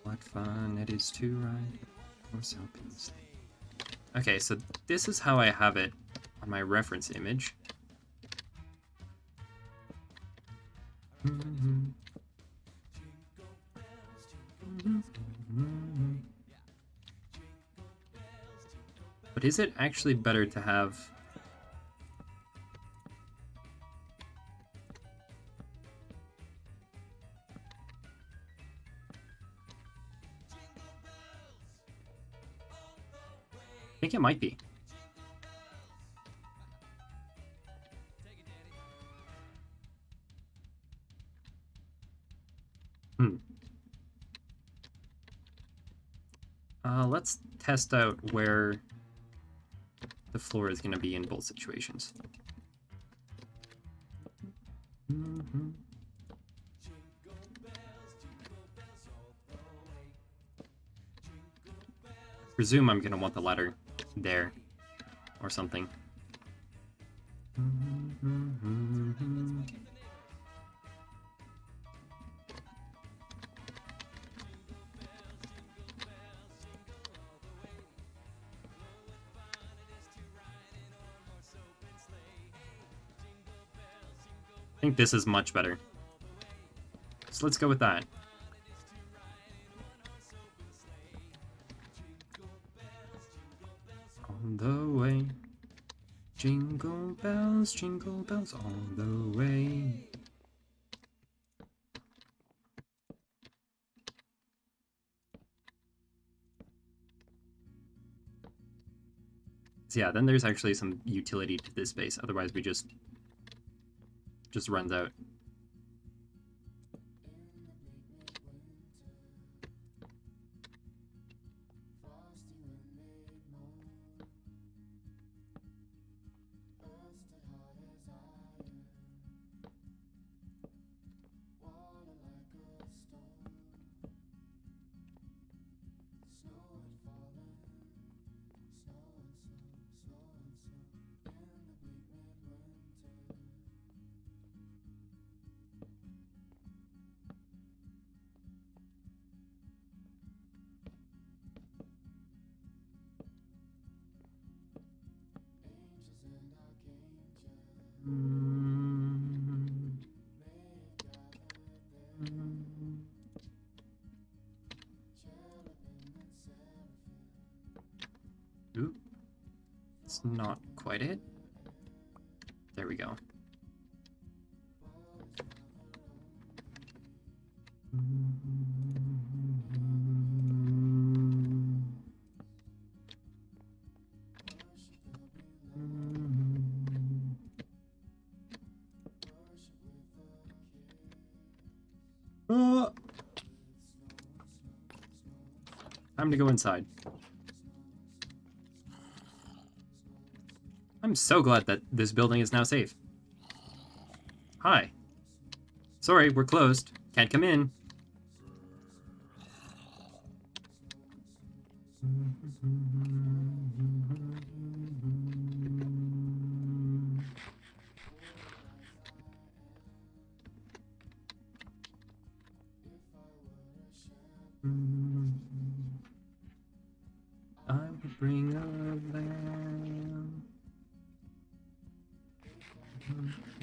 What fun it is to ride horse open sleigh. Okay, so this is how I have it on my reference image. But is it actually better to have... think it might be. Let's test out where the floor is going to be in both situations. Presume I'm going to want the ladder there or something. I think this is much better. So let's go with that. On the way, jingle bells all the way. So yeah, then there's actually some utility to this space. Otherwise, we just runs out. Ooh, it's not quite it. There we go. Time to go inside. I'm so glad that this building is now safe. Hi. Sorry, we're closed. Can't come in. I would bring a lamb.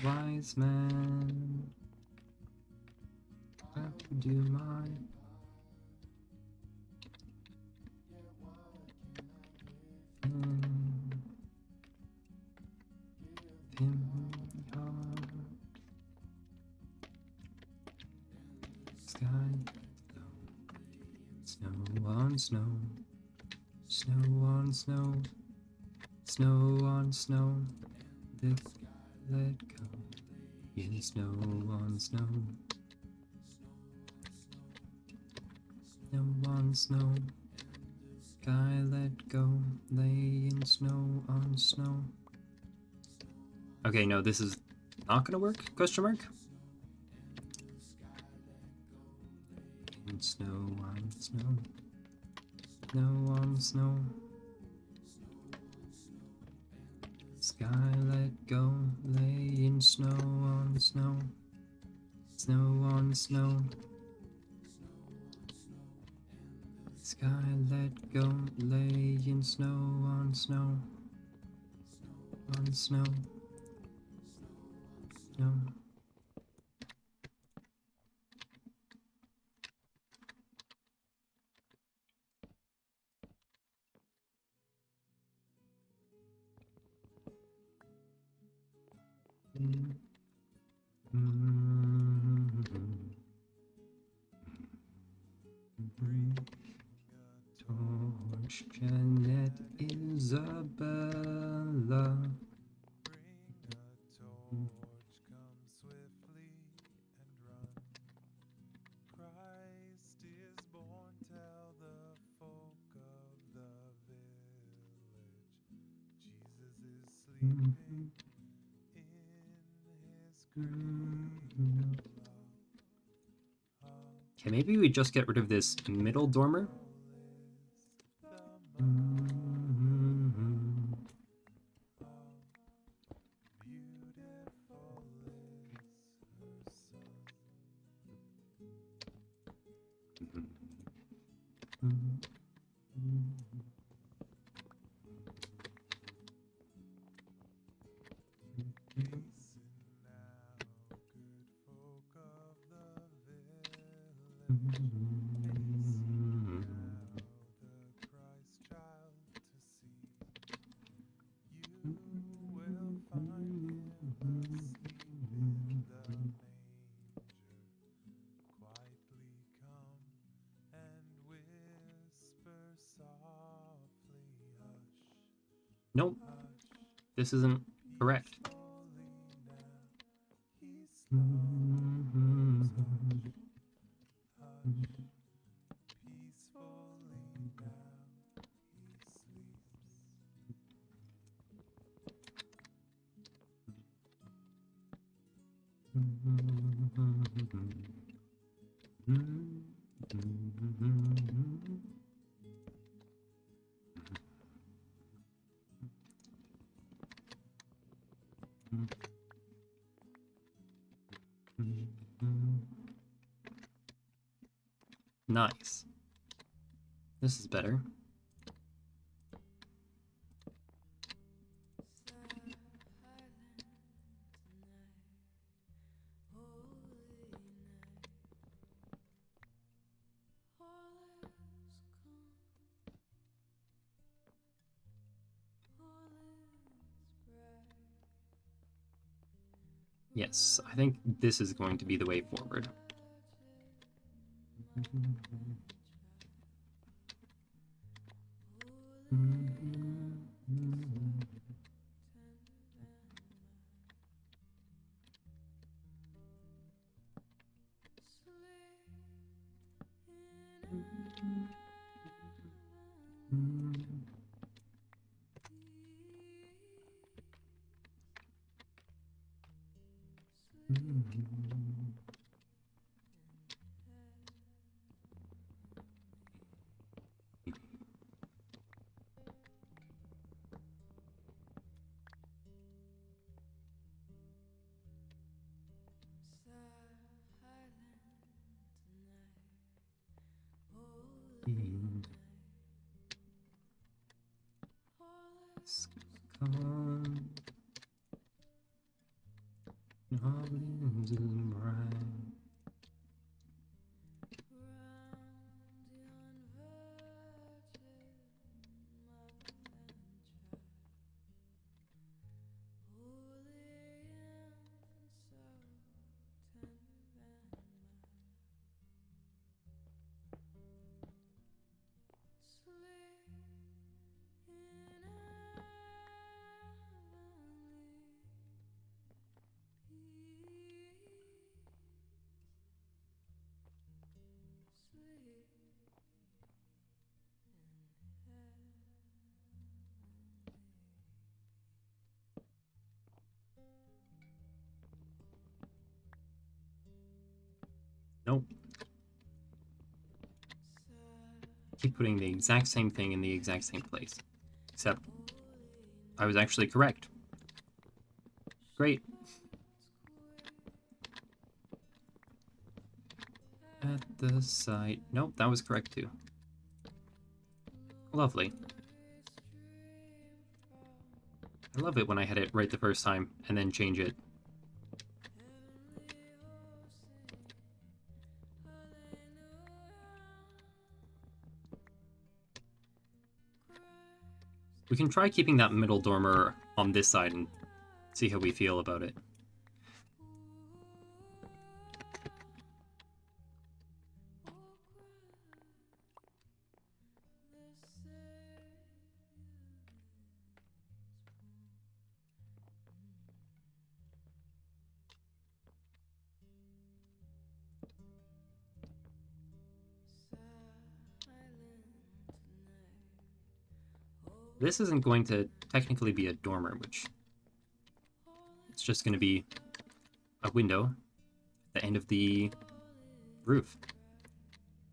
Wise man, I would do my him heart. Sky, snow on snow, snow on snow, snow on snow. The let go in snow on snow, snow on snow. Sky let go, lay in snow on snow. Okay, no, this is not gonna work? Question mark? In snow on snow, snow on snow. Sky let go, lay in snow on snow, snow on snow. Sky let go, lay in snow on snow, on snow, snow. Torch, Jeanette. at Isabella. Okay, maybe we just get rid of this middle dormer. Nope, this isn't correct. Nice. This is better. Yes, I think this is going to be the way forward. Nope. Keep putting the exact same thing in the exact same place. Except I was actually correct. Great. At the site. Nope, that was correct too. Lovely. I love it when I hit it right the first time and then change it. We can try keeping that middle dormer on this side and see how we feel about it. This isn't going to technically be a dormer, which it's just going to be a window at the end of the roof.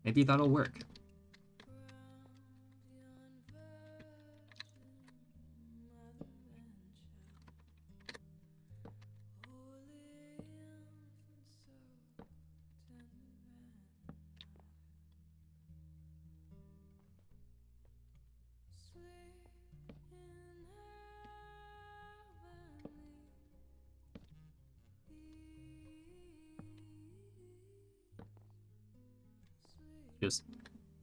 Maybe that'll work. Just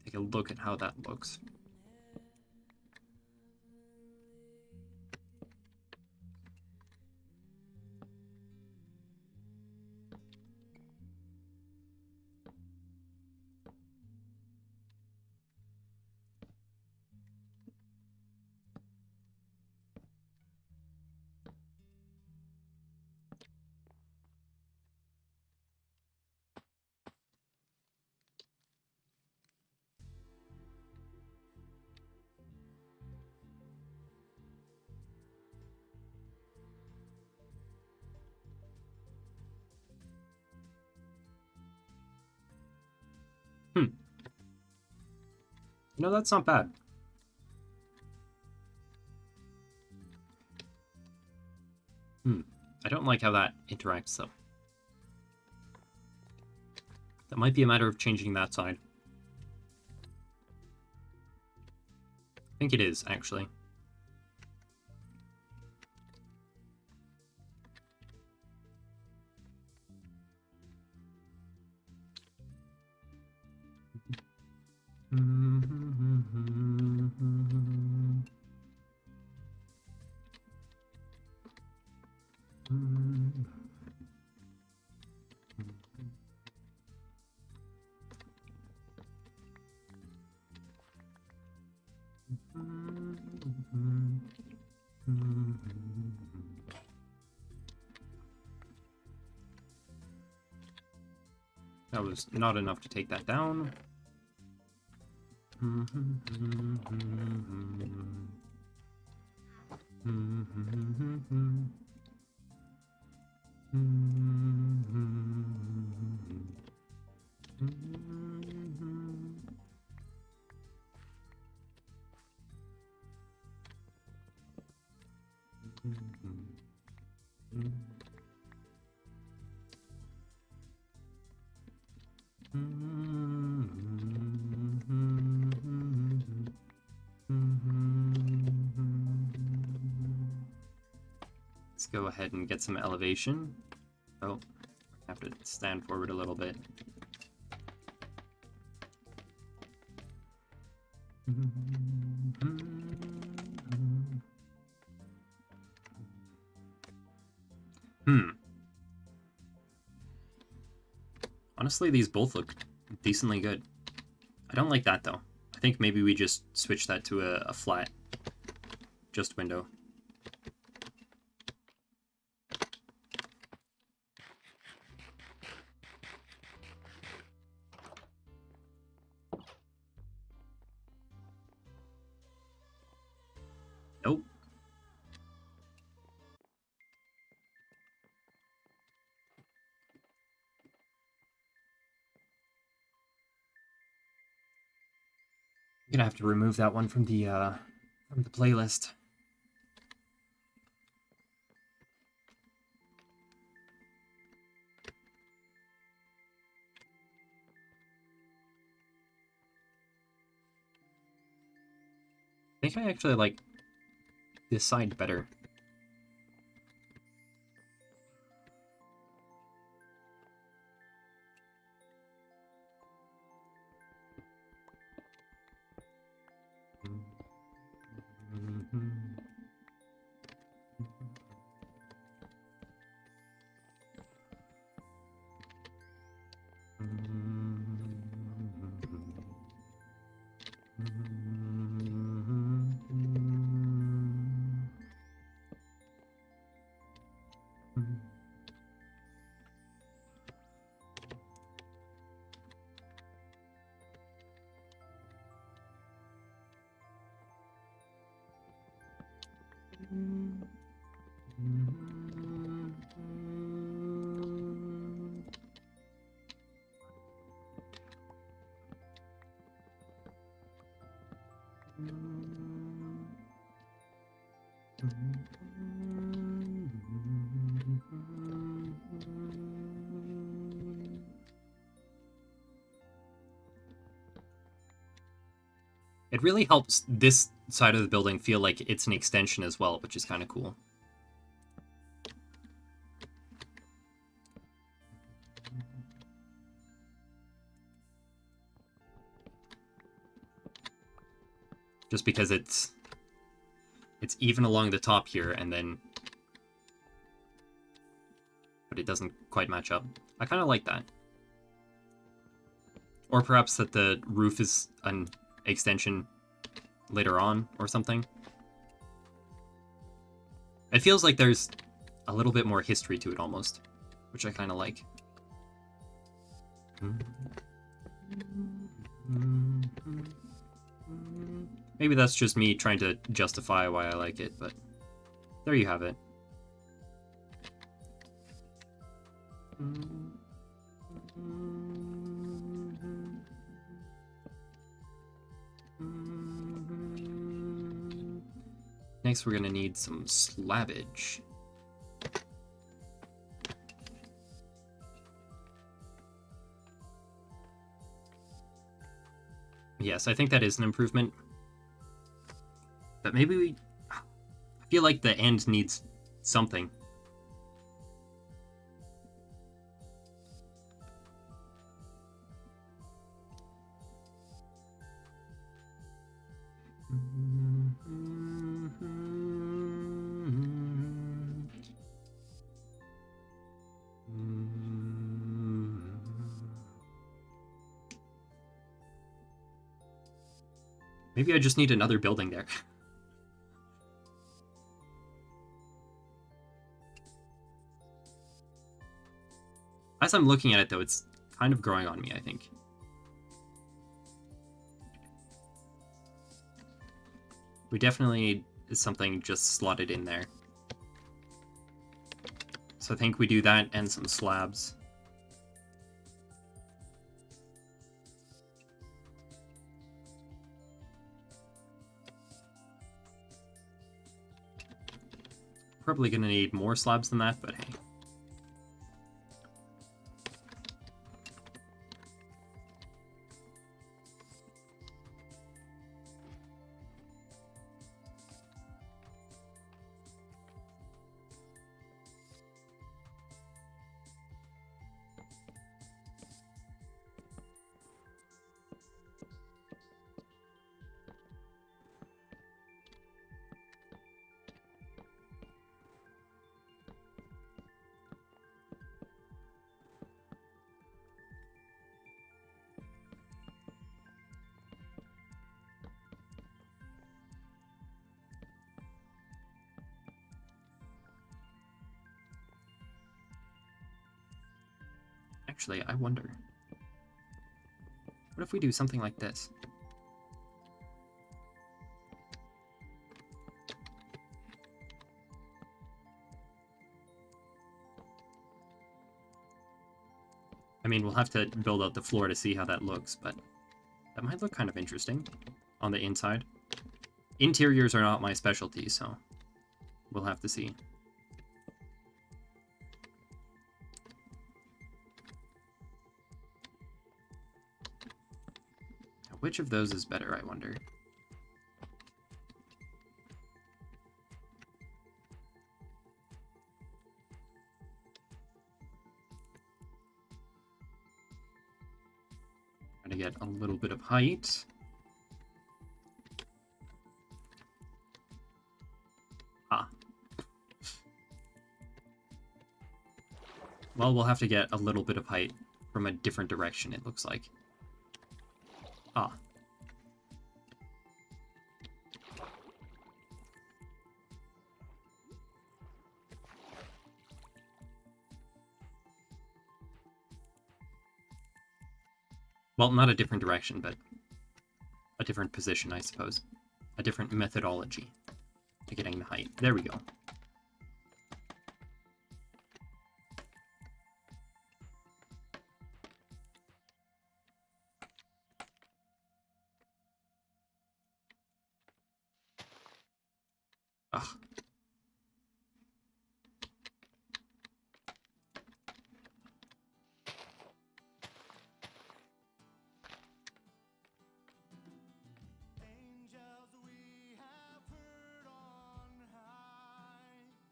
take a look at how that looks. You know, that's not bad. I don't like how that interacts, though. That might be a matter of changing that side. I think it is, actually. That was not enough to take that down. Let's go ahead and get some elevation. Oh, I have to stand forward a little bit. Honestly, these both look decently good. I don't like that, though. I think maybe we just switch that to a flat, just window. Nope. I'm gonna have to remove that one from the playlist. I think I actually like this side better. It really helps this side of the building feel like it's an extension as well, which is kind of cool. Just because it's even along the top here, and then... But it doesn't quite match up. I kind of like that. Or perhaps that the roof is an extension later on, or something. It feels like there's a little bit more history to it, almost. Which I kind of like. Maybe that's just me trying to justify why I like it, but there you have it. Next, we're gonna need some slabbage. Yes, I think that is an improvement. But maybe we... I feel like the end needs something. Maybe I just need another building there. As I'm looking at it, though, it's kind of growing on me, I think. We definitely need something just slotted in there. So I think we do that and some slabs. Probably gonna need more slabs than that, but hey. Actually, I wonder. What if we do something like this? I mean, we'll have to build out the floor to see how that looks, but that might look kind of interesting on the inside. Interiors are not my specialty, so we'll have to see. Which of those is better, I wonder? Try to get a little bit of height. Ah. Well, we'll have to get a little bit of height from a different direction, it looks like. Ah. Well, not a different direction, but a different position, I suppose. A different methodology to getting the height. There we go.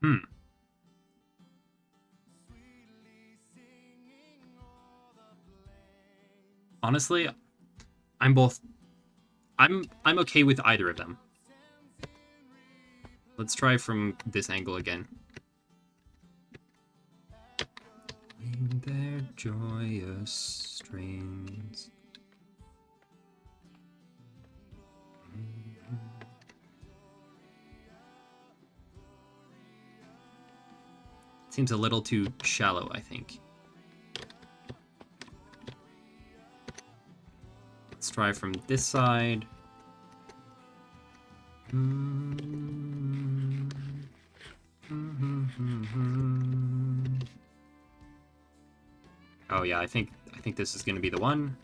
Hmm. Honestly, I'm both. I'm okay with either of them. Let's try from this angle again. In their joyous strains. Seems a little too shallow, I think. Let's try from this side. Oh yeah, I think this is going to be the one.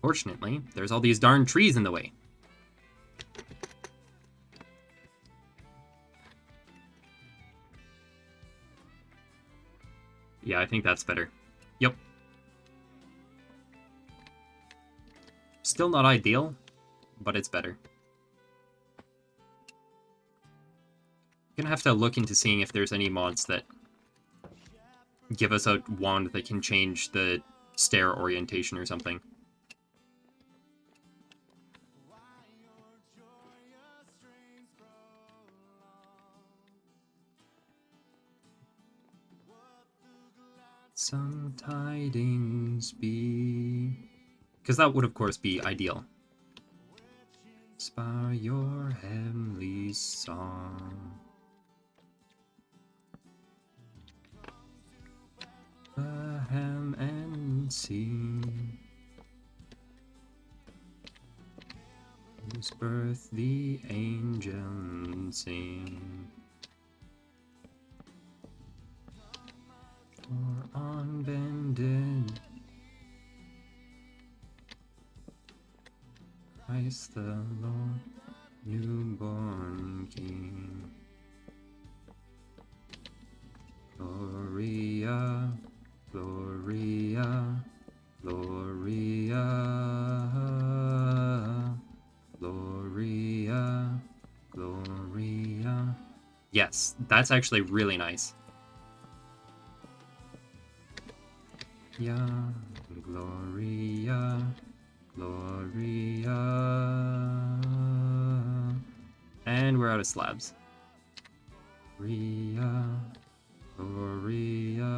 Fortunately, there's all these darn trees in the way. Yeah, I think that's better. Yep. Still not ideal, but it's better. Gonna have to look into seeing if there's any mods that give us a wand that can change the stair orientation or something. Some tidings be... Because that would, of course, be ideal. Inspire your heavenly song. Bethlehem and see whose birth the angels sing. For on bended Christ the Lord, newborn King. Gloria, Gloria, Gloria, Gloria, Gloria. Yes, that's actually really nice. Yeah, Gloria, Gloria. And we're out of slabs. Gloria, Gloria.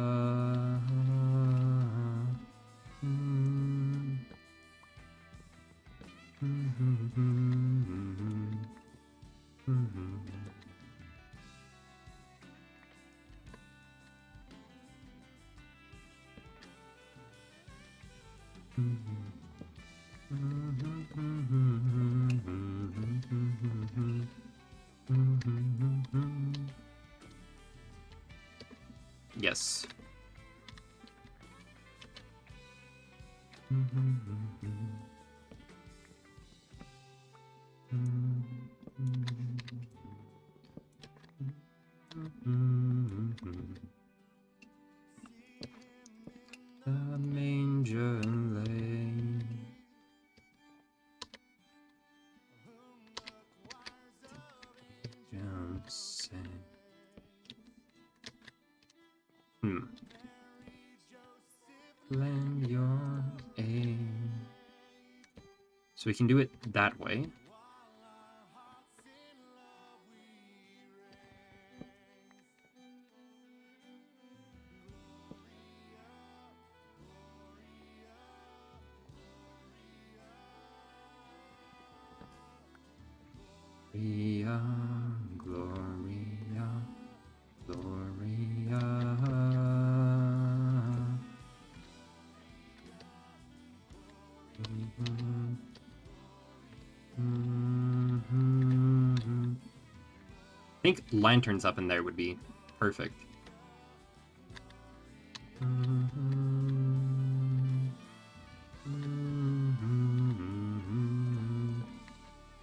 Yes. The manger lay. Johnson. Lend your aid. So we can do it that way. Gloria, Gloria, Gloria. I think lanterns up in there would be perfect. You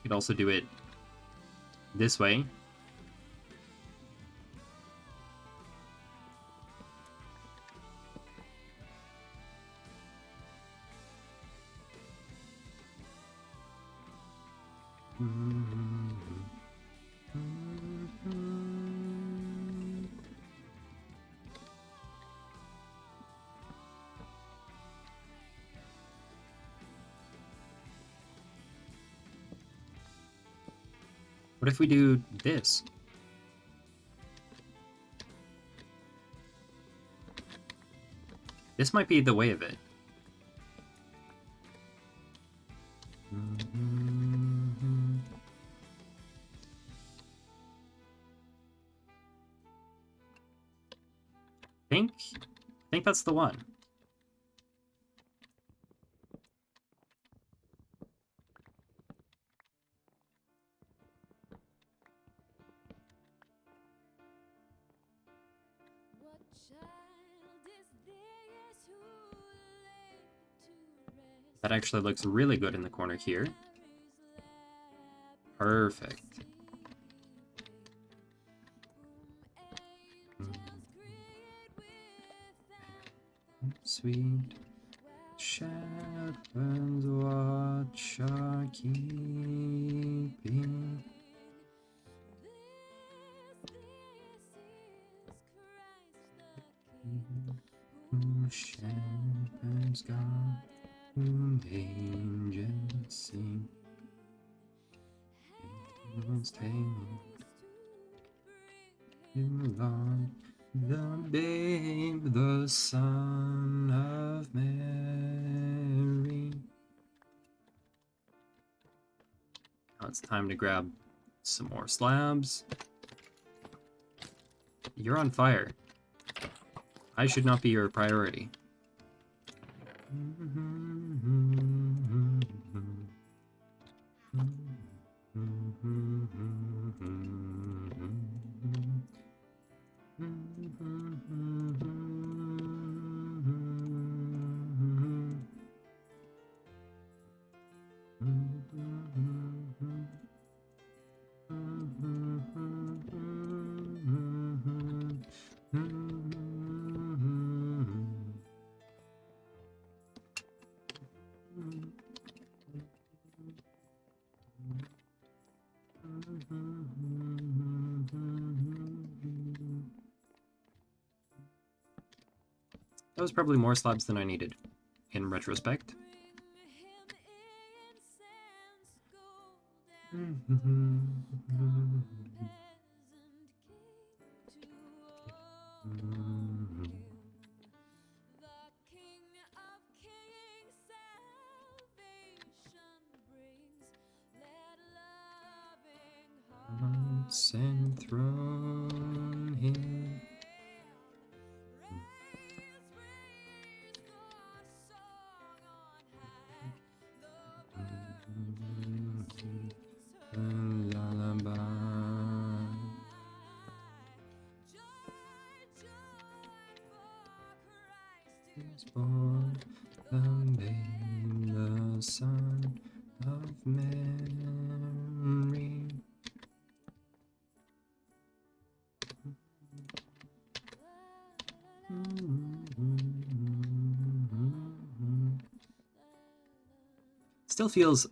could also do it this way. What if we do this? This might be the way of it. I think that's the one. What child is this who lay to rest? That actually looks really good in the corner here. Perfect. Sweet shepherds watch our keeping. Whom shepherds guard, whom angels sing. Angels take you, Lord, the babe, the Son of Mary. Now it's time to grab some more slabs. You're on fire. I should not be your priority. That was probably more slabs than I needed, in retrospect. And throne him. Lullaby is born, the babe, the Son of Mary. Still feels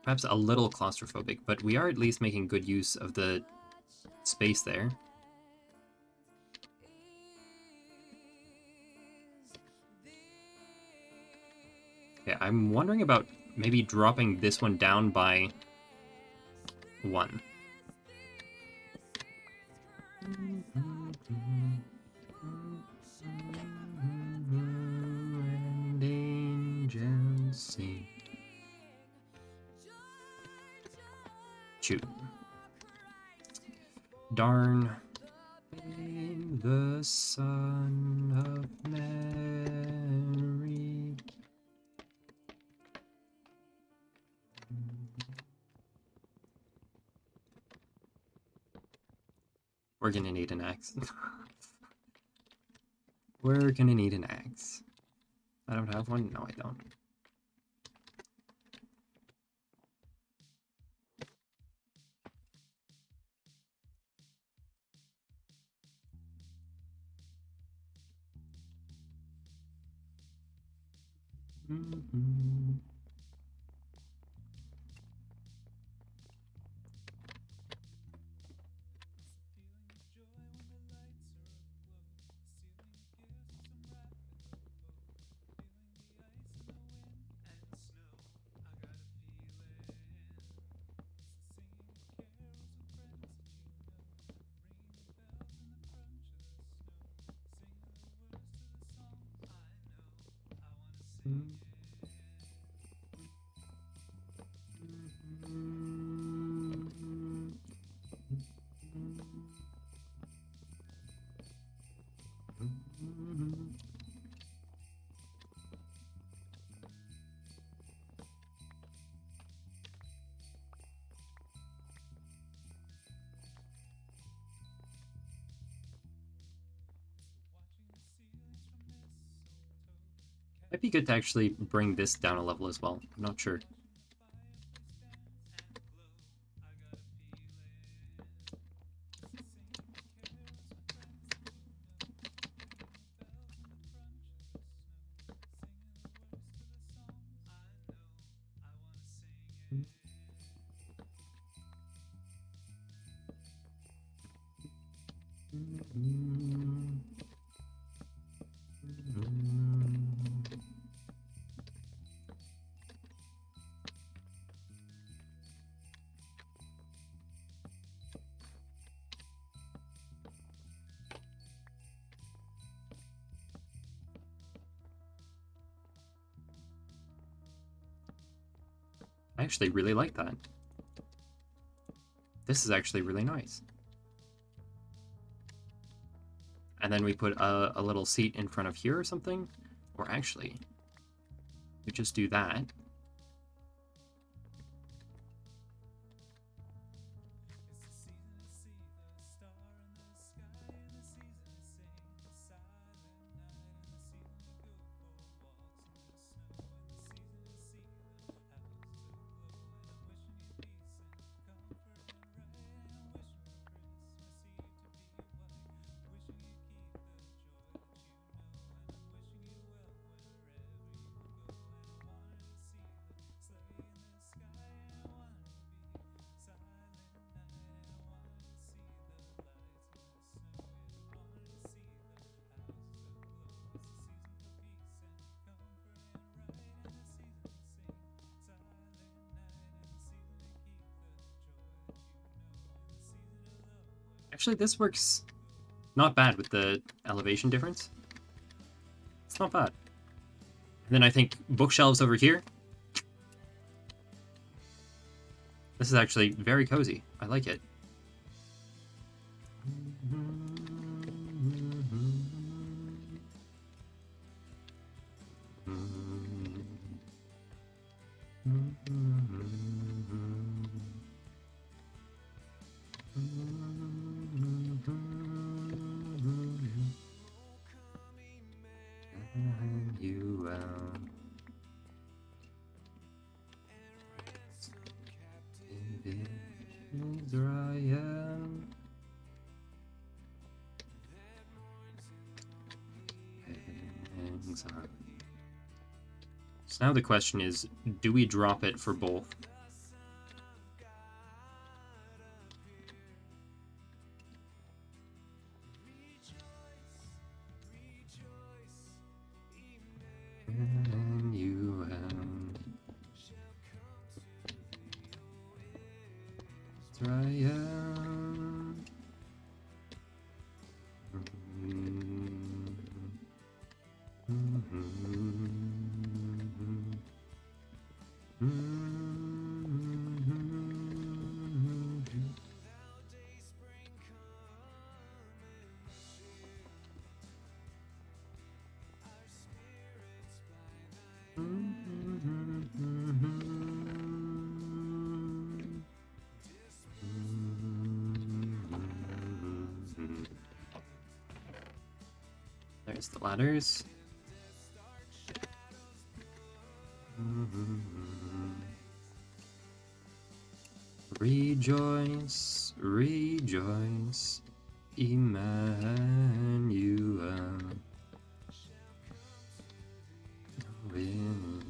perhaps a little claustrophobic, but we are at least making good use of the space there. Yeah, I'm wondering about maybe dropping this one down by 1. And angels sing. Shoot. Darn. The Son of Mary. We're gonna need an axe. We're gonna need an axe. I don't have one? No, I don't. Might be good to actually bring this down a level as well. I'm not sure. I actually really like that. This is actually really nice. And then we put a little seat in front of here or something. Or actually, we just do that. Actually, this works not bad with the elevation difference. It's not bad. And then I think bookshelves over here. This is actually very cozy. I like it. You Israel. So now the question is, do we drop it for both? There's the ladders. Rejoice, rejoice, Emmanuel. In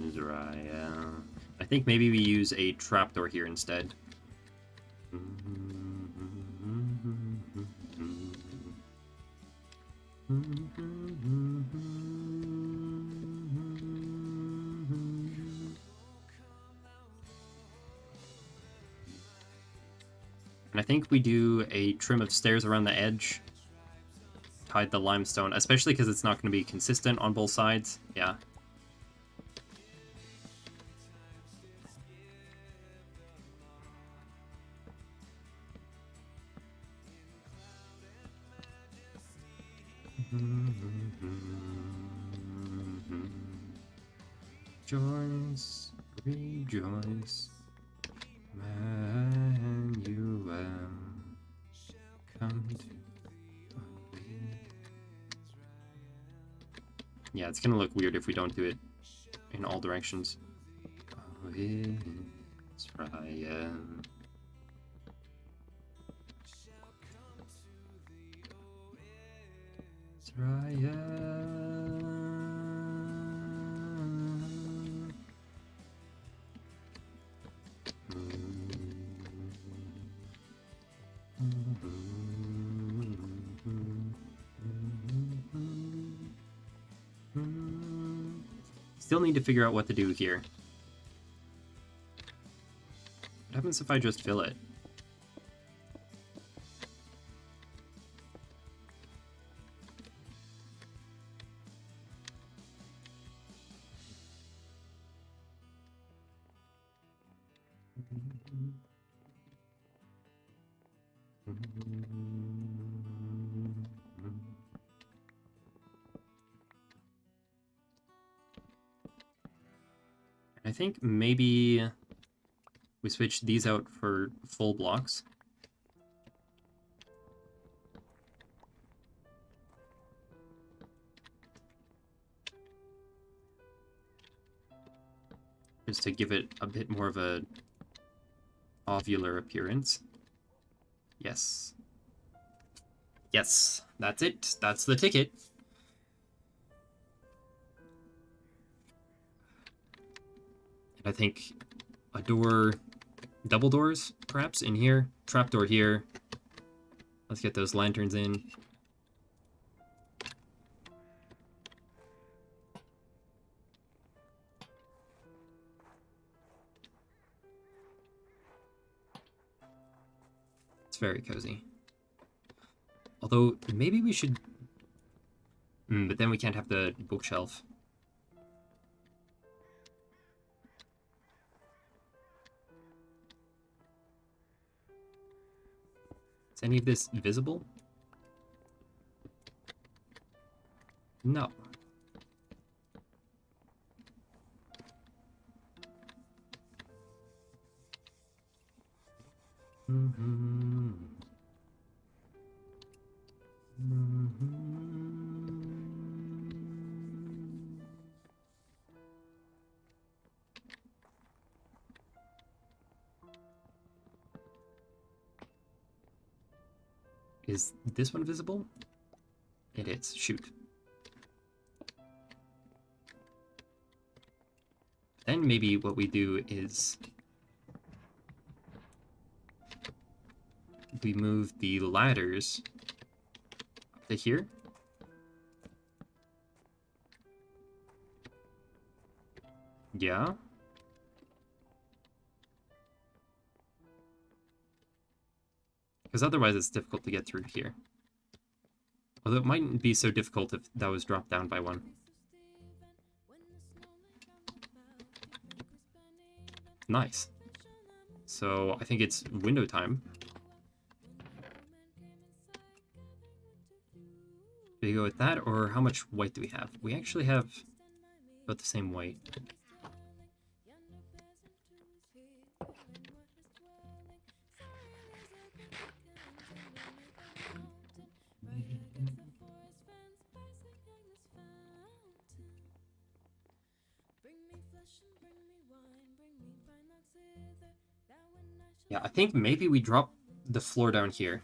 Israel. I think maybe we use a trapdoor here instead. And I think we do a trim of stairs around the edge. Hide the limestone, especially because it's not going to be consistent on both sides. Yeah. Rejoice, rejoice, Emmanuel, come to. Yeah, it's gonna look weird if we don't do it in all directions. Oh, Israel. Still need to figure out what to do here. What happens if I just fill it? I think maybe we switch these out for full blocks. Just to give it a bit more of a ovular appearance. Yes. Yes, that's it. That's the ticket. And I think a door, double doors, perhaps, in here. Trapdoor here. Let's get those lanterns in. It's very cozy. Although, maybe we should... but then we can't have the bookshelf. Is any of this visible? No. Is this one visible? It is. Shoot. Then maybe what we do is we move the ladders up to here. Yeah. Because otherwise it's difficult to get through here. Although it mightn't be so difficult if that was dropped down by one. Nice. So I think it's window time. Do we go with that, or how much white do we have? We actually have about the same white. Yeah, I think maybe we drop the floor down here.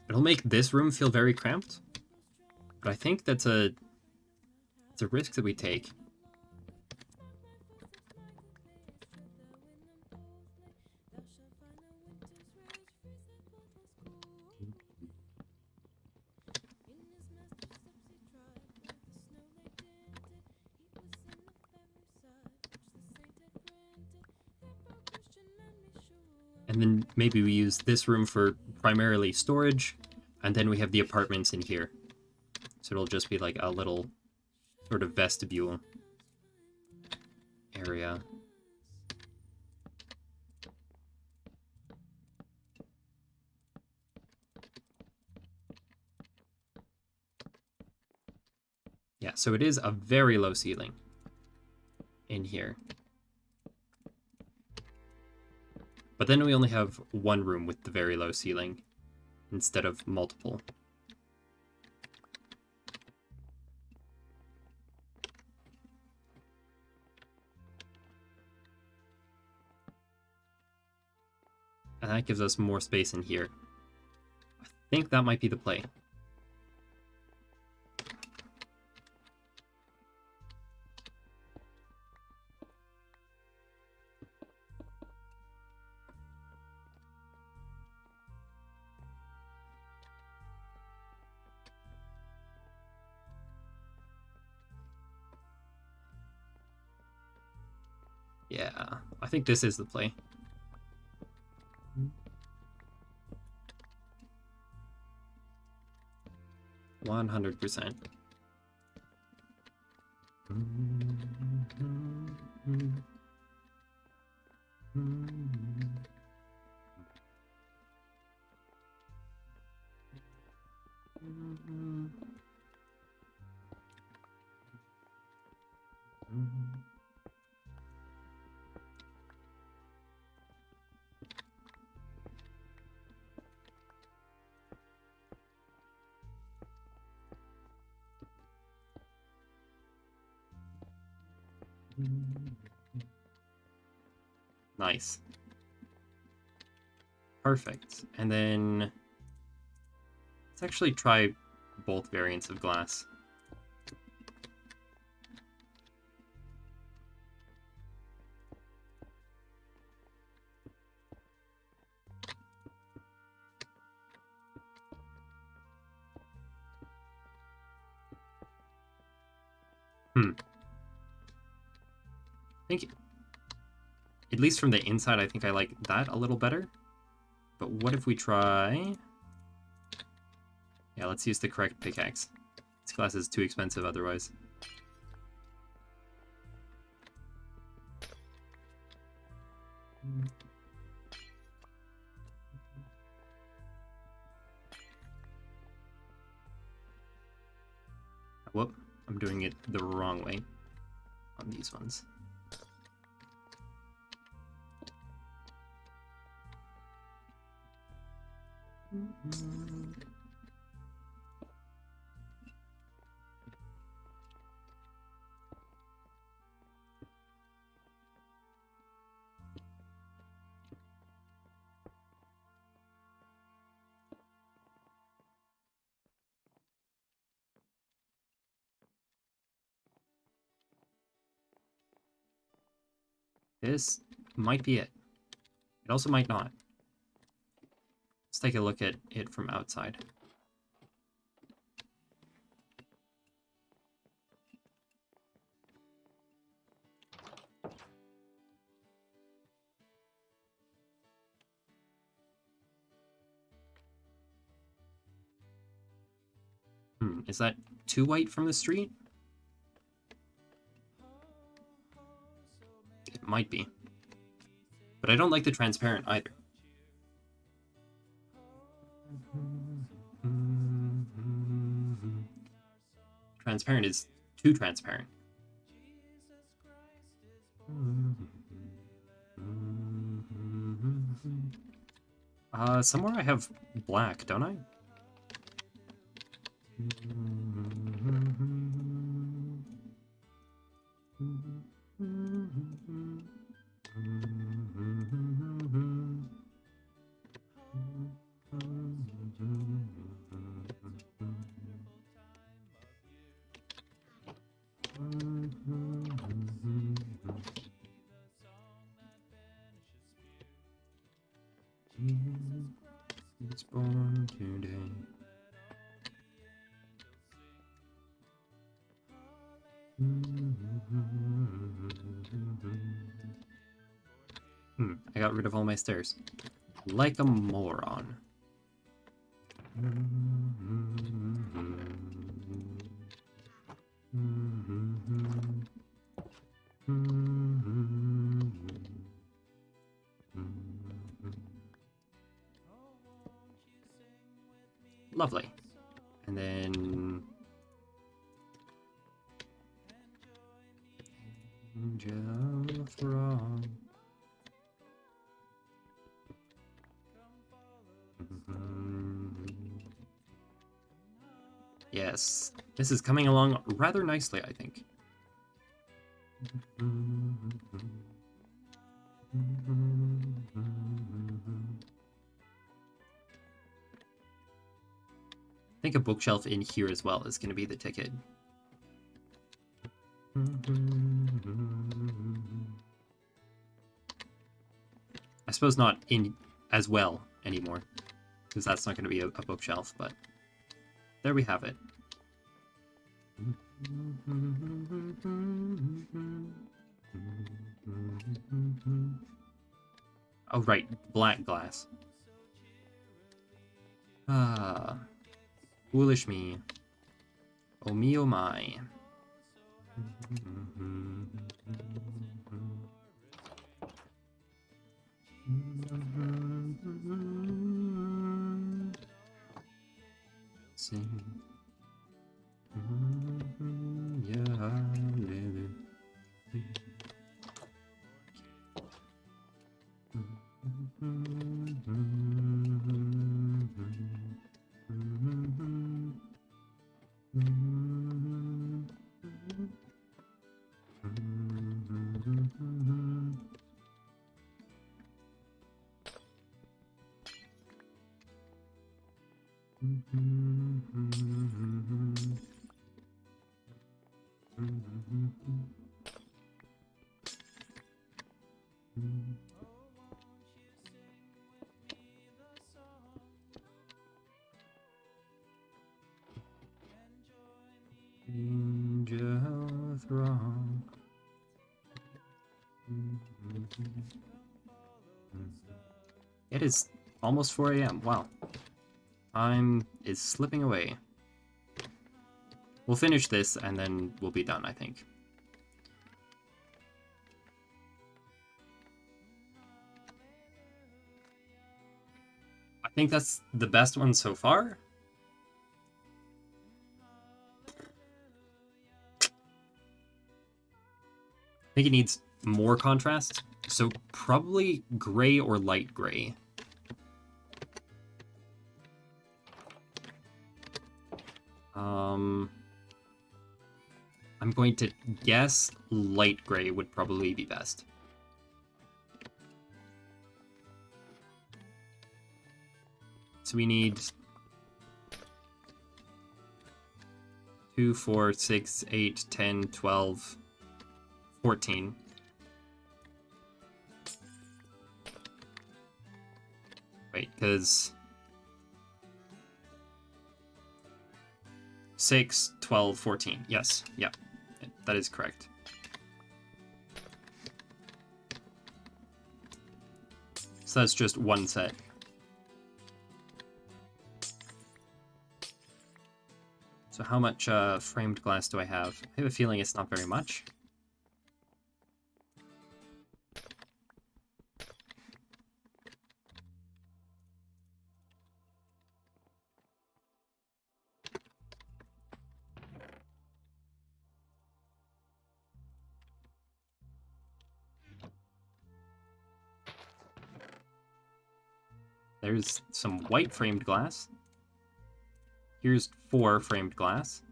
It'll make this room feel very cramped, but I think it's a risk that we take. And then maybe we use this room for primarily storage, and then we have the apartments in here. So it'll just be like a little sort of vestibule. area. Yeah, so it is a very low ceiling in here. But then we only have one room with the very low ceiling instead of multiple. And that gives us more space in here. I think that might be the play. Yeah, I think this is the play. $100%. Nice. Perfect. And then let's actually try both variants of glass. I think, at least from the inside, I think I like that a little better. But what if we try... Yeah, let's use the correct pickaxe. This glass is too expensive otherwise. Whoop, I'm doing it the wrong way on these ones. This might be it. It also might not. Let's take a look at it from outside. Is that too white from the street? It might be. But I don't like the transparent either. Transparent is too transparent. Somewhere I have black, don't I? It's born today. I got rid of all my stairs. Like a moron. Lovely. And then Angel Throng. Yes, this is coming along rather nicely, I think. I think a bookshelf in here as well is going to be the ticket. I suppose not in as well anymore, because that's not going to be a bookshelf, but there we have it. Oh, right, black glass. Ah, foolish me. Oh me, oh my. Sing. Yeah, hallelujah. Angel throng. It is almost 4 a.m. Wow. Time is slipping away. We'll finish this and then we'll be done, I think. I think that's the best one so far. I think it needs more contrast, so probably gray or light gray. I'm going to guess light gray would probably be best. So we need 2, 4, 6, 8, 10, 12, 14. Wait, because 6, 12, 14. Yes, yeah, that is correct. So that's just one set. So how much framed glass do I have? I have a feeling it's not very much. There's some white framed glass. Here's 4 framed glass.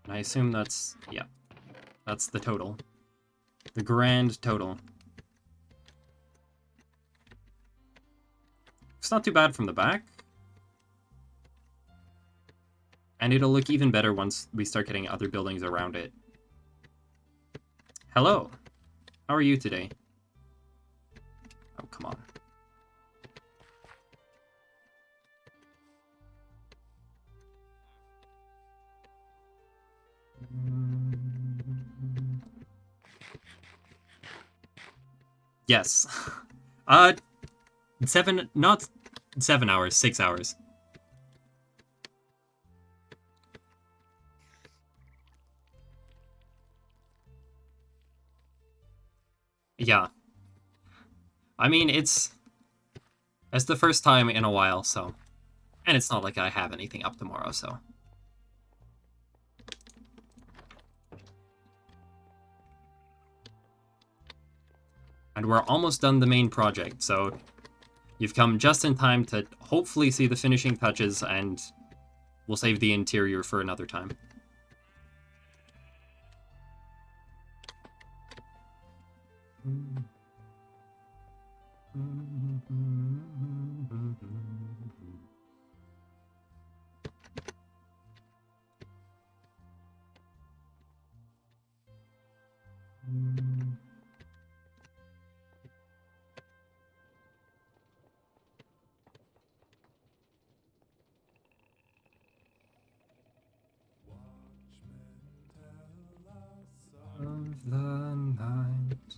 And I assume that's, yeah, that's the total. The grand total. It's not too bad from the back. And it'll look even better once we start getting other buildings around it. Hello. How are you today? Oh, come on. Yes. 7, not 7 hours, 6 hours. Yeah. I mean, it's the first time in a while, so. And it's not like I have anything up tomorrow, so. And we're almost done the main project, so you've come just in time to hopefully see the finishing touches, and we'll save the interior for another time. Of the night.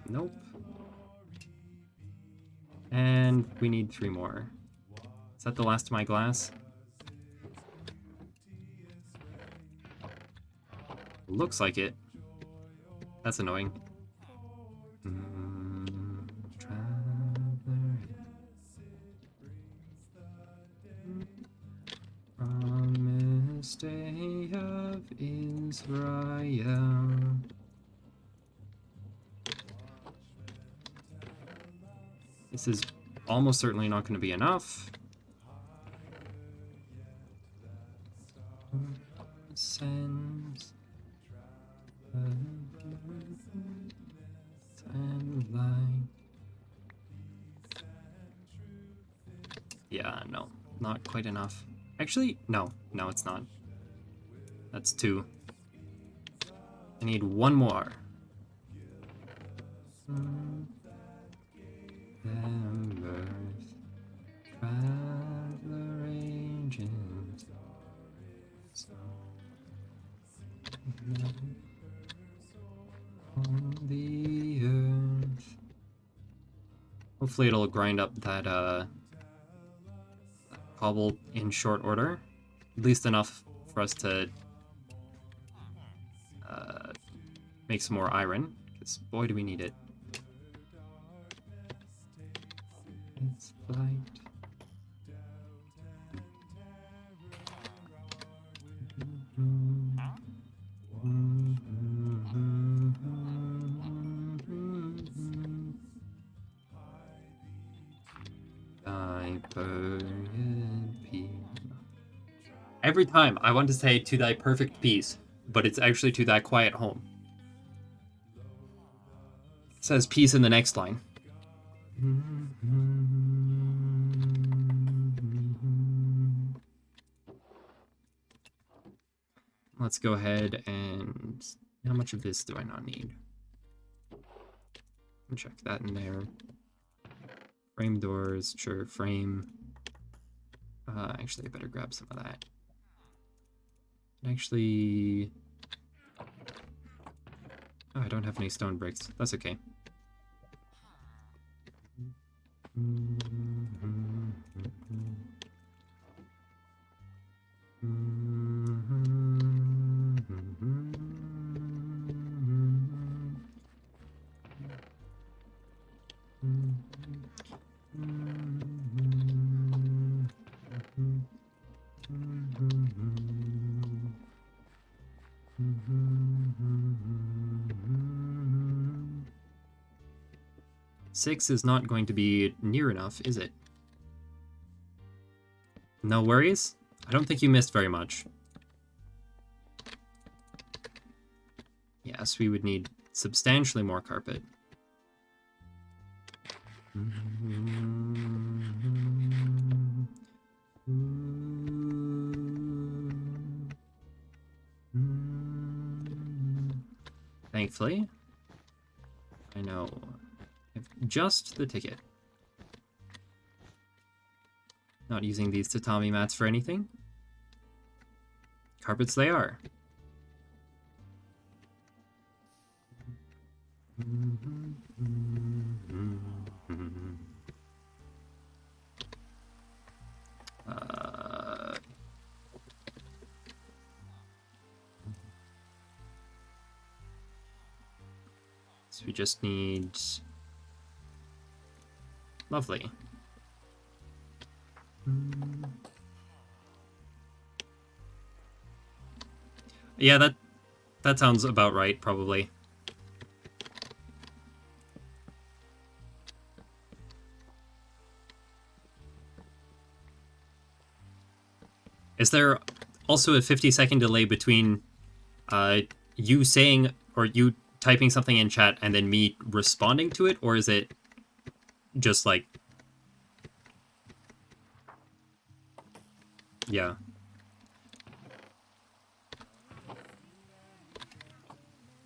Nope. And we need 3 more. Is that the last of my glass? Looks like it. That's annoying. Promised day of Israel. This is almost certainly not going to be enough. Sends and light. Yeah, no, not quite enough. Actually, no, it's not. That's 2. I need 1 more. Embers, traveler agent. On the earth. Hopefully it'll grind up that cobble in short order. At least enough for us to make some more iron. Because boy do we need it. It's light. Every time I want to say to thy perfect peace, but it's actually to thy quiet home. It says peace in the next line. Let's go ahead and... How much of this do I not need? Check that in there. Frame doors, sure, frame. Actually, I better grab some of that. Actually... Oh, I don't have any stone bricks. That's okay. Six is not going to be near enough, is it? No worries. I don't think you missed very much. Yes, we would need substantially more carpet. Thankfully, I know I have just the ticket. Not using these tatami mats for anything. Carpets they are. So we just need... Lovely. Yeah, that sounds about right, probably. Is there also a 50-second delay between you saying or you typing something in chat and then me responding to it, or is it just like... Yeah.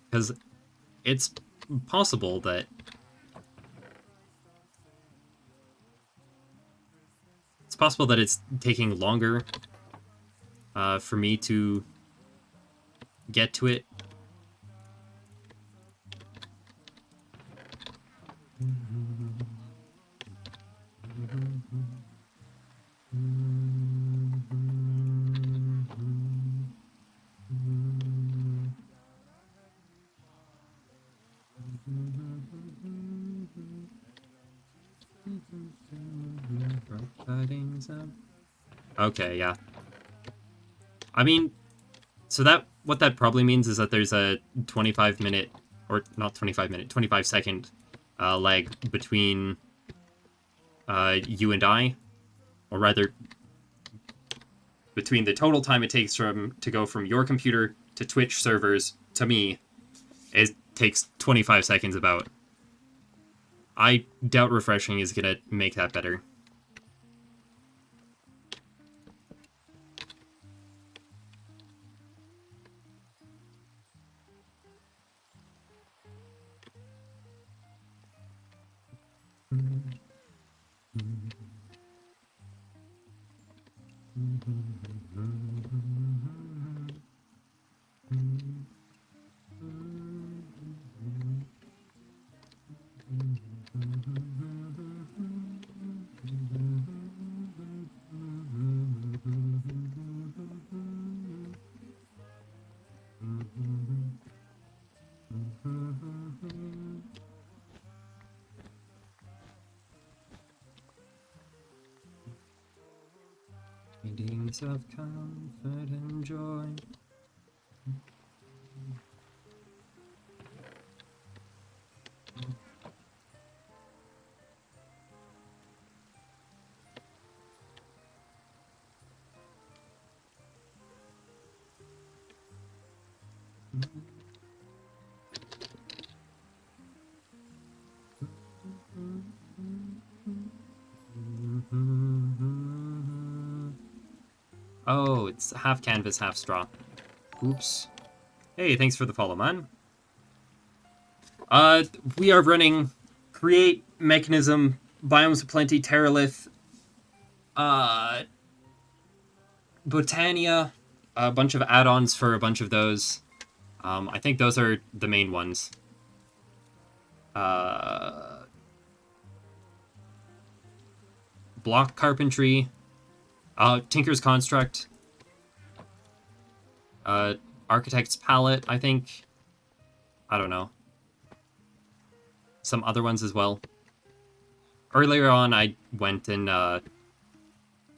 Because it's possible that... It's possible that it's taking longer for me to get to it. Okay, yeah. I mean, so what that probably means is that there's a 25-minute, or not 25-minute, 25-second lag between you and I, or rather, between the total time it takes to go from your computer to Twitch servers to me. It takes 25 seconds about. I doubt refreshing is gonna make that better. Feelings of comfort and joy. Oh, it's half canvas, half straw. Oops. Hey, thanks for the follow, man. We are running Create, Mechanism, Biomes of Plenty, Terralith, Botania, a bunch of add-ons for a bunch of those. I think those are the main ones. Block Carpentry, Tinker's Construct, Architect's Palette, I think. I don't know. Some other ones as well. Earlier on, I went and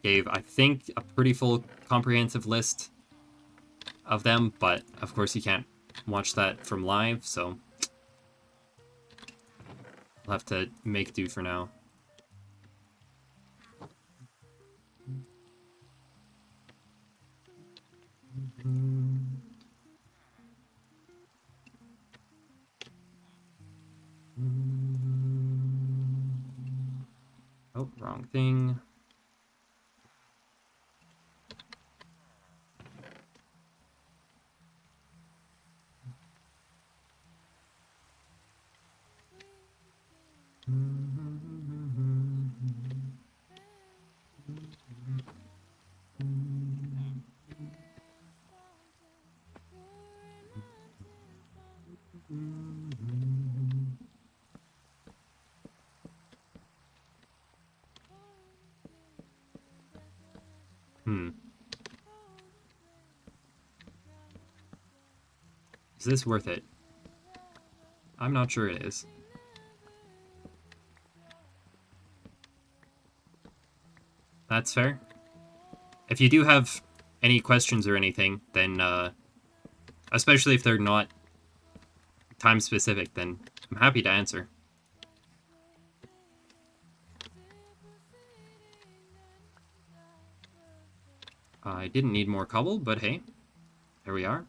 gave, I think, a pretty full comprehensive list of them, but of course you can't watch that from live, so I'll have to make do for now. Oh, wrong thing. Is this worth it? I'm not sure it is. That's fair. If you do have any questions or anything, then, especially if they're not time specific, then I'm happy to answer. I didn't need more cobble, but hey, here we are.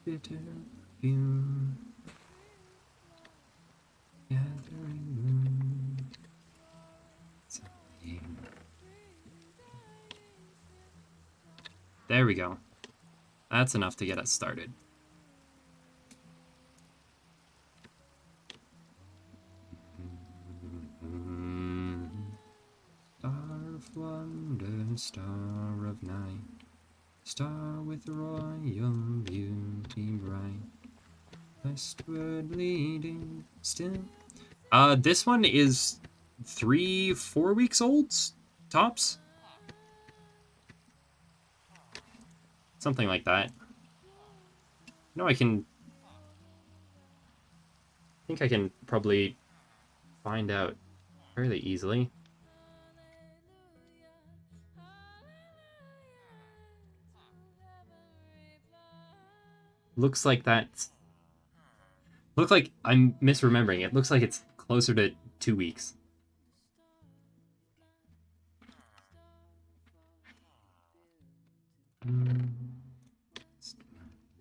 Bitter fume, gathering moon. There we go. That's enough to get us started. Star of wonder, star of night, star with royal beauty bright, westward leading still. This one is 3-4 weeks old, tops. Something like that. No, I think I can probably find out fairly easily. Looks like that's... Looks like I'm misremembering. It looks like it's closer to 2 weeks.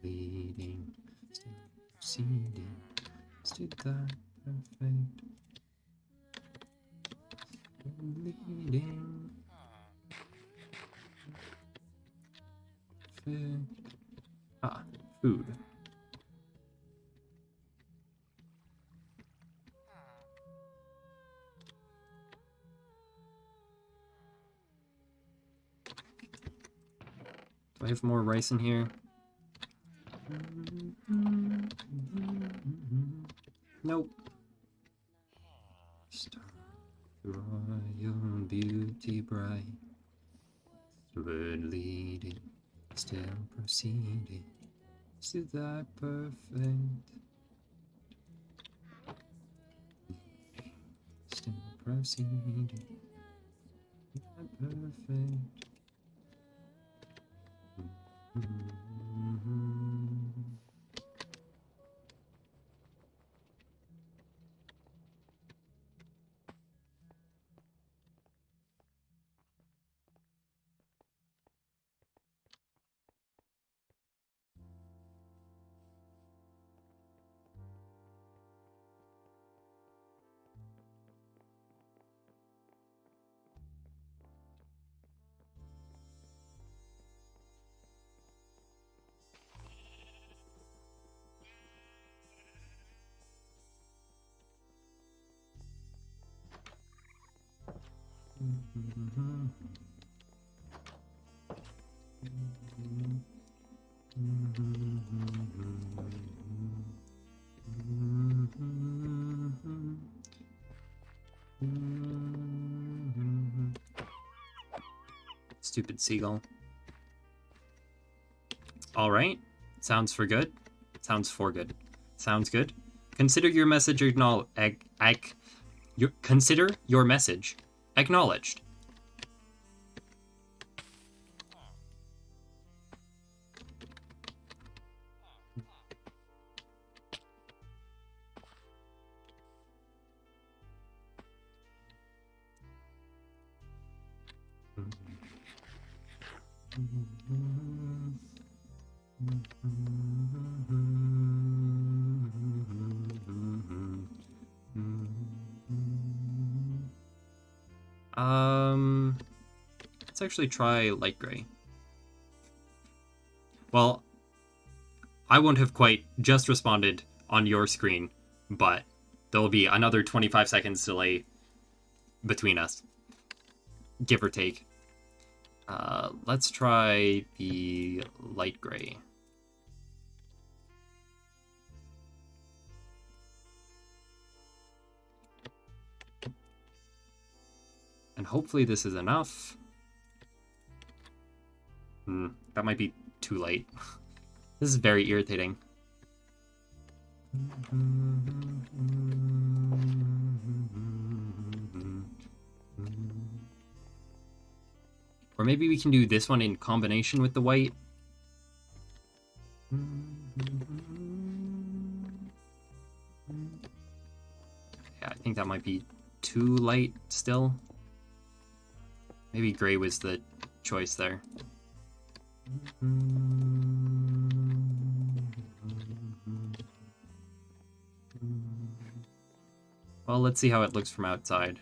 Leading, still proceeding, still that perfect. Leading, perfect. Ah, food. Do I have more rice in here? Nope. Star, royal beauty bright, word leading, still proceeding, to thy perfect. Still proceeding, to thy perfect. Stupid seagull. Alright. Sounds for good. Sounds for good. Sounds good. Consider your message consider your message acknowledged. Let's actually try light gray. Well, I won't have quite just responded on your screen, but there'll be another 25 seconds delay between us, give or take. Let's try the light gray. And hopefully this is enough. That might be too late. This is very irritating. Or maybe we can do this one in combination with the white. Yeah, I think that might be too light still. Maybe gray was the choice there. Well, let's see how it looks from outside.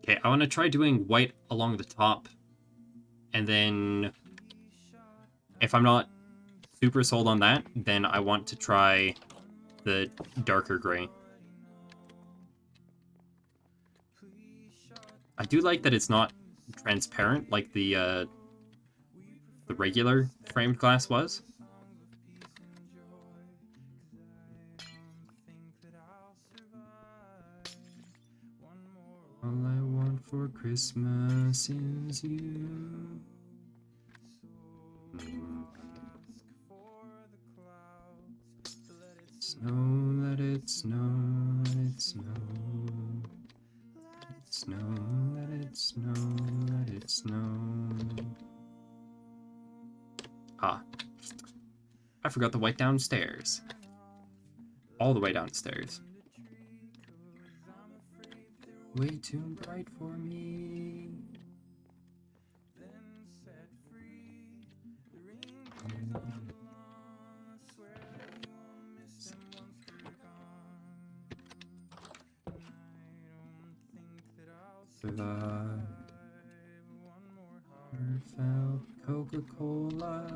Okay, I want to try doing white along the top, and then if I'm not super sold on that, then I want to try the darker gray. I do like that it's not transparent like the regular framed glass was. All I want for Christmas is you. Snow, let it snow, let it snow. Let it snow, let it snow, let it snow. Ah. I forgot the white downstairs. All the way downstairs. Way too bright for me. Survive. Felt Coca-Cola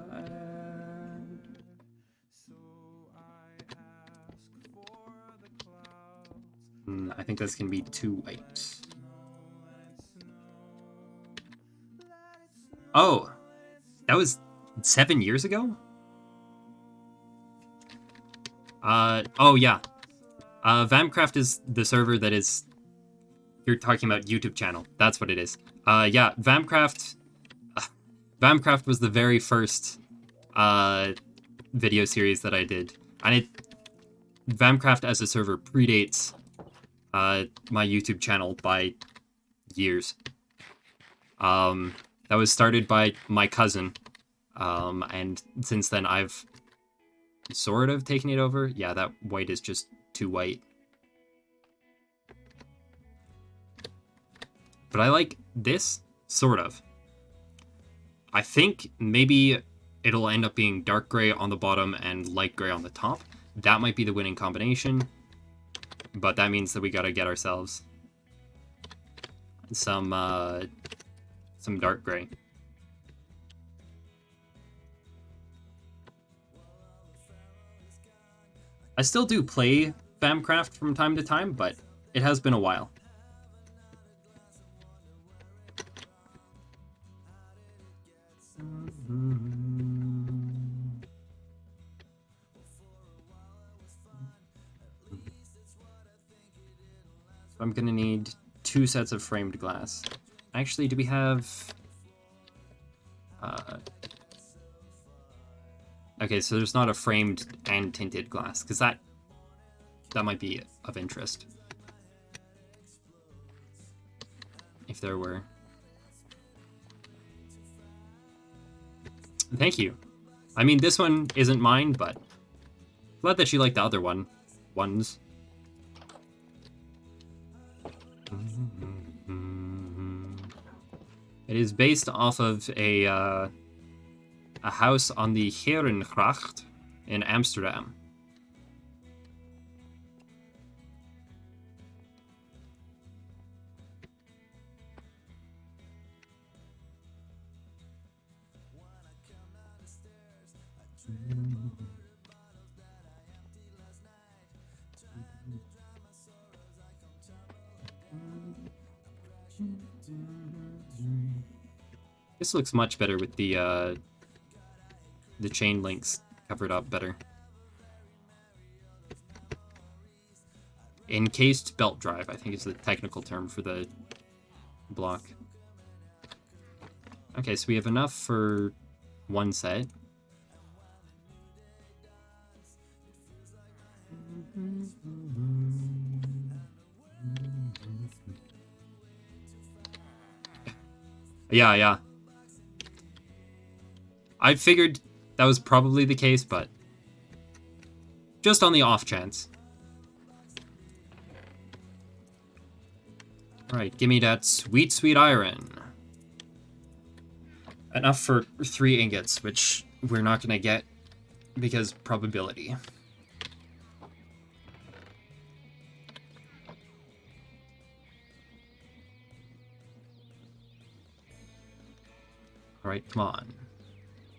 and I think that's gonna be too white. Oh, that was 7 years ago? Oh yeah. Vamcraft is the server that is... You're talking about YouTube channel. That's what it is. Yeah, Vamcraft... Vamcraft was the very first video series that I did. And Vamcraft as a server predates my YouTube channel by years. That was started by my cousin, and since then I've sort of taken it over. Yeah, that white is just too white. But I like this, sort of. I think maybe it'll end up being dark gray on the bottom and light gray on the top. That might be the winning combination. But that means that we gotta get ourselves some dark gray. I still do play Vamcraft from time to time, but it has been a while. I'm gonna need 2 sets of framed glass. Actually, do we have... Okay, so there's not a framed and tinted glass, because that might be of interest. If there were. Thank you. I mean, this one isn't mine, but glad that you like the other ones. It is based off of a house on the Herengracht in Amsterdam. This looks much better with the chain links covered up better. Encased belt drive, I think is the technical term for the block. Okay, so we have enough for one set. Yeah. I figured that was probably the case, but just on the off chance. Alright, give me that sweet, sweet iron. Enough for 3 ingots, which we're not going to get because probability. Alright, come on.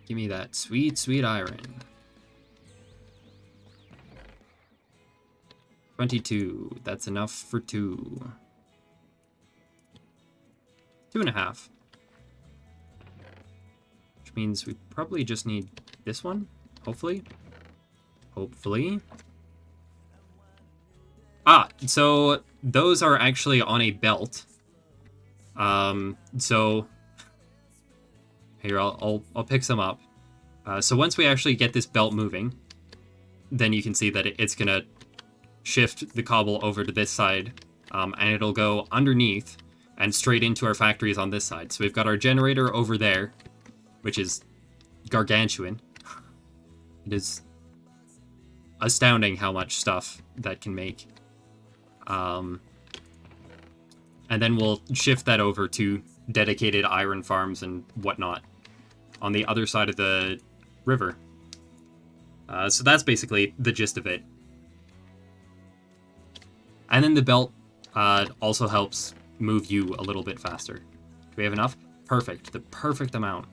Give me that sweet, sweet iron. 22. That's enough for 2. 2.5. Which means we probably just need this one, hopefully. Hopefully. Ah, so those are actually on a belt. So here, I'll pick some up. So once we actually get this belt moving, then you can see that it's gonna shift the cobble over to this side, and it'll go underneath and straight into our factories on this side. So we've got our generator over there, which is gargantuan. It is astounding how much stuff that can make. And then we'll shift that over to dedicated iron farms and whatnot on the other side of the river. So that's basically the gist of it. And then the belt also helps move you a little bit faster. Do we have enough? Perfect. The perfect amount.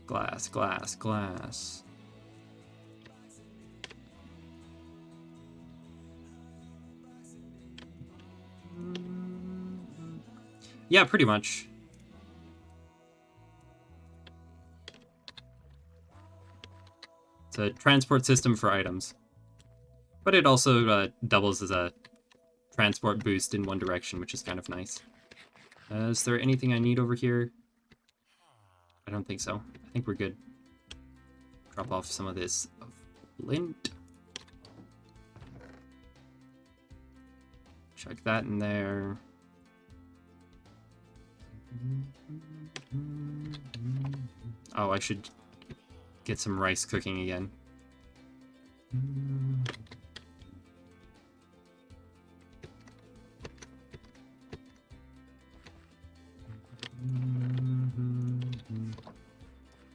Glass, glass, glass. Yeah, pretty much. It's a transport system for items. But it also doubles as a transport boost in one direction, which is kind of nice. Is there anything I need over here? I don't think so. I think we're good. Drop off some of this flint. Chuck that in there. Oh, I should get some rice cooking again.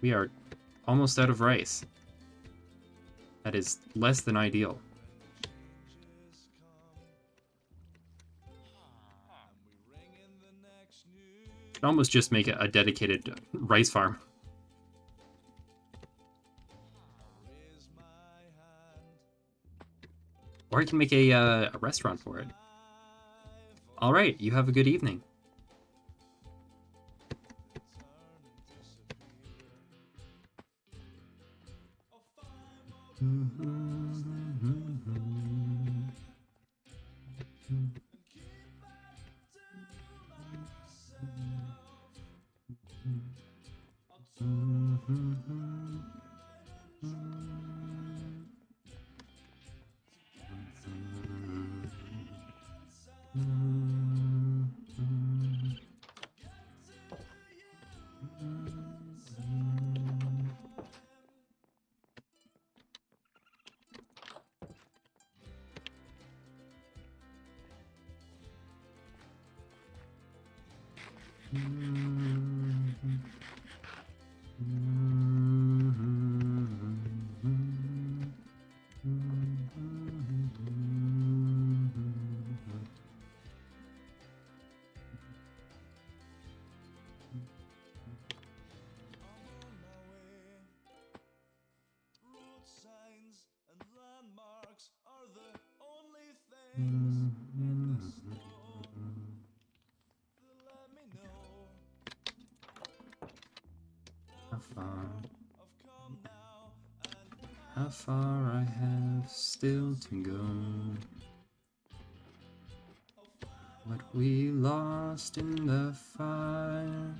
We are almost out of rice. That is less than ideal. Could almost just make a dedicated rice farm. Or I can make a restaurant for it. Alright, you have a good evening. Road signs and landmarks are the only things in the snow that let me know How far, I've come now and how far I have still to go. What we lost in the fire,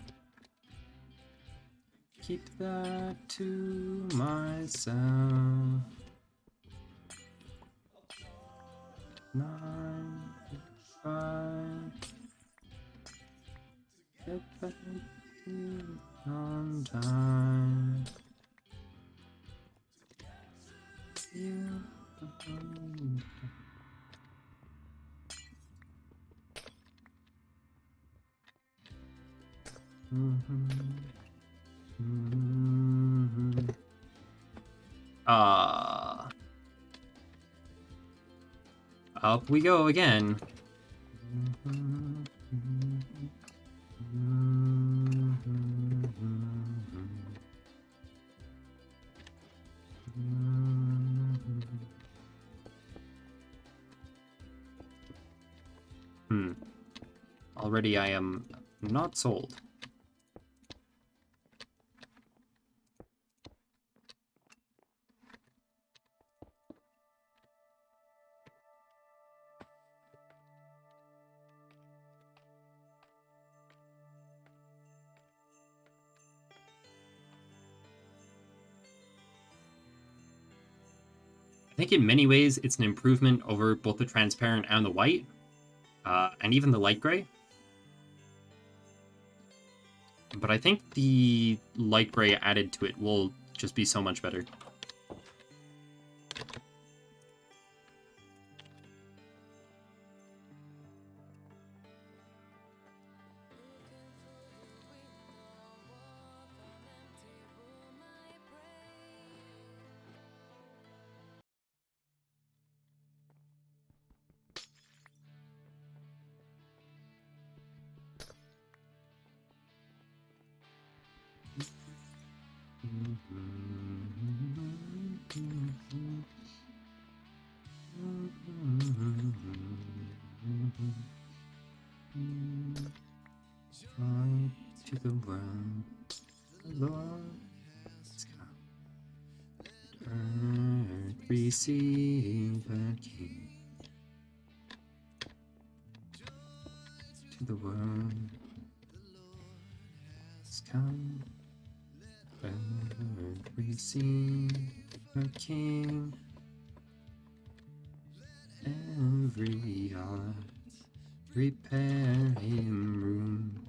keep that to myself. 9 5. Get back here on time. You. Up we go again. Already I am not sold. I think in many ways it's an improvement over both the transparent and the white, and even the light gray. But I think the light gray added to it will just be so much better. To the world, the Lord has come. Earth receive her King. To the world has come. Earth receive her King. Every heart prepare him room.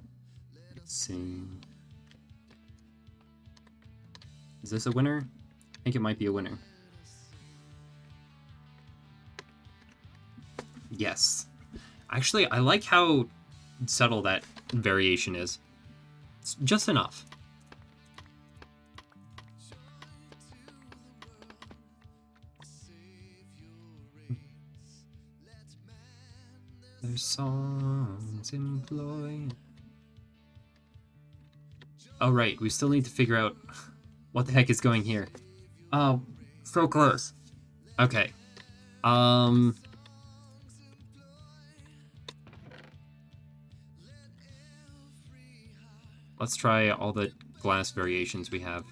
Sing. Is this a winner? I think it might be a winner. Yes. Actually, I like how subtle that variation is. It's just enough. Their songs employ. Oh, right. We still need to figure out what the heck is going here. Oh, so close. Okay. Let's try all the glass variations we have.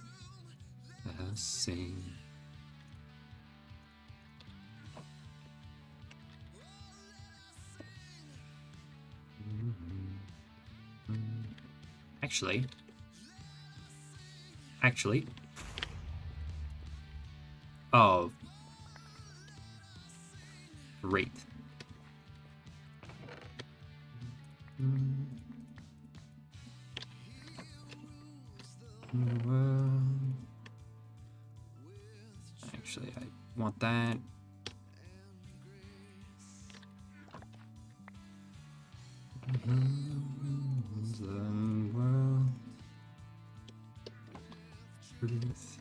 Let us sing. Actually. Oh. Great. Actually, I want that. truth.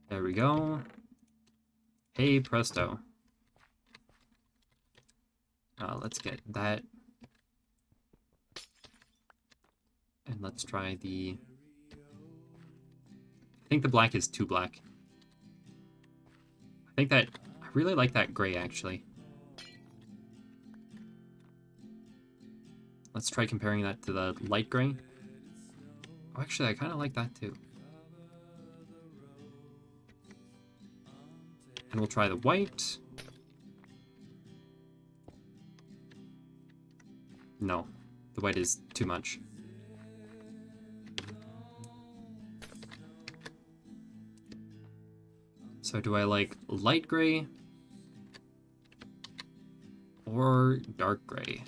There we go. Hey, presto. Let's get that. And let's try the... I think the black is too black. I think that... I really like that gray, actually. Let's try comparing that to the light gray. Oh, actually, I kind of like that, too. And we'll try the white. No, the white is too much. So do I like light gray or dark gray?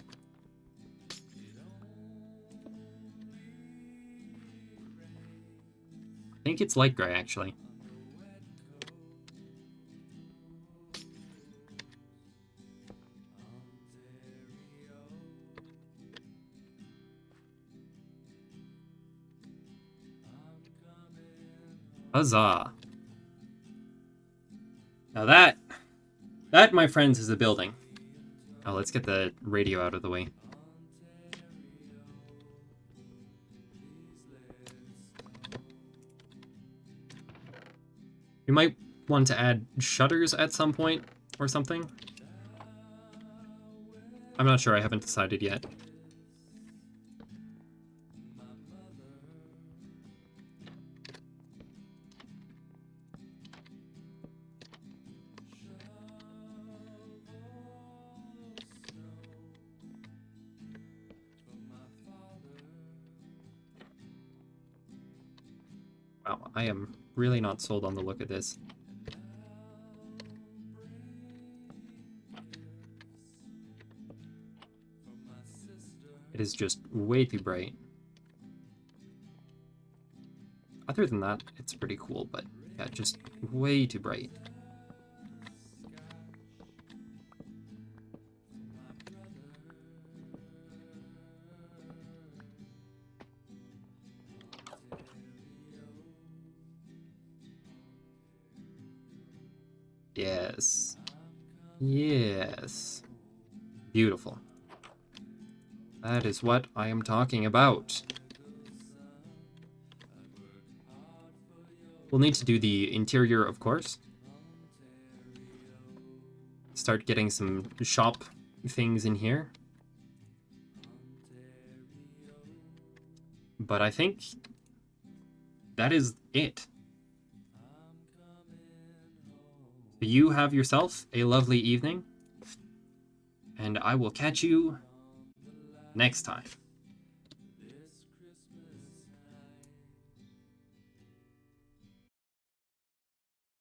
I think it's light gray, actually. Huzzah. Now that, my friends, is a building. Oh, let's get the radio out of the way. We might want to add shutters at some point or something. I'm not sure, I haven't decided yet. Wow, I am really not sold on the look of this. It is just way too bright. Other than that, it's pretty cool, but yeah, just way too bright. Yes. Yes. Beautiful. That is what I am talking about. We'll need to do the interior, of course. Start getting some shop things in here. But I think that is it. You have yourself a lovely evening, and I will catch you next time.